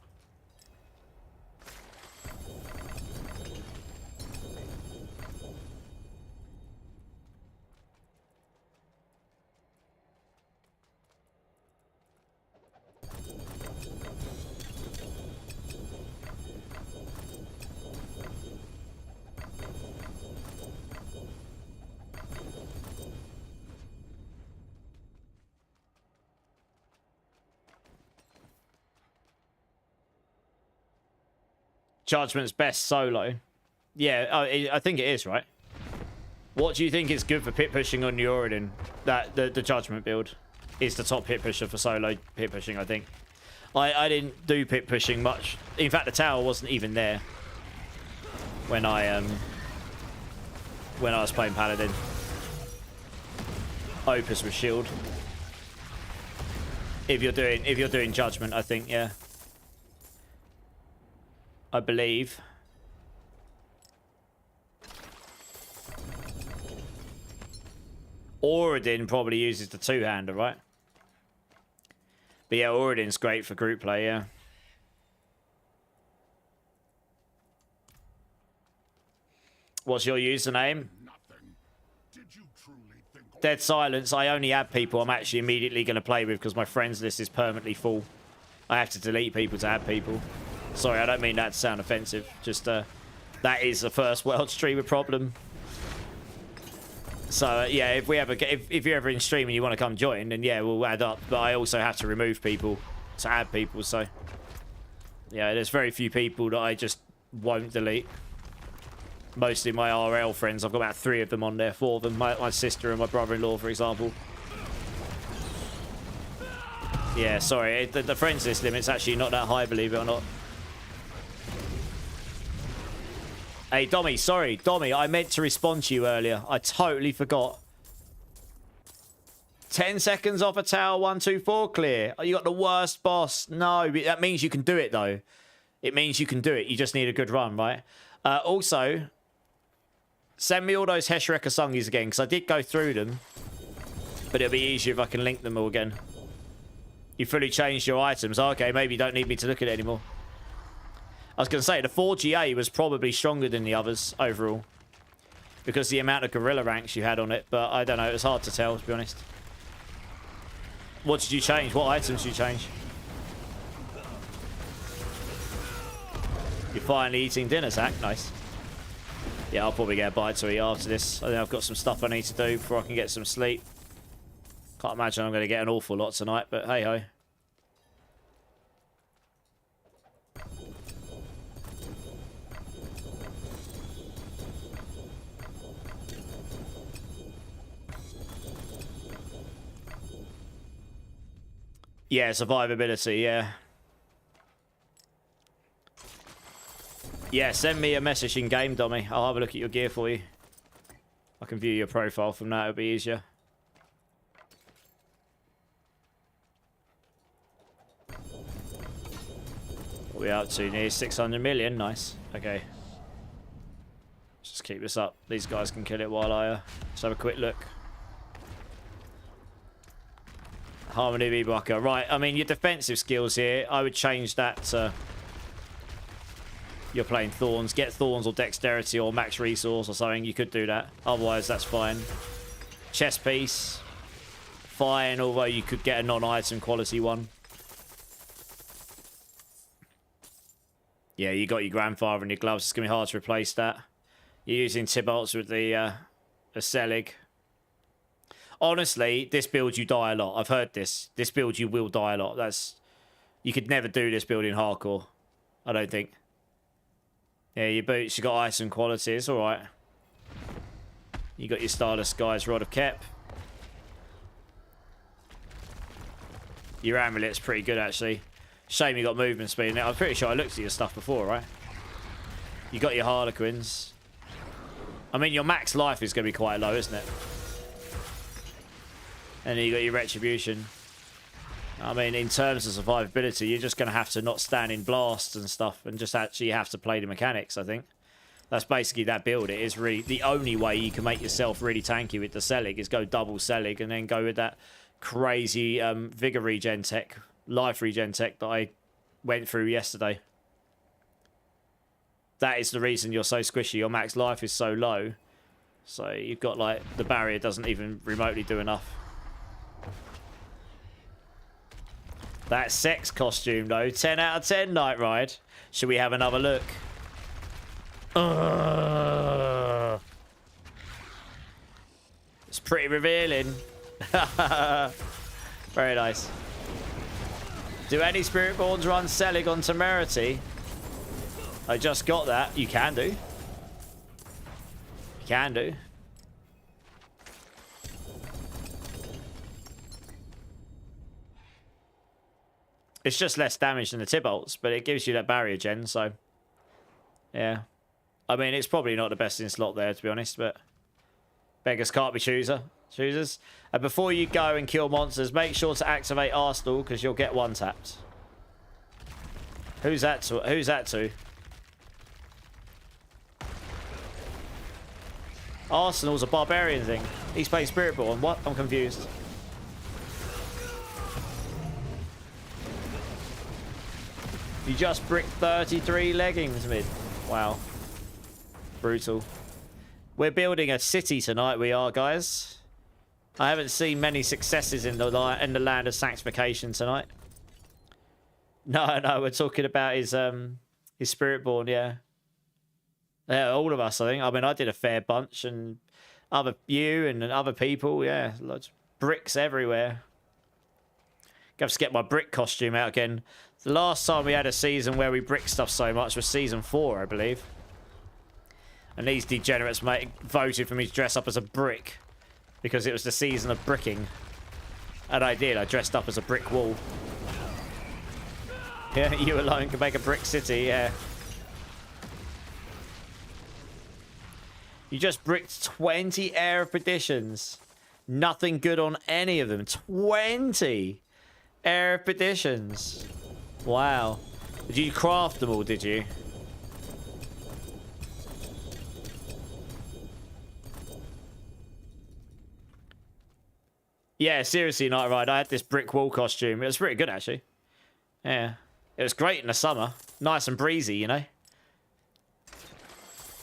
Judgment's best solo. Yeah, I think it is, right? What do you think is good for pit pushing on Oradin? That the Judgment build is the top pit pusher for solo pit pushing, I think. I didn't do pit pushing much. In fact, the tower wasn't even there when I was playing Paladin. Opus with shield. If you're doing Judgment, I think, yeah. I believe. Oradin probably uses the two-hander, right? But yeah, Oradin's great for group play, yeah. What's your username? Dead Silence. I only add people I'm actually immediately going to play with because my friends list is permanently full. I have to delete people to add people. Sorry, I don't mean that to sound offensive. Just, that is a first world streamer problem. So, yeah, if you're ever in stream and you want to come join, then yeah, we'll add up. But I also have to remove people to add people, so... Yeah, there's very few people that I just won't delete. Mostly my RL friends. I've got about 3 of them on there, 4 of them. My sister and my brother-in-law, for example. Yeah, sorry, the friends list limit's actually not that high, believe it or not. Hey, Dommy, sorry. Dommy, I meant to respond to you earlier. I totally forgot. 10 seconds off a tower, 1, 2, 4 clear. Oh, you got the worst boss. No, that means you can do it, though. It means you can do it. You just need a good run, right? Also, send me all those Heshreka songies again, because I did go through them. But it'll be easier if I can link them all again. You fully changed your items. Oh, okay, maybe you don't need me to look at it anymore. I was going to say, the 4GA was probably stronger than the others overall. Because the amount of gorilla ranks you had on it. But I don't know, it was hard to tell, to be honest. What did you change? What items did you change? You're finally eating dinner, Zach. Nice. Yeah, I'll probably get a bite to eat after this. I think I've got some stuff I need to do before I can get some sleep. Can't imagine I'm going to get an awful lot tonight, but hey-ho. Yeah, survivability, yeah. Yeah, send me a message in game, Dommy. I'll have a look at your gear for you. I can view your profile from that, it'll be easier. What are we up to? Near 600 million, nice. Okay. Let's just keep this up. These guys can kill it while I let's have a quick look. Harmony V-Bucker. Right, I mean, your defensive skills here, I would change that to... You're playing Thorns. Get Thorns or Dexterity or Max Resource or something. You could do that. Otherwise, that's fine. Chest piece. Fine, although you could get a non-item quality one. Yeah, you got your grandfather and your gloves. It's going to be hard to replace that. You're using Tibalts with the Selig. Honestly, this build you die a lot. I've heard this. This build you will die a lot. That's... You could never do this build in hardcore. I don't think. Yeah, your boots, you got item qualities. Alright. You got your Stardust Guy's Rod of Kep. Your amulet's pretty good, actually. Shame you got movement speed in it. I'm pretty sure I looked at your stuff before, right? You got your Harlequins. I mean, your max life is going to be quite low, isn't it? And then you got your Retribution. I mean, in terms of survivability, you're just going to have to not stand in blasts and stuff and just actually have to play the mechanics, I think. That's basically that build. It is really the only way you can make yourself really tanky with the Selig is go double Selig and then go with that crazy Vigor regen tech, life regen tech that I went through yesterday. That is the reason you're so squishy. Your max life is so low. So you've got, like, the barrier doesn't even remotely do enough. That sex costume, though. 10 out of 10, Night Ride. Should we have another look? It's pretty revealing. Very nice. Do any Spiritborns run Selig on Temerity? I just got that. You can do. You can do. It's just less damage than the Tibalts, but it gives you that barrier gen, so... Yeah. I mean, it's probably not the best in slot there, to be honest, but... Beggars can't be choosers. And before you go and kill monsters, make sure to activate Arsenal, because you'll get one tapped. Who's that to? Who's that to? Arsenal's a barbarian thing. He's playing Spiritborn. What? I'm confused. You just bricked 33 leggings mid. Wow. Brutal. We're building a city tonight, we are, guys. I haven't seen many successes in the land of Sanctification tonight. No, we're talking about his Spiritborn, yeah. Yeah, all of us, I think. I mean, I did a fair bunch, and you and other people, yeah. Lots of bricks everywhere. Got to get my brick costume out again. The last time we had a season where we bricked stuff so much was season 4, I believe. And these degenerates voted for me to dress up as a brick because it was the season of bricking. And I did. I dressed up as a brick wall. Yeah, you alone can make a brick city, yeah. You just bricked 20 Air of Perditions. Nothing good on any of them. 20 Air of Perditions. Wow. Did you craft them all, did you? Yeah, seriously, Night Ride. I had this brick wall costume. It was pretty good, actually. Yeah. It was great in the summer. Nice and breezy, you know?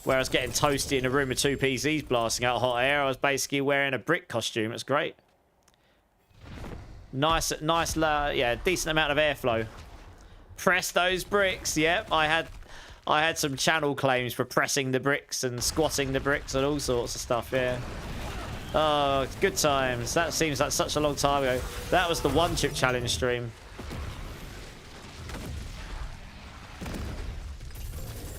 Where I was getting toasty in a room with 2 PCs blasting out hot air, I was basically wearing a brick costume. It's great. Nice, yeah, decent amount of airflow. Press those bricks. Yep, I had some channel claims for pressing the bricks and squatting the bricks and all sorts of stuff, yeah. Oh, good times. That seems like such a long time ago. That was the one chip challenge stream.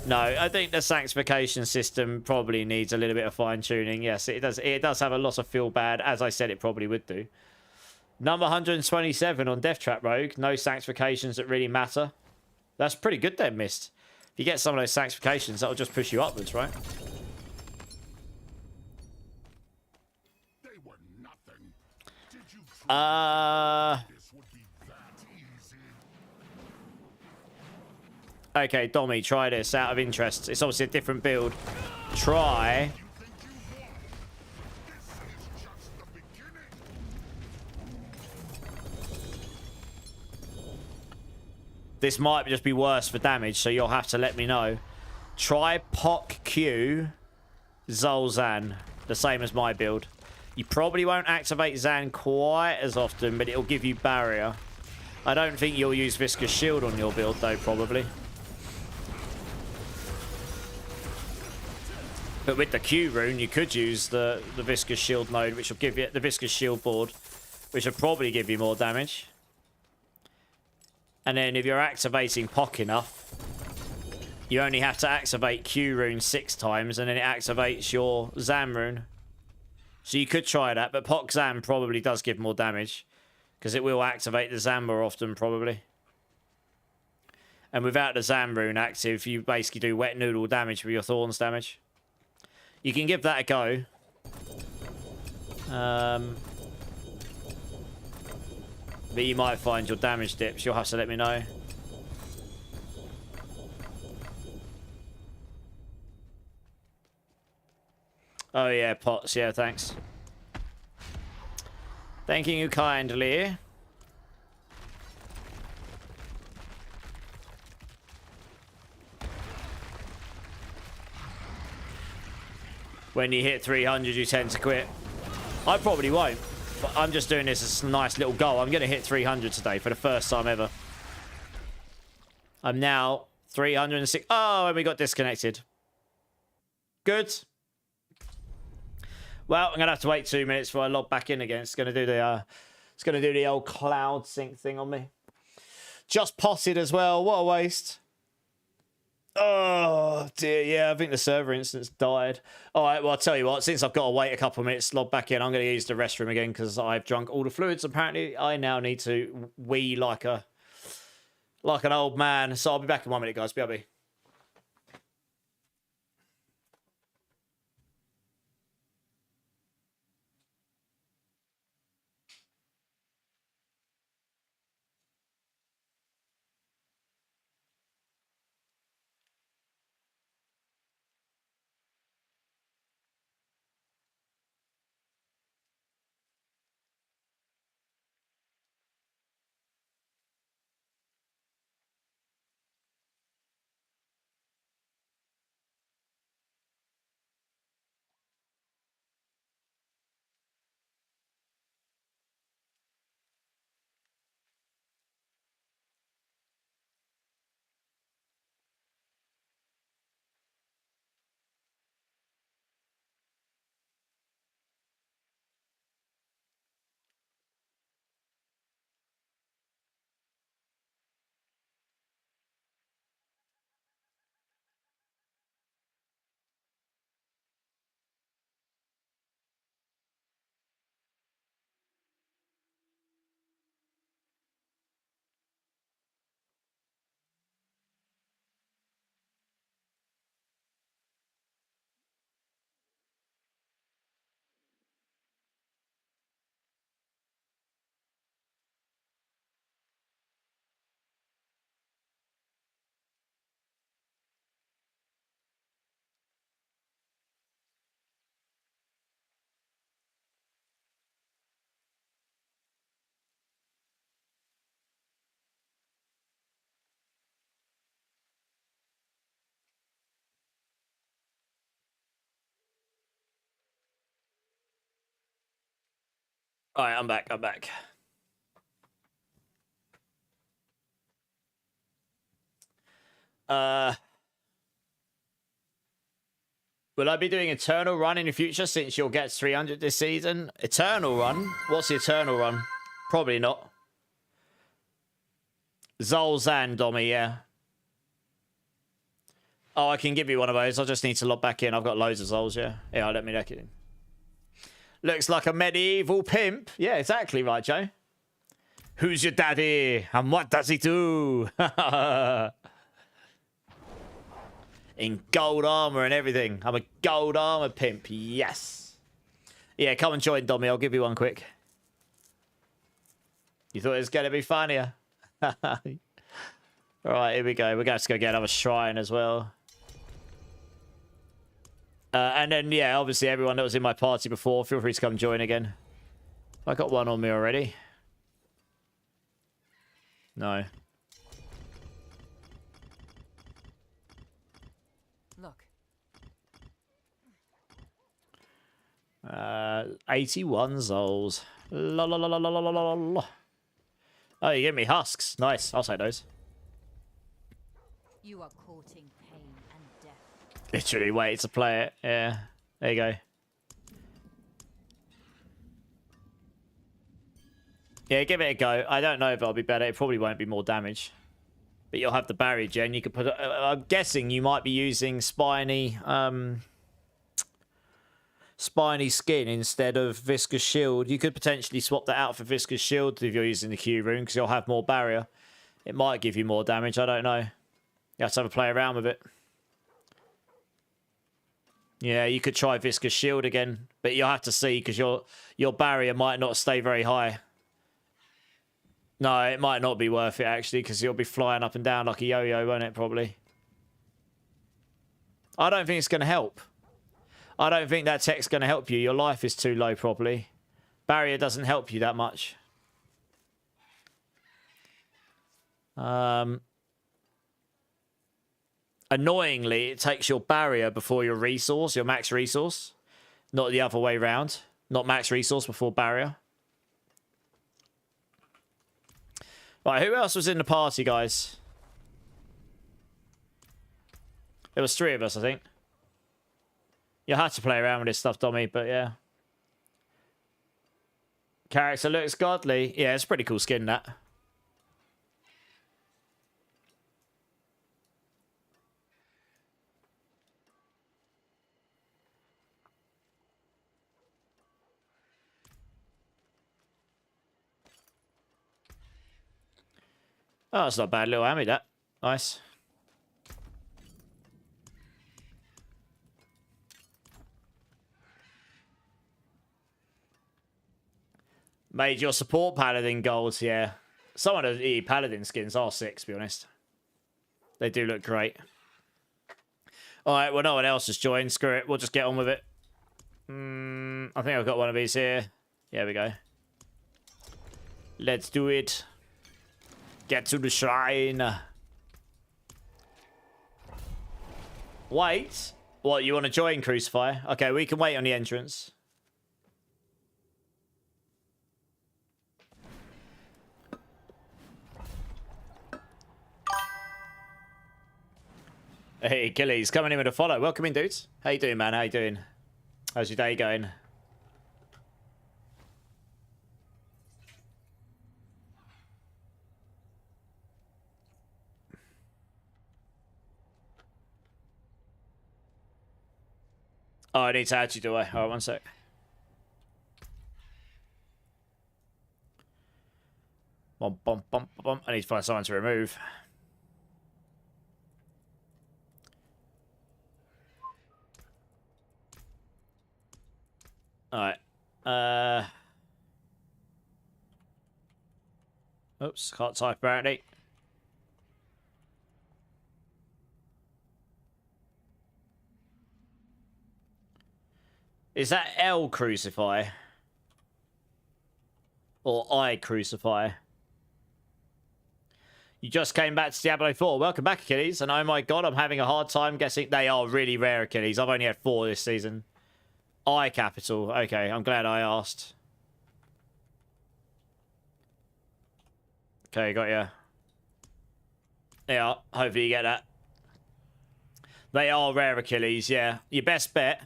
No, I think the sanctification system probably needs a little bit of fine-tuning. Yes, it does. It does have a lot of feel bad, as I said it probably would do. Number 127 on Death Trap Rogue. No sanctifications that really matter. That's pretty good then, Mist. If you get some of those sanctifications, that'll just push you upwards, right? They were nothing. Did you truly this would be that easy? Okay, Dommy, try this out of interest. It's obviously a different build. Try. You think you won? This is just the beginning. This might just be worse for damage, so you'll have to let me know. Try Poc Q Zolzan, the same as my build. You probably won't activate Zan quite as often, but it'll give you barrier. I don't think you'll use Viscous Shield on your build, though, probably. But with the Q rune, you could use the Viscous Shield mode, which will give you the Viscous Shield board, which will probably give you more damage. And then if you're activating Poc enough, you only have to activate Q rune 6 times, and then it activates your Zan rune. So you could try that, but Poc Zan probably does give more damage, because it will activate the Zan more often, probably. And without the Zan rune active, you basically do wet noodle damage with your Thorns damage. You can give that a go. But you might find your damage dips. You'll have to let me know. Oh yeah, Pots. Yeah, thanks. Thanking you kindly. When you hit 300, you tend to quit. I probably won't, but I'm just doing this as a nice little goal. I'm going to hit 300 today for the first time ever. I'm now 306. Oh, and we got disconnected. Good. Well, I'm going to have to wait 2 minutes before I log back in again. It's going to do the old cloud sync thing on me. Just potted as well. What a waste. Oh, dear. Yeah, I think the server instance died. All right, well, I'll tell you what. Since I've got to wait a couple of minutes to log back in, I'm going to use the restroom again because I've drunk all the fluids. Apparently, I now need to wee like an old man. So I'll be back in 1 minute, guys. BRB. All right, I'm back. I'm back. Will I be doing Eternal Run in the future since you'll get 300 this season? Eternal Run? What's the Eternal Run? Probably not. Zolzan, Dommy, yeah. Oh, I can give you one of those. I just need to log back in. I've got loads of Zols, yeah. Yeah, let me look it in. Looks like a medieval pimp. Yeah, exactly right, Joe. Who's your daddy? And what does he do? In gold armor and everything. I'm a gold armor pimp. Yes. Yeah, come and join, Dommy. I'll give you one quick. You thought it was going to be funnier? All right, here we go. We're going to have to go get another shrine as well. And then, yeah, obviously everyone that was in my party before, feel free to come join again. I got one on me already. No. Look. 81 Zols. La la la la la la la la. Oh, you give me husks. Nice. I'll take those. You are courting pain and death. Literally wait to play it. Yeah. There you go. Yeah, give it a go. I don't know if I'll be better. It probably won't be more damage. But you'll have the barrier gen. You could put. I'm guessing you might be using spiny, spiny skin instead of viscous shield. You could potentially swap that out for viscous shield if you're using the Q rune because you'll have more barrier. It might give you more damage. I don't know. You have to have a play around with it. Yeah, you could try viscous shield again, but you'll have to see because your barrier might not stay very high. No, it might not be worth it, actually, because you'll be flying up and down like a yo-yo, won't it, probably? I don't think it's going to help. I don't think that tech's going to help you. Your life is too low, probably. Barrier doesn't help you that much. Annoyingly, it takes your barrier before your resource, your max resource. Not the other way round. Not max resource before barrier. Right, who else was in the party, guys? There was 3 of us, I think. You had to play around with this stuff, Dommy, but yeah. Character looks godly. Yeah, it's a pretty cool skin, that. Oh, that's not a bad little ammo, that. Nice. Made your support paladin golds, yeah. Some of the paladin skins are sick, to be honest. They do look great. Alright, well, no one else has joined. Screw it. We'll just get on with it. I think I've got one of these here. Here we go. Let's do it. Get to the shrine. Wait. What, you want to join Crucify? Okay, we can wait on the entrance. Hey, Gillies, coming in with a follow. Welcome in, dudes. How you doing, man? How you doing? How's your day going? Oh, I need to add you, do I? Alright, one sec. Bum, bum, bum, bum. I need to find someone to remove. Alright. Oops, can't type apparently. Is that L Crucify? Or I Crucify? You just came back to Diablo 4. Welcome back, Achilles. And oh my god, I'm having a hard time guessing. They are really rare, Achilles. I've only had 4 this season. I capital. Okay, I'm glad I asked. Okay, got you. Yeah, hopefully you get that. They are rare Achilles, yeah. Your best bet,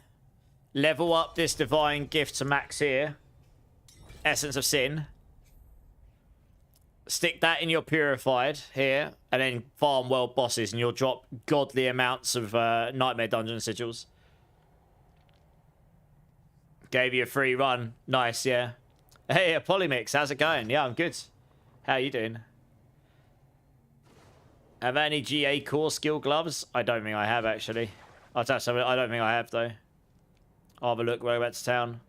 level up this divine gift to max here. Essence of Sin. Stick that in your purified here, and then farm world bosses, and you'll drop godly amounts of nightmare dungeon sigils. Gave you a free run. Nice, yeah. Hey, Polymix, how's it going? Yeah, I'm good. How you doing? Have any GA core skill gloves? I don't think I have, actually. I'll tell you something. I don't think I have, though. I'll have a look when I get to town.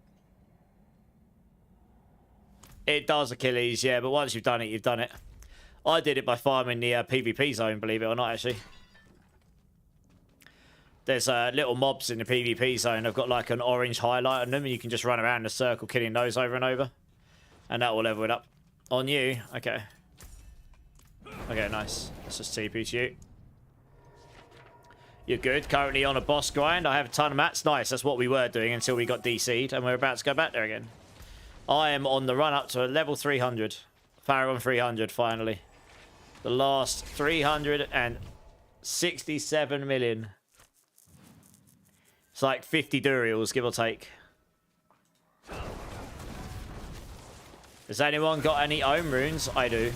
It does, Achilles, yeah, but once you've done it, you've done it. I did it by farming the PvP zone, believe it or not, actually. There's little mobs in the PvP zone. They've got like an orange highlight on them, and you can just run around in a circle killing those over and over. And that will level it up. On you? Okay. Okay, nice. Let's just TP to you. You're good. Currently on a boss grind. I have a ton of mats. Nice. That's what we were doing until we got DC'd, and we're about to go back there again. I am on the run up to level 300. Pharaoh 300, finally. The last 367 million. It's like 50 Durials, give or take. Has anyone got any own runes? I do.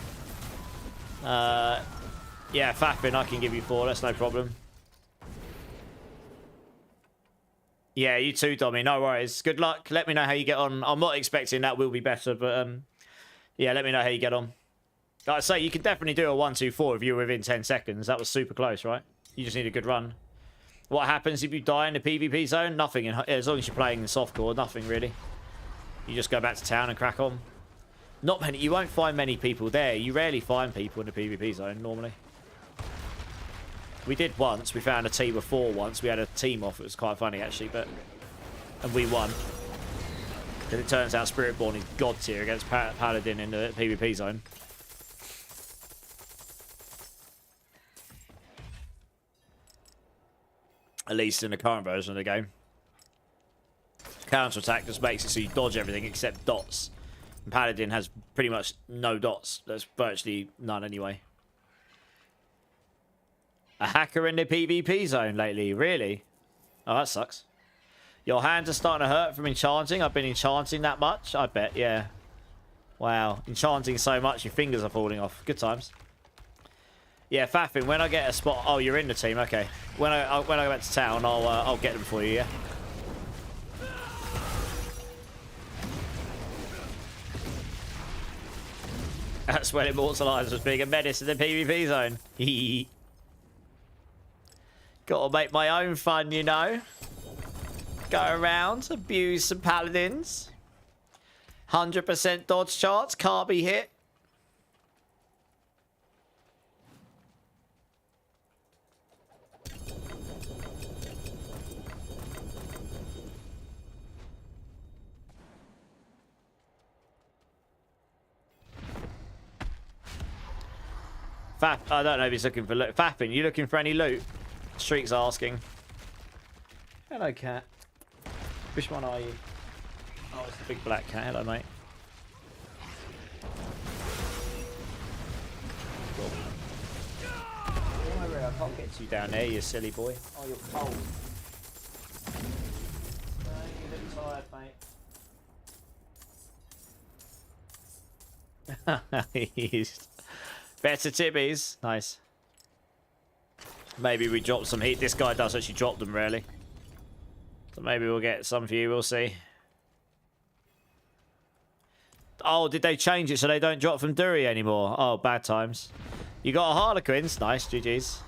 Yeah, Fafin, I can give you 4. That's no problem. Yeah, you too, Dommy. No worries. Good luck. Let me know how you get on. I'm not expecting that will be better, but yeah, let me know how you get on. Like I say, you can definitely do a 1-2-4 if you're within 10 seconds. That was super close, right? You just need a good run. What happens if you die in the PvP zone? Nothing. As long as you're playing in softcore, nothing really. You just go back to town and crack on. Not many. You won't find many people there. You rarely find people in the PvP zone normally. We did once. We found a team of 4 once. We had a team off. It was quite funny, actually. And we won. Because it turns out Spiritborn is god tier against Paladin in the PvP zone. At least in the current version of the game. Counter-attack just makes it so you dodge everything except dots. And Paladin has pretty much no dots. There's virtually none anyway. A hacker in the PvP zone lately, really? Oh, that sucks. Your hands are starting to hurt from enchanting. I've been enchanting that much? I bet, yeah. Wow, enchanting so much your fingers are falling off. Good times. Yeah, Fafin, when I get a spot... Oh, you're in the team, okay. When I go back to town, I'll get them for you, yeah? That's when Immortalized was being a menace in the PvP zone. Gotta make my own fun, you know. Go around, abuse some paladins. 100% dodge charts, can't be hit. I don't know if he's looking for loot. Fappin, you looking for any loot? Streak's asking. Hello, cat. Which one are you? Oh, it's the big black cat. Hello, mate. Cool. Don't worry, I can't get you down there, you silly boy. Oh, you're cold. No, you look tired, mate. He's... Better tibbies. Nice. Maybe we drop some heat. This guy does actually drop them, really. So maybe we'll get some for you. We'll see. Oh, did they change it so they don't drop from Dury anymore? Oh, bad times. You got a Harlequins. Nice. GG's.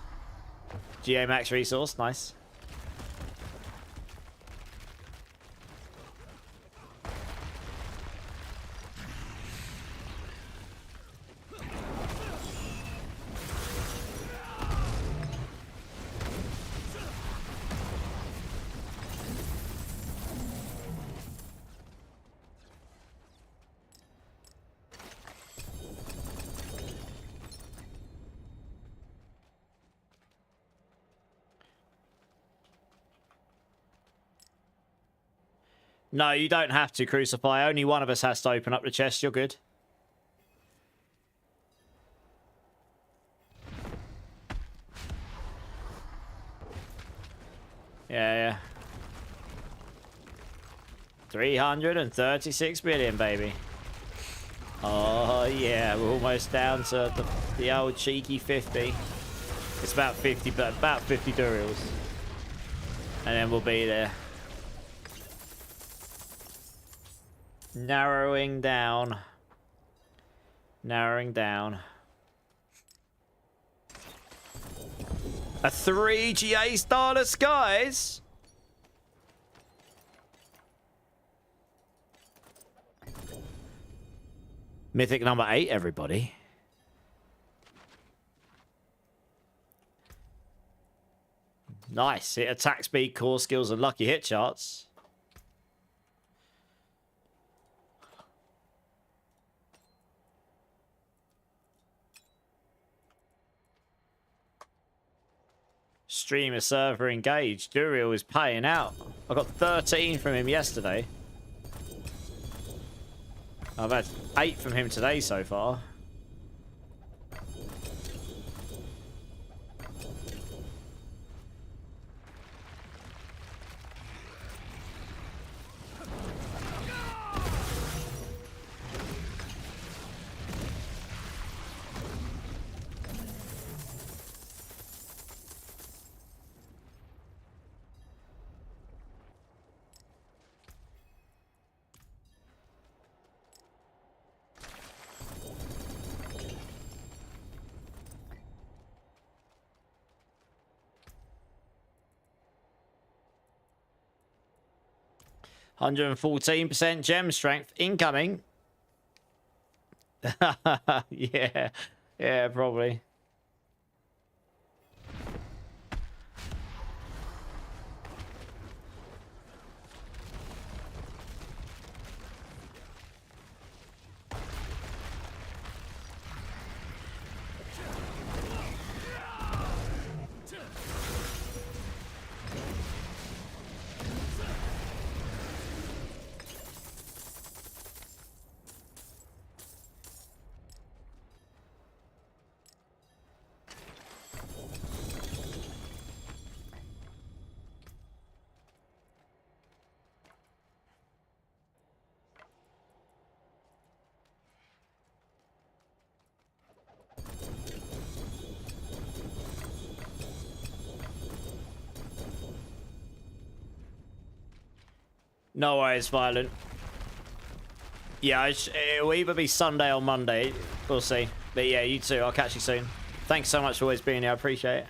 GA max resource. Nice. No, you don't have to, Crucify. Only one of us has to open up the chest. You're good. Yeah. 336 million, baby. Oh, yeah. We're almost down to the old cheeky 50. It's about 50, but about 50 durials. And then we'll be there. Narrowing down. Narrowing down. A 3 GA Starless Skies. Mythic number 8, everybody. Nice. Hit attack speed, core skills, and lucky hit charts. Streamer server engaged. Duriel is paying out. I got 13 from him yesterday. I've had 8 from him today so far. %114% gem strength incoming. Yeah, probably. No worries, Violent. Yeah, it'll either be Sunday or Monday. We'll see. But yeah, you too. I'll catch you soon. Thanks so much for always being here. I appreciate it.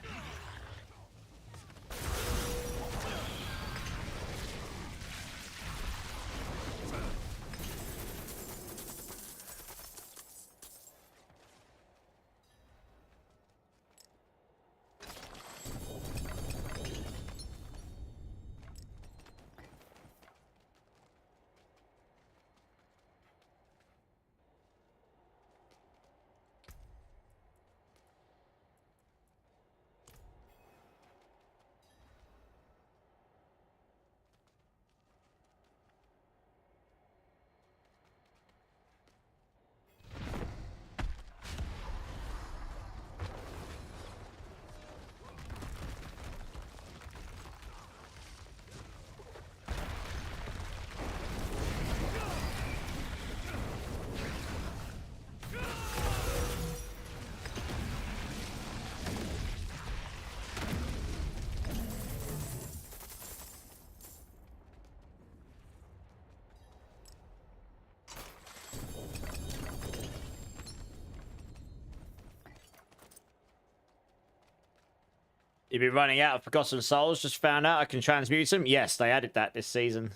You've been running out of Forgotten Souls. Just found out I can transmute them. Yes, they added that this season.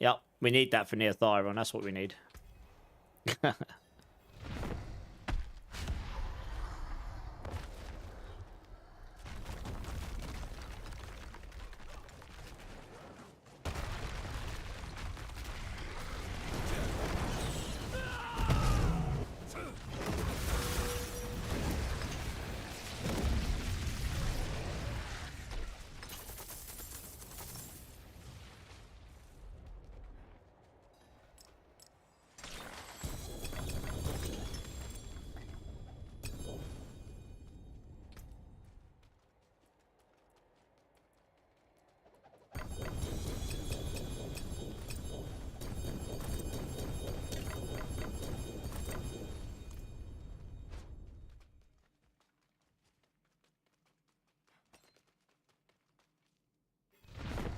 Yep, we need that for Neothyron. That's what we need.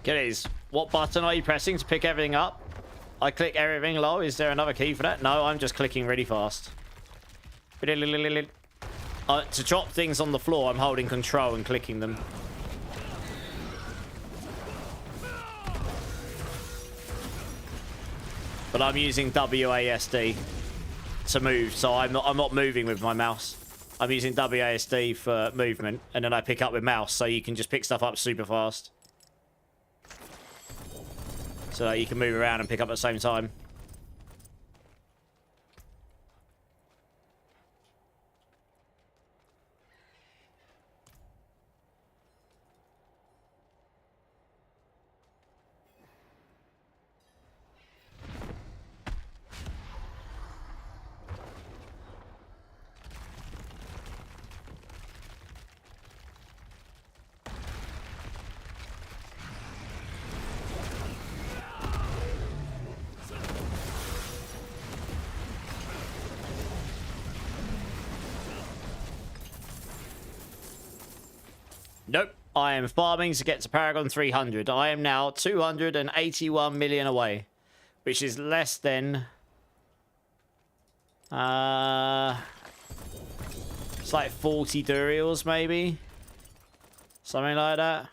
Gillies, what button are you pressing to pick everything up? I click everything low. Is there another key for that? No, I'm just clicking really fast. To chop things on the floor, I'm holding control and clicking them. But I'm using WASD to move, so I'm not moving with my mouse. I'm using WASD for movement, and then I pick up with mouse, so you can just pick stuff up super fast. So that you can move around and pick up at the same time. Nope. I am farming to get to Paragon 300. I am now 281 million away, which is less than... it's like 40 Durials, maybe? Something like that.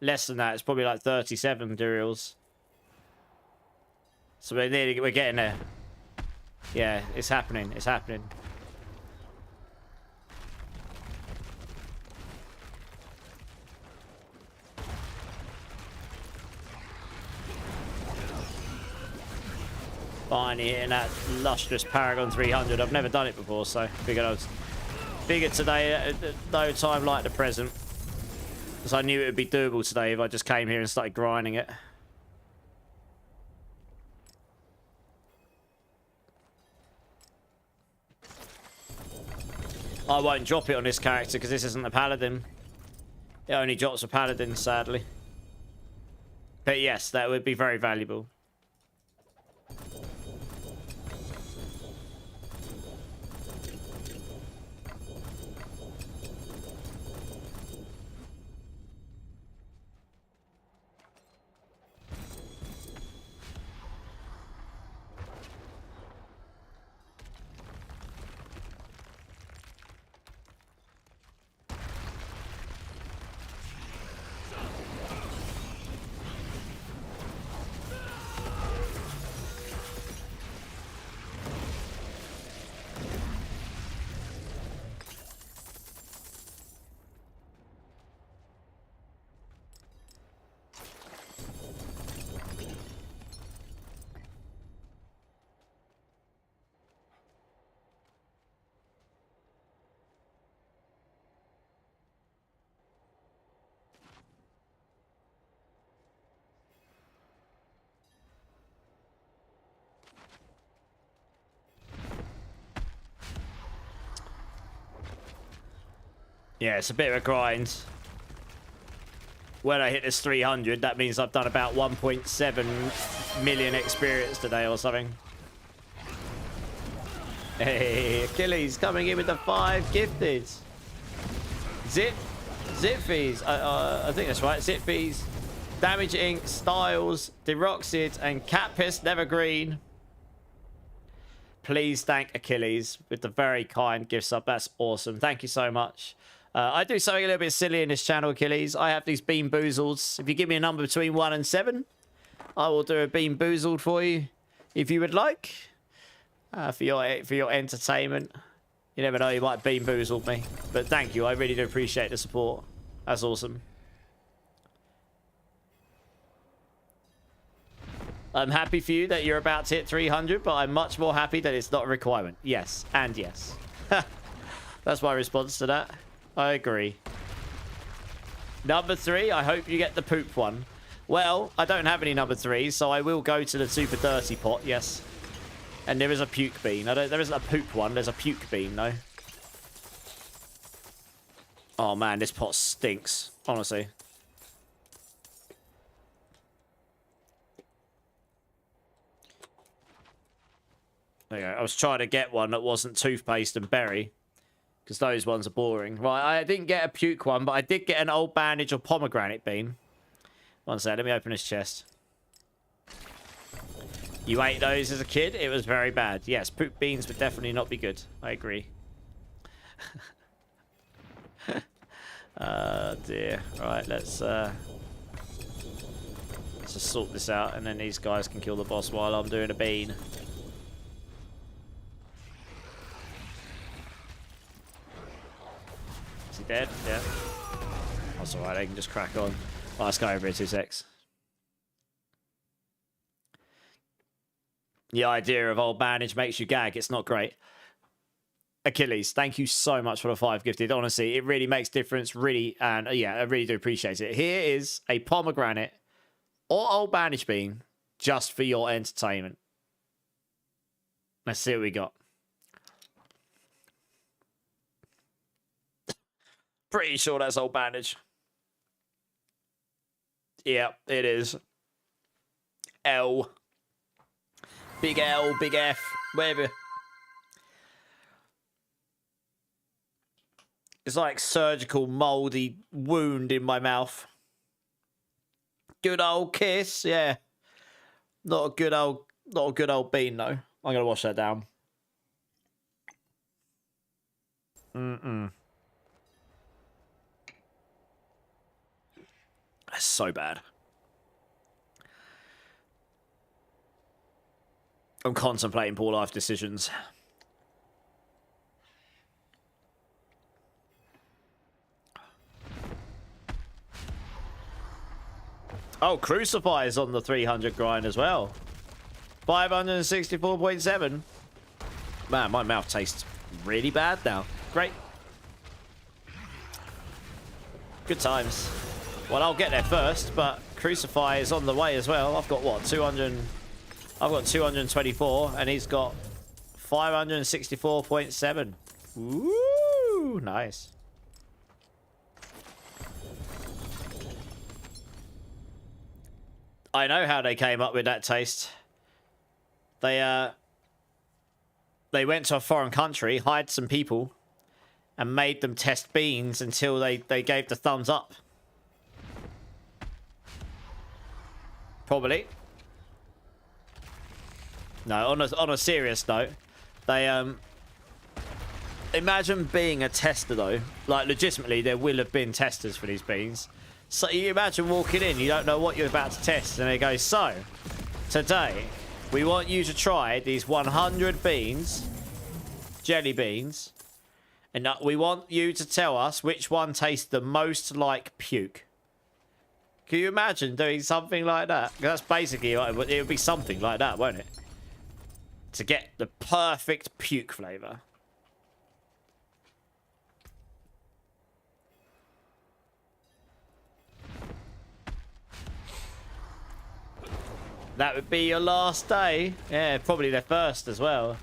Less than that. It's probably like 37 Durials. So we're getting there. Yeah, it's happening. It's happening. Finally hitting that lustrous Paragon 300. I've never done it before, so figured today at no time like the present. Because I knew it would be doable today if I just came here and started grinding it. I won't drop it on this character because this isn't a paladin. It only drops for paladins, sadly. But yes, that would be very valuable. Yeah, it's a bit of a grind. When I hit this 300, that means I've done about 1.7 million experience today or something. Hey, Achilles coming in with the 5 gifted. Zitfees, I think that's right. Zitfees, Damage Ink, Styles, Deroxid, and Catpist Nevergreen. Please thank Achilles with the very kind gift sub. That's awesome. Thank you so much. I do something a little bit silly in this channel, Achilles. I have these Bean Boozles. If you give me a number between 1 and 7, I will do a Bean Boozled for you, if you would like, for your entertainment. You never know, you might Bean Boozled me. But thank you, I really do appreciate the support. That's awesome. I'm happy for you that you're about to hit 300, but I'm much more happy that it's not a requirement. Yes, and yes. That's my response to that. I agree. Number 3, I hope you get the poop one. Well, I don't have any number 3s, so I will go to the super dirty pot, yes. And there is a puke bean. There isn't a poop one, there's a puke bean, though. Oh man, this pot stinks, honestly. There you go. I was trying to get one that wasn't toothpaste and berry. Because those ones are boring. Right, I didn't get a puke one, but I did get an old bandage or pomegranate bean. One sec, let me open this chest. You ate those as a kid? It was very bad. Yes, poop beans would definitely not be good. I agree. Dear. Right, let's just sort this out, and then these guys can kill the boss while I'm doing a bean. Is he dead? Yeah. That's alright, I can just crack on. Oh, let's go over here 2 secs. The idea of old bandage makes you gag. It's not great. Achilles, thank you so much for the 5 gifted. Honestly, it really makes difference. Really, and yeah, I really do appreciate it. Here is a pomegranate or old bandage bean just for your entertainment. Let's see what we got. Pretty sure that's old bandage. Yeah, it is. L. Big L, big F, whatever. It's like surgical moldy wound in my mouth. Good old kiss, yeah. Not a good old bean though. I'm gonna wash that down. That's so bad. I'm contemplating poor life decisions. Oh, Crucify is on the 300 grind as well. 564.7. Man, my mouth tastes really bad now. Great. Good times. Well, I'll get there first, but Crucify is on the way as well. I've got what, 200... I've got 224, and he's got 564.7. Woo! Nice. I know how they came up with that taste. They went to a foreign country, hired some people, and made them test beans until they gave the thumbs up. Probably. No, on a serious note, they imagine being a tester though. Like legitimately, there will have been testers for these beans. So you imagine walking in, you don't know what you're about to test, and they go, so today we want you to try these 100 beans, jelly beans, and we want you to tell us which one tastes the most like puke. Can you imagine doing something like that? That's basically it would be something like that, won't it? To get the perfect puke flavor. That would be your last day. Yeah, probably their first as well.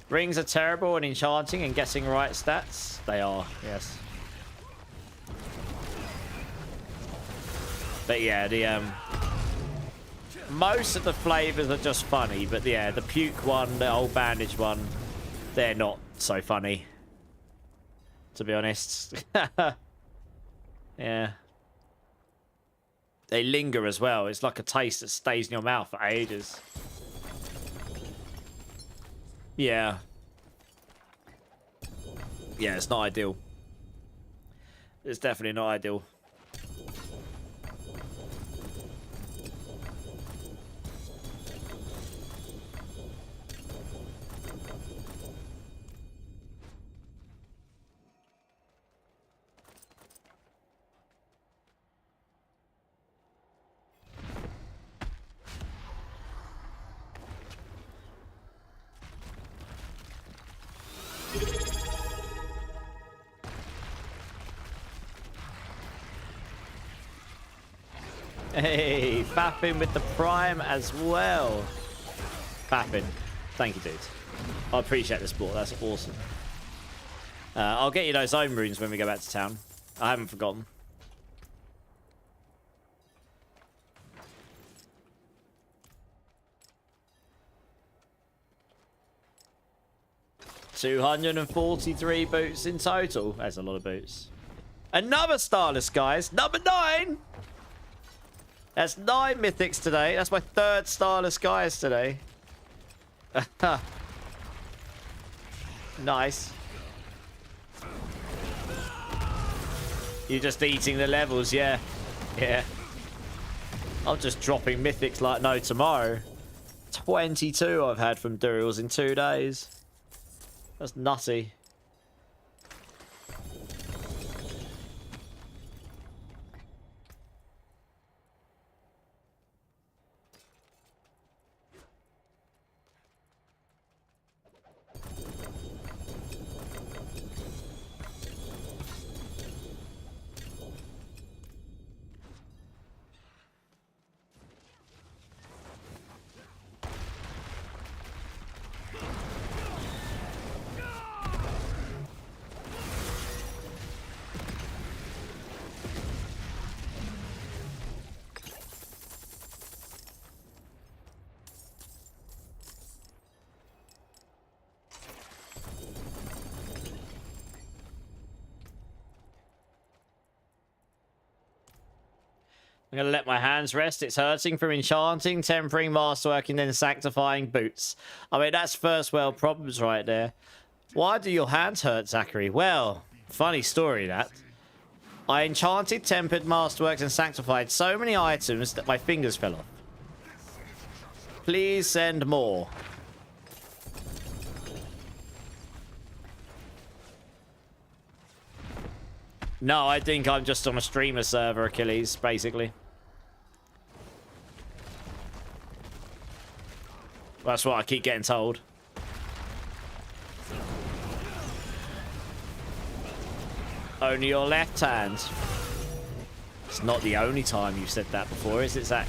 Rings are terrible and enchanting and getting right stats. They are, yes. But yeah, the most of the flavors are just funny, but yeah, the puke one, the old bandage one, they're not so funny, to be honest. Yeah. They linger as well. It's like a taste that stays in your mouth for ages. Yeah. Yeah, it's not ideal. It's definitely not ideal. Hey, Fappin with the Prime as well. Fappin, thank you, dude. I appreciate the support. That's awesome. I'll get you those zone runes when we go back to town. I haven't forgotten. 243 boots in total. That's a lot of boots. Another Starless, guys. Number 9. That's 9 mythics today. That's my 3rd Starless, guys, today. Nice. You're just eating the levels, yeah. Yeah. I'm just dropping mythics like no tomorrow. 22 I've had from Durals in 2 days. That's nutty. I'm going to let my hands rest. It's hurting from enchanting, tempering, masterworking, then sanctifying boots. I mean, that's first world problems right there. Why do your hands hurt, Zachary? Well, funny story that. I enchanted, tempered, masterworked, and sanctified so many items that my fingers fell off. Please send more. No, I think I'm just on a streamer server, Achilles, basically. That's what I keep getting told. Only your left hand. It's not the only time you've said that before, is it, Zach?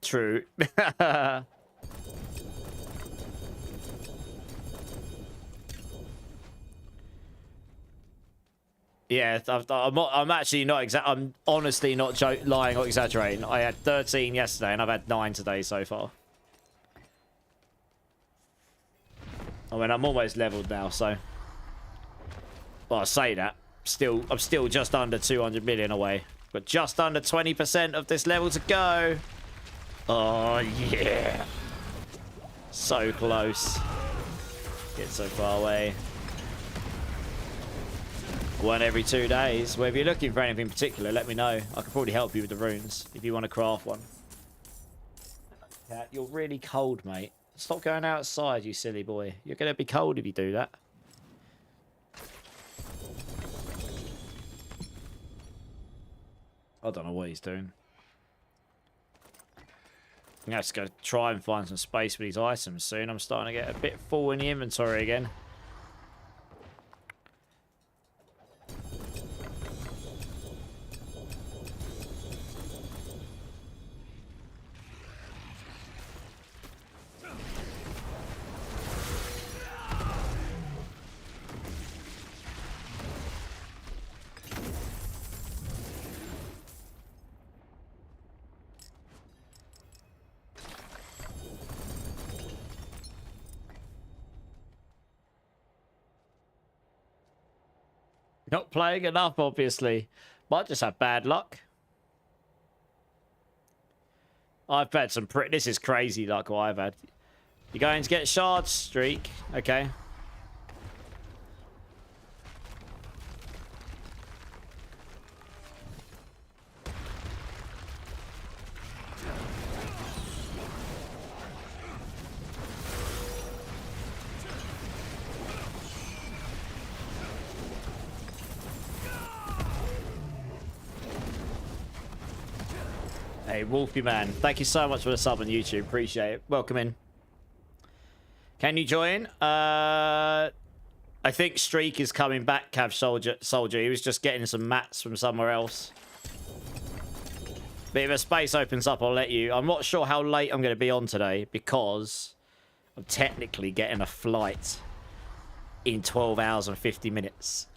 True. Yeah, I'm actually not I'm honestly not lying or exaggerating. I had 13 yesterday and I've had 9 today so far. I mean, I'm almost leveled now, so. Well, I say that. I'm still just under 200 million away. But just under 20% of this level to go. Oh, yeah. So close. Get so far away. 1 every 2 days. Well, if you're looking for anything particular, let me know. I could probably help you with the runes if you want to craft one. Yeah, you're really cold, mate. Stop going outside, you silly boy. You're going to be cold if you do that. I don't know what he's doing. I'm going to have to go try and find some space for these items soon. I'm starting to get a bit full in the inventory again. Not playing enough, obviously. Might just have bad luck. I've had some this is crazy luck what I've had. You're going to get shard streak. Okay. Hey, Wolfie Man, thank you so much for the sub on YouTube. Appreciate it. Welcome in. Can you join? I think Streak is coming back, Cav Soldier. He was just getting some mats from somewhere else. But if a space opens up, I'll let you. I'm not sure how late I'm going to be on today because I'm technically getting a flight in 12 hours and 50 minutes.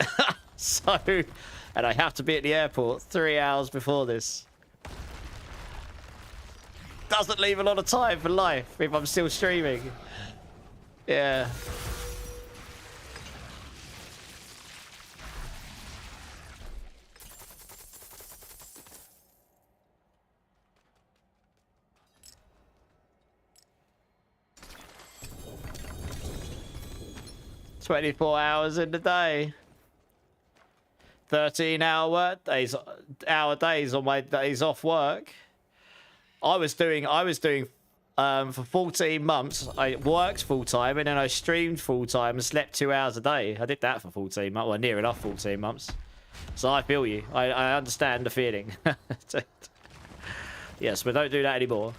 So And I have to be at the airport 3 hours before this. Doesn't leave a lot of time for life if I'm still streaming. Yeah. "24 hours in the day. 13-hour work days, days on my days off work. I was doing for 14 months. I worked full time and then I streamed full time and slept 2 hours a day. I did that for 14 months, well, near enough 14 months. So I feel you. I understand the feeling. Yes, but don't do that anymore.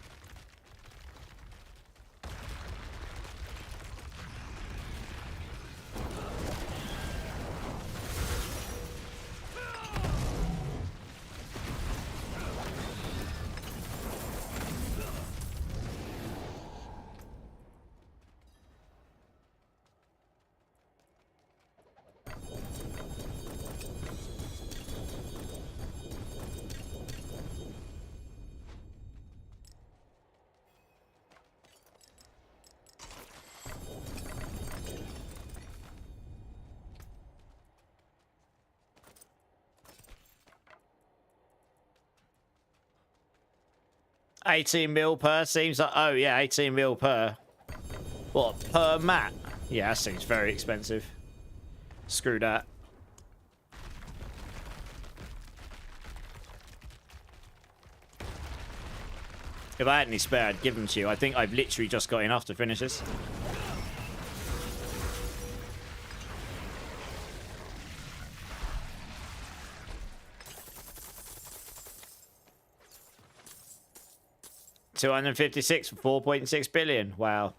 $18 mil per seems like, oh yeah, 18 mil per. What, per mat? Yeah, that seems very expensive. Screw that. If I had any spare, I'd give them to you. I think I've literally just got enough to finish this. $256 for 4.6 billion. Wow.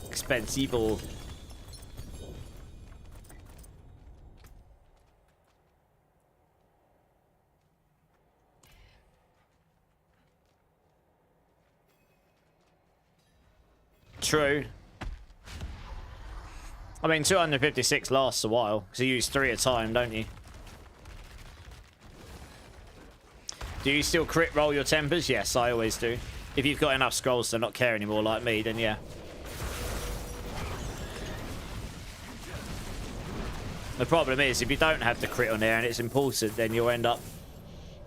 Expensive. True. I mean, 256 lasts a while, because you use 3 at a time, don't you? Do you still crit roll your tempers? Yes, I always do. If you've got enough scrolls to not care anymore like me, then yeah. The problem is, if you don't have the crit on there and it's important, then you'll end up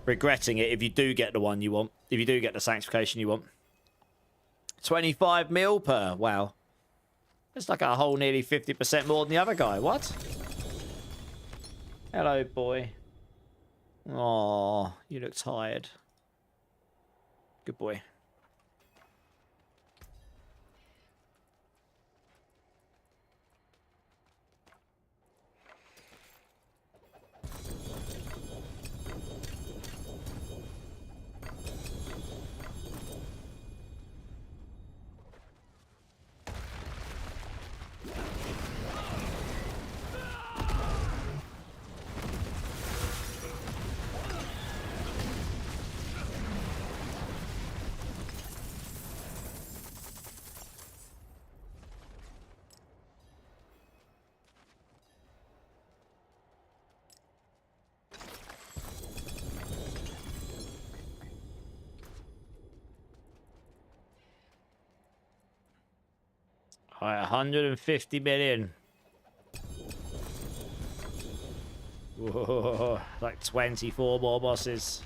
regretting it if you do get the one you want. If you do get the sanctification you want. 25 mil per. Wow. It's like a whole nearly 50% more than the other guy. What? Hello, boy. Oh, you look tired. Good boy. All right, 150 million. Whoa, like 24 more bosses.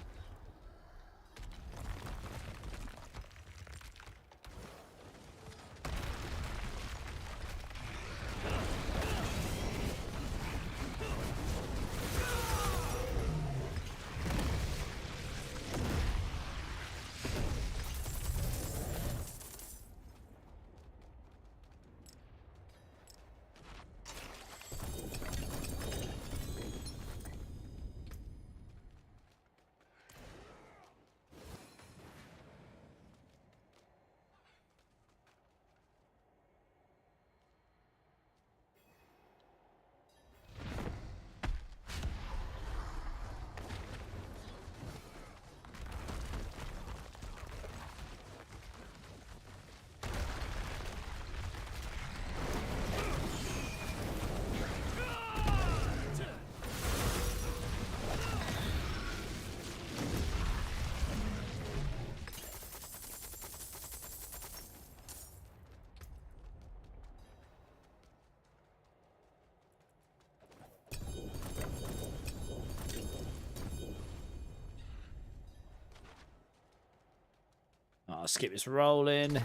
Let's keep this rolling.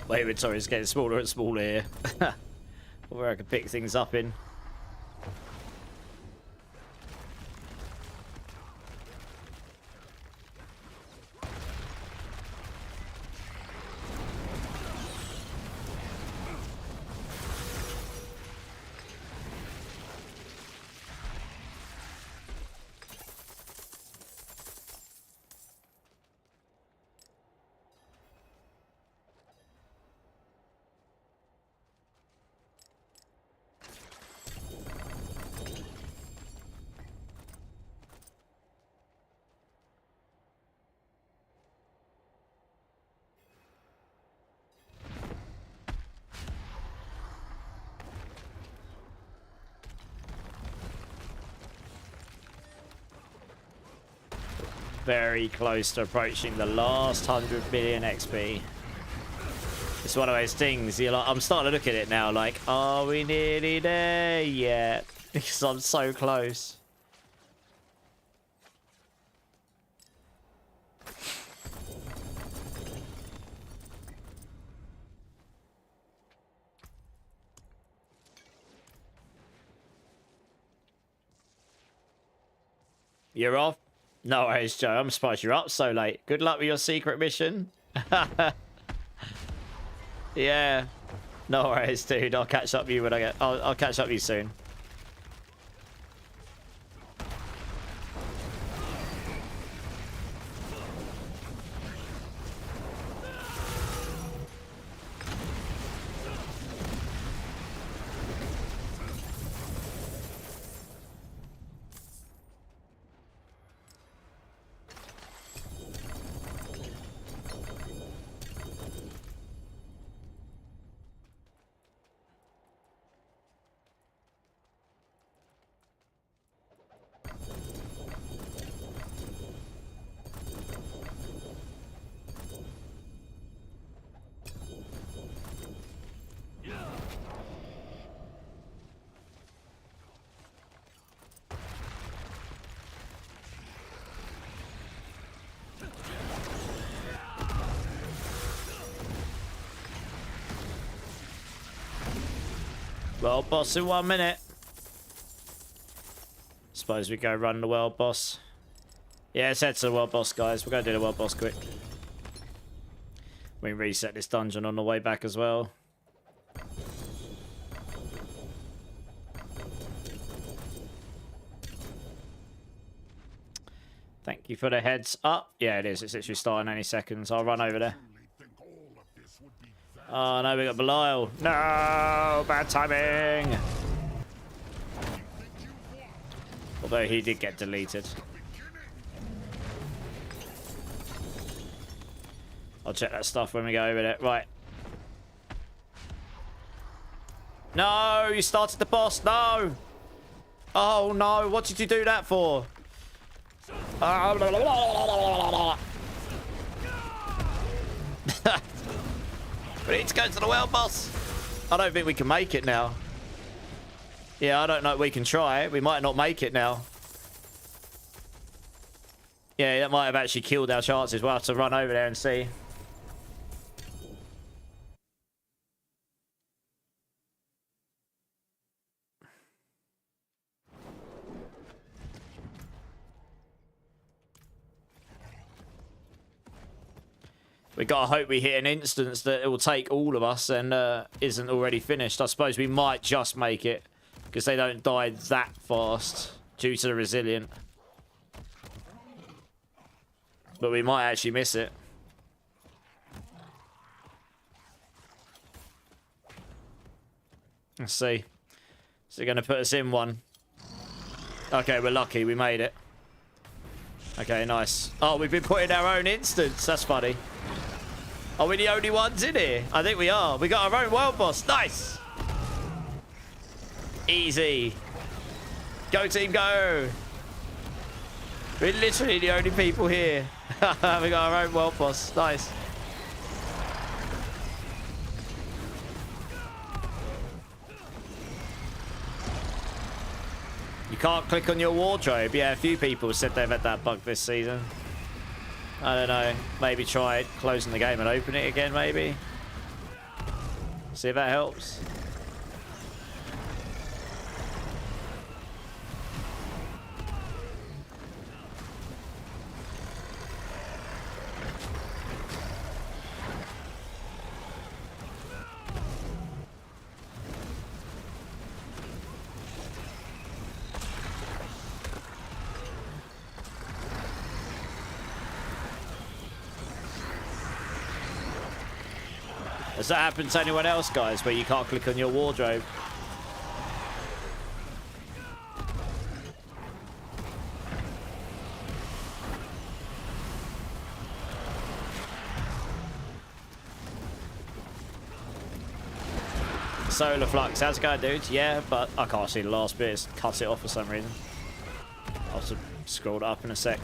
My inventory is getting smaller and smaller here. Where I can pick things up in. Very close to approaching the last 100 million XP. It's one of those things, you're like, I'm starting to look at it now like, are we nearly there yet? Because I'm so close. You're off? No worries, Joe. I'm surprised you're up so late. Good luck with your secret mission. Yeah. No worries, dude. I'll catch up with you when I get... I'll catch up with you soon. World boss in 1 minute. Suppose we go run the world boss. Yeah, let's head to the world boss, guys. We're going to do the world boss quick. We can reset this dungeon on the way back as well. Thank you for the heads up. Yeah, it is. It's literally starting any seconds. I'll run over there. Oh no, we got Belial. No, bad timing. Although he did get deleted. I'll check that stuff when we go over there. Right. No, you started the boss. No. Oh no, what did you do that for? We need to go to the world boss. I don't think we can make it now. Yeah, I don't know. We can try. We might not make it now. Yeah, that might have actually killed our chances. We'll have to run over there and see. We gotta hope we hit an instance that it will take all of us and isn't already finished. I suppose we might just make it because they don't die that fast due to the resilient. But we might actually miss it. Let's see. Is it going to put us in one? Okay, we're lucky. We made it. Okay, nice. Oh, we've been put in our own instance. That's funny. Are we the only ones in here? I think we are. We got our own world boss. Nice. Easy. Go team, go. We're literally the only people here. We got our own world boss. can't click on your wardrobe. Yeah, a few people said they've had that bug this season. I don't know. Maybe try closing the game and open it again, maybe. See if that helps. Has that happened to anyone else, guys, where you can't click on your wardrobe? Solar Flux, how's it going, dude? Yeah, but I can't see the last bit. It's cut it off for some reason. I'll have to scroll it up in a sec.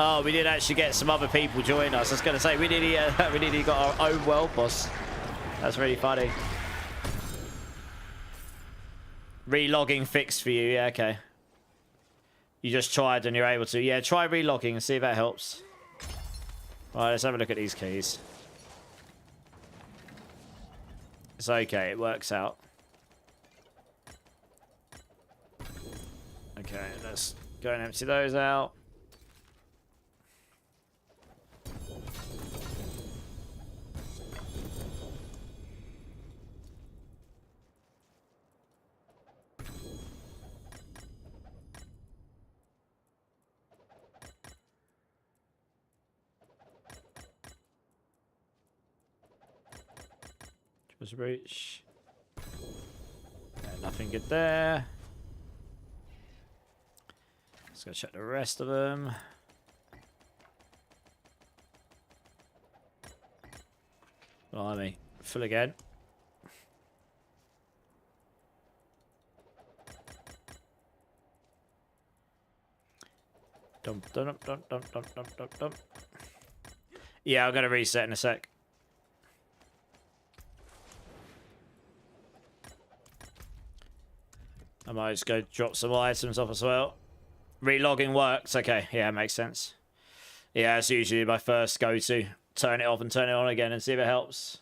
Oh, we did actually get some other people join us. I was going to say, we nearly got our own world boss. That's really funny. Relogging fixed for you. Yeah, okay. You just tried and you're able to. Yeah, try relogging and see if that helps. All right, let's have a look at these keys. It's okay. It works out. Okay, let's go and empty those out. Was a breach. Yeah, nothing good there. Let's go check the rest of them. Blimey, full again. Dum dum dum dum dum dum dum dum. Yeah, I'm gonna reset in a sec. I might just go drop some items off as well. Relogging works. Okay, yeah, makes sense. Yeah, it's usually my first go-to. Turn it off and turn it on again and see if it helps.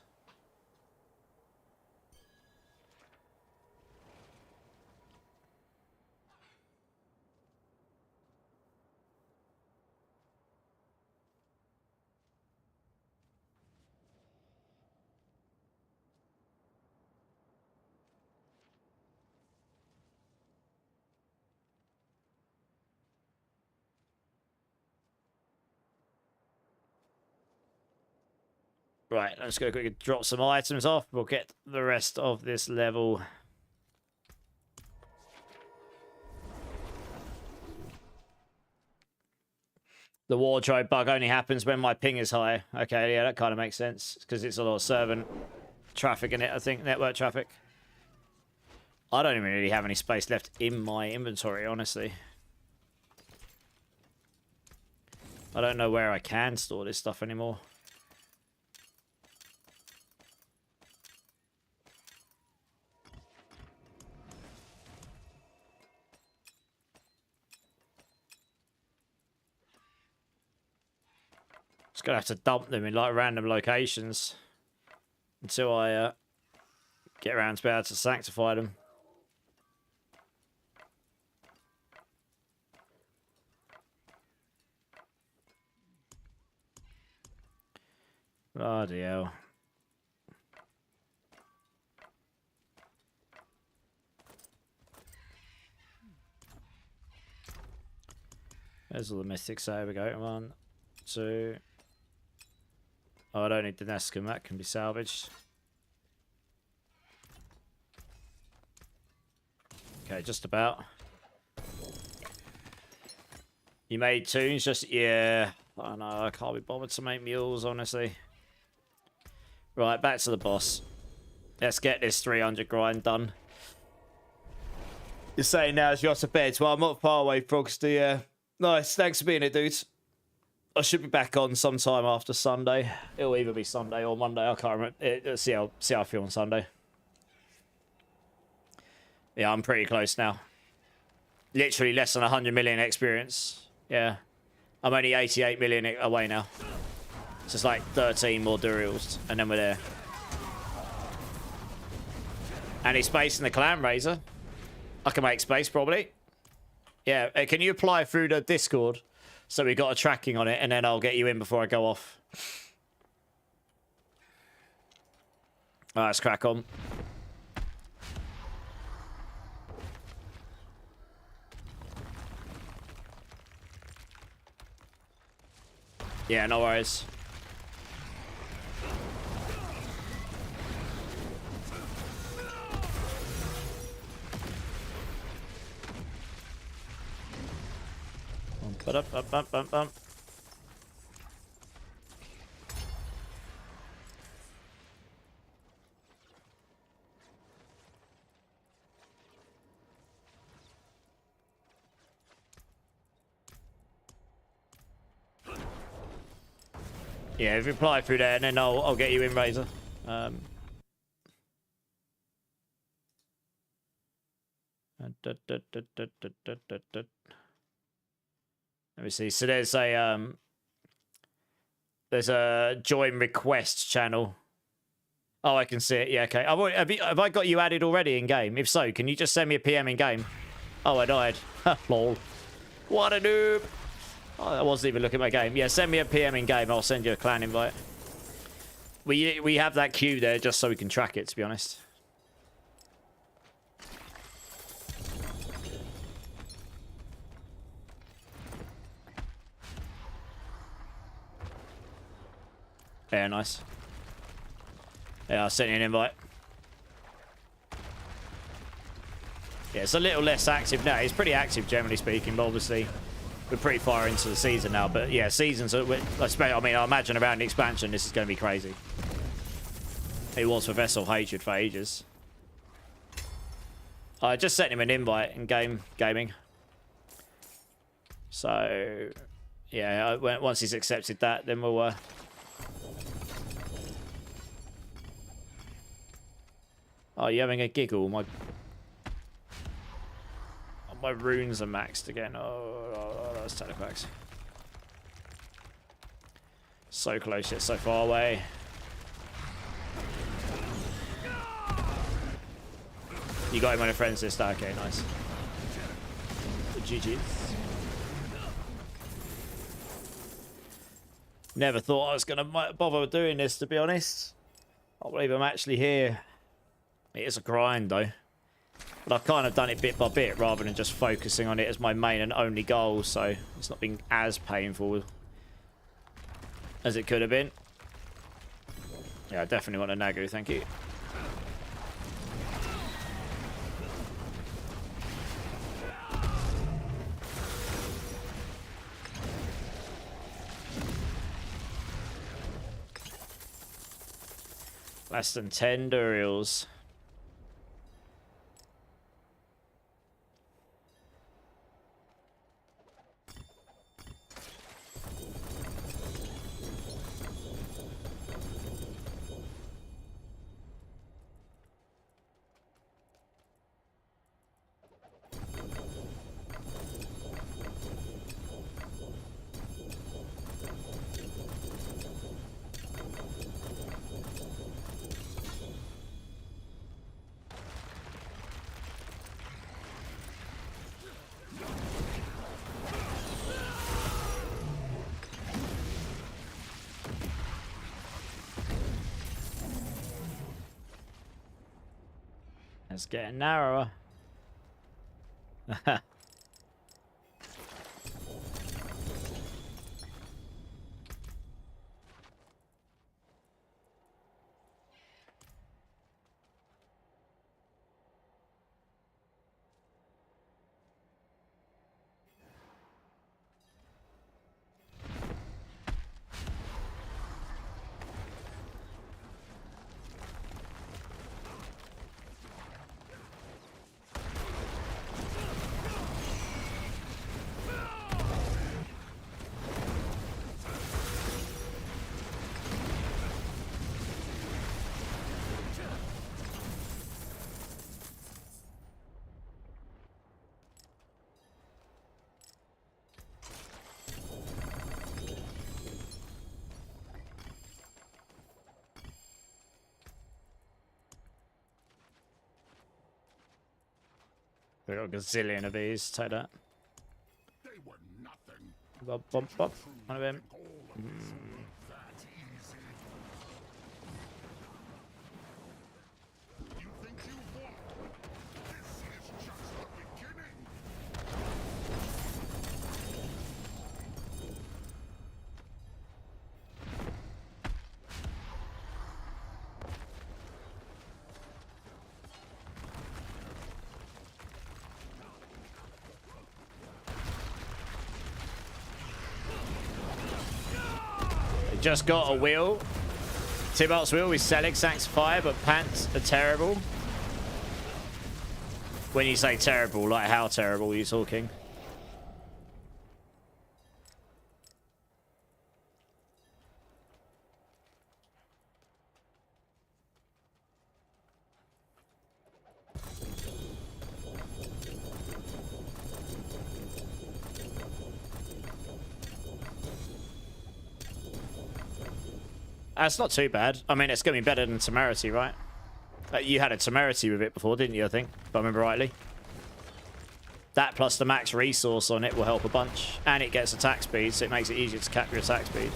Right, let's go quickly drop some items off. We'll get the rest of this level. The wardrobe bug only happens when my ping is high. Okay, yeah, that kind of makes sense. Because it's a lot of servant traffic in it, I think. Network traffic. I don't even really have any space left in my inventory, honestly. I don't know where I can store this stuff anymore. Just gonna have to dump them in like random locations until I get around to be able to sanctify them. Bloody hell. There's all the mythics. There we go. 1, 2. Oh, I don't need the Nescum. That can be salvaged. Okay, just about. You made tunes? Just, yeah. I know, I can't be bothered to make mules, honestly. Right, back to the boss. Let's get this 300 grind done. You're saying now as you're to bed. Well, I'm not far away, Frogster, yeah. Nice. Thanks for being here, dudes. I should be back on sometime after Sunday. It'll either be Sunday or Monday. I can't remember. See how I feel on Sunday. Yeah, I'm pretty close now. Literally less than 100 million experience. Yeah. I'm only 88 million away now. So it's like 13 more Durials, and then we're there. And he's space in the Clan Razor. I can make space, probably. Yeah, can you apply through the Discord? So we got a tracking on it, and then I'll get you in before I go off. All right, let's crack on. Yeah, no worries. Bump. Yeah, if you apply through there, and then I'll get you in, Razor. Let me see. So there's a join request channel. Oh, I can see it. Yeah, okay. Have I got you added already in game? If so, can you just send me a PM in game? Oh, I died. Lol. What a noob. Oh, I wasn't even looking at my game. Yeah, send me a PM in game. I'll send you a clan invite. We have that queue there just so we can track it, to be honest. Yeah, nice. Yeah, I'll send you an invite. Yeah, it's a little less active now. It's pretty active, generally speaking, but obviously we're pretty far into the season now. But yeah, seasons are... I mean, I imagine around the expansion, this is going to be crazy. It was for Vessel Hatred for ages. I just sent him an invite in gaming. So, yeah, once he's accepted that, then we'll... Oh, you having a giggle? My runes are maxed again. Oh, that's telequacks. So close yet so far away. You got him on a friends list. Okay, nice. GG's. Never thought I was going to bother doing this, to be honest. I believe I'm actually here. It is a grind, though. But I've kind of done it bit by bit rather than just focusing on it as my main and only goal, so it's not been as painful as it could have been. Yeah, I definitely want a Nagu, thank you. Less than 10 Durials. It's getting narrower. We got a gazillion of these. Take that. They were nothing. Bump, bump, bump. One of them. That easy. You think you've won? This is just the beginning. Just got a wheel. Tibart's wheel with Selexax fire, but pants are terrible. When you say terrible, like how terrible are you talking? That's not too bad. I mean, it's going to be better than Temerity, right? You had a Temerity with it before, didn't you, I think? If I remember rightly. That plus the max resource on it will help a bunch. And it gets attack speed, so it makes it easier to cap your attack speed.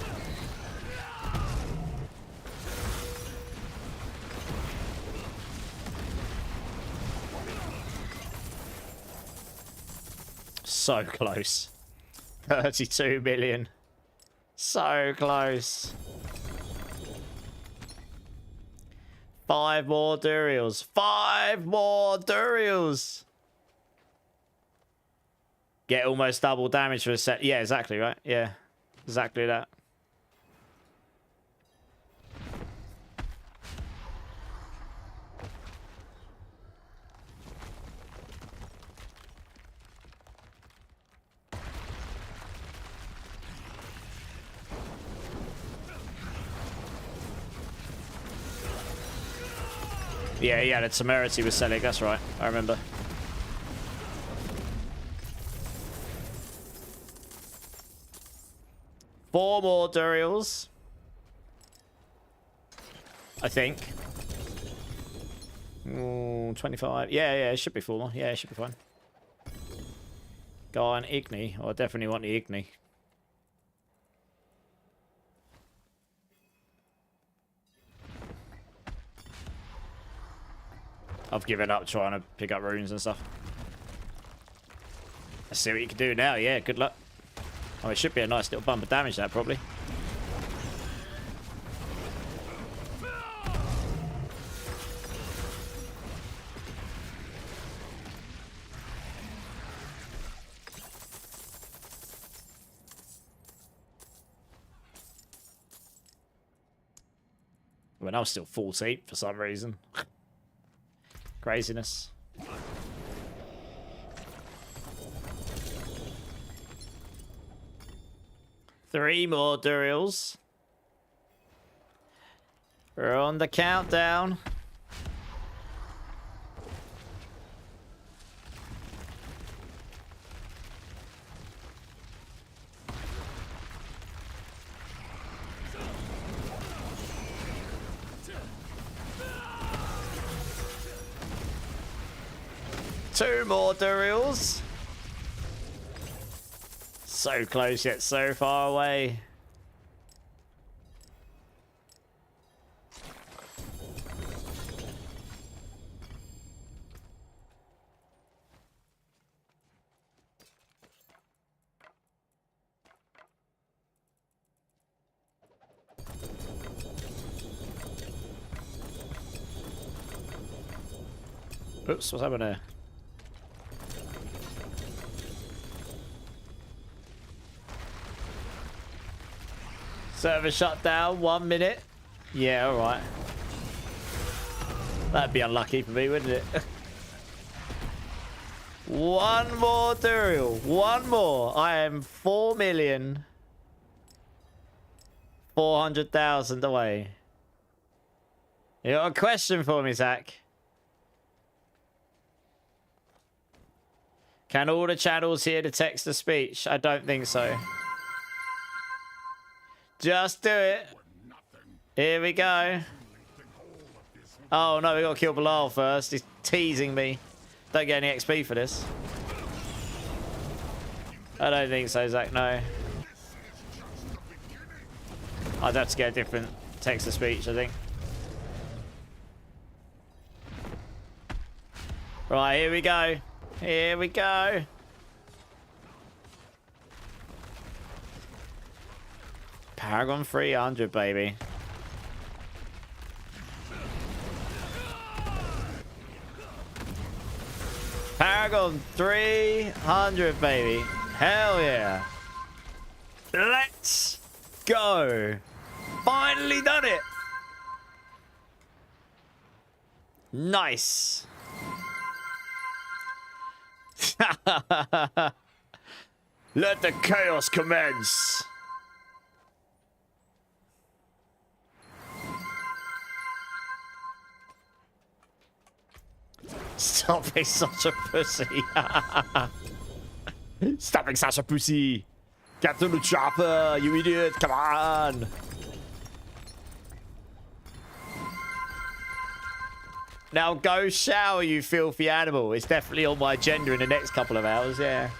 So close. 32 million. So close. 5 more Duriels. 5 more Duriels. Get almost double damage for a set. Yeah, exactly, right? Yeah, exactly that. Yeah, yeah, the Temerity with Selig, that's right. I remember. Four more Duriels. I think. Ooh, 25. Yeah, yeah, it should be 4 more. Yeah, it should be fine. Go on, Igni. Oh, I definitely want the Igni. I've given up trying to pick up runes and stuff. Let's see what you can do now. Yeah, good luck. Oh, it should be a nice little bump of damage, that, probably. When I was still 14 for some reason. Craziness. Three more Duriels. We're on the countdown. Two more Duriels. So close yet so far away. Oops, what's happening there? Server shut down, 1 minute. Yeah, alright. That'd be unlucky for me, wouldn't it? One more Duriel. One more. I am 4,400,000 away. You got a question for me, Zach? Can all the channels hear the text-to-speech? I don't think so. Just do it. Here we go. Oh no, we gotta kill Bilal first. He's teasing me. Don't get any XP for this. I don't think so, Zach, no. I'd have to get a different text to speech, I think. Right, here we go. Here we go. Paragon 300, baby. Paragon 300, baby. Hell yeah. Let's go. Finally done it. Nice. Let the chaos commence. Stop being such a pussy. Stop being such a pussy. Get to the chopper, you idiot. Come on. Now go shower, you filthy animal. It's definitely on my agenda in the next couple of hours, yeah.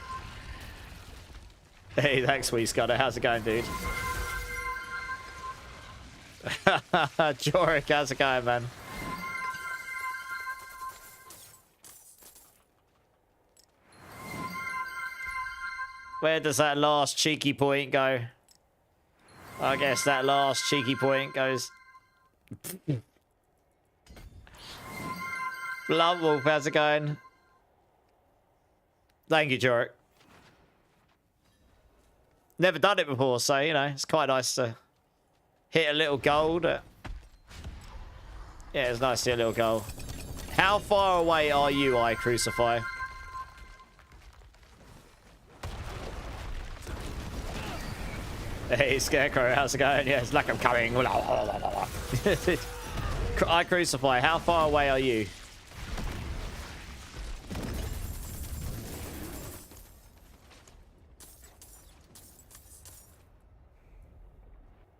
Hey, thanks, Sweet Scudder. How's it going, dude? Jorik, how's it going, man? Where does that last cheeky point go? I guess that last cheeky point goes... Blood Wolf, how's it going? Thank you, Jorik. Never done it before, so, you know, it's quite nice to hit a little gold. Yeah, it's nice to hit a little goal. How far away are you, I Crucify? Hey, Scarecrow, how's it going? Yeah, it's like I'm coming. I Crucify, how far away are you?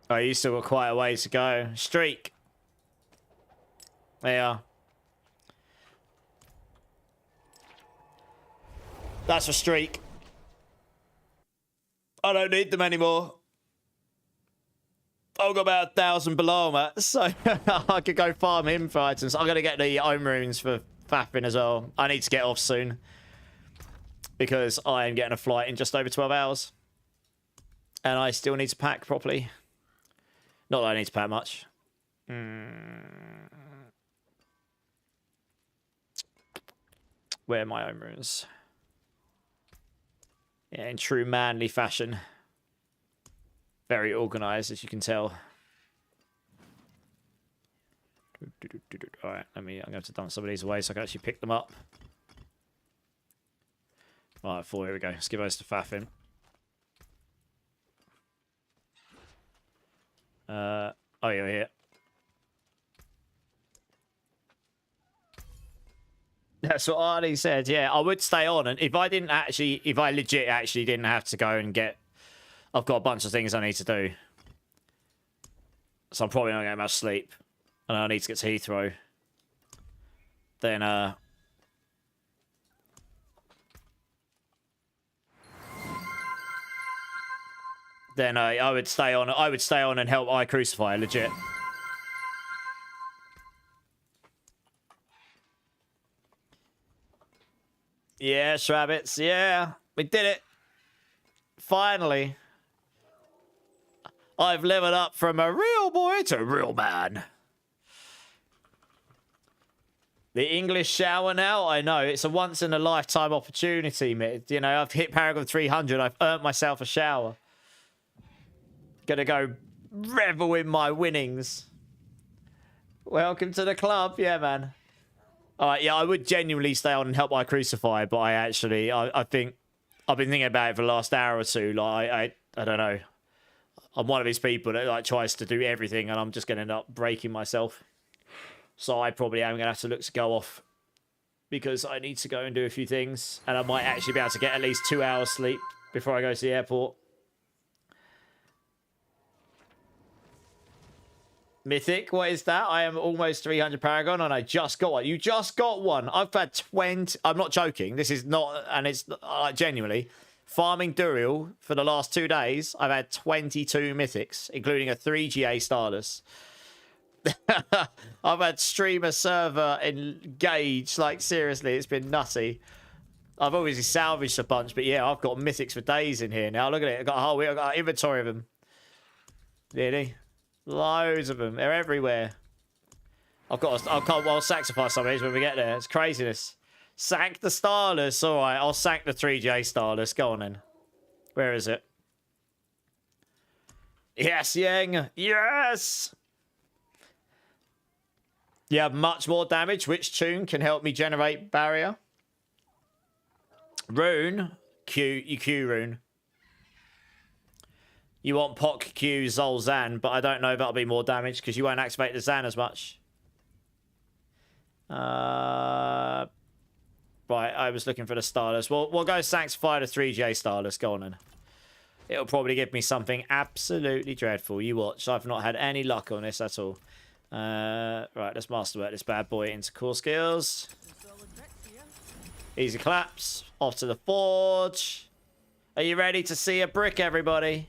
Oh, you still got quite a ways to go. Streak. There you are. That's a streak. I don't need them anymore. I've got about 1,000 below them, so I could go farm him for items. I'm going to get the Ohm runes for Faffin as well. I need to get off soon because I am getting a flight in just over 12 hours. And I still need to pack properly. Not that I need to pack much. Where are my Ohm runes? Yeah, in true manly fashion. Very organized, as you can tell. Alright, I'm going to have to dump some of these away so I can actually pick them up. Alright, 4, here we go. Let's give those to Faffin. Oh, you're here. That's what Arnie said. Yeah, I would stay on, and if I legit actually didn't have to go and get, I've got a bunch of things I need to do, so I'm probably not getting much sleep, and I need to get to Heathrow. Then I would stay on. I would stay on and help I Crucify, legit. Yes, rabbits. Yeah, we did it. Finally. I've leveled up from a real boy to a real man. The English shower now? I know. It's a once-in-a-lifetime opportunity, mate. You know, I've hit Paragon 300. I've earned myself a shower. Gonna go revel in my winnings. Welcome to the club. Yeah, man. Alright, yeah, I would genuinely stay on and help I Crucify, but I think I've been thinking about it for the last hour or two. Like, I don't know. I'm one of these people that like tries to do everything, and I'm just gonna end up breaking myself. So I probably am gonna have to look to go off because I need to go and do a few things, and I might actually be able to get at least 2 hours sleep before I go to the airport. Mythic, what is that? I am almost 300 Paragon and I just got one. You just got one. I've had 20. I'm not joking. This is not, and it's genuinely farming Duriel for the last 2 days. I've had 22 Mythics, including a 3GA Starless. I've had streamer server engaged. Like, seriously, it's been nutty. I've obviously salvaged a bunch, but yeah, I've got Mythics for days in here now. Look at it. I've got a whole week. I've got an inventory of them. Really? Loads of them. They're everywhere. I'll sacrifice some of these when we get there. It's craziness. Sank the Starless. All right, I'll sank the 3J Starless. Go on then. Where is it? Yes, Yang. Yes. You have much more damage. Which tune can help me generate barrier? Rune. Q rune. You want Poc Q Zol Zan, but I don't know if that'll be more damage because you won't activate the Zan as much. Right, I was looking for the Starless. We'll go Sanctify the 3J Starless. Go on then. It'll probably give me something absolutely dreadful. You watch. I've not had any luck on this at all. Right, let's masterwork this bad boy into core skills. Easy claps. Off to the forge. Are you ready to see a brick, everybody?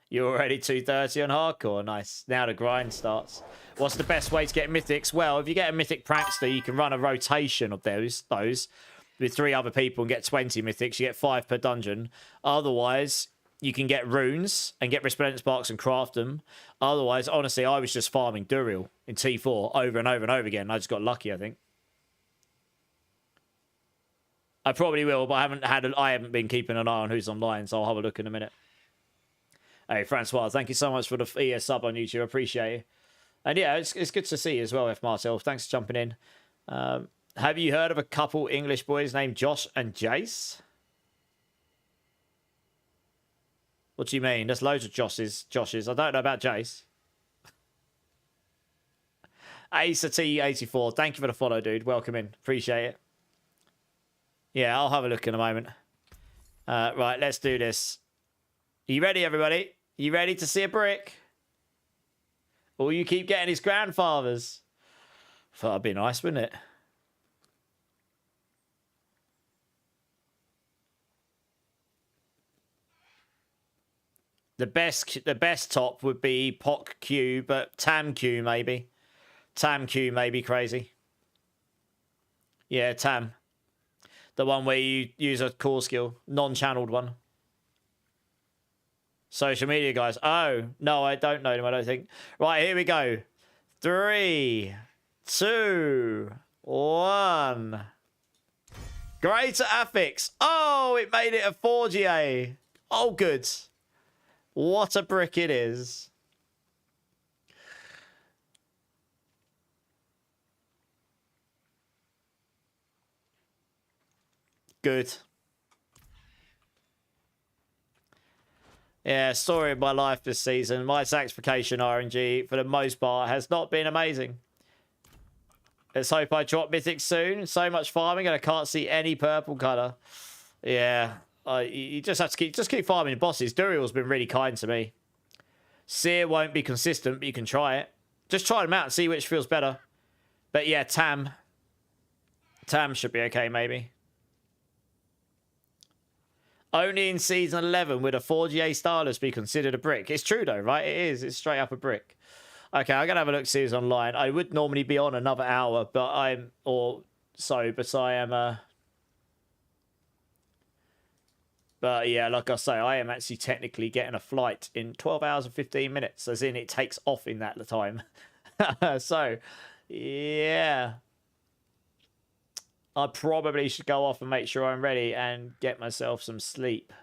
You're already 230 on hardcore. Nice. Now the grind starts. What's the best way to get mythics? Well, if you get a mythic prankster, you can run a rotation of those with 3 other people and get 20 mythics. You get 5 per dungeon. Otherwise, you can get runes and get resplendent sparks and craft them. Otherwise, honestly, I was just farming Duriel in T4 over and over and over again. I just got lucky, I think. I probably will, but I haven't been keeping an eye on who's online, so I'll have a look in a minute. Hey, Francois, thank you so much for the sub on YouTube. Appreciate it. And yeah, it's good to see you as well, F. Marcel. Thanks for jumping in. Have you heard of a couple English boys named Josh and Jace? What do you mean? There's loads of Joshes. I don't know about Jace. Asa T84, thank you for the follow, dude. Welcome in. Appreciate it. Yeah, I'll have a look in a moment. Right, let's do this. Are you ready, everybody? You ready to see a brick? Or you keep getting his grandfathers? Thought that'd be nice, wouldn't it? The best top would be Poc Q, but Tam Q maybe. Tam Q may be crazy. Yeah, Tam. The one where you use a core skill, non-channeled one. Social media guys. Oh, no, I don't know them, I don't think. Right, here we go. 3, 2, 1. Greater Affix. Oh, it made it a 4GA. Oh, good. What a brick it is. Good. Yeah, story of my life this season. My Sanctification RNG, for the most part, has not been amazing. Let's hope I drop Mythic soon. So much farming and I can't see any purple colour. Yeah, you just have to keep farming bosses. Duriel's been really kind to me. Seer won't be consistent, but you can try it. Just try them out and see which feels better. But yeah, Tam should be okay, maybe. Only in Season 11 would a 4GA Starless be considered a brick. It's true, though, right? It is. It's straight up a brick. Okay, I'm going to have a look, see who's online. I would normally be on another hour, but I am... But yeah, like I say, I am actually technically getting a flight in 12 hours and 15 minutes, as in it takes off in that time. So, yeah... I probably should go off and make sure I'm ready and get myself some sleep.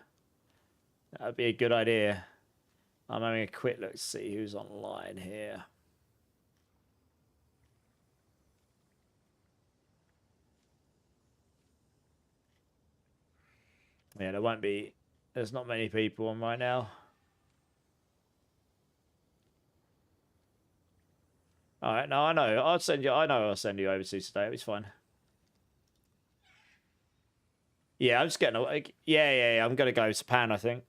That would be a good idea. I'm having a quick look to see who's online here. Yeah, there's not many people on right now. All right, no, I know. I'll send you over to today. It's fine. Yeah, I'm just getting away. Yeah, I'm going to go to Japan, I think.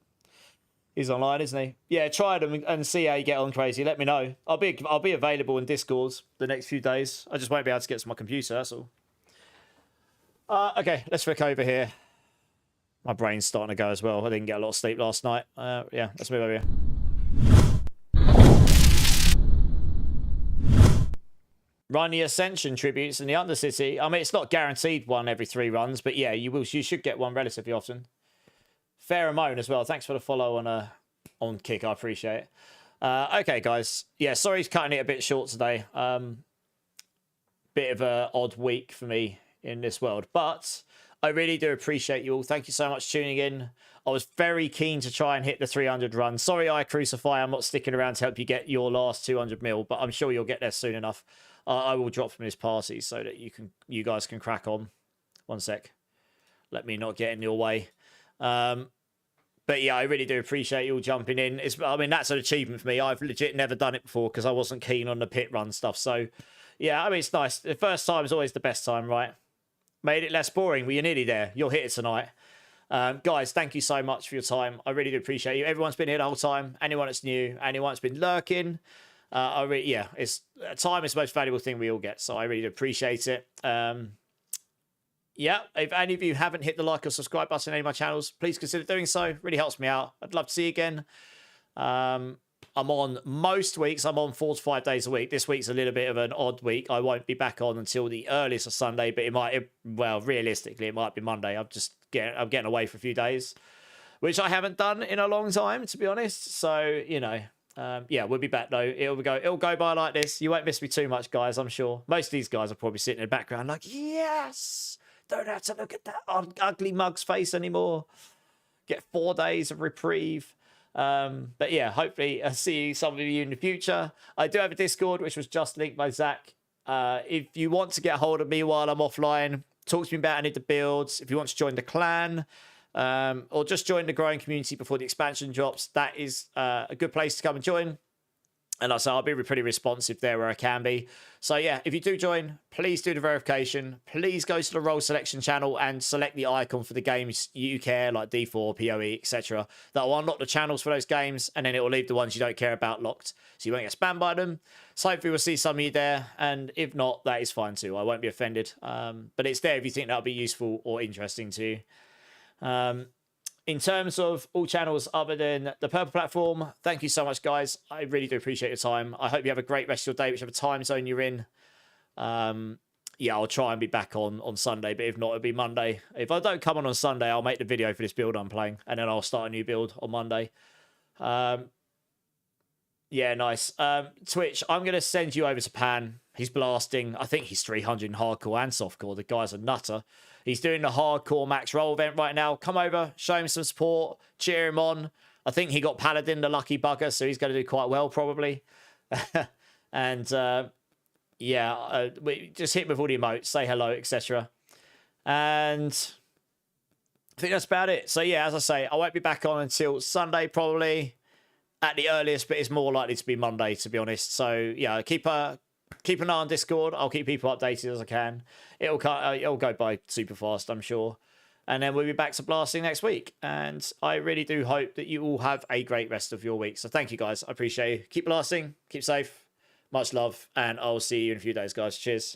He's online, isn't he? Yeah, try them and see how you get on, Crazy. Let me know. I'll be available in Discord the next few days. I just won't be able to get to my computer, that's all. Okay, let's flick over here. My brain's starting to go as well. I didn't get a lot of sleep last night. Yeah, let's move over here. Run the Ascension tributes in the Undercity. I mean, it's not guaranteed one every 3 runs, but yeah, you should get one relatively often. Pheromone as well. Thanks for the follow on Kick. I appreciate it. Okay, guys. Yeah, sorry he's cutting it a bit short today. Bit of an odd week for me in this world, but I really do appreciate you all. Thank you so much for tuning in. I was very keen to try and hit the 300 run. Sorry, I Crucify. I'm not sticking around to help you get your last 200 mil, but I'm sure you'll get there soon enough. I will drop from this party so that you guys can crack on. One sec. Let me not get in your way. But yeah, I really do appreciate you all jumping in. I mean, that's an achievement for me. I've legit never done it before because I wasn't keen on the pit run stuff. So yeah, I mean, it's nice. The first time is always the best time, right? Made it less boring. Well, you're nearly there. You'll hit it tonight. Guys, thank you so much for your time. I really do appreciate you. Everyone's been here the whole time. Anyone that's new, anyone that's been lurking. It's time is the most valuable thing we all get. So I really do appreciate it. Yeah, if any of you haven't hit the like or subscribe button on any of my channels, please consider doing so. It really helps me out. I'd love to see you again. I'm on most weeks. I'm on 4 to 5 days a week. This week's a little bit of an odd week. I won't be back on until the earliest of Sunday, but realistically, it might be Monday. I'm getting away for a few days, which I haven't done in a long time, to be honest. So, you know, yeah, we'll be back though. It'll go by like this. You won't miss me too much, guys, I'm sure. Most of these guys are probably sitting in the background like, yes, don't have to look at that ugly mug's face anymore. Get 4 days of reprieve. But yeah, hopefully I'll see some of you in the future. I do have a Discord, which was just linked by Zach. If you want to get a hold of me while I'm offline, talk to me about any of the builds. If you want to join the clan, or just join the growing community before the expansion drops, that is a good place to come and join. And I'll be pretty responsive there where I can be. So yeah, if you do join, please do the verification. Please go to the role selection channel and select the icon for the games you care, like D4, PoE, etc. That will unlock the channels for those games, and then it will leave the ones you don't care about locked, so you won't get spammed by them. So hopefully we'll see some of you there, and if not, that is fine too. I won't be offended. But it's there if you think that'll be useful or interesting to you. In terms of all channels other than the purple platform, thank you so much, guys. I really do appreciate your time. I hope you have a great rest of your day, whichever time zone you're in. Yeah, I'll try and be back on Sunday, but if not, it'll be Monday. If I don't come on Sunday, I'll make the video for this build I'm playing, and then I'll start a new build on Monday. Yeah, nice. Twitch, I'm going to send you over to Pan. He's blasting. I think he's 300 in hardcore and softcore. The guy's a nutter. He's doing the hardcore max roll event right now. Come over, show him some support, cheer him on. I think he got Paladin, the lucky bugger, so he's going to do quite well probably. And yeah, we just hit him with all the emotes, say hello, etc. And I think that's about it. So yeah, as I say, I won't be back on until Sunday probably at the earliest, but it's more likely to be Monday, to be honest. So yeah, keep an eye on Discord. I'll keep people updated as I can. It'll go by super fast, I'm sure. And then we'll be back to blasting next week. And I really do hope that you all have a great rest of your week. So thank you, guys. I appreciate you. Keep blasting. Keep safe. Much love. And I'll see you in a few days, guys. Cheers.